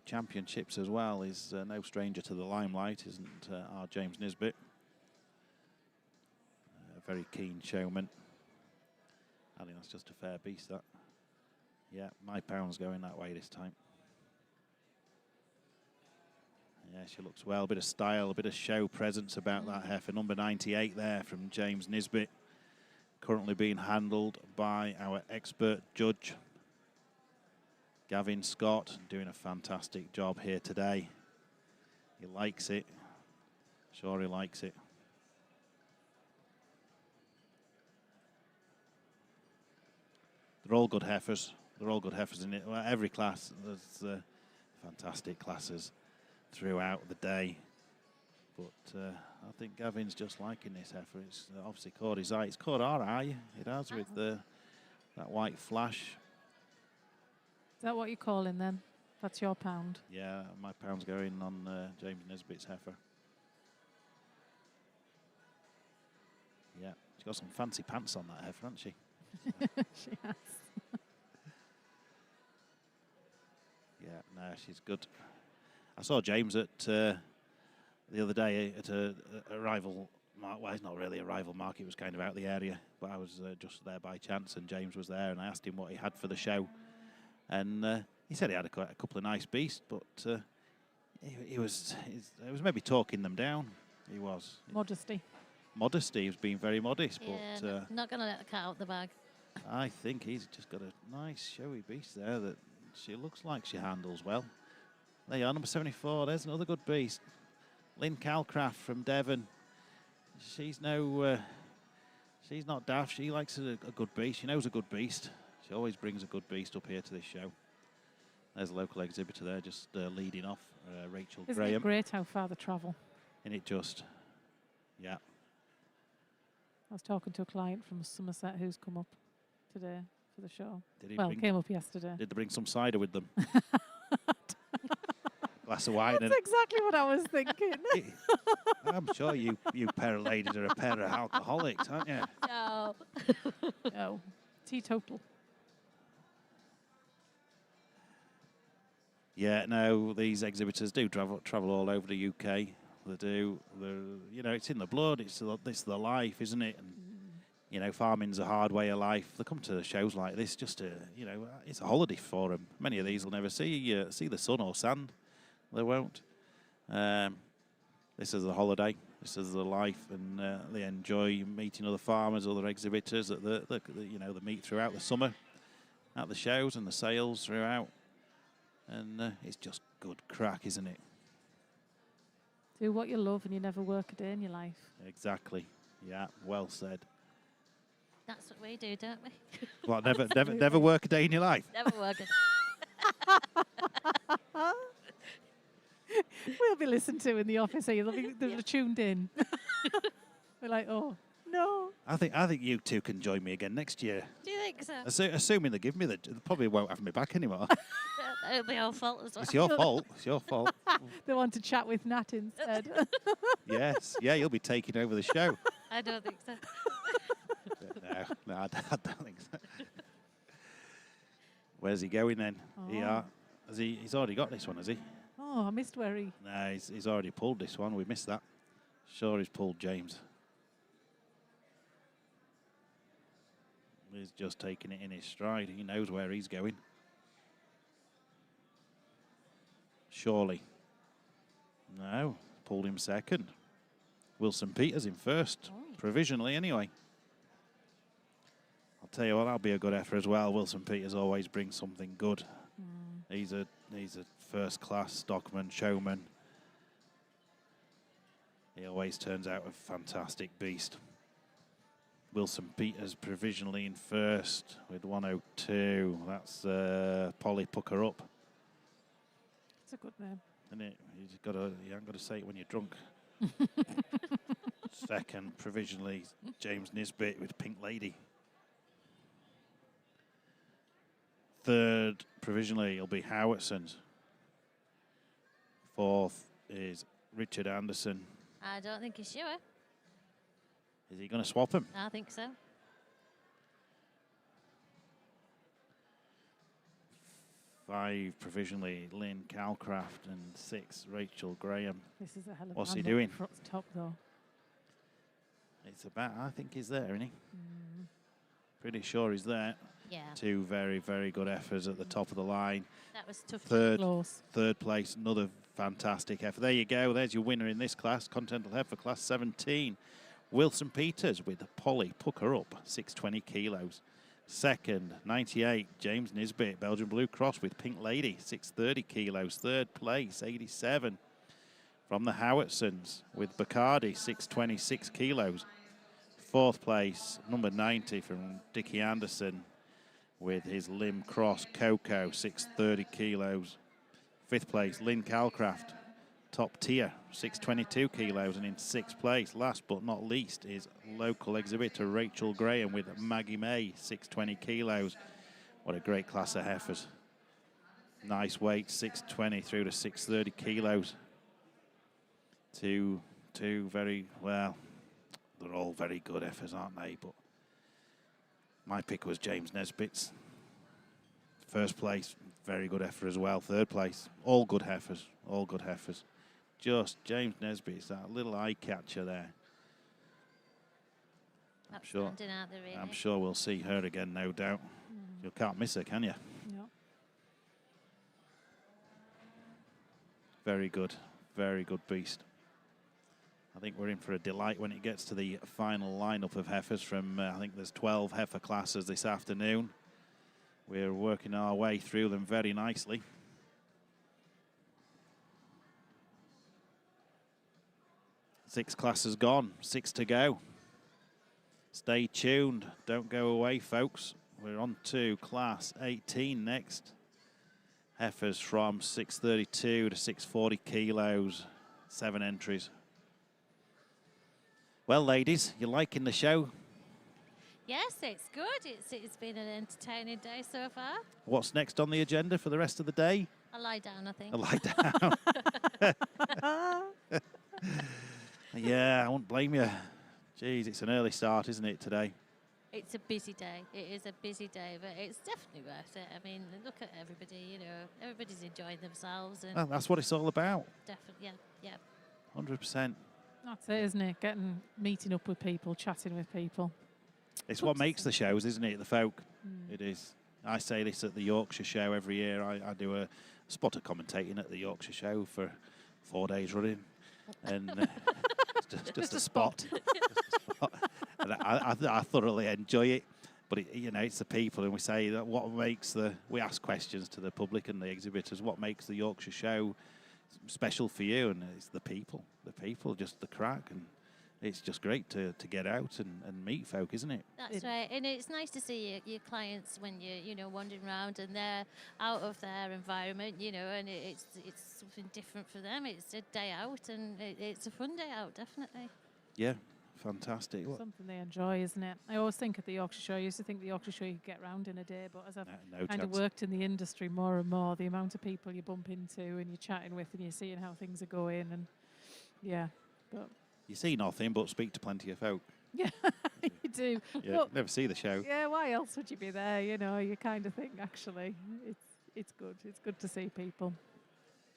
championships as well. He's no stranger to the limelight, isn't our James Nisbet? A very keen showman. I think that's just a fair beast. That, yeah, my pound's going that way this time. Yeah, she looks well. A bit of style, a bit of show presence about that heifer. Number 98 there from James Nisbet. Currently being handled by our expert judge. Gavin Scott doing a fantastic job here today. He likes it. Sure, he likes it. They're all good heifers. They're all good heifers in it. Well, every class, there's fantastic classes throughout the day. But I think Gavin's just liking this heifer. It's obviously caught his eye. It's caught our eye. It has with that white flash. Is that what you're calling then? That's your pound? Yeah, my pound's going on James Nisbet's heifer. Yeah, she's got some fancy pants on that heifer, hasn't she? She has. Yeah, no, she's good. I saw James at the other day at a rival market. Well, it's not really a rival market. It was kind of out the area, but I was just there by chance, and James was there, and I asked him what he had for the show, and he said he had a couple of nice beasts, but he was maybe talking them down. He was Modesty. Modesty. He was being very modest, Yeah, but not going to let the cat out the bag. I think he's just got a nice showy beast there that she looks like she handles well. There you are, number 74. There's another good beast. Lynn Calcraft from Devon. She's she's not daft. She likes a good beast. She knows a good beast. She always brings a good beast up here to this show. There's a local exhibitor there just leading off, Rachel Isn't Graham. it great how far they travel? And it just, yeah. I was talking to a client from Somerset who's come up today for the show. Did he Well, came up yesterday. Did they bring some cider with them? Glass of wine. That's exactly what I was thinking. I'm sure you pair of ladies are a pair of alcoholics, aren't you? No. No. Teetotal. Yeah, no, these exhibitors do travel all over the UK. They do. It's in the blood. It's the life, isn't it? And farming's a hard way of life. They come to shows like this just to, it's a holiday for them. Many of these will never see the sun or sand. They won't. This is a holiday. This is the life, and they enjoy meeting other farmers, other exhibitors that they meet throughout the summer, at the shows and the sales throughout, and it's just good crack, isn't it? Do what you love and you never work a day in your life. Exactly. Yeah. Well said. That's what we do, don't we? Well, never work a day in your life. Never work a We'll be listened to in the office here. They'll be tuned in. We're like, oh, no. I think you two can join me again next year. Do you think so? Assuming they give me they probably won't have me back anymore. It'll be our fault as well. It's your fault. It's your fault. They want to chat with Nat instead. Yes. Yeah, you'll be taking over the show. I don't think so. No, I don't think so. Where's he going then? Oh. He's already got this one, has he? Oh, I missed where he... No, he's already pulled this one. We missed that. Sure, he's pulled James. He's just taking it in his stride. He knows where he's going. Surely. No, pulled him second. Wilson Peters in first, provisionally anyway. I'll tell you what, that'll be a good effort as well. Wilson Peters always brings something good. He's a first-class stockman, showman. He always turns out a fantastic beast. Wilson Peters provisionally in first with 102. That's Polly Pucker Up. It's a good name. Isn't it? You haven't got to say it when you're drunk. Second, provisionally, James Nisbet with Pink Lady. Third, provisionally, it'll be Howardson's. Fourth is Richard Anderson. I don't think he's sure. Is he going to swap him? I think so. 5, provisionally, Lynn Calcraft. And 6, Rachel Graham. This is a hell of a What's he man doing? up top, though. It's about, I think he's there, isn't he? Pretty sure he's there. Yeah. 2 very, very good efforts at the top of the line. That was tough. Third place, another fantastic effort. There you go. There's your winner in this class, Continental Heifer Class 17. Wilson Peters with Polly Pucker Up, 620 kilos. Second, 98, James Nisbet, Belgian Blue Cross with Pink Lady, 630 kilos. Third place, 87, from the Howardsons with Bacardi, 626 kilos. Fourth place, number 90 from Dickie Anderson with his Limb Cross Coco, 630 kilos. Fifth place, Lynn Calcraft, top tier, 622 kilos. And in sixth place, last but not least, is local exhibitor Rachel Graham with Maggie May, 620 kilos. What a great class of heifers. Nice weight, 620 through to 630 kilos. Two very, well, they're all very good heifers, aren't they? But my pick was James Nesbitt's. First place, very good heifer as well. Third place, all good heifers, all good heifers. Just James Nesbitt's that little eye catcher there. I'm sure, Outstanding, aren't they, really? I'm sure we'll see her again, no doubt. You can't miss her, can you? No. Very good beast. I think we're in for a delight when it gets to the final lineup of heifers from, I think there's 12 heifer classes this afternoon. We're working our way through them very nicely. Six classes gone, 6 to go. Stay tuned, don't go away, folks. We're on to class 18 next. Heifers from 632 to 640 kilos, 7 entries. Well, ladies, you liking the show? Yes, it's good. It's been an entertaining day so far. What's next on the agenda for the rest of the day? I'll lie down, I think. A lie down. Yeah, I won't blame you. Jeez, it's an early start, isn't it, today? It's a busy day. It is a busy day, but it's definitely worth it. I mean, look at everybody, you know, everybody's enjoying themselves. And Well, that's what it's all about. definitely, yeah. 100%. That's it, isn't it? Meeting up with people, chatting with people. It's what makes the shows, isn't it? The folk. It is. I say this at the Yorkshire Show every year. I do a spot of commentating at the Yorkshire Show for 4 days running. And just a spot. And I thoroughly enjoy it. But, it's the people. And we say that we ask questions to the public and the exhibitors. What makes the Yorkshire Show special for you? And it's the people. The people, just the crack. And it's just great to get out and meet folk, isn't it? That's right, and it's nice to see your clients when you're wandering around and they're out of their environment, and it's something different for them. It's a day out, and it's a fun day out, definitely. Yeah, fantastic. Something they enjoy, isn't it? I always think at the Yorkshire Show, I used to think the Yorkshire Show you could get round in a day, but as I've kind of worked in the industry more and more, the amount of people you bump into and you're chatting with and you're seeing how things are going, and but. You see nothing but speak to plenty of folk. Yeah, you do. Yeah, But never see the show. yeah, why else would you be there? You kind of think, actually, it's good. It's good to see people.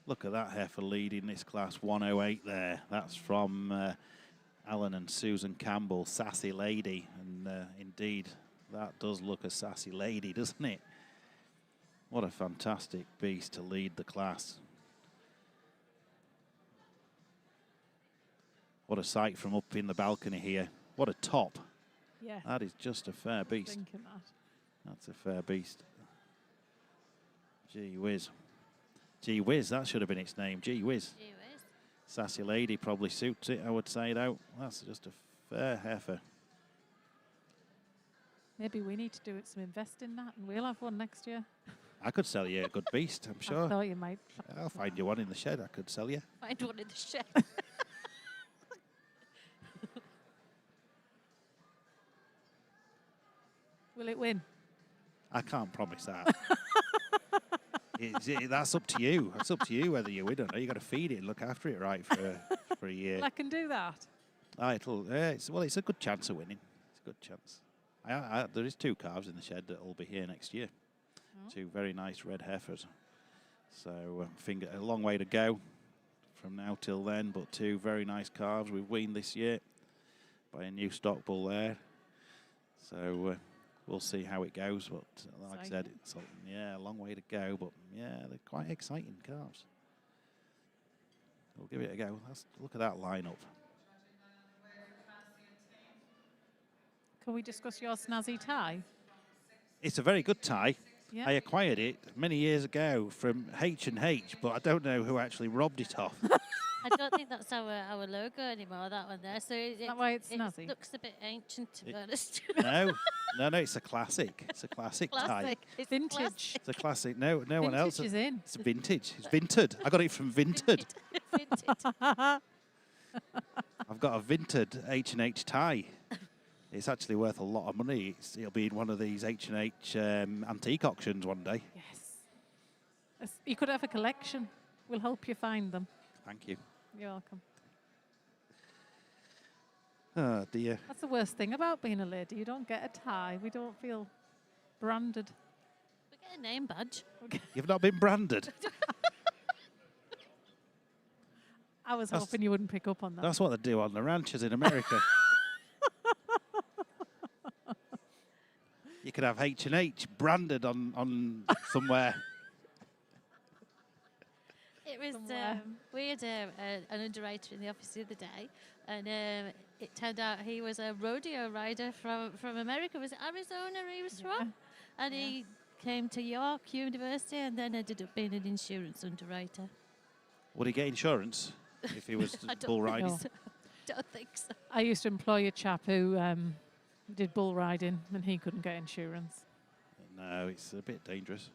Look at that heifer leading this class 108 there. That's from Alan and Susan Campbell, Sassy Lady. And indeed, that does look a sassy lady, doesn't it? What a fantastic beast to lead the class. What a sight from up in the balcony here. What a top. Yeah. That is just a fair beast. Thinking that. That's a fair beast. Gee whiz. Gee whiz, that should have been its name. Gee whiz. Gee whiz. Sassy Lady probably suits it, I would say, though. That's just a fair heifer. Maybe we need to do some invest in that, and we'll have one next year. I could sell you a good beast, I'm sure. I thought you might. I'll find you one in the shed I could sell you. Find one in the shed. Will it win? I can't promise that. That's up to you. It's up to you whether you win or not. You've got to feed it and look after it right for a year. Well, I can do that. It's a good chance of winning. It's a good chance. There is 2 calves in the shed that will be here next year. 2 very nice red heifers. So a long way to go from now till then, but 2 very nice calves we've weaned this year by a new stock bull there. So we'll see how it goes, but like I said, it's a long way to go, but they're quite exciting calves. We'll give it a go. Look at that lineup. Can we discuss your snazzy tie? It's a very good tie. Yeah. I acquired it many years ago from H&H, but I don't know who actually robbed it off. I don't think that's our logo anymore, that one there. So Is that why it's it snazzy? looks a bit ancient, to be honest. No, it's a classic. It's a classic tie. Classic. It's Vintage. classic. It's a classic. No one else. Vintage is in. It's vintage. It's vinted. I got it from Vinted. Vintage. I've got a vinted H&H tie. It's actually worth a lot of money. It'll be in one of these H&H antique auctions one day. Yes. You could have a collection. We'll help you find them. Thank you. You're welcome. Oh, dear. That's the worst thing about being a lady. You don't get a tie. We don't feel branded. We get a name badge. You've not been branded. I was hoping you wouldn't pick up on that. That's what they do on the ranches in America. You could have H&H branded on somewhere. It was, Somewhere. we had an underwriter in the office the other day, and it turned out he was a rodeo rider from America. Was it Arizona he was from? And he came to York University and then ended up being an insurance underwriter. Would he get insurance if he was I don't bull think riding? No. so. Don't think so. I used to employ a chap who did bull riding, and he couldn't get insurance. No, it's a bit dangerous.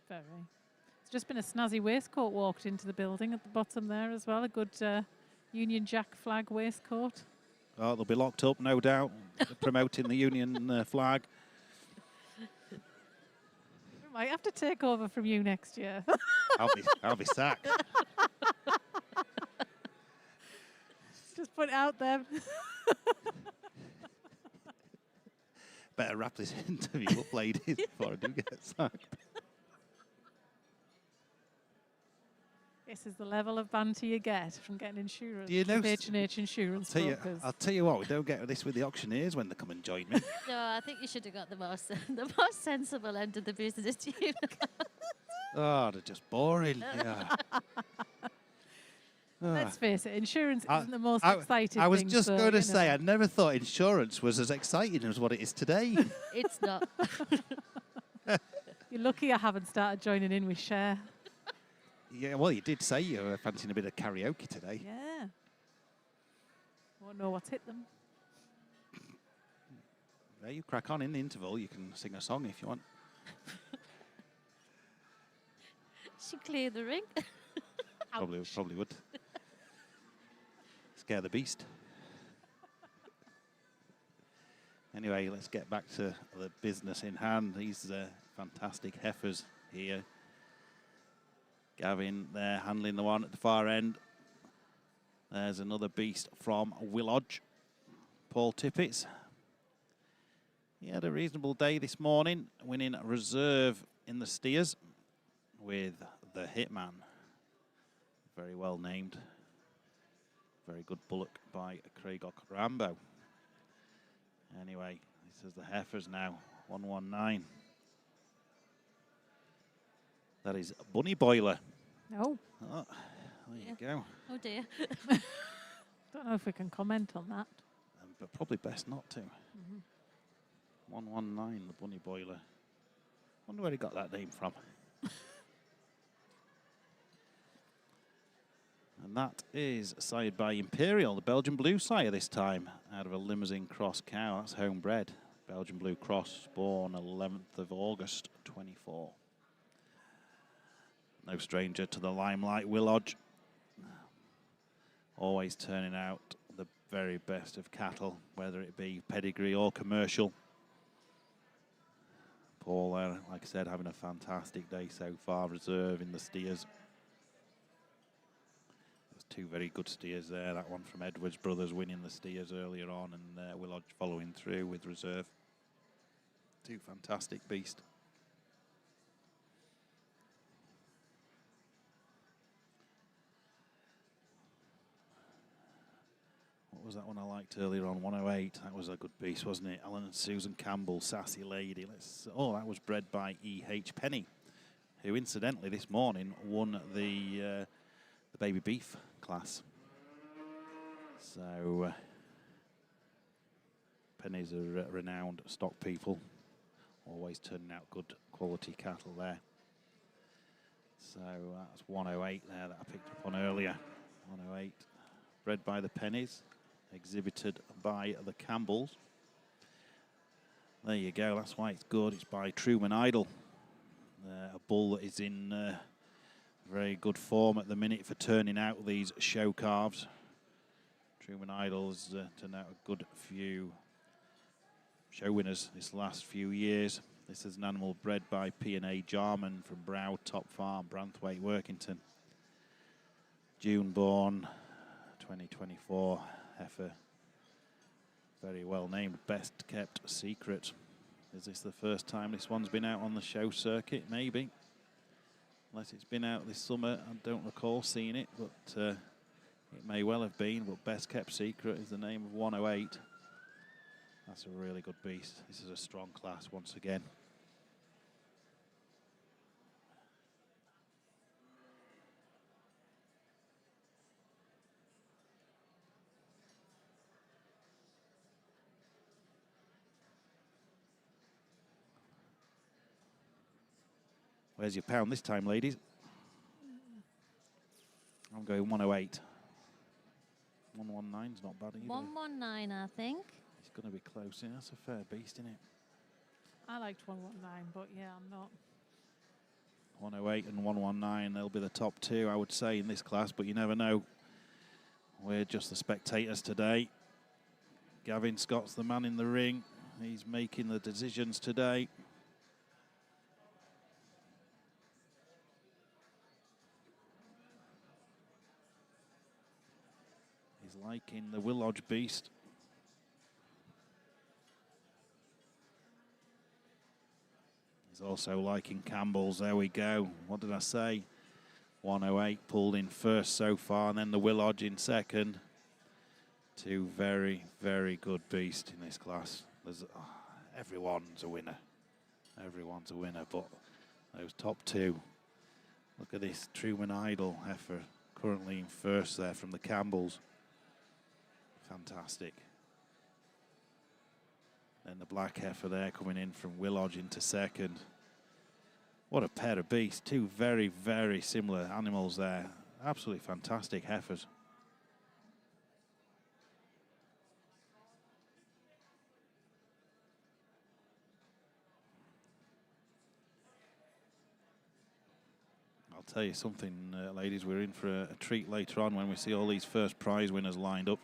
Very. It's just been a snazzy waistcoat walked into the building at the bottom there as well. A good Union Jack flag waistcoat. Oh, they'll be locked up, no doubt, promoting the Union flag. We might have to take over from you next year. I'll be sacked. Just put it out there. Better wrap this interview up, ladies, before I do get sacked. This is the level of banter you get from getting insurance. Do you know? with H&H insurance brokers. I'll tell you what, we don't get this with the auctioneers when they come and join me. No, I think you should have got the more sensible end of the business. Oh, they're just boring. Yeah. Let's face it, insurance I- isn't the most I exciting was thing. just so, going to you say, know. I never thought insurance was as exciting as what it is today. It's not. You're lucky I haven't started joining in with Cher. Yeah, well, you did say you were fancying a bit of karaoke today. Yeah. Won't know what's hit them. There, you crack on in the interval. You can sing a song if you want. She cleared the ring. Probably would. Scare the beast. Anyway, let's get back to the business in hand. These fantastic heifers here. Gavin there handling the one at the far end. There's another beast from Willodge. Paul Tippett's. He had a reasonable day this morning, winning reserve in the steers with the Hitman. Very well named. Very good bullock by Craig Rambo. Anyway, this is the heifers now, 119. That is Bunny Boiler. Oh, Oh, there you go. Oh dear. don't know if we can comment on that. But probably best not to. 119, the Bunny Boiler. Wonder where he got that name from. And that is sired by Imperial, the Belgian Blue sire this time, out of a Limousine Cross cow. That's homebred. Belgian Blue Cross, born 11th of August, 24. No stranger to the limelight, Willodge. Always turning out the very best of cattle, whether it be pedigree or commercial. Paul there, like I said, having a fantastic day so far, reserve in the steers. There's two very good steers there. That one from Edwards Brothers winning the steers earlier on, and Willodge following through with reserve. Two fantastic beasts. What was that one I liked earlier on? 108. That was a good beast, wasn't it? Alan and Susan Campbell, Sassy Lady. That was bred by E.H. Penny, who incidentally this morning won the baby beef class. So Penny's a renowned stock people. Always turning out good quality cattle there. So that's 108 there that I picked up on earlier. 108, bred by the Pennies, exhibited by the Campbells. There you go, that's why it's good. It's by Truman Idol, a bull that is in very good form at the minute for turning out these show calves. Truman Idol's turned out a good few show winners this last few years. This is an animal bred by P&A Jarman from Brow Top Farm, Branthwaite, Workington. June born, 2024 heifer. Very well named, Best Kept Secret. Is this the first time this one's been out on the show circuit? Maybe. Unless it's been out this summer, I don't recall seeing it, but it may well have been. But Best Kept Secret is the name of 108. That's a really good beast. This is a strong class once again. Where's your pound this time, ladies? I'm going 108. 119's not bad either. 119, I think. It's going to be close. Yeah, that's a fair beast, isn't it? I liked 119, but yeah, I'm not. 108 and 119, they'll be the top two, I would say, in this class, but you never know. We're just the spectators today. Gavin Scott's the man in the ring. He's making the decisions today. He's liking the Willodge beast. He's also liking Campbell's. There we go. What did I say? 108 pulled in first so far, and then the Willodge in second. Two very, very good beasts in this class. Everyone's a winner. Everyone's a winner, but those top two. Look at this Truman Idol heifer currently in first there from the Campbells. Fantastic. Then the black heifer there coming in from Willodge into second. What a pair of beasts. Two very, very similar animals there. Absolutely fantastic heifers. I'll tell you something, ladies, we're in for a treat later on when we see all these first prize winners lined up.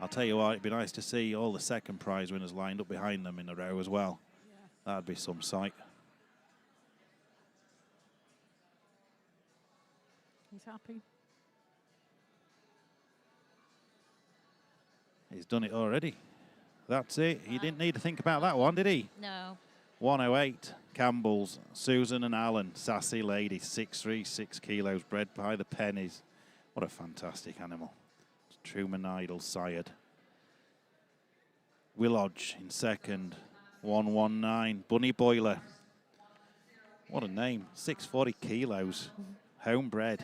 I'll tell you what, it'd be nice to see all the second prize winners lined up behind them in a row as well. Yeah. That'd be some sight. He's happy. He's done it already. That's it. He didn't need to think about that one, did he? No. 108, Campbell's, Susan and Alan, sassy lady, 6'3", 6 kilos, bred by the Pennies. What a fantastic animal. Truman Idol sired. Willodge in second, 119, Bunny Boiler. What a name, 640 kilos, homebred.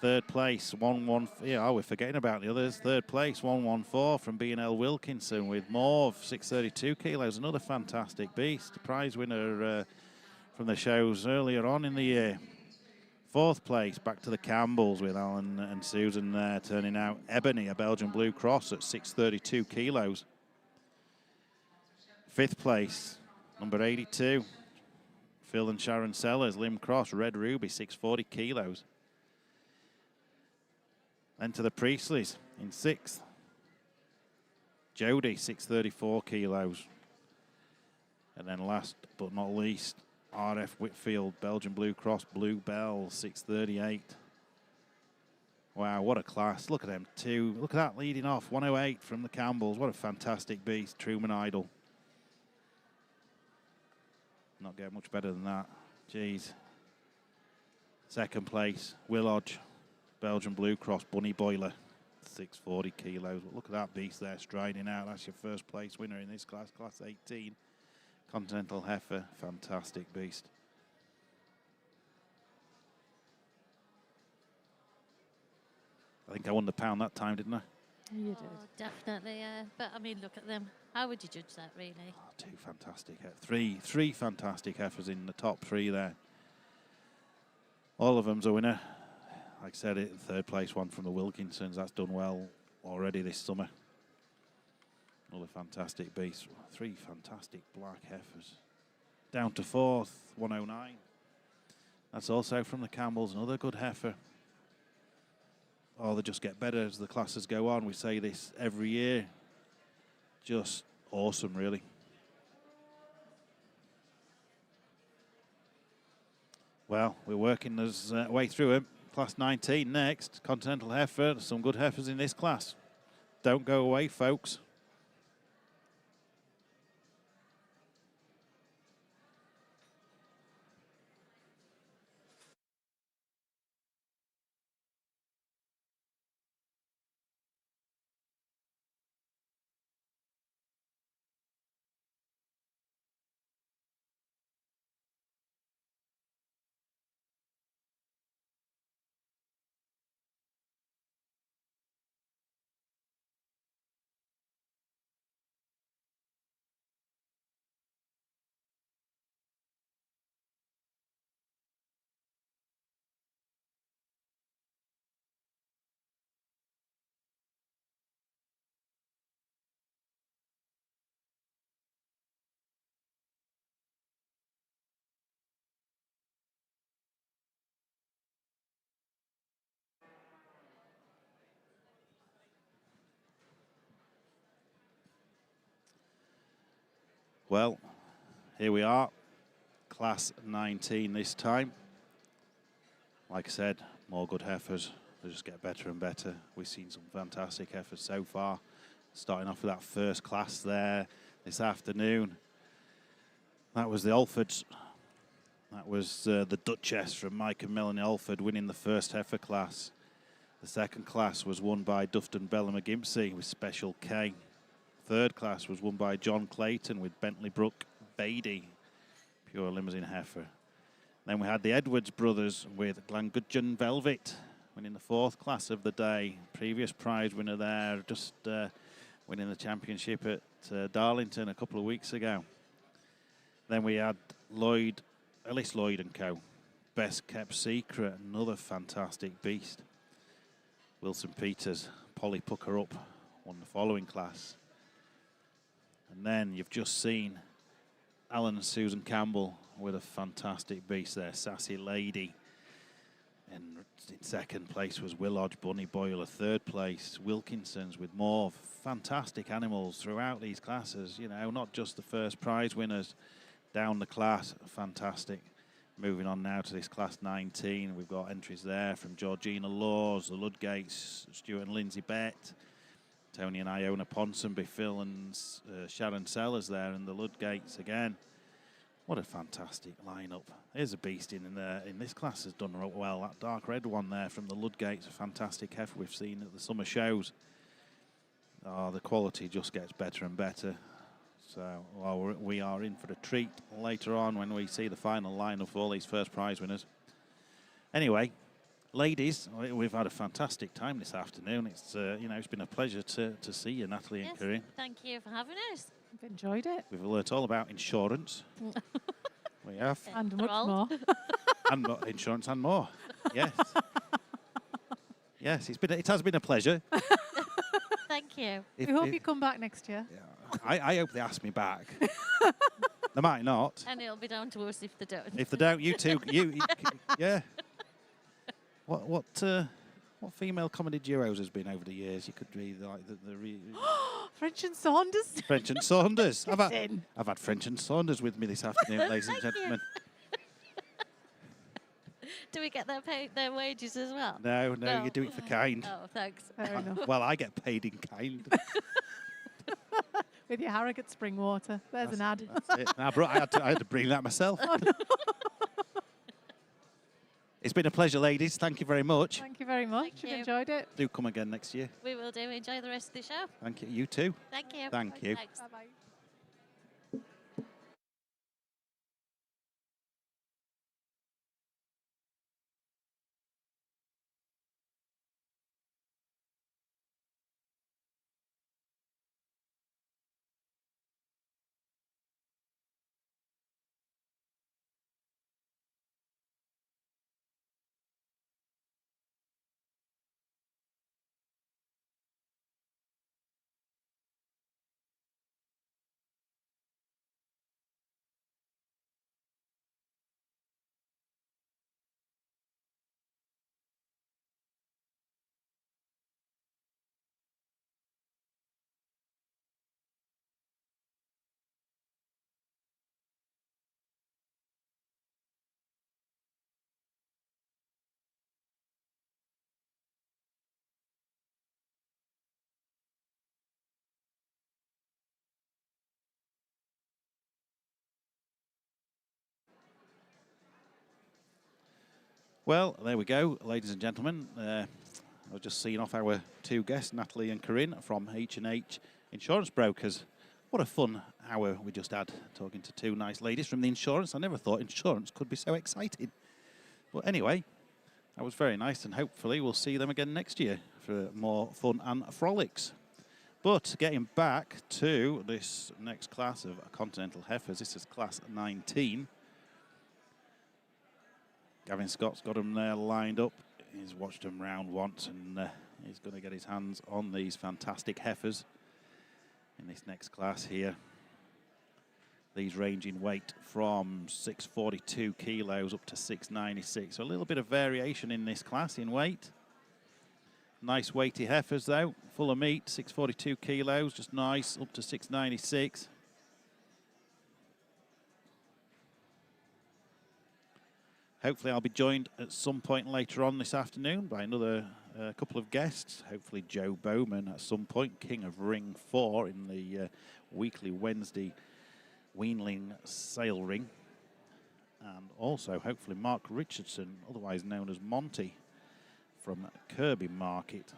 Third place, 114. Yeah, we're forgetting about the others. Third place, 114 from B&L Wilkinson with Morve, 632 kilos. Another fantastic beast. Prize winner from the shows earlier on in the year. Fourth place, back to the Campbells with Alan and Susan there turning out. Ebony, a Belgian Blue Cross at 632 kilos. Fifth place, number 82, Phil and Sharon Sellers, Lim Cross, Red Ruby, 640 kilos. Then to the Priestleys in sixth. Jody, 634 kilos. And then last but not least, RF Whitfield, Belgian Blue Cross, Blue Bell, 638. Wow, what a class. Look at them two. Look at that leading off, 108 from the Campbells. What a fantastic beast, Truman Idol. Not getting much better than that. Jeez. Second place, Willodge, Belgian Blue Cross, Bunny Boiler, 640 kilos. Look at that beast there striding out. That's your first place winner in this class, class 18. Continental Heifer, fantastic beast. I think I won the pound that time, didn't I? You did. Oh, definitely, yeah. But I mean, look at them. How would you judge that, really? Oh, two fantastic, three fantastic heifers in the top three there. All of them's a winner. Like I said, third place one from the Wilkinsons. That's done well already this summer. Another fantastic beast. Three fantastic black heifers. Down to fourth, 109. That's also from the Campbells. Another good heifer. Oh, they just get better as the classes go on. We say this every year. Just awesome, really. Well, we're working us way through it. Class 19 next. Continental heifer. There's some good heifers in this class. Don't go away, folks. Well, here we are. Class 19 this time. Like I said, more good heifers. They just get better and better. We've seen some fantastic heifers so far. Starting off with that first class there this afternoon. That was the Alfords. That was the Duchess from Mike and Melanie Alford winning the first heifer class. The second class was won by Dufton Bella McGimpsey with Special K. Third class was won by John Clayton with Bentley Brook Beatty, pure limousine heifer. Then we had the Edwards brothers with Glangudgeon Velvet winning the fourth class of the day. Previous prize winner there, just winning the championship at Darlington a couple of weeks ago. Then we had Ellis Lloyd and Co. Best Kept Secret, another fantastic beast. Wilson Peters, Polly Pucker Up won the following class. And then you've just seen Alan and Susan Campbell with a fantastic beast there, Sassy Lady. And in second place was Willodge Bunny Boyle. Third place, Wilkinson's, with more fantastic animals throughout these classes. You know, not just the first prize winners down the class. Fantastic. Moving on now to this class 19. We've got entries there from Georgina Laws, the Ludgates, Stuart and Lindsay Bett, Tony and Iona Ponsonby, Phil and Sharon Sellers there, and the Ludgates again. What a fantastic lineup. Here's a beast in this class has done well. That dark red one there from the Ludgates, a fantastic heifer we've seen at the summer shows. Oh, the quality just gets better and better. So we are in for a treat later on when we see the final lineup of all these first prize winners. Anyway, ladies, we've had a fantastic time this afternoon. It's it's been a pleasure to see you, Natalie and Corinne. Thank you for having us. I've enjoyed it. We've learnt all about insurance. We have. And much more. And insurance and more. Yes. Yes, it has been a pleasure. Thank you. We hope you come back next year. Yeah, I hope they ask me back. They might not. And it'll be down to us if they don't. If they don't, you two, yeah. What female comedy duos has been over the years? You could be like the French and Saunders. French and Saunders. I've in. had French and Saunders with me this afternoon, ladies and gentlemen. Do we get their wages as well? No, you do it for kind. Oh, thanks. Fair enough. Well, I get paid in kind. With your Harrogate spring water. There's an ad. That's it. I had to bring that myself. Oh, no. It's been a pleasure, ladies. Thank you very much. Thank you very much. Thank I've you. enjoyed it. Do come again next year. We will do. Enjoy the rest of the show. Thank you. You too. Thank you. Thank you. Thanks. Bye-bye. Well, there we go, ladies and gentlemen. I was just seeing off our two guests, Natalie and Corinne from H&H Insurance Brokers. What a fun hour we just had talking to two nice ladies from the insurance. I never thought insurance could be so exciting. But anyway, that was very nice, and hopefully we'll see them again next year for more fun and frolics. But getting back to this next class of Continental Heifers, this is class 19. Gavin Scott's got them there lined up. He's watched them round once, and he's going to get his hands on these fantastic heifers in this next class here. These range in weight from 642 kilos up to 696. So a little bit of variation in this class in weight. Nice weighty heifers though, full of meat, 642 kilos, just nice, up to 696. Hopefully I'll be joined at some point later on this afternoon by another couple of guests. Hopefully Joe Bowman at some point, King of Ring 4 in the weekly Wednesday Weanling Sale Ring. And also hopefully Mark Richardson, otherwise known as Monty, from Kirby Market,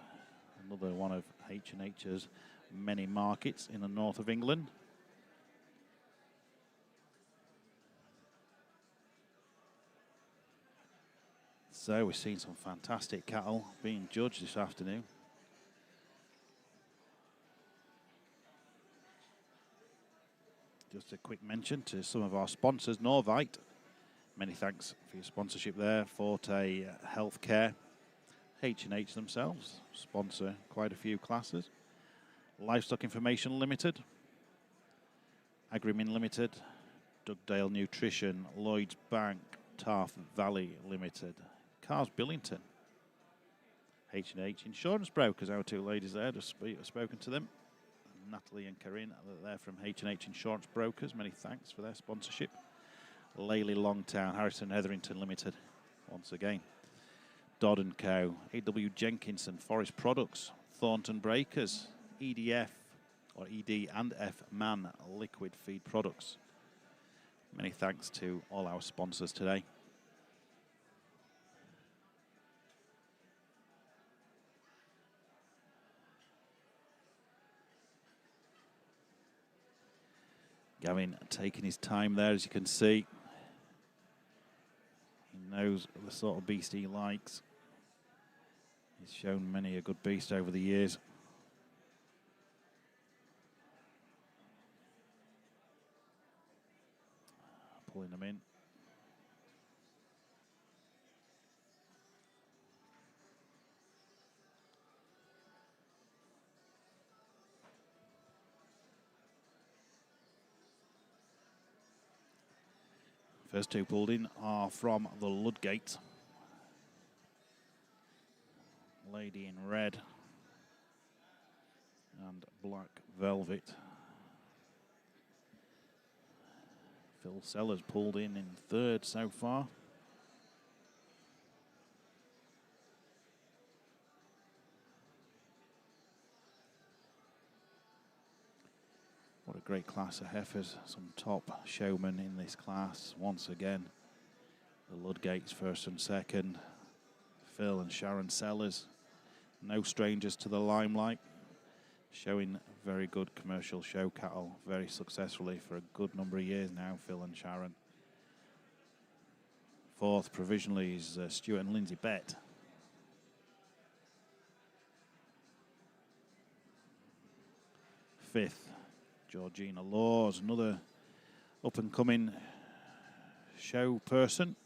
another one of H&H's many markets in the north of England. So we've seen some fantastic cattle being judged this afternoon. Just a quick mention to some of our sponsors, Norvite. Many thanks for your sponsorship there. Forte Healthcare. H&H themselves sponsor quite a few classes. Livestock Information Limited. Agri Limited. Dugdale Nutrition. Lloyd's Bank. Taff Valley Limited. Cars Billington. H&H Insurance Brokers, our two ladies there, just spoken to them. Natalie and Corinne, they're from H&H Insurance Brokers. Many thanks for their sponsorship. Lely Longtown, Harrison Hetherington Limited, once again. Dodd & Co, A.W. Jenkinson, Forest Products, Thornton Breakers, EDF, or ED and F Man Liquid Feed Products. Many thanks to all our sponsors today. Gavin taking his time there, as you can see. He knows the sort of beast he likes. He's shown many a good beast over the years. Pulling them in. First two pulled in are from the Ludgate. Lady in Red and Black Velvet. Phil Sellers pulled in third so far. What a great class of heifers. Some top showmen in this class. Once again, the Ludgates first and second. Phil and Sharon Sellers, no strangers to the limelight. Showing very good commercial show cattle very successfully for a good number of years now, Phil and Sharon. Fourth provisionally is Stuart and Lindsay Bett. Fifth, Georgina Laws, another up-and-coming show person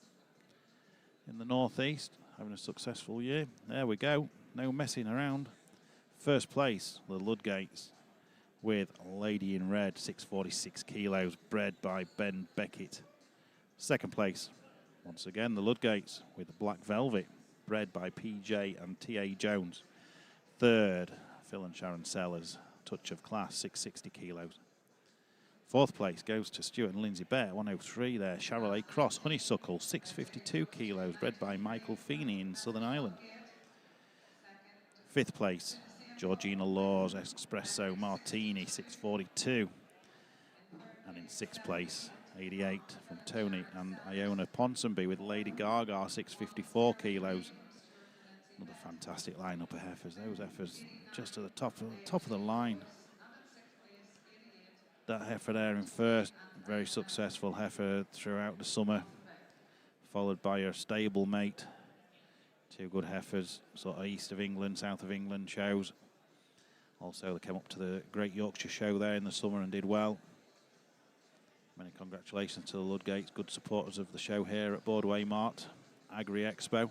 in the northeast, having a successful year. There we go, no messing around. First place, the Ludgates, with Lady in Red, 646 kilos, bred by Ben Beckett. Second place, once again, the Ludgates, with Black Velvet, bred by PJ and T.A. Jones. Third, Phil and Sharon Sellers, touch of class, 660 kilos. Fourth place goes to Stuart and Lindsay Bear, 103 there. Charolais Cross, Honeysuckle, 652 kilos, bred by Michael Feeney in Southern Ireland. Fifth place, Georgina Laws Espresso Martini, 642. And in sixth place, 88 from Tony, and Iona Ponsonby with Lady Gaga, 654 kilos. Another fantastic lineup of heifers. Those heifers just at the top of the line. That heifer there in first, very successful heifer throughout the summer, followed by her stable mate. Two good heifers, sort of east of England, south of England shows. Also, they came up to the Great Yorkshire Show there in the summer and did well. Many congratulations to the Ludgates, good supporters of the show here at Borderway Mart, Agri Expo.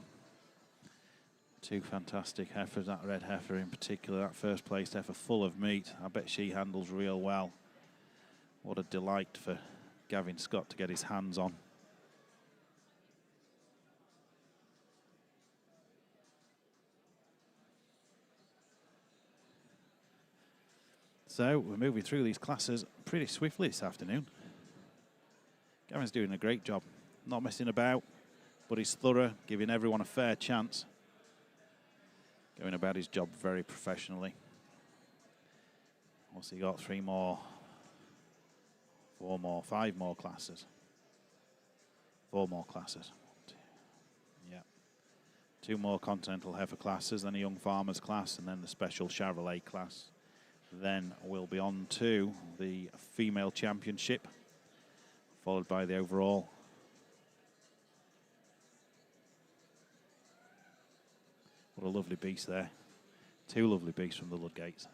Two fantastic heifers, that red heifer in particular, that first place heifer full of meat. I bet she handles real well. What a delight for Gavin Scott to get his hands on. So we're moving through these classes pretty swiftly this afternoon. Gavin's doing a great job, not messing about, but he's thorough, giving everyone a fair chance. Going about his job very professionally. What's he got? 3 more, 4 more, 5 more classes. 4 more classes. Yeah. 2 more Continental heifer classes, then a young farmers class, and then the special Chevrolet class. Then we'll be on to the female championship, followed by the overall. What a lovely beast there. 2 lovely beasts from the Ludgates.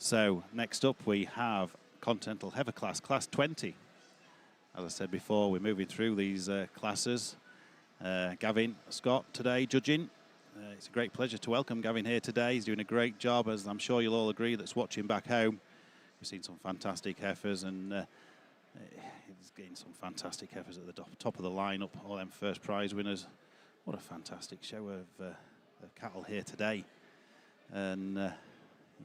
So next up we have Continental Heifer class, class 20. As I said before, we're moving through these classes. Gavin Scott today judging. It's a great pleasure to welcome Gavin here today. He's doing a great job, as I'm sure you'll all agree that's watching back home. We've seen some fantastic heifers, and he's getting some fantastic heifers at the top of the lineup, all them first prize winners. What a fantastic show of cattle here today. And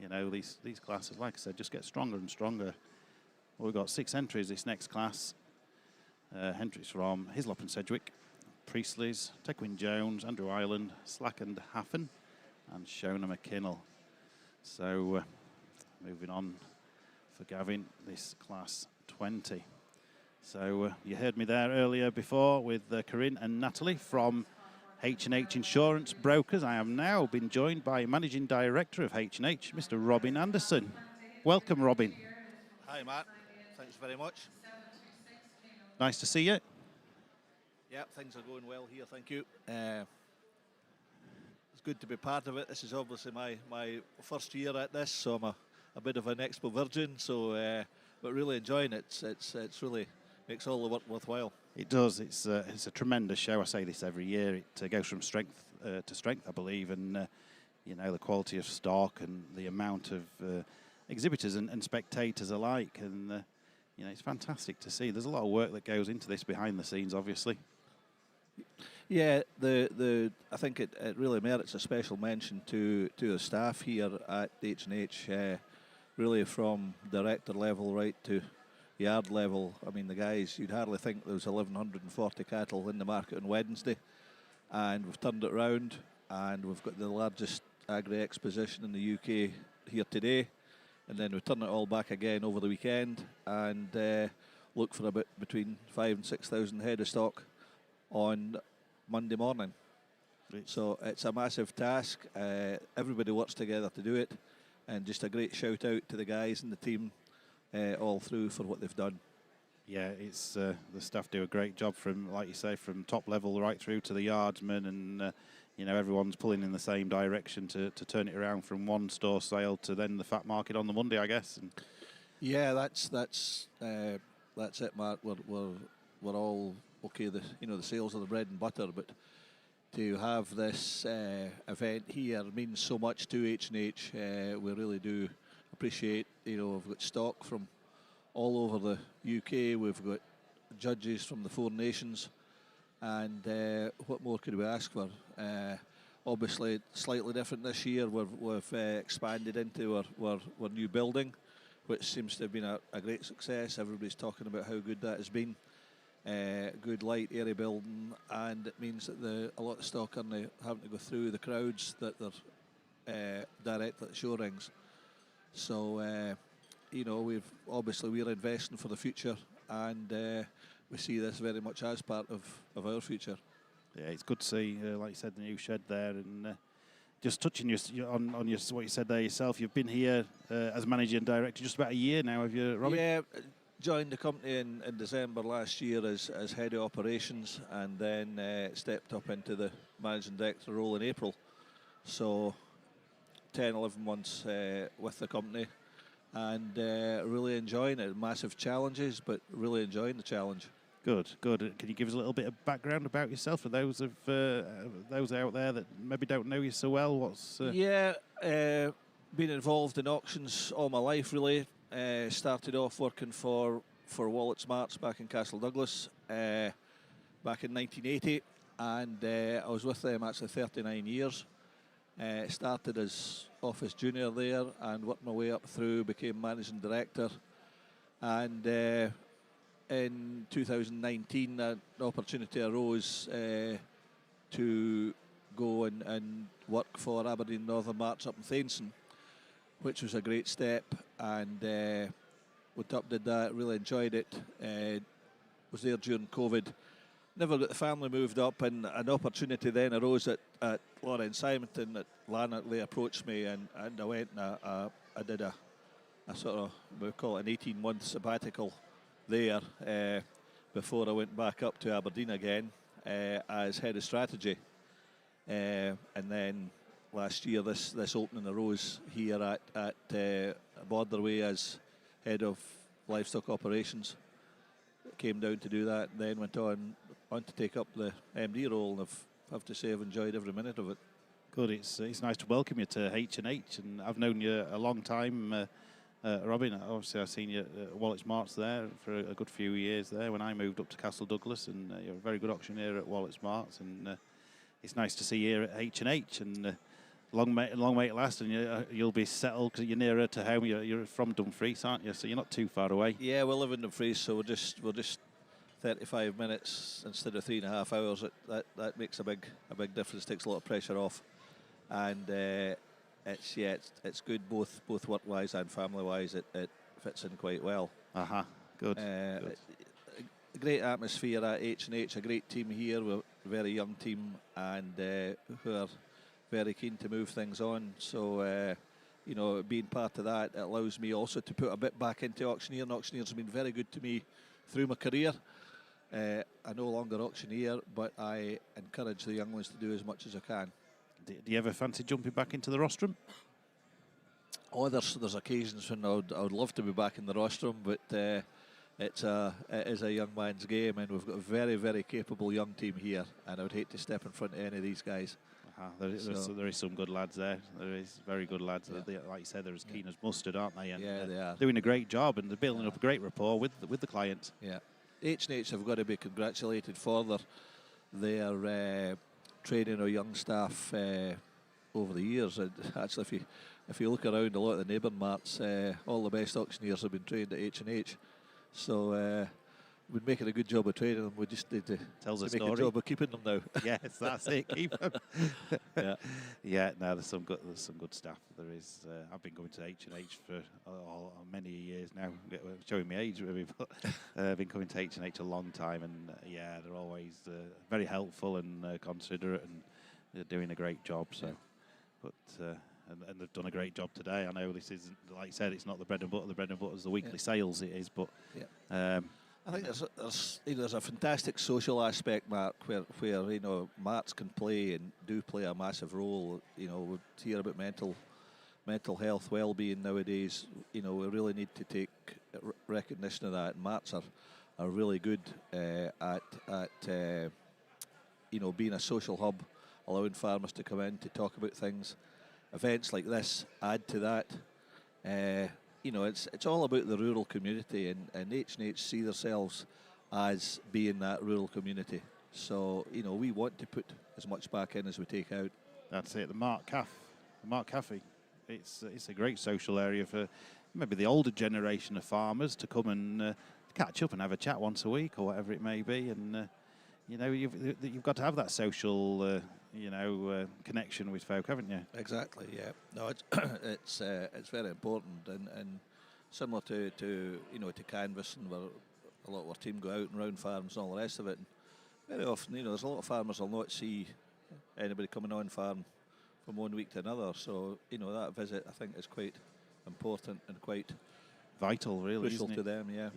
you know, these classes, like I said, just get stronger and stronger. Well, we've got 6 entries this next class. Entries from Hislop and Sedgwick, Priestley's, Tequin Jones, Andrew Ireland, Slack and Haffen, and Shona McKinnell. So moving on for Gavin, this class 20. So you heard me there earlier before with Corinne and Natalie from H&H Insurance Brokers. I am now been joined by Managing Director of H&H, Mr. Robin Anderson. Welcome, Robin. Hi, Matt. Thanks very much. Nice to see you. Yeah, things are going well here, thank you. It's good to be part of it. This is obviously my first year at this, so I'm a bit of an Expo virgin, so but really enjoying it. It's really makes all the work worthwhile. It does. It's a tremendous show. I say this every year. It goes from strength to strength, I believe, and you know, the quality of stock and the amount of exhibitors and spectators alike, and you know, it's fantastic to see. There's a lot of work that goes into this behind the scenes, obviously. Yeah, I think it really merits a special mention to the staff here at H&H, really from director level right to yard level. I mean, the guys, you'd hardly think there was 1,140 cattle in the market on Wednesday, and we've turned it round, and we've got the largest Agri exposition in the UK here today, and then we turn it all back again over the weekend, and look for about between 5,000 and 6,000 head of stock on Monday morning. Great. So it's a massive task. Everybody works together to do it, and just a great shout out to the guys and the team all through for what they've done. Yeah, it's the staff do a great job from, like you say, from top level right through to the yardsmen, and you know, everyone's pulling in the same direction to turn it around from one store sale to then the fat market on the Monday, I guess. And yeah, that's it, Mark. We're all okay. The sales are the bread and butter, but to have this event here means so much to H&H. We really do appreciate. You know, we've got stock from all over the UK. We've got judges from the 4 nations, and what more could we ask for? Obviously, slightly different this year. We've expanded into our new building, which seems to have been a great success. Everybody's talking about how good that has been. Good light, airy building, and it means that a lot of stock aren't having to go through the crowds that they're direct at the show rings. So, you know, we're investing for the future, and we see this very much as part of our future. yeah, it's good to see, like you said, the new shed there, and just touching on what you said there yourself. You've been here as managing director just about a year now, have you, Robin? Yeah. Joined the company in December last year as head of operations, and then stepped up into the managing director role in April. So 10, 11 months with the company, and really enjoying it. Massive challenges, but really enjoying the challenge. Good. Can you give us a little bit of background about yourself for those out there that maybe don't know you so well? Yeah, been involved in auctions all my life, really. Started off working for Wallet Smarts back in Castle Douglas back in 1980, and I was with them actually 39 years. Started as office junior there and worked my way up through, became managing director, and in 2019 an opportunity arose to go and work for Aberdeen Northern Marts up in Thainson, which was a great step, and went up, did that, really enjoyed it. Was there during COVID. Never got the family moved up, and an opportunity then arose at Lawrence Simonton that Lanarkley approached me, and I went and I did a sort of, we call it an 18-month sabbatical there before I went back up to Aberdeen again as head of strategy. And then last year this opening arose here at Borderway as head of livestock operations. Came down to do that, and then went on to take up the MD role, and have to say I've enjoyed every minute of it. Good. It's nice to welcome you to H&H, and I've known you a long time, Robin. Obviously, I've seen you at Wallett's Marts there for a good few years there when I moved up to Castle Douglas, and you're a very good auctioneer at Wallett's Marts, and it's nice to see you here at H&H, and long may it last, and you'll be settled because you're nearer to home. You're from Dumfries, aren't you? So you're not too far away. Yeah, we live in Dumfries, so we're just 35 minutes instead of 3.5 hours. That makes a big difference. Takes a lot of pressure off, and it's good both work-wise and family-wise. It fits in quite well. Good. Good. A great atmosphere at H&H. A great team here. We're a very young team, and who are very keen to move things on. So, being part of that, it allows me also to put a bit back into auctioneering. Auctioneers have been very good to me through my career. I no longer auctioneer, but I encourage the young ones to do as much as I can. Do you ever fancy jumping back into the rostrum? Oh, there's occasions when I would love to be back in the rostrum, but it is a young man's game, and we've got a very, very capable young team here, and I would hate to step in front of any of these guys. There is some good lads there. There is very good lads. Yeah. Like you said, they're as keen as mustard, aren't they? And, Yeah, they are. Doing a great job, and they're building up a great rapport with the client. Yeah. H&H have got to be congratulated for their training of young staff over the years. And actually, if you look around a lot of the neighbour marts, all the best auctioneers have been trained at H&H. So we're making a good job of training them. We just need to make a job of keeping them now. Yes, that's it. Keep them. Yeah. No, there's some good staff. There is. I've been going to H&H for many years now. Showing my age, really, but I've been coming to H&H a long time, and they're always very helpful and considerate, and they're doing a great job. So, but. And they've done a great job today. I know this isn't, like you said, it's not the bread and butter. The bread and butter is the weekly sales. It is, but I think there's a fantastic social aspect, Mark, where marts can play and do play a massive role. We hear about mental health, well-being nowadays. We really need to take recognition of that. And marts are really good at being a social hub, allowing farmers to come in to talk about things. Events like this add to that. It's all about the rural community, and H&H see themselves as being that rural community. So, we want to put as much back in as we take out. That's it. The Mark Cafe. It's a great social area for maybe the older generation of farmers to come and catch up and have a chat once a week or whatever it may be. And you've got to have that social connection with folk, haven't you? Exactly. Yeah. No, it's very important, and similar to canvassing, where a lot of our team go out and round farms and all the rest of it. And very often, there's a lot of farmers will not see anybody coming on farm from one week to another. So that visit, I think, is quite important and quite vital, really, crucial isn't it? to them. Yeah.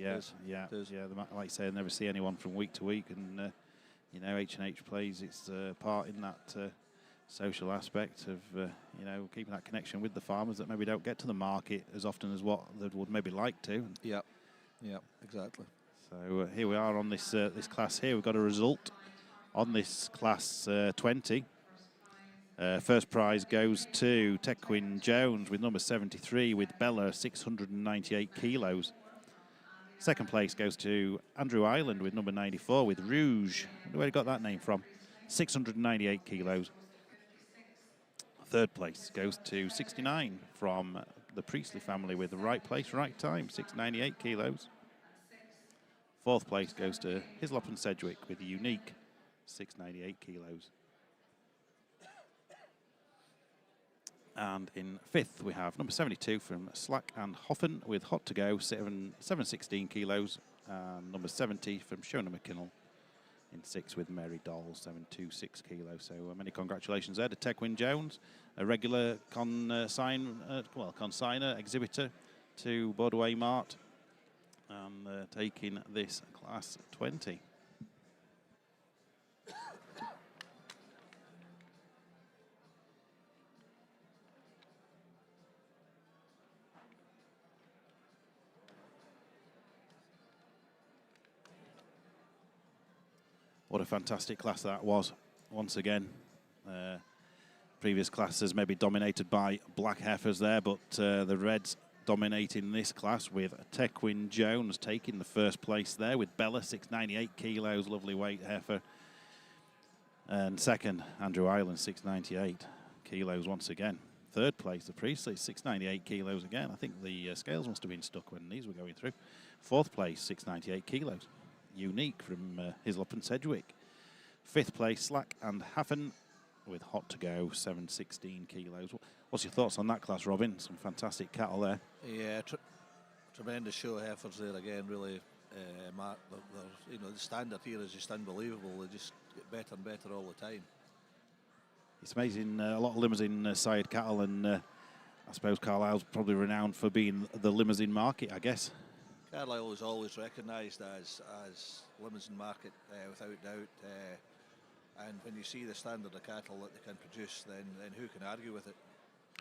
Yeah. Like I say, I never see anyone from week to week, and H&H plays its part in that social aspect of keeping that connection with the farmers that maybe don't get to the market as often as what they would maybe like to. Yeah, exactly. So here we are on this class here. We've got a result on this class 20. First prize goes to Tequin Jones with number 73 with Bella, 698 kilos. Second place goes to Andrew Island with number 94 with Rouge. I wonder where he got that name from. 698 kilos. Third place goes to 69 from the Priestley family with the Right Place, Right Time, 698 kilos. Fourth place goes to Hislop and Sedgwick with the Unique, 698 kilos. And in fifth, we have number 72 from Slack and Hoffen with Hot to Go, 716 kilos. And number 70 from Shona McKinnell in sixth with Mary Doll, 726 kilos. So many congratulations there to Tequin Jones, a regular consigner, exhibitor to Borderway Mart, and taking this class 20. What a fantastic class that was. Once again, previous classes maybe dominated by black heifers there, but the reds dominating this class with Tequin Jones taking the first place there with Bella, 698 kilos, lovely weight heifer. And second, Andrew Island, 698 kilos once again. Third place, the Priestley, 698 kilos again. I think the scales must have been stuck when these were going through. Fourth place, 698 kilos. Unique from Hislop and Sedgwick. Fifth place, Slack and Haffen with Hot to Go, 716 kilos. What's your thoughts on that class, Robin? Some fantastic cattle there. Yeah, tremendous show heifers there again, really. Mark, you know, the standard here is just unbelievable. They just get better and better all the time. It's amazing, a lot of limousine side cattle, and I suppose Carlisle's probably renowned for being the limousine market, I guess. Carlisle is always recognised as limousine market, without doubt. And when you see the standard of cattle that they can produce, then who can argue with it?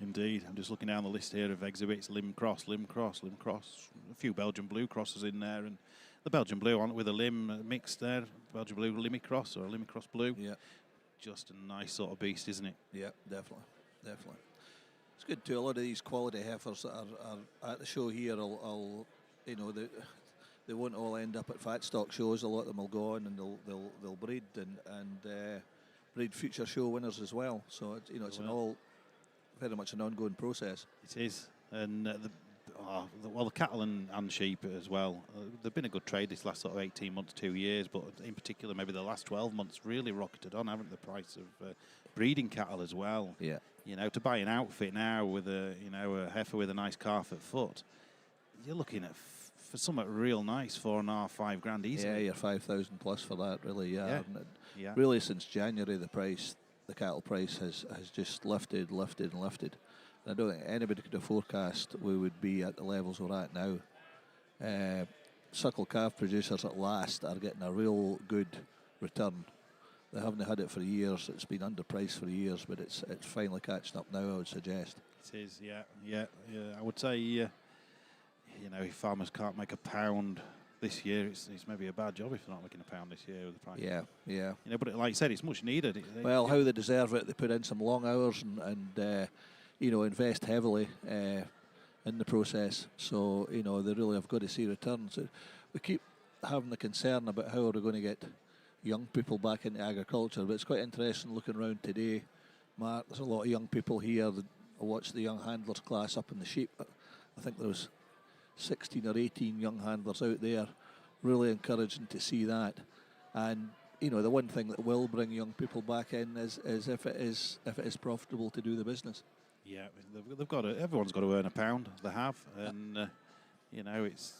Indeed. I'm just looking down the list here of exhibits. Limb Cross. A few Belgian Blue crosses in there, and the Belgian Blue on it with a limb mixed there. Belgian Blue Limmy Cross or a Limmy Cross Blue. Yeah. Just a nice sort of beast, isn't it? Yeah, definitely. It's good too. A lot of these quality heifers that are at the show here, you know, they won't all end up at fat stock shows. A lot of them will go on and they'll breed and breed future show winners as well. So you know, it's very much an ongoing process. It is, and the cattle and sheep as well. They've been a good trade this last sort of 18 months, 2 years, but in particular, maybe the last 12 months really rocketed on, haven't the price of breeding cattle as well? Yeah. You know, to buy an outfit now with a heifer with a nice calf at foot, you're looking at for something real nice, 4.5, 5 grand easily. Yeah, you're 5,000 plus for that, really. Yeah. Yeah. Really, since January, the cattle price has just lifted. And I don't think anybody could have forecast we would be at the levels we're at now. Suckle calf producers at last are getting a real good return. They haven't had it for years. It's been underpriced for years, but it's finally catching up now, I would suggest. It is, yeah. I would say, you know, if farmers can't make a pound this year, it's maybe a bad job if they're not making a pound this year with the price. Yeah. You know, but like you said, it's much needed. Well, how they deserve it. They put in some long hours and you know, invest heavily in the process. So, you know, they really have got to see returns. We keep having the concern about how we're going to get young people back into agriculture, but it's quite interesting looking around today. Mark, there's a lot of young people here. I watched the young handlers class up in the sheep. I think there was 16 or 18 young handlers out there. Really encouraging to see that. And you know, the one thing that will bring young people back in is if it is profitable to do the business. Yeah, they've got to. Everyone's got to earn a pound. They have, and you know, it's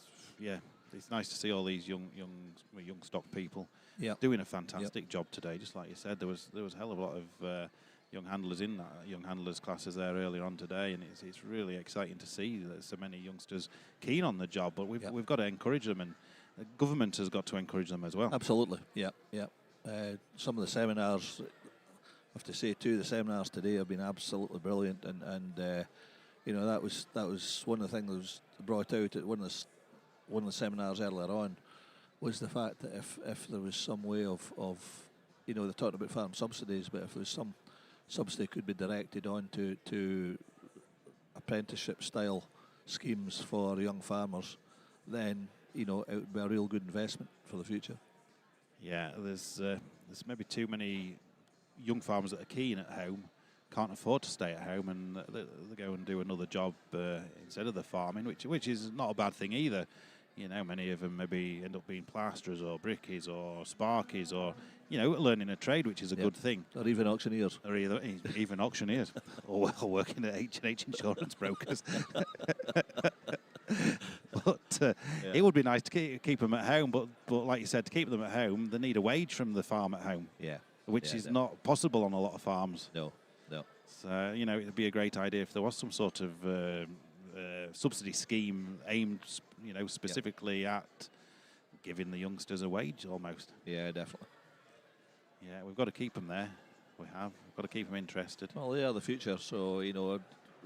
nice to see all these young stock people doing a fantastic job today. Just like you said, there was a hell of a lot of young handlers in that young handlers classes there earlier on today, and it's really exciting to see that so many youngsters keen on the job. But we've got to encourage them, and the government has got to encourage them as well. Absolutely, yeah. Some of the seminars, I have to say too, the seminars today have been absolutely brilliant, and you know, that was one of the things that was brought out at one of the seminars earlier on, was the fact that if there was some way of you know, they talked about farm subsidies, but if there was some subsidy could be directed on to apprenticeship style schemes for young farmers, then you know, it would be a real good investment for the future. Yeah, there's maybe too many young farmers that are keen at home, can't afford to stay at home, and they go and do another job instead of the farming, which is not a bad thing either. You know, many of them maybe end up being plasterers or brickies or sparkies or, you know, learning a trade, which is a good thing. Or even auctioneers. Or even auctioneers. or working at H&H insurance brokers. But it would be nice to keep them at home. But like you said, to keep them at home, they need a wage from the farm at home. Yeah. Which is not possible on a lot of farms. No. So, you know, it would be a great idea if there was some sort of subsidy scheme aimed, you know, specifically at giving the youngsters a wage almost. Yeah, definitely. Yeah, we've got to keep them there. We've got to keep them interested. Well, they are the future, so, you know,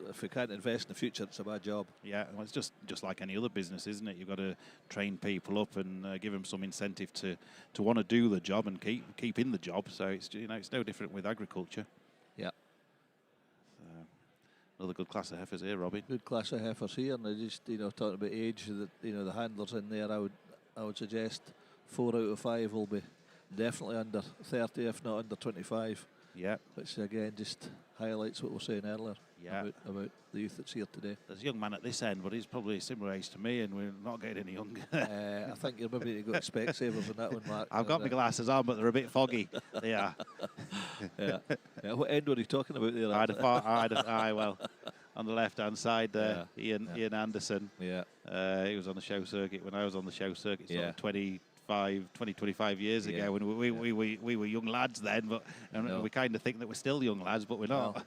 if we can't invest in the future, it's a bad job. Yeah, well, it's just like any other business, isn't it? You've got to train people up and give them some incentive to want to do the job and keep in the job. So it's it's no different with agriculture. Yeah. So another good class of heifers here, Robin. Good class of heifers here, and I just talking about age, that the handlers in there, I would suggest 4 out of 5 will be definitely under 30, if not under 25. Yeah. Which again just highlights what we were saying earlier. Yeah. About the youth that's here today. There's a young man at this end, but he's probably a similar age to me, and we're not getting any younger. I think you're maybe got Specsavers on that one, Mark. I've got my glasses on, but they're a bit foggy. They are. Yeah. What end were you talking about there? Well, on the left-hand side there, Ian Anderson. Yeah. He was on the show circuit when I was on the show circuit, sort of 25 years ago, when we were young lads then, but we kind of think that we're still young lads, but we're not. Well,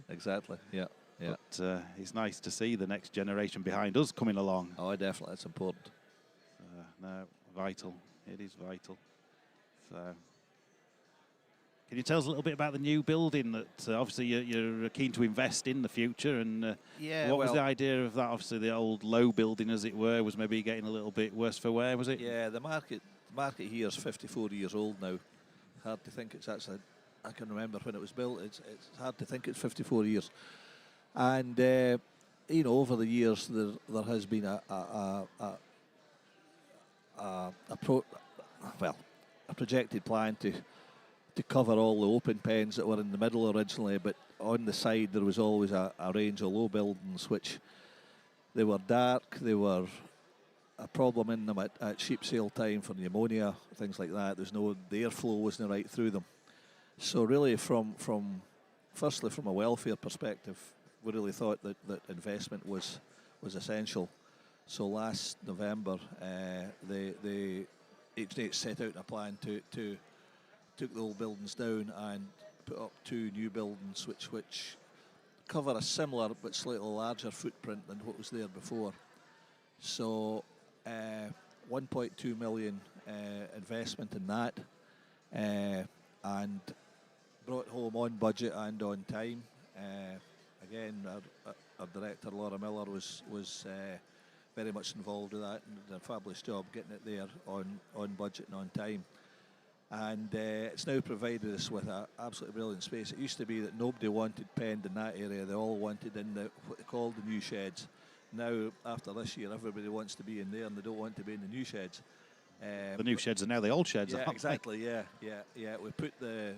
exactly. Yeah. Yeah. But it's nice to see the next generation behind us coming along. Oh, definitely, it's important. No, vital. It is vital. So, can you tell us a little bit about the new building that obviously you're keen to invest in the future, and what was the idea of that? Obviously, the old low building, as it were, was maybe getting a little bit worse for wear, was it? Yeah, the market here is 54 years old now. Hard to think it's actually. I can remember when it was built. It's hard to think it's 54 years. And over the years there has been a projected plan to cover all the open pens that were in the middle originally, but on the side there was always a range of low buildings, which they were dark, they were a problem in them at sheep sale time for pneumonia, things like that. The airflow wasn't right through them. So really firstly from a welfare perspective, we really thought that investment was essential. So last November, the H&H set out a plan to took the old buildings down and put up 2 new buildings which cover a similar but slightly larger footprint than what was there before. So 1.2 million investment in that, and brought home on budget and on time. Again, our director Laura Miller was very much involved with that and did a fabulous job getting it there on budget and on time. And it's now provided us with an absolutely brilliant space. It used to be that nobody wanted penned in that area. They all wanted in what they called the new sheds. Now, after this year, everybody wants to be in there and they don't want to be in the new sheds. The new sheds are now the old sheds. Yeah, exactly. Yeah. We've put a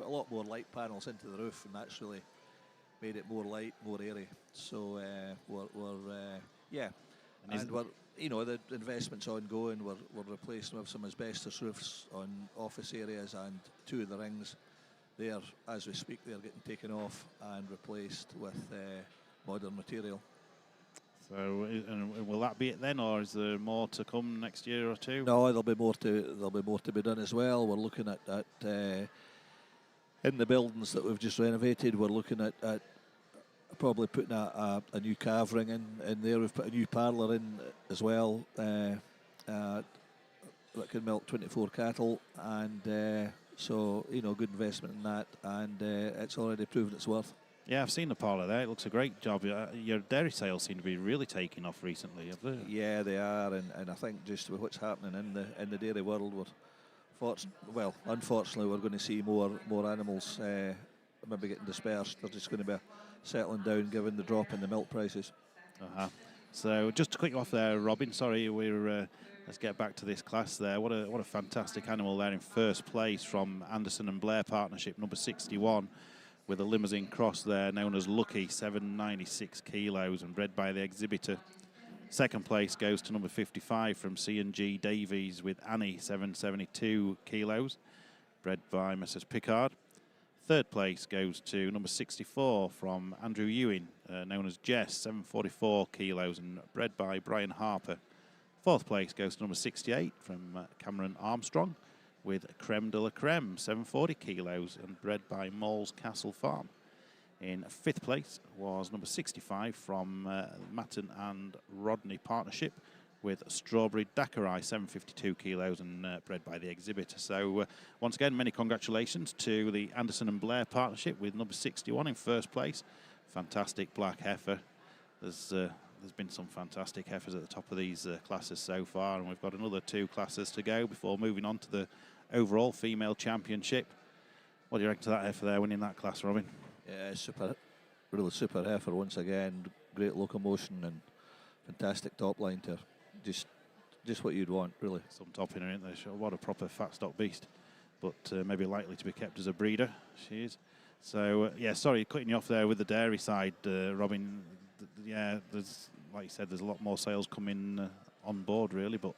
lot more light panels into the roof, and that's really made it more light, more airy. So the investment's ongoing. We're replacing with some asbestos roofs on office areas, and 2 of the rings there, as we speak, they're getting taken off and replaced with modern material. So, and will that be it then, or is there more to come next year or 2? No, there'll be more to be done as well. We're looking at in the buildings that we've just renovated. We're looking at probably putting a new calf ring in there. We've put a new parlour in as well that can milk 24 cattle, and so good investment in that, and it's already proven its worth. Yeah, I've seen the parlour there. It looks a great job. Your dairy sales seem to be really taking off recently, have they? Yeah, they are, and I think just with what's happening in the dairy world, unfortunately, we're going to see more animals maybe getting dispersed. They're just going to be settling down given the drop in the milk prices. So just to quick off there, Robin. Sorry, let's get back to this class there. What a fantastic animal there in first place from Anderson and Blair Partnership, number 61. With a limousine cross there, known as Lucky, 796 kilos, and bred by the exhibitor. Second place goes to number 55 from C&G Davies with Annie, 772 kilos, bred by Messrs Pickard. Third place goes to number 64 from Andrew Ewing, known as Jess, 744 kilos, and bred by Brian Harper. Fourth place goes to number 68 from Cameron Armstrong, with Creme de la Creme, 740 kilos, and bred by Moles Castle Farm. In fifth place was number 65 from Matten and Rodney Partnership, with Strawberry Daiquiri, 752 kilos, and bred by the exhibitor. So once again, many congratulations to the Anderson and Blair Partnership with number 61 in first place. fantastic black heifer. There's been some fantastic heifers at the top of these classes so far, and we've got another 2 classes to go before moving on to the overall female championship. What do you reckon to that heifer there winning that class, Robin? Yeah, really super heifer once again. Great locomotion and fantastic top line to her. Just what you'd want, really. Some top in her, isn't there? What a proper fat stock beast, but maybe likely to be kept as a breeder. She is. So yeah, sorry, cutting you off there with the dairy side, Robin. Yeah, there's, like you said, there's a lot more sales coming on board, really, but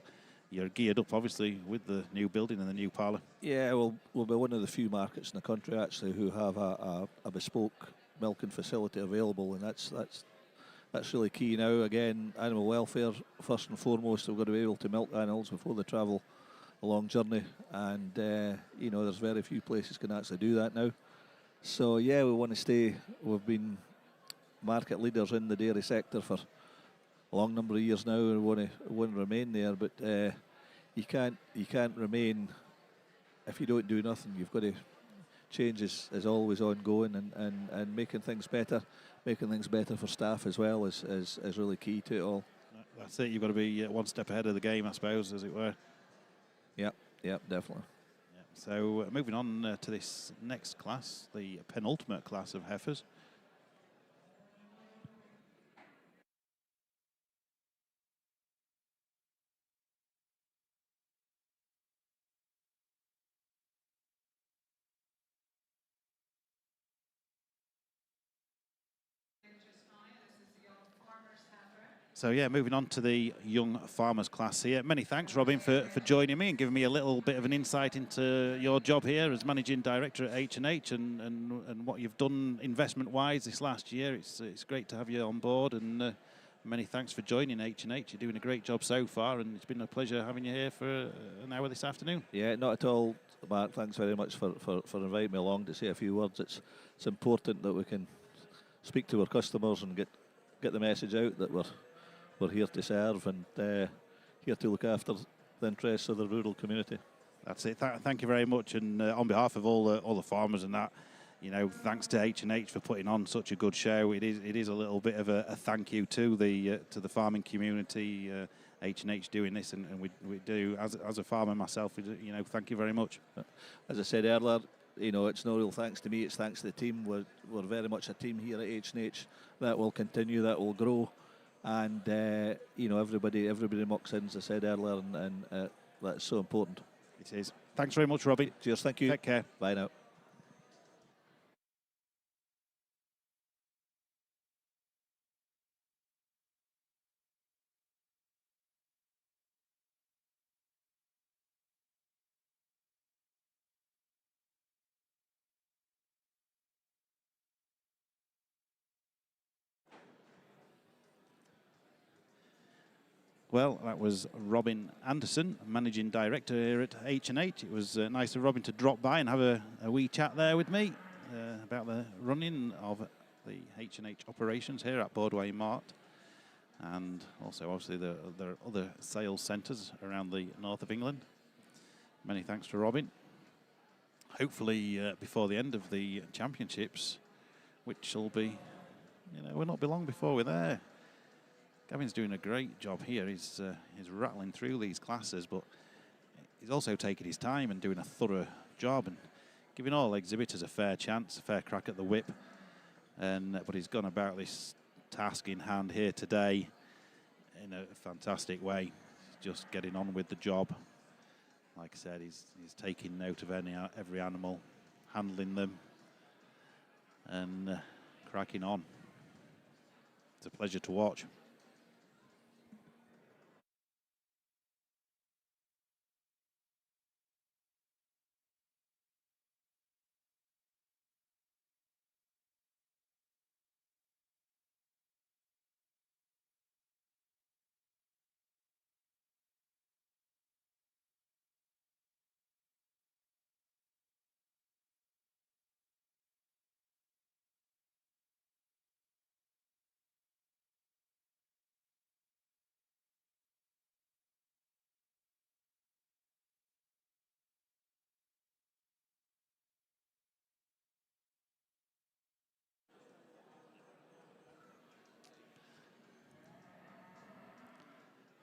you're geared up, obviously, with the new building and the new parlour. Yeah, we'll be one of the few markets in the country actually who have a bespoke milking facility available, and that's really key now. Again, animal welfare first and foremost. We've got to be able to milk animals before they travel a long journey, and there's very few places can actually do that now. So yeah, we want to stay. We've been market leaders in the dairy sector for a long number of years now, and we want to remain there. But you can't remain if you don't do nothing. You've got to change is always ongoing, and making things better for staff as well is really key to it all. That's it. You've got to be one step ahead of the game, I suppose, as it were. Yep, definitely. So moving on to this next class, the penultimate class of heifers. So yeah, moving on to the young farmers class here. Many thanks, Robin, for joining me and giving me a little bit of an insight into your job here as managing director at H&H and what you've done investment-wise this last year. It's great to have you on board, and many thanks for joining H&H. You're doing a great job so far, and it's been a pleasure having you here for an hour this afternoon. Yeah, not at all, Mark. Thanks very much for inviting me along to say a few words. It's important that we can speak to our customers and get the message out that we're here to serve and here to look after the interests of the rural community. That's it. Thank you very much, and on behalf of all the farmers and that, thanks to H&H for putting on such a good show. It is a little bit of a thank you to the farming community. H&H doing this, and we do as a farmer myself. Thank you very much. As I said earlier, it's no real thanks to me. It's thanks to the team. We're very much a team here at H&H. That will continue. That will grow. And everybody mucks in, as I said earlier, and that's so important. It is. Thanks very much, Robbie. Cheers. Thank you. Take care. Bye now. Well, that was Robin Anderson, Managing Director here at H&H. It was nice of Robin to drop by and have a wee chat there with me about the running of the H&H operations here at Borderway Mart. And also, obviously, there are other sales centres around the north of England. Many thanks to Robin. Hopefully, before the end of the championships, which will be, will not be long before we're there. Gavin's doing a great job here. He's rattling through these classes, but he's also taking his time and doing a thorough job and giving all exhibitors a fair chance, a fair crack at the whip. But he's gone about this task in hand here today in a fantastic way. He's just getting on with the job. Like I said, he's taking note of every animal, handling them, and cracking on. It's a pleasure to watch.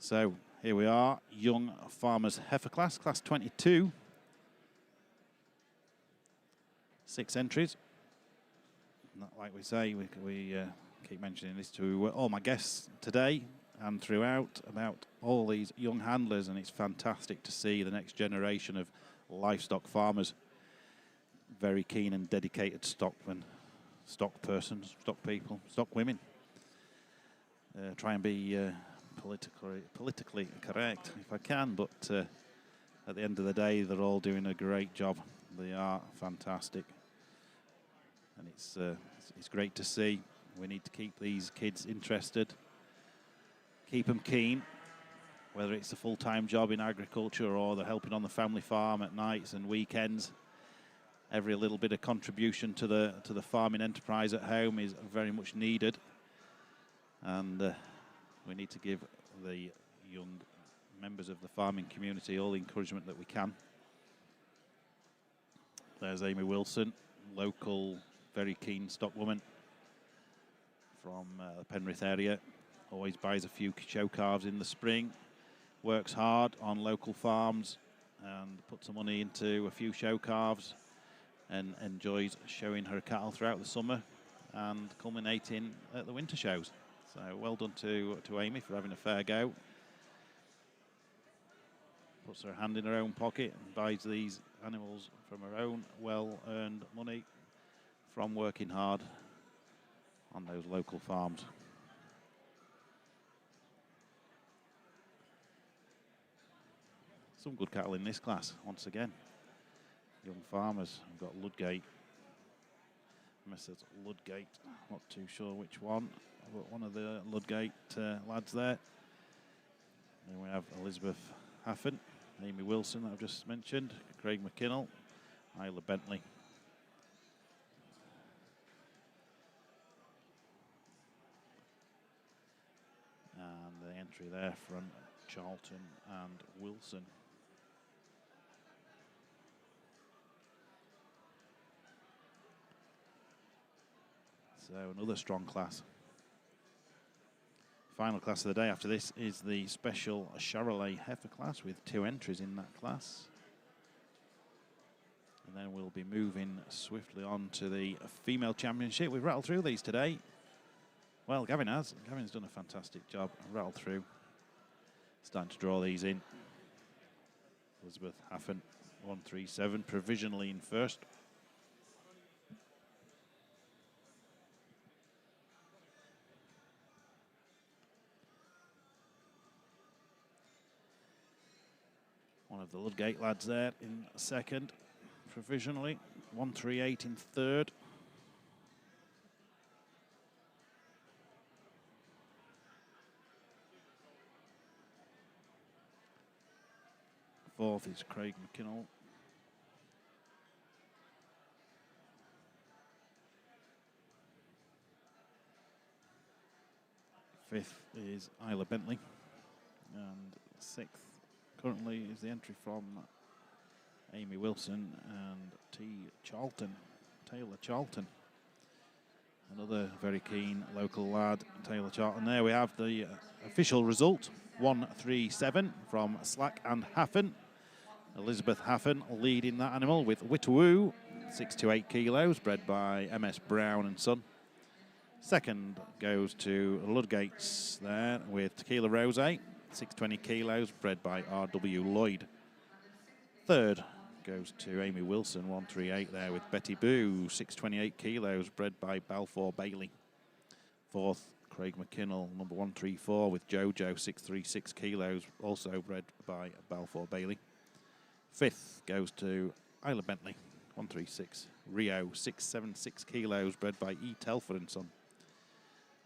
So here we are, young farmers heifer class 22. 6 entries. Like we say, we keep mentioning this to all my guests today and throughout about all these young handlers, and it's fantastic to see the next generation of livestock farmers, very keen and dedicated stockmen, stock persons, stock people, stock women. Try and be politically correct if I can, but at the end of the day, they're all doing a great job. They are fantastic, and it's great to see. We need to keep these kids interested, keep them keen, whether it's a full-time job in agriculture or they're helping on the family farm at nights and weekends. Every little bit of contribution to the farming enterprise at home is very much needed, and we need to give the young members of the farming community all the encouragement that we can. There's Amy Wilson, local, very keen stockwoman from the Penrith area. Always buys a few show calves in the spring, works hard on local farms and puts some money into a few show calves and enjoys showing her cattle throughout the summer and culminating at the winter shows. So well done to Amy for having a fair go. Puts her hand in her own pocket and buys these animals from her own well-earned money from working hard on those local farms. Some good cattle in this class, once again. Young farmers. We've got Ludgate. Mrs. Ludgate, not too sure which one, but one of the Ludgate lads there. Then we have Elizabeth Haffen, Amy Wilson that I've just mentioned, Craig McKinnell, Isla Bentley. And the entry there from Charlton and Wilson. So another strong class. Final class of the day after this is the special Charolais heifer class with 2 entries in that class. And then we'll be moving swiftly on to the female championship. We've rattled through these today. Well, Gavin has. Gavin's done a fantastic job. Rattled through. Starting to draw these in. Elizabeth Haffen, 137, provisionally in first. One of the Ludgate lads there in second, provisionally. 138 in third. Fourth is Craig McKinnell. Fifth is Isla Bentley. And sixth currently is the entry from Amy Wilson and Taylor Charlton. Another very keen local lad, Taylor Charlton. There we have the official result, 137 from Slack and Haffen. Elizabeth Haffen leading that animal with Witawoo, 6 to 8 kilos, bred by MS Brown and Son. Second goes to Ludgate's there with Tequila Rose, 620 kilos, bred by RW Lloyd. Third goes to Amy Wilson, 138 there with Betty Boo, 628 kilos, bred by Balfour Bailey. Fourth, Craig McKinnell, number 134 with Jojo, 636 kilos, also bred by Balfour Bailey. Fifth goes to Isla Bentley, 136. Rio, 676 kilos, bred by E. Telford and Son.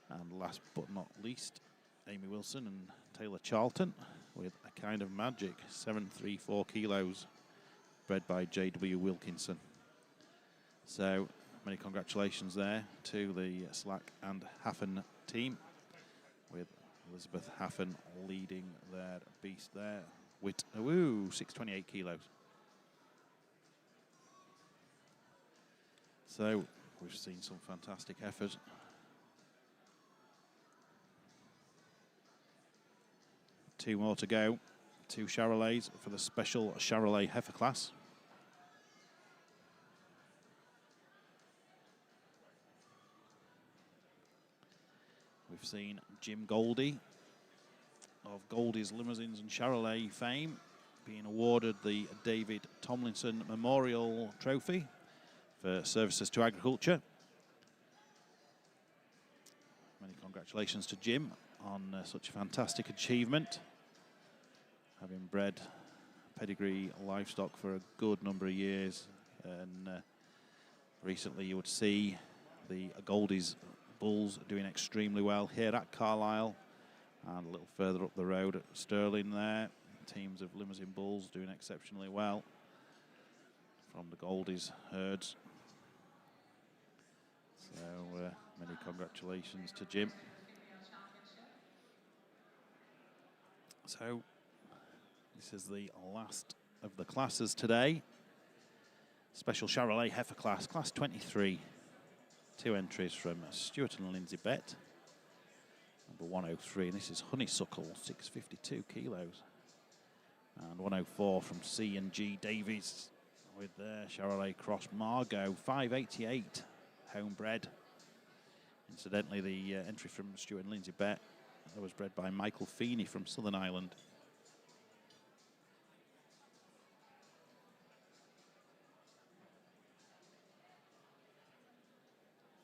And last but not least, Amy Wilson and Taylor Charlton with A Kind of Magic, 734 kilos, bred by J.W. Wilkinson. So many congratulations there to the Slack and Haffen team, with Elizabeth Haffen leading their beast there. With 628 kilos. So we've seen some fantastic effort. 2 more to go. 2 Charolais for the special Charolais Heifer class. We've seen Jim Goldie of Goldie's Limousines and Charolais fame being awarded the David Tomlinson Memorial Trophy for services to agriculture. Many congratulations to Jim on such a fantastic achievement, having bred pedigree livestock for a good number of years. And recently you would see the Goldie's bulls doing extremely well here at Carlisle, and a little further up the road at Stirling there, teams of limousine bulls doing exceptionally well from the Goldie's herds. So many congratulations to Jim. So this is the last of the classes today. Special Charolais Heifer class, class 23. 2 entries from Stuart and Lindsay Bett. Number 103, and this is Honeysuckle, 652 kilos. And 104 from C&G Davies with their Charolais Cross Margot, 588, homebred. Incidentally, the entry from Stuart and Lindsay Bett, that was bred by Michael Feeney from Southern Ireland.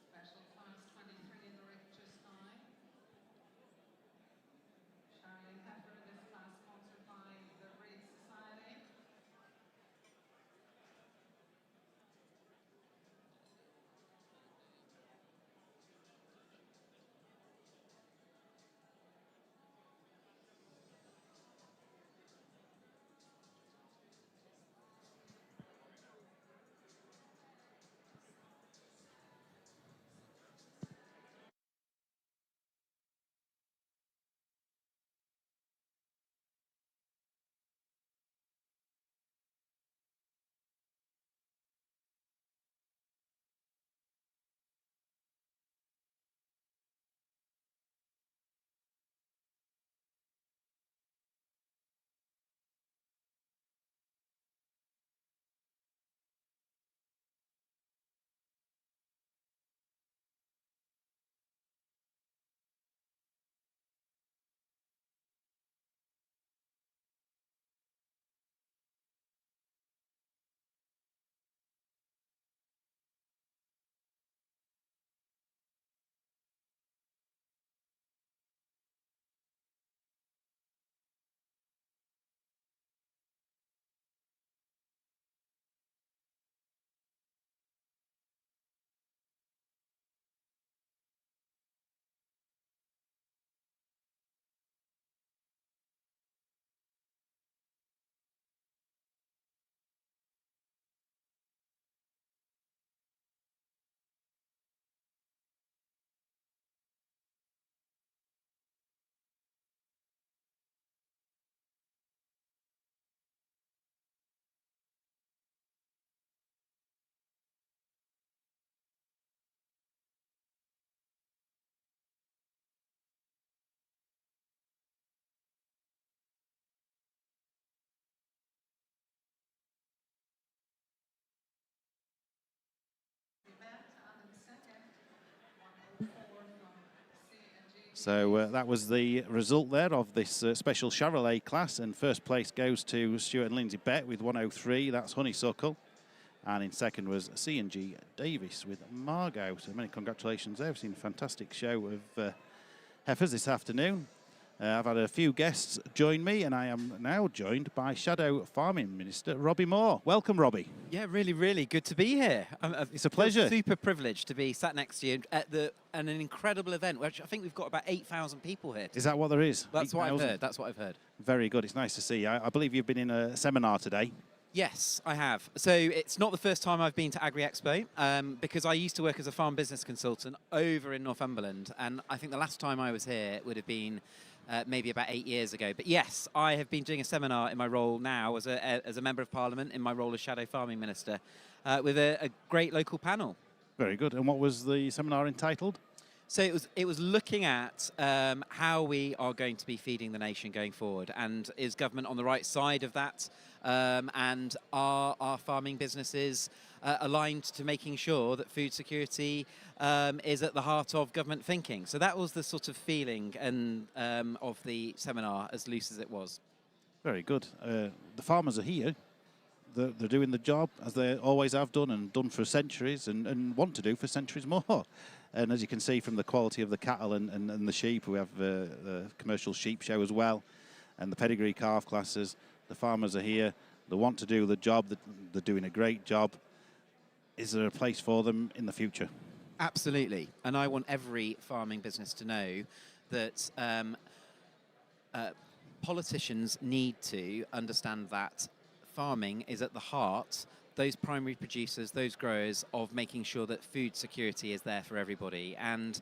Special class 23 in the ring just now. Charolais Heifer, this class sponsored by the Breed Society. So that was the result there of this special Charolais class, and first place goes to Stuart and Lindsay Bett with 103, that's Honeysuckle. And in second was C&G Davis with Margot. So many congratulations there. We've seen a fantastic show of heifers this afternoon. I've had a few guests join me, and I am now joined by Shadow Farming Minister Robbie Moore. Welcome, Robbie. Yeah, really, really good to be here. It's a pleasure. Super privileged to be sat next to you at an incredible event, which I think we've got about 8,000 people here. Is that what there is? That's what I've heard. That's what I've heard. Very good. It's nice to see you. I believe you've been in a seminar today. Yes, I have. So it's not the first time I've been to Agri Expo, because I used to work as a farm business consultant over in Northumberland, and I think the last time I was here would have been maybe about 8 years ago. But yes, I have been doing a seminar in my role now as a Member of Parliament, in my role as Shadow Farming Minister, with a great local panel. Very good. And what was the seminar entitled? So it was looking at how we are going to be feeding the nation going forward, and is government on the right side of that, and are our farming businesses aligned to making sure that food security is at the heart of government thinking. So that was the sort of feeling and of the seminar, as loose as it was. Very good. The farmers are here. They're doing the job as they always have done and done for centuries and want to do for centuries more. And as you can see from the quality of the cattle and the sheep, we have the commercial sheep show as well, and the pedigree calf classes. The farmers are here. They want to do the job. They're doing a great job. Is there a place for them in the future? Absolutely. And I want every farming business to know that politicians need to understand that farming is at the heart, those primary producers, those growers, of making sure that food security is there for everybody. And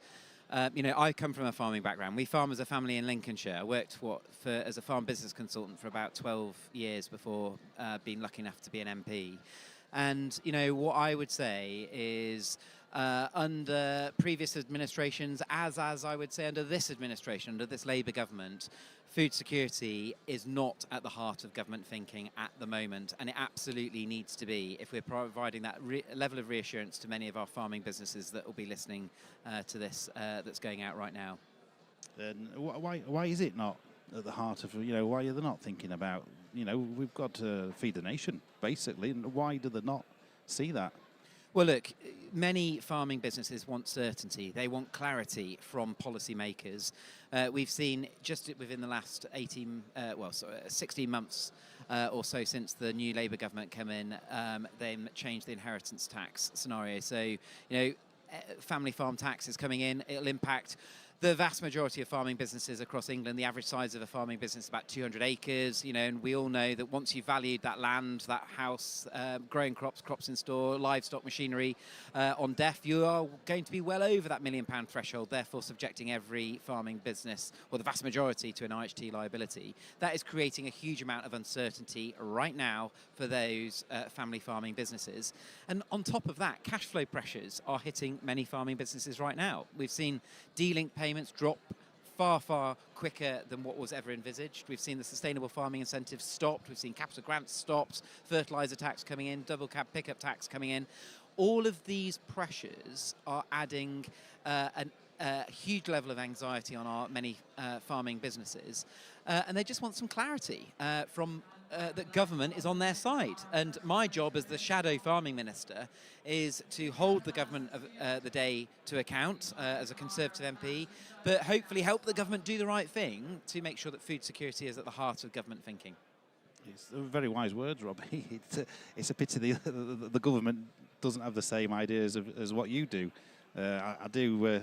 I come from a farming background. We farm as a family in Lincolnshire. I worked as a farm business consultant for about 12 years before being lucky enough to be an MP. And what I would say is, under previous administrations, as I would say under this administration, under this Labour government, food security is not at the heart of government thinking at the moment, and it absolutely needs to be if we're providing that level of reassurance to many of our farming businesses that will be listening to this that's going out right now. And why is it not at the heart of, why are they not thinking about, we've got to feed the nation, basically, and why do they not see that? Well, look, many farming businesses want certainty. They want clarity from policymakers. We've seen just within the last 16 months or so since the new Labour government came in, they changed the inheritance tax scenario. So, family farm tax is coming in. It'll impact the vast majority of farming businesses across England. The average size of a farming business is about 200 acres, and we all know that once you've valued that land, that house, growing crops in store, livestock, machinery on DEF, you are going to be well over that £1 million threshold, therefore subjecting every farming business, or the vast majority, to an IHT liability. That is creating a huge amount of uncertainty right now for those family farming businesses. And on top of that, cash flow pressures are hitting many farming businesses right now. We've seen D-link payments drop far, far quicker than what was ever envisaged. We've seen the sustainable farming incentives stopped. We've seen capital grants stopped, fertiliser tax coming in, double cab pickup tax coming in. All of these pressures are adding a huge level of anxiety on our many farming businesses. And they just want some clarity from that government is on their side. And my job as the shadow farming minister is to hold the government of the day to account as a Conservative MP, but hopefully help the government do the right thing to make sure that food security is at the heart of government thinking. It's very wise words, Robbie. It's a pity the government doesn't have the same ideas as what you do. I do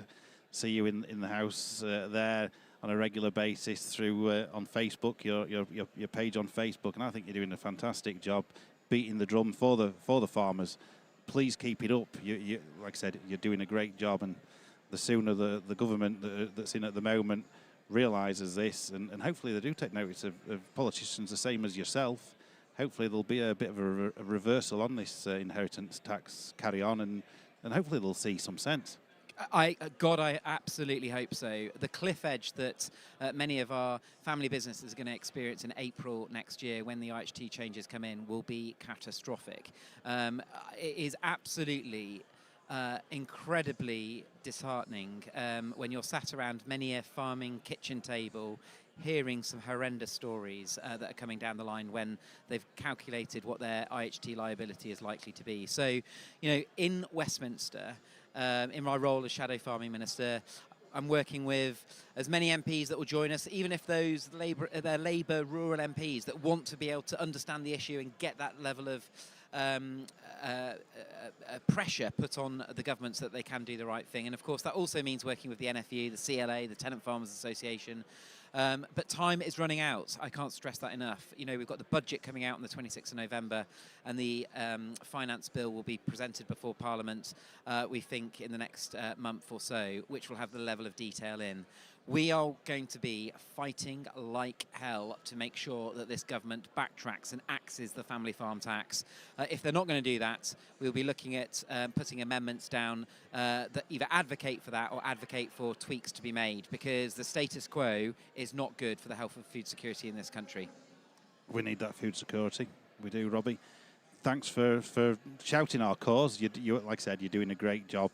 see you in the House there on a regular basis through on Facebook, your page on Facebook, and I think you're doing a fantastic job beating the drum for the farmers. Please keep it up. You like I said, you're doing a great job, and the sooner the government that's in at the moment realises this, and hopefully they do take notice of politicians the same as yourself. Hopefully there'll be a bit of a reversal on this inheritance tax carry on, and hopefully they'll see some sense. I absolutely hope so. The cliff edge that many of our family businesses are going to experience in April next year when the IHT changes come in will be catastrophic. It is absolutely incredibly disheartening when you're sat around many a farming kitchen table hearing some horrendous stories that are coming down the line when they've calculated what their IHT liability is likely to be. So, in Westminster, in my role as Shadow Farming Minister, I'm working with as many MPs that will join us, even if those they're Labour rural MPs that want to be able to understand the issue and get that level of pressure put on the governments that they can do the right thing. And of course, that also means working with the NFU, the CLA, the Tenant Farmers Association. But time is running out. I can't stress that enough. We've got the budget coming out on the 26th of November, and the finance bill will be presented before Parliament, we think, in the next month or so, which will have the level of detail in. We are going to be fighting like hell to make sure that this government backtracks and axes the family farm tax. If they're not going to do that, we'll be looking at putting amendments down that either advocate for that or advocate for tweaks to be made, because the status quo is not good for the health of food security in this country. We need that food security. We do, Robbie. Thanks for shouting our cause. You, like I said, you're doing a great job.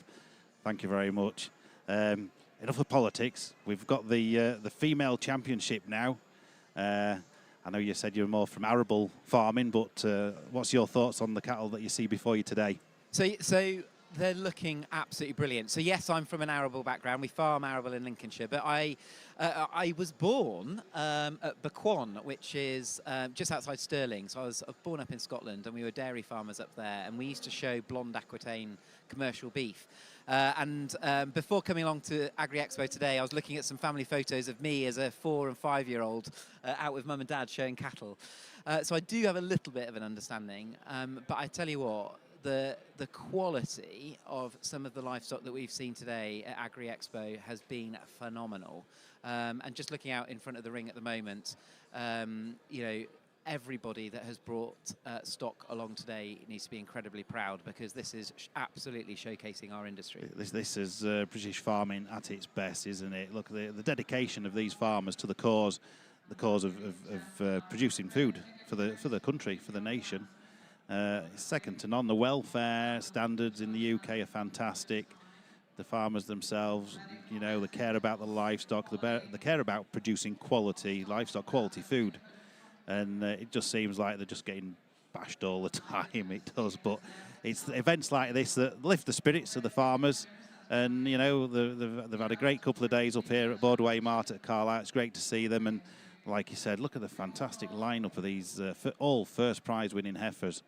Thank you very much. Enough of politics. We've got the female championship now. I know you said you're more from arable farming, but what's your thoughts on the cattle that you see before you today? So they're looking absolutely brilliant. So yes, I'm from an arable background. We farm arable in Lincolnshire, but I was born at Bequon, which is just outside Stirling. So I was born up in Scotland, and we were dairy farmers up there, and we used to show blonde Aquitaine commercial beef. Before coming along to Agri Expo today, I was looking at some family photos of me as a 4 and 5 year old out with mum and dad showing cattle. So I do have a little bit of an understanding, but I tell you what, the quality of some of the livestock that we've seen today at Agri Expo has been phenomenal. And just looking out in front of the ring at the moment, you know, everybody that has brought stock along today needs to be incredibly proud, because this is absolutely showcasing our industry. This is British farming at its best, isn't it? Look, the dedication of these farmers to the cause of producing food for the country, for the nation. It's second to none. The welfare standards in the UK are fantastic. The farmers themselves, you know, they care about the livestock, they care about producing quality livestock, quality food. And it just seems like they're just getting bashed all the time. It does, but it's events like this that lift the spirits of the farmers. And you know, they've had a great couple of days up here at Borderway Mart at Carlisle. It's great to see them, and like you said, look at the fantastic lineup of these all first prize winning heifers.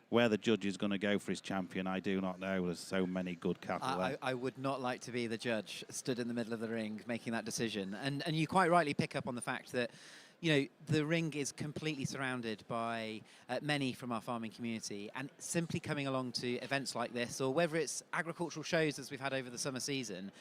Where the judge is going to go for his champion, I do not know. There's so many good cattle there. I would not like to be the judge stood in the middle of the ring making that decision. And you quite rightly pick up on the fact that, you know, the ring is completely surrounded by many from our farming community, and simply coming along to events like this, or whether it's agricultural shows as we've had over the summer season,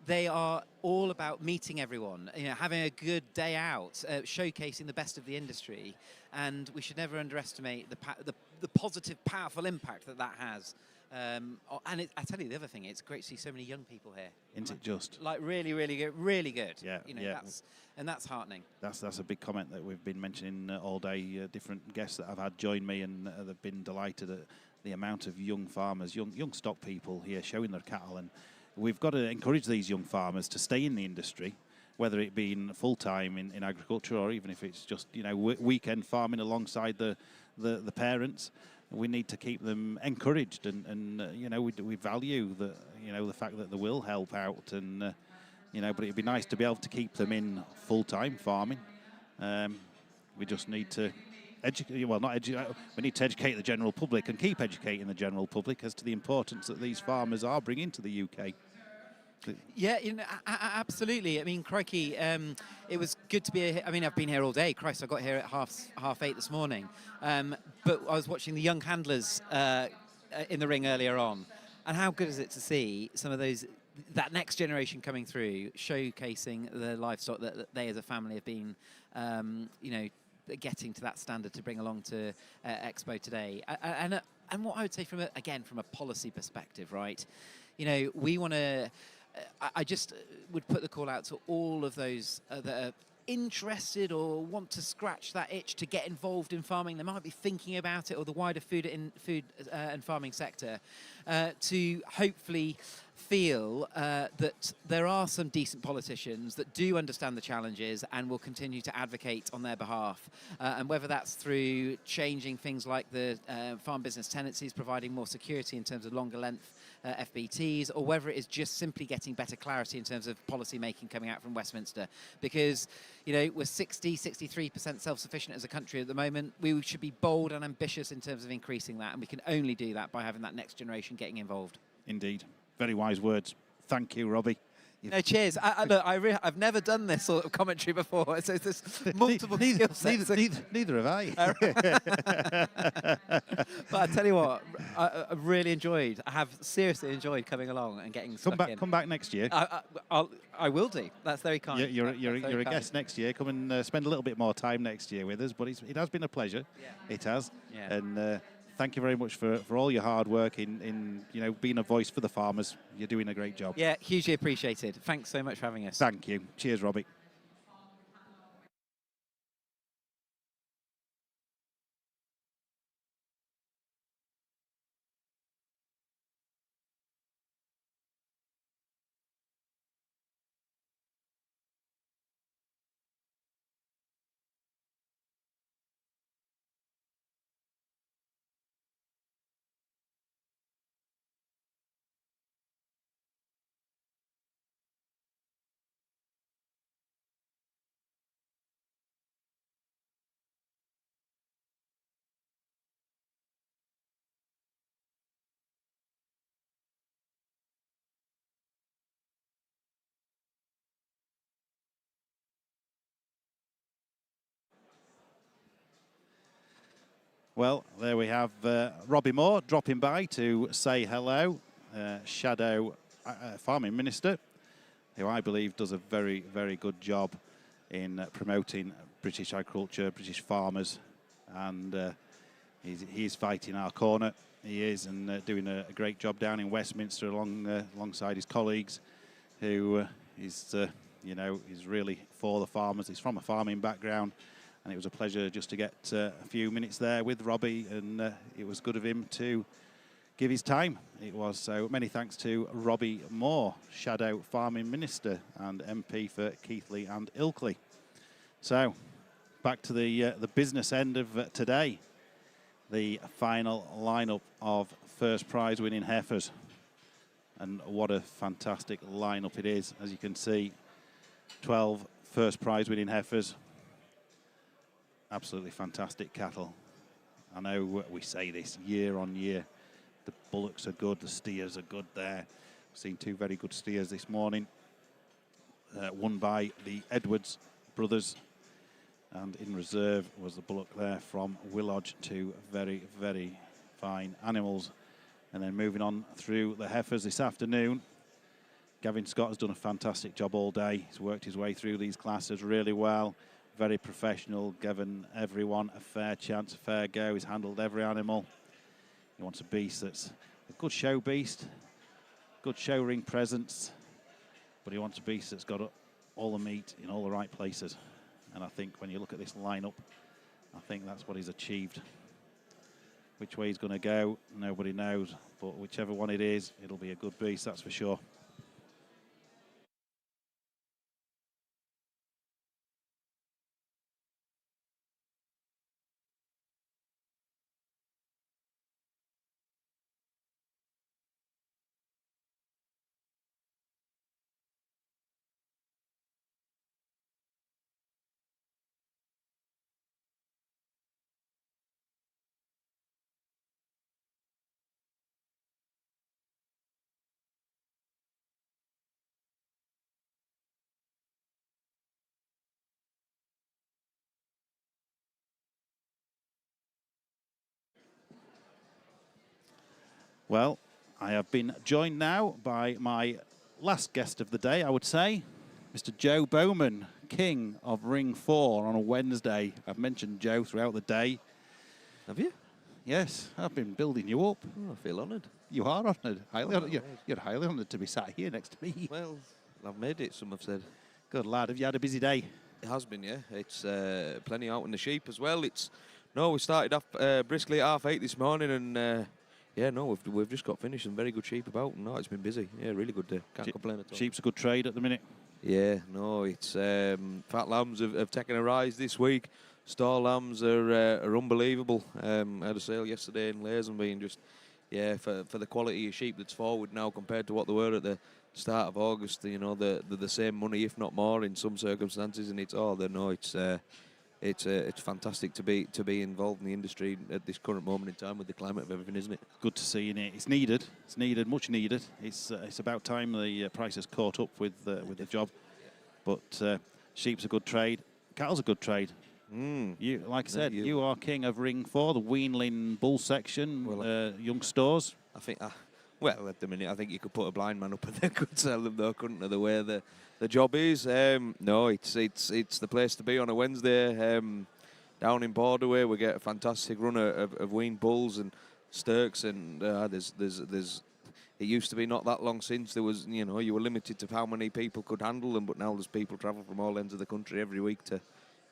they are all about meeting everyone, you know, having a good day out, showcasing the best of the industry, and we should never underestimate the positive, powerful impact that has. And I tell you the other thing, it's great to see so many young people here. Isn't it just? Like really, really good, really good. Yeah, you know, yeah. That's heartening. That's a big comment that we've been mentioning all day. Different guests that I've had join me, and they've been delighted at the amount of young farmers, young stock people here showing their cattle. And we've got to encourage these young farmers to stay in the industry, whether it be full-time in agriculture, or even if it's just, you know, weekend farming alongside the parents. We need to keep them encouraged, and you know, we value the fact that they will help out, and you know, but it'd be nice to be able to keep them in full-time farming. We just need to we need to educate the general public, and keep educating the general public as to the importance that these farmers are bringing to the UK. Yeah, you know, absolutely. I mean, crikey, it was good to be here. I mean, I've been here all day. Christ, I got here at half 8 this morning. But I was watching the young handlers in the ring earlier on, and how good is it to see some of that next generation coming through, showcasing the livestock that they as a family have been, you know, getting to that standard to bring along to Expo today. And what I would say from a policy perspective, right? You know, we want to. I just would put the call out to all of those that are interested or want to scratch that itch to get involved in farming. They might be thinking about it, or the wider food and farming sector, to hopefully feel that there are some decent politicians that do understand the challenges and will continue to advocate on their behalf. And whether that's through changing things like the farm business tenancies, providing more security in terms of longer length FBTs, or whether it is just simply getting better clarity in terms of policy making coming out from Westminster. Because, you know, we're 63% self-sufficient as a country at the moment. We should be bold and ambitious in terms of increasing that, and we can only do that by having that next generation getting involved. Indeed. Very wise words. Thank you, Robbie. No, cheers. Look, I've never done this sort of commentary before. So there's multiple skill sets. Neither have I. But I tell you what, I really enjoyed. I have seriously enjoyed coming along and getting stuck in. Come back next year. I will do. That's very kind. You're That's very a kind. guest next year. Come and spend a little bit more time next year with us. But it has been a pleasure. Yeah. It has. Yeah. And thank you very much for all your hard work in being a voice for the farmers. You're doing a great job. Yeah, hugely appreciated. Thanks so much for having us. Thank you. Cheers, Robbie. Well, there we have Robbie Moore dropping by to say hello, Shadow Farming Minister, who I believe does a very, very good job in promoting British agriculture, British farmers, and he's fighting our corner. He is, and doing a great job down in Westminster alongside his colleagues, who is really for the farmers. He's from a farming background. And it was a pleasure just to get a few minutes there with Robbie, and it was good of him to give his time. It was. So many thanks to Robbie Moore, Shadow Farming Minister and MP for Keighley and Ilkley. So back to the business end of today. The final lineup of first prize winning heifers. And what a fantastic lineup it is. As you can see, 12 first prize winning heifers. Absolutely fantastic cattle. I know we say this year on year. The bullocks are good, the steers are good there. I've seen two very good steers this morning. Won by the Edwards brothers. And in reserve was the bullock there from Willodge. Two very, very fine animals. And then moving on through the heifers this afternoon. Gavin Scott has done a fantastic job all day. He's worked his way through these classes really well. Very professional, given everyone a fair chance, a fair go. He's handled every animal. He wants a beast that's a good show beast, good show ring presence, but he wants a beast that's got all the meat in all the right places. And I think when you look at this lineup, I think that's what he's achieved. Which way he's going to go, nobody knows, but whichever one it is, it'll be a good beast, that's for sure. Well, I have been joined now by my last guest of the day, I would say, Mr. Joe Bowman, king of Ring 4 on a Wednesday. I've mentioned Joe throughout the day. Have you? Yes, I've been building you up. Oh, I feel honoured. You are honoured. Highly honoured. You're highly honoured to be sat here next to me. Well, I've made it, some have said. Good lad. Have you had a busy day? It has been, yeah. It's plenty out in the sheep as well. We started off briskly at 8:30 this morning, and we've just got finished and very good sheep about. And no, it's been busy. Yeah, really good day. Can't complain at all. Sheep's a good trade at the minute. Yeah, no, it's fat lambs have taken a rise this week. Store lambs are unbelievable. I had a sale yesterday in Lazenby, and just for the quality of sheep that's forward now compared to what they were at the start of August. You know, they're the same money, if not more, in some circumstances, and it's it's fantastic to be involved in the industry at this current moment in time with the climate of everything, isn't it? Good to see in it. It's needed. It's needed, much needed. It's about time the price has caught up with the job. But sheep's a good trade. Cattle's a good trade. You, like I said, you are king of Ring 4, the weanling bull section, young stores. I think, well, at the minute, I think you could put a blind man up and they could sell them, though, couldn't they? The way the job is. No, it's the place to be on a Wednesday. Down in Borderway, we get a fantastic run of weaned bulls and stirks, and there's. It used to be not that long since there was, you were limited to how many people could handle them, but now there's people travel from all ends of the country every week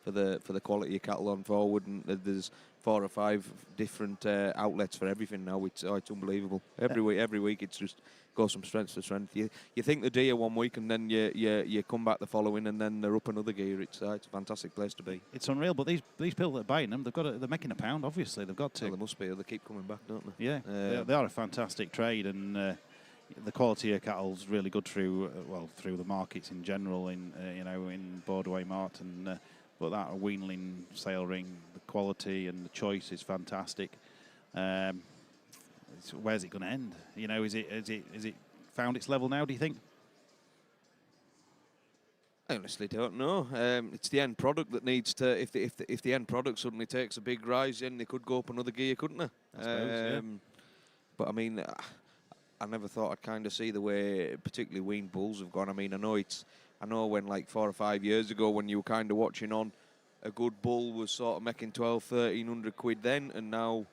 for the quality of cattle on forward, and there's 4 or 5 different outlets for everything now. It's unbelievable. Every week it's just goes from strength to strength. You think the deer one week, and then you come back the following, and then they're up another gear. It's a fantastic place to be. It's unreal, but these people that are buying them, they're making a pound. Obviously, they've got to. Well, they must be. Or they keep coming back, don't they? Yeah, they are a fantastic trade, and the quality of cattle's really good through the markets in general. In Borderway Mart, and but that weanling sale ring, the quality and the choice is fantastic. Where's it going to end? Is it found its level now, do you think? I honestly don't know. It's the end product that needs to. If the end product suddenly takes a big rise, then they could go up another gear, couldn't they? I suppose, yeah. But I mean, I never thought I'd kind of see the way particularly weaned bulls have gone. I mean, I know when like 4 or 5 years ago, when you were kind of watching on, a good bull was sort of making 1,200-1,300 quid then, and now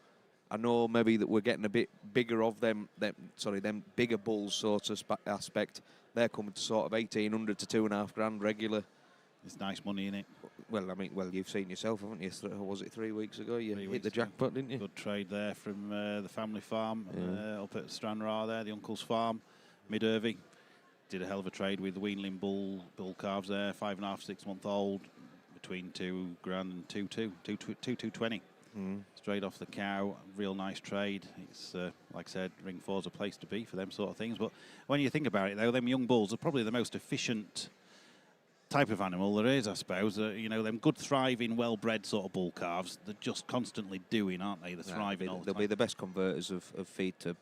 I know maybe that we're getting a bit bigger of them bigger bulls sort of aspect. They're coming to sort of 1,800 to 2.5 grand regular. It's nice money in it. Well, I mean, you've seen yourself, haven't you? Was it 3 weeks ago? You hit the jackpot, didn't you? Good trade there from the family farm up at Stranraer there, the uncle's farm, Mid-Irvie. Did a hell of a trade with the weanling bull calves there, 5.5, 6 month old, between 2 grand and 220. Straight off the cow, real nice trade. It's like I said, Ring 4's a place to be for them sort of things. But when you think about it, though, them young bulls are probably the most efficient type of animal there is, I suppose. Them good, thriving, well-bred sort of bull calves, they're just constantly doing, aren't they? They're thriving all the time. They'll be the best converters of feed to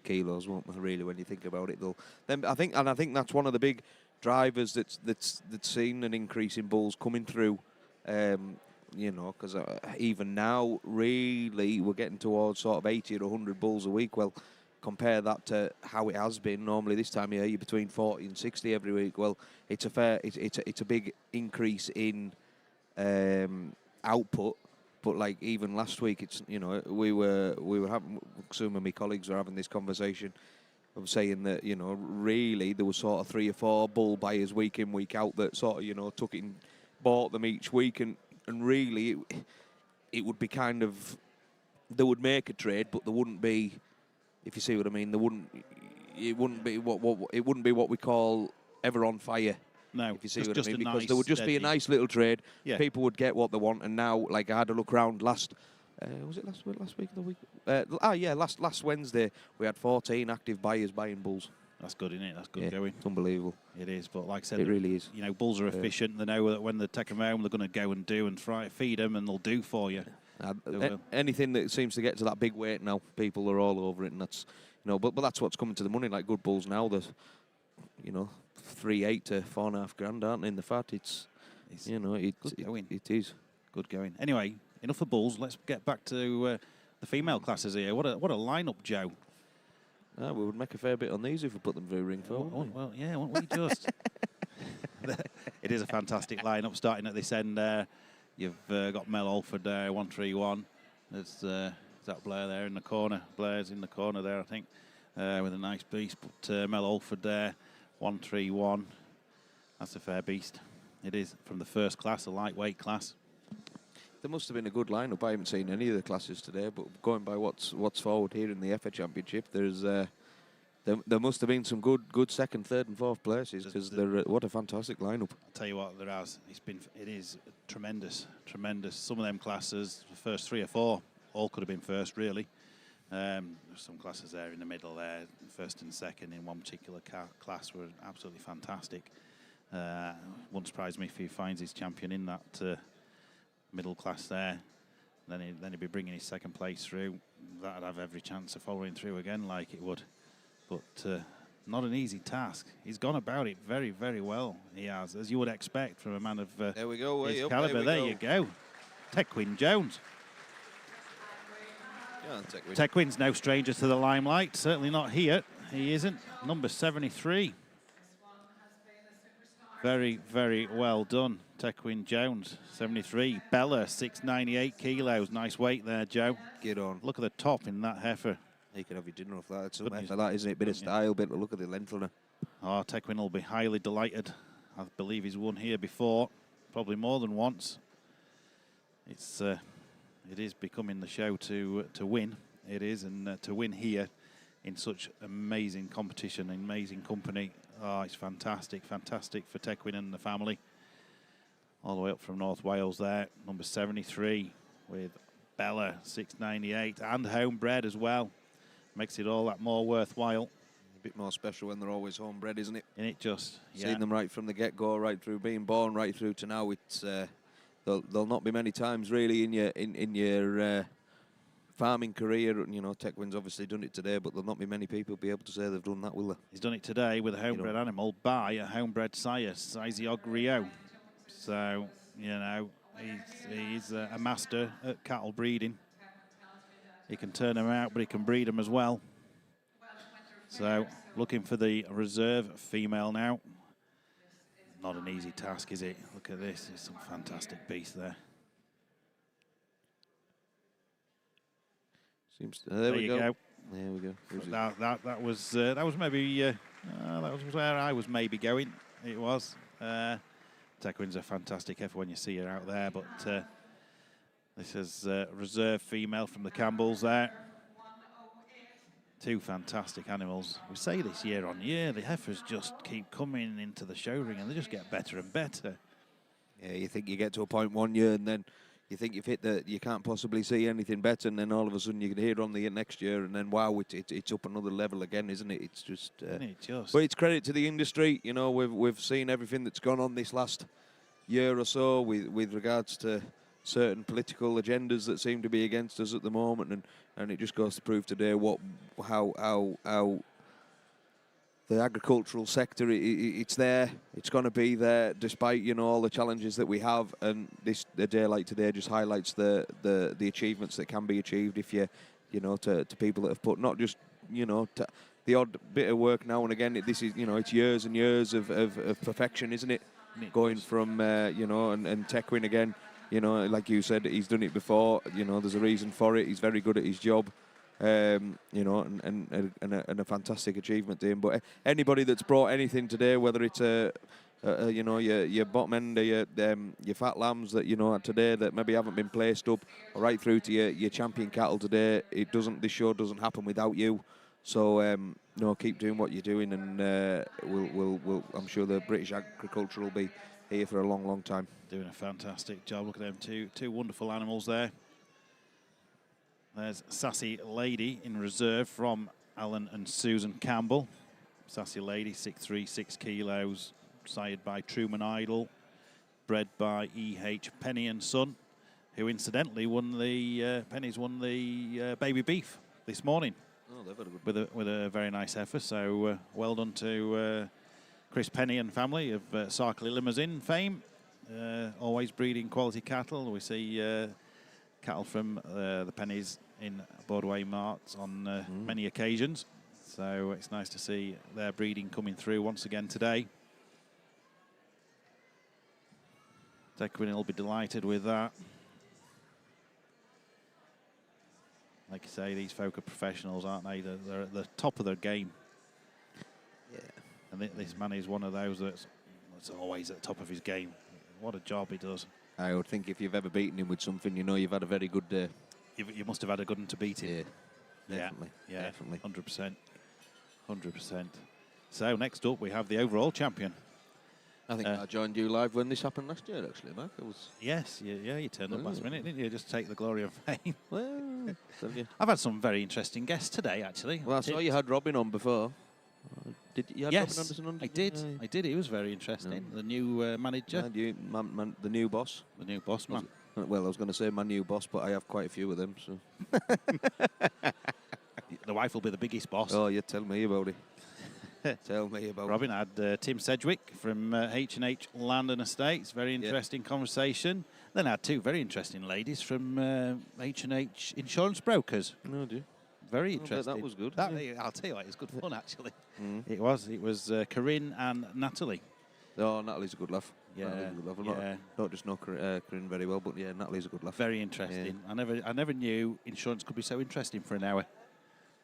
kilos, won't they? Really, when you think about it, I think that's one of the big drivers that's seen an increase in bulls coming through. Because even now, really, we're getting towards sort of 80 or 100 bulls a week. Well, compare that to how it has been. Normally, this time of year, you're between 40 and 60 every week. Well, it's a big increase in output. But like even last week, it's we were having, some of my colleagues were having this conversation of saying that really there was sort of 3 or 4 bull buyers week in, week out that sort of took it and bought them each week, and really it would be kind of, they would make a trade, but there wouldn't be, if you see what I mean, it wouldn't be what we call ever on fire. No, if you see what I mean, because there would just be a nice little trade. Yeah. People would get what they want, and now, like, I had a look around last. Was it last week or the week? Last Wednesday we had 14 active buyers buying bulls. That's good, isn't it? That's good going. It's unbelievable. It is, but like I said, it really is. Bulls are efficient. They know that when they take them home, they're going to go and do and feed them, and they'll do for you. Anything that seems to get to that big weight now, people are all over it, and that's but that's what's coming to the money. Like good bulls now, there's 3.8 to 4.5 grand, aren't they, in the fat? It's good going. It is good going. Anyway, enough of bulls. Let's get back to the female classes here. What a lineup, Joe. We would make a fair bit on these if we put them through Ring 4. Well, yeah, won't we just? It is a fantastic lineup starting at this end there. You've got Mel Alford there, 131. There's that Blair there in the corner. Blair's in the corner there, I think, with a nice beast. But Mel Alford there, 131. That's a fair beast. It is from the first class, a lightweight class. There must have been a good lineup. I haven't seen any of the classes today, but going by what's forward here in the FA Championship, there's there must have been some good second, third, and fourth places, because what a fantastic lineup. I'll tell you what, it is tremendous. Some of them classes, the first 3 or 4, all could have been first, really. There's some classes there in the middle there, first and second in one particular class were absolutely fantastic. Wouldn't surprise me if he finds his champion in that middle class there. Then he'd be bringing his second place through. That'd have every chance of following through again like it would. But not an easy task. He's gone about it very, very well. He has, as you would expect from a man of there we go, his way up, calibre. There you go. Tequin Jones. Yeah, Tequin's no stranger to the limelight. Certainly not here. He isn't. Number 73. Very, very well done. Tequin Jones, 73. Bella, 698 kilos. Nice weight there, Joe. Get on. Look at the top in that heifer. You can have your dinner off that. It's some heifer, that, isn't it? Bit of style, bit of look at the length on her. Oh, Tequin will be highly delighted. I believe he's won here before, probably more than once. It is becoming the show to win. It is, and to win here in such amazing competition, amazing company. Oh, it's fantastic, fantastic for Tequin and the family. All the way up from North Wales there, number 73 with Bella, 698, and homebred as well. Makes it all that more worthwhile. A bit more special when they're always homebred, isn't it? And it just, Seeing them right from the get-go, right through being born, right through to now, it's there'll not be many times really in your farming career. You know, Tequin's obviously done it today, but there'll not be many people be able to say they've done that, will there? He's done it today with a homebred animal by a homebred sire, Agri. So, you know, he's a master at cattle breeding. He can turn them out, but he can breed them as well. So, looking for the reserve female now. Not an easy task, is it? Look at this. It's some fantastic beast there. There we go. Go. There we go. That was maybe that was where I was maybe going. It was. Tequin's a fantastic heifer when you see her out there, but this is reserve female from the Campbells there. Two fantastic animals. We say this year on year, the heifers just keep coming into the show ring and they just get better and better. Yeah, you think you get to a point one year and then you think you've hit that you can't possibly see anything better, and then all of a sudden you can hear on the next year, and then wow, it's up another level again, isn't it? It's just. But it's credit to the industry. You know, we've seen everything that's gone on this last year or so with regards to certain political agendas that seem to be against us at the moment, and it just goes to prove today how the agricultural sector, it's there, it's going to be there despite, you know, all the challenges that we have, and a day like today just highlights the achievements that can be achieved if you know, to people that have put not just, you know, the odd bit of work now and again. This is, you know, it's years and years of perfection, isn't it? Going from you know, and Tequin again, you know, like you said, he's done it before. You know, there's a reason for it. He's very good at his job. You know, and a fantastic achievement to him. But anybody that's brought anything today, whether it's you know, your bottom end, your fat lambs that, you know, today that maybe haven't been placed up, right through to your champion cattle today, this show doesn't happen without you. So no, keep doing what you're doing, and we'll I'm sure the British agriculture will be here for a long, long time. Doing a fantastic job. Look at them two wonderful animals there. There's Sassy Lady in reserve from Alan and Susan Campbell. Sassy Lady, 6'3", 6 kilos, sired by Truman Idol, bred by E.H. Penny and Son, who incidentally won the Penny's won the baby beef this morning. Oh, they've had a good with a very nice heifer. So well done to Chris Penny and family of Sarkley Limousine fame. Always breeding quality cattle. We see cattle from the Pennies in Borderway marts on many occasions. So it's nice to see their breeding coming through once again today. Tequin will be delighted with that. Like you say, these folk are professionals, aren't they? They're at the top of their game. Yeah. And this man is one of those that's always at the top of his game. What a job he does. I would think if you've ever beaten him with something, you know you've had a very good day. You must have had a good one to beat him. Yeah, definitely. Yeah, definitely. 100%. 100%. So next up, we have the overall champion. I think I joined you live when this happened last year, actually, Mark. Yes, you turned up last minute, didn't you? Just take the glory of fame. Well, I've had some very interesting guests today, actually. Well, I saw you had Robin on before. Did you have Robin Anderson on? I did. He was very interesting. The new manager. The new boss. The new boss man. Well, I was going to say my new boss, but I have quite a few of them. So. The wife will be the biggest boss. Oh, you tell me about it. Tell me about Robin had Tim Sedgwick from H&H Land and Estates. Very interesting conversation. Then I had two very interesting ladies from H&H Insurance Brokers. No, do you? Very interesting. That was good. I'll tell you what, it was good fun, actually. It was Corinne and Natalie. Oh, Natalie's a good laugh. Yeah, Natalie's a good laugh. Not just know Corinne very well, but yeah, Natalie's a good laugh. Very interesting. Yeah. I never knew insurance could be so interesting for an hour.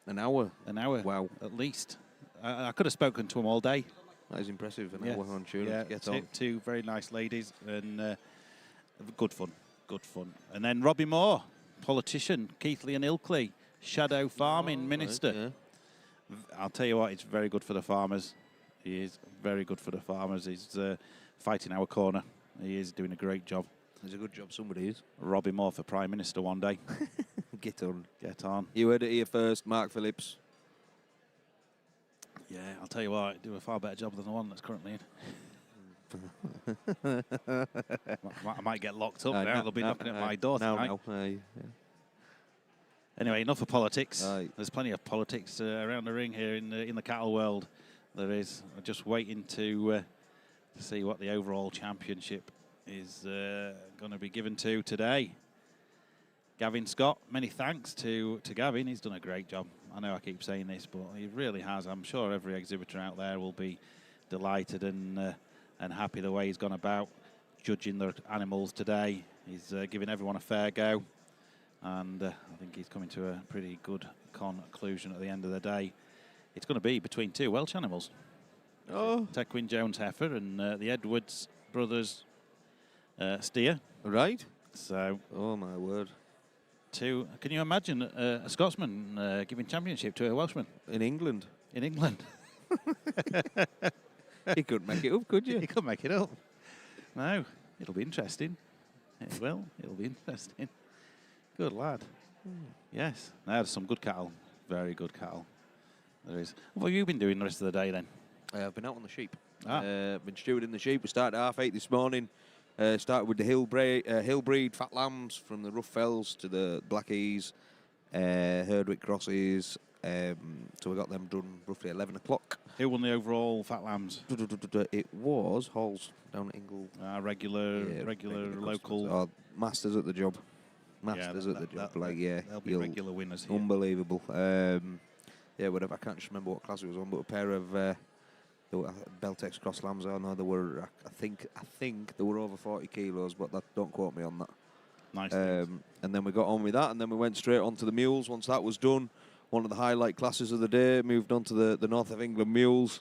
An hour? An hour. Wow. At least. I could have spoken to them all day. That is impressive. An hour on tune. Yeah, get on. Two very nice ladies and good fun. Good fun. And then Robbie Moore, politician, Keighley and Ilkley, shadow farming minister. Right, yeah. I'll tell you what, it's very good for the farmers. He is very good for the farmers. He's fighting our corner. He is doing a great job. It's a good job somebody is. Robbie Moore for Prime Minister one day. Get on. Get on. You heard it here first, Mark Phillips. Yeah, I'll tell you what, do a far better job than the one that's currently in. I might get locked up now. They'll be knocking at my door tonight. Anyway, enough of politics. There's plenty of politics around the ring here in the cattle world. There is. I'm just waiting to see what the overall championship is going to be given to today. Gavin Scott, many thanks to Gavin. He's done a great job. I know I keep saying this, but he really has. I'm sure every exhibitor out there will be delighted and happy the way he's gone about judging the animals today. He's giving everyone a fair go, and I think he's coming to a pretty good conclusion at the end of the day. It's going to be between two Welsh animals. Oh. Tequin Jones Heifer and the Edwards brothers steer. Right. So. Oh, my word. Can you imagine a Scotsman giving championship to a Welshman? In England. In England. You couldn't make it up, could you? You couldn't make it up. No, it'll be interesting. It will. It'll be interesting. Good lad. Yes. Now, there's some good cattle. Very good cattle. There is. What have you been doing the rest of the day then? I've been out on the sheep. Been stewarding the sheep. We started at 8:30 this morning. Started with the hill breed fat lambs from the rough fells to the blackies, Herdwick crosses. So we got them done roughly 11 o'clock. Who won the overall fat lambs? It was Halls down at Ingle. Regular local. Masters at the job. Masters at the job. They'll be regular winners here. Unbelievable. Whatever. I can't just remember what class it was on, but a pair of Beltex cross lambs. I know they were. I think they were over 40 kilos, but don't quote me on that. Nice. And then we got on with that, and then we went straight on to the mules. Once that was done, one of the highlight classes of the day, moved on to the North of England mules.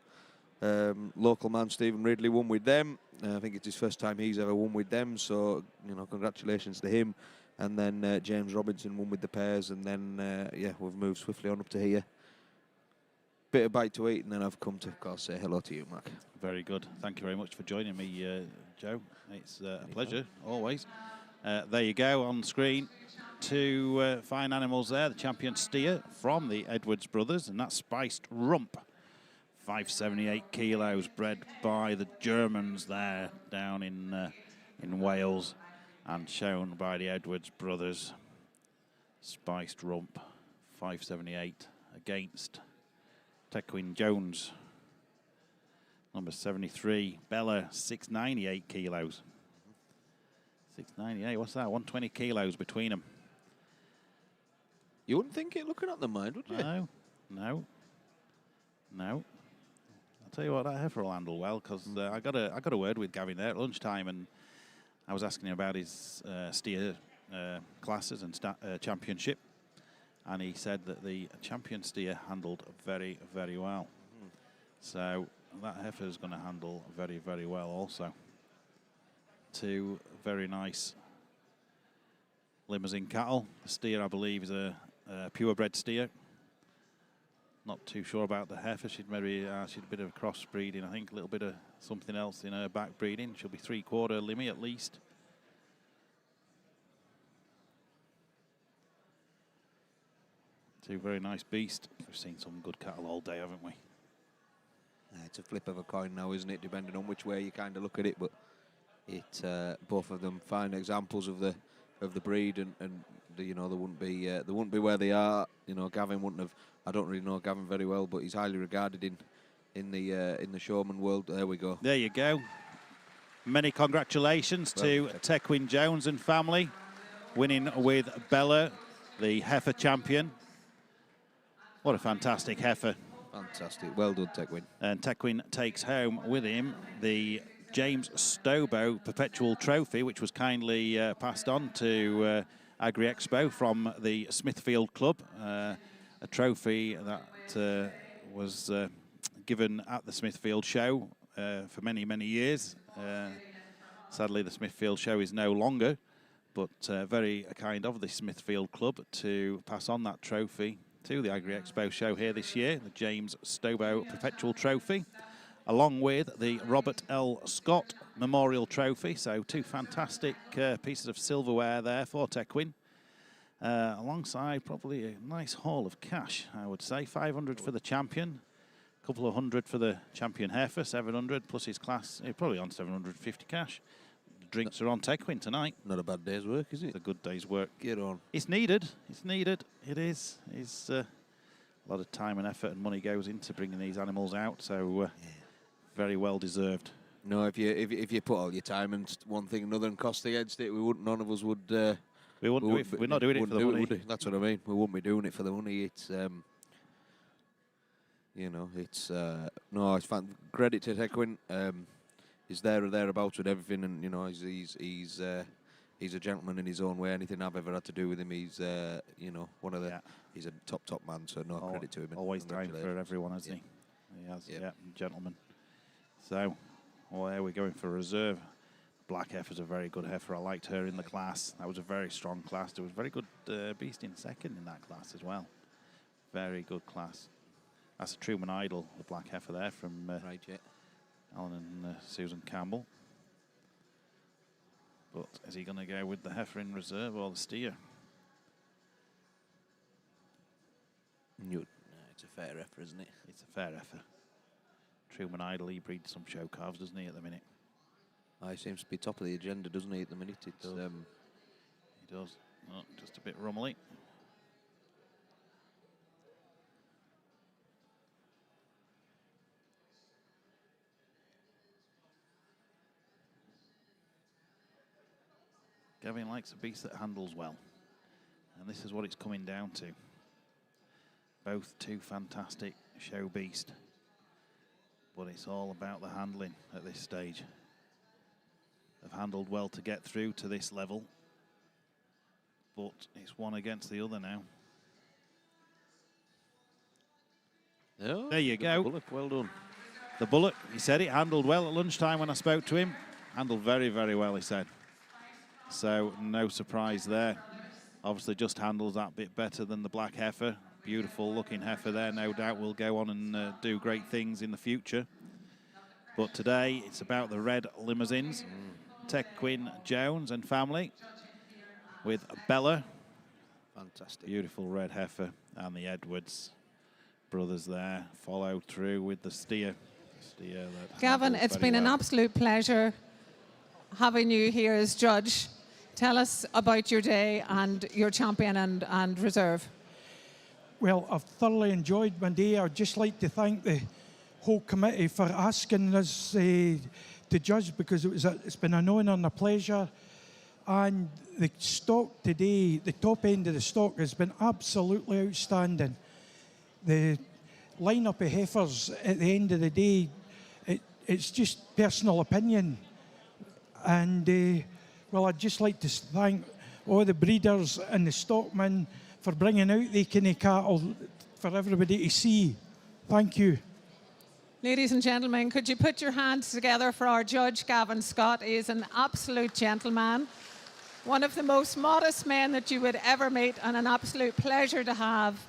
Local man Stephen Ridley won with them. I think it's his first time he's ever won with them, so congratulations to him. And then James Robinson won with the pairs, and then we've moved swiftly on up to here. Bit of bite to eat, and then I've come to, of course, say hello to you, Mark. Very good. Thank you very much for joining me, Joe. It's a pleasure, always. There you go on screen. Two fine animals there. The champion steer from the Edwards brothers, and that's Spiced Rump. 578 kilos, bred by the Germans there down in Wales, and shown by the Edwards brothers. Spiced Rump, 578 against Tequin Jones, number 73. Bella, 698 kilos. 698, what's that? 120 kilos between them. You wouldn't think it looking at the mind, would you? No. I'll tell you what, that heifer will handle well, because I got a word with Gavin there at lunchtime, and I was asking him about his steer classes and championship. And he said that the champion steer handled very, very well. So that heifer is going to handle very, very well also. Two very nice limousine cattle. The steer, I believe, is a purebred steer. Not too sure about the heifer. She'd a bit of crossbreeding, I think, a little bit of something else in her back breeding. She'll be 3/4 limmy at least. Two very nice beasts. We've seen some good cattle all day, haven't we? It's a flip of a coin now, isn't it? Depending on which way you kind of look at it, but both of them fine examples of the the breed, and they wouldn't be where they are. Gavin wouldn't have. I don't really know Gavin very well, but he's highly regarded in the showman world. There we go. There you go. Many congratulations to Tequin Jones and family, winning with Bella, the heifer champion. What a fantastic heifer. Fantastic. Well done, Tequin. And Tequin takes home with him the James Stobo Perpetual Trophy, which was kindly passed on to Agri Expo from the Smithfield Club. A trophy that was given at the Smithfield show for many, many years. Sadly, the Smithfield show is no longer, but very kind of the Smithfield Club to pass on that trophy to the Agri Expo show here this year, the James Stobo Perpetual Trophy, along with the Robert L. Scott Memorial Trophy. So 2 fantastic pieces of silverware there for Tequin. Alongside probably a nice haul of cash, I would say. 500 for the champion, a couple of hundred for the champion heifer, 700 plus his class, probably on 750 cash. The drinks are on Tequin tonight. Not a bad day's work, is it? It's a good day's work. Get on. It's needed. It's needed. It is. It's a lot of time and effort and money goes into bringing these animals out, so very well deserved. No, if you put all your time and one thing another and cost against it, none of us would. We wouldn't do it. We're not doing it for the money. That's what I mean. We wouldn't be doing it for the money. It's it's credit to Tequin. He's there or thereabouts with everything, and he's a gentleman in his own way. Anything I've ever had to do with him, he's one of the. He's a top man. So credit to him. Always time for everyone, hasn't he? He has, gentleman. So, there we're going for reserve. Black heifer's a very good heifer. I liked her in the class. That was a very strong class. There was a very good beast in second in that class as well. Very good class. That's a Truman Idol, the black heifer there from Alan and Susan Campbell. But is he going to go with the heifer in reserve or the steer? It's a fair heifer, isn't it? It's a fair heifer. Truman Idol, he breeds some show calves, doesn't he, at the minute? He seems to be top of the agenda, doesn't he, at the minute? He does. Oh, just a bit rumbly. Gavin likes a beast that handles well. And this is what it's coming down to. Both 2 fantastic show beasts. But it's all about the handling at this stage. Have handled well to get through to this level, but it's one against the other now. Oh, there you go. Bullock, well done. The Bullock, he said it handled well at lunchtime when I spoke to him. Handled very, very well, he said. So no surprise there. Obviously just handles that bit better than the black heifer. Beautiful looking heifer there, no doubt will go on and do great things in the future. But today it's about the red limousines. Tequin Jones and family with Bella. Fantastic. Beautiful red heifer, and the Edwards brothers there followed through with the steer. Gavin, it's been an absolute pleasure having you here as judge. Tell us about your day and your champion and reserve. Well, I've thoroughly enjoyed my day. I'd just like to thank the whole committee for asking us to judge, because it's been an honour and a pleasure. And the stock today, the top end of the stock has been absolutely outstanding. The lineup of heifers at the end of the day, it's just personal opinion. And I'd just like to thank all the breeders and the stockmen for bringing out the kind of cattle for everybody to see. Thank you. Ladies and gentlemen, could you put your hands together for our judge, Gavin Scott? He is an absolute gentleman, one of the most modest men that you would ever meet, and an absolute pleasure to have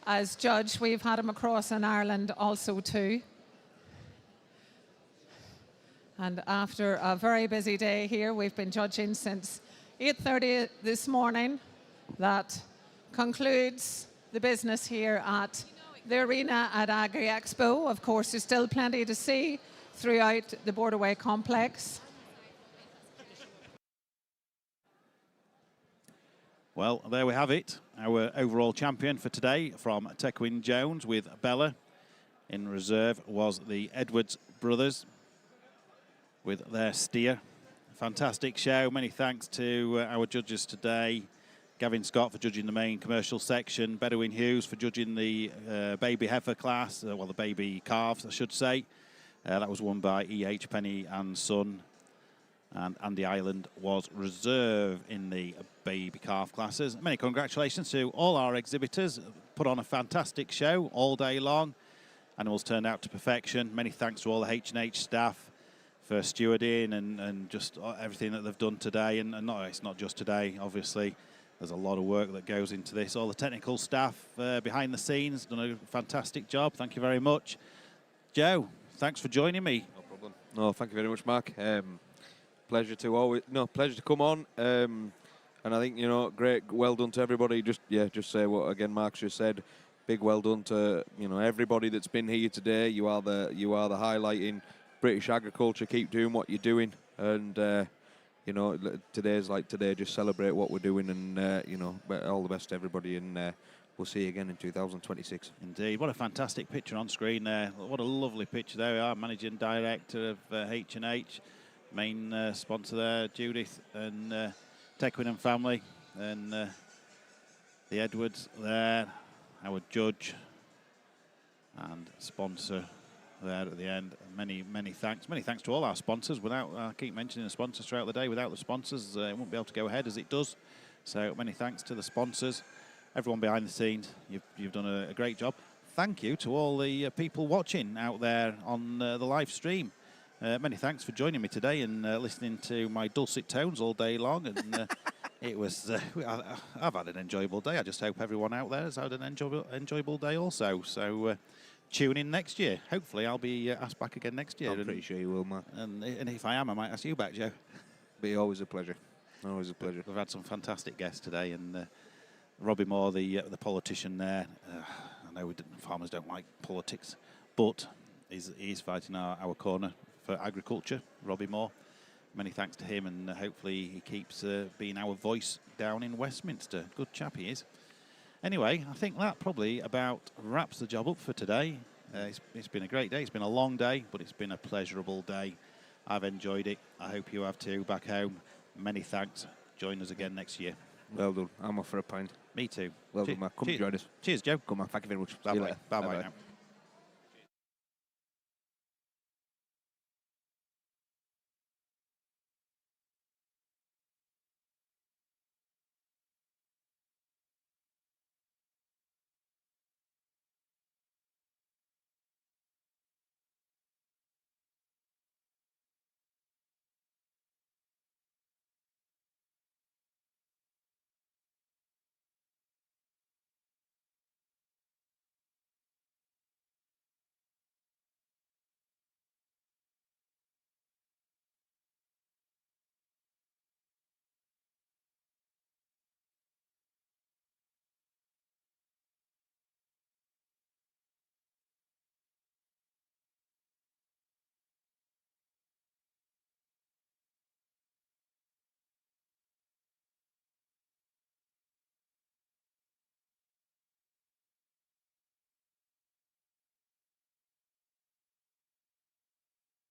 as judge. We've had him across in Ireland also too. And after a very busy day here, we've been judging since 8:30 this morning. That concludes the business here at the arena at Agri Expo. Of course, there's still plenty to see throughout the Borderway complex. Well, there we have it. Our overall champion for today from Tequin Jones with Bella. In reserve was the Edwards brothers with their steer. Fantastic show. Many thanks to our judges today. Gavin Scott for judging the main commercial section. Bedouin Hughes for judging the baby heifer class, well, the baby calves, I should say. That was won by E.H. Penny and Son. And Andy Island was reserve in the baby calf classes. Many congratulations to all our exhibitors. Put on a fantastic show all day long. Animals turned out to perfection. Many thanks to all the H&H staff for stewarding and just everything that they've done today. And it's not just today, obviously. There's a lot of work that goes into this. All the technical staff behind the scenes done a fantastic job. Thank you very much. Joe, thanks for joining me. No problem. No, thank you very much, Mark. Pleasure to come on. And I think, great, well done to everybody. Just say what again Mark's just said. Big well done to everybody that's been here today. You are the highlight in British agriculture. Keep doing what you're doing, and today's like today. Just celebrate what we're doing, and all the best to everybody. And we'll see you again in 2026. Indeed, what a fantastic picture on screen there. What a lovely picture. There we are, managing director of H&H. Main sponsor there, Judith and Tequin and family, and the Edwards there, our judge and sponsor there at the end. Many thanks to all our sponsors. Without, I keep mentioning the sponsors throughout the day. Without the sponsors, it won't be able to go ahead as it does. So many thanks to the sponsors, everyone behind the scenes. You've done a great job. Thank you to all the people watching out there on the live stream. Many thanks for joining me today and listening to my dulcet tones all day long. And it was, I've had an enjoyable day. I just hope everyone out there has had an enjoyable day also. So tune in next year. Hopefully I'll be asked back again next year. I'm pretty sure you will, Mark. And if I am, I might ask you back, Joe. Be always a pleasure. Always a pleasure. We've had some fantastic guests today. And Robbie Moore, the politician there. I know farmers don't like politics, but he's fighting our corner for agriculture, Robbie Moore. Many thanks to him, and hopefully he keeps being our voice down in Westminster. Good chap he is. Anyway, I think that probably about wraps the job up for today. It's been a great day. It's been a long day, but it's been a pleasurable day. I've enjoyed it. I hope you have too back home. Many thanks. Join us again next year. Well done. I'm off for a pint. Me too. Well done, Mark. Come join us. Cheers, Joe. Come on. Thank you very much. Bye-bye. Bye-bye now.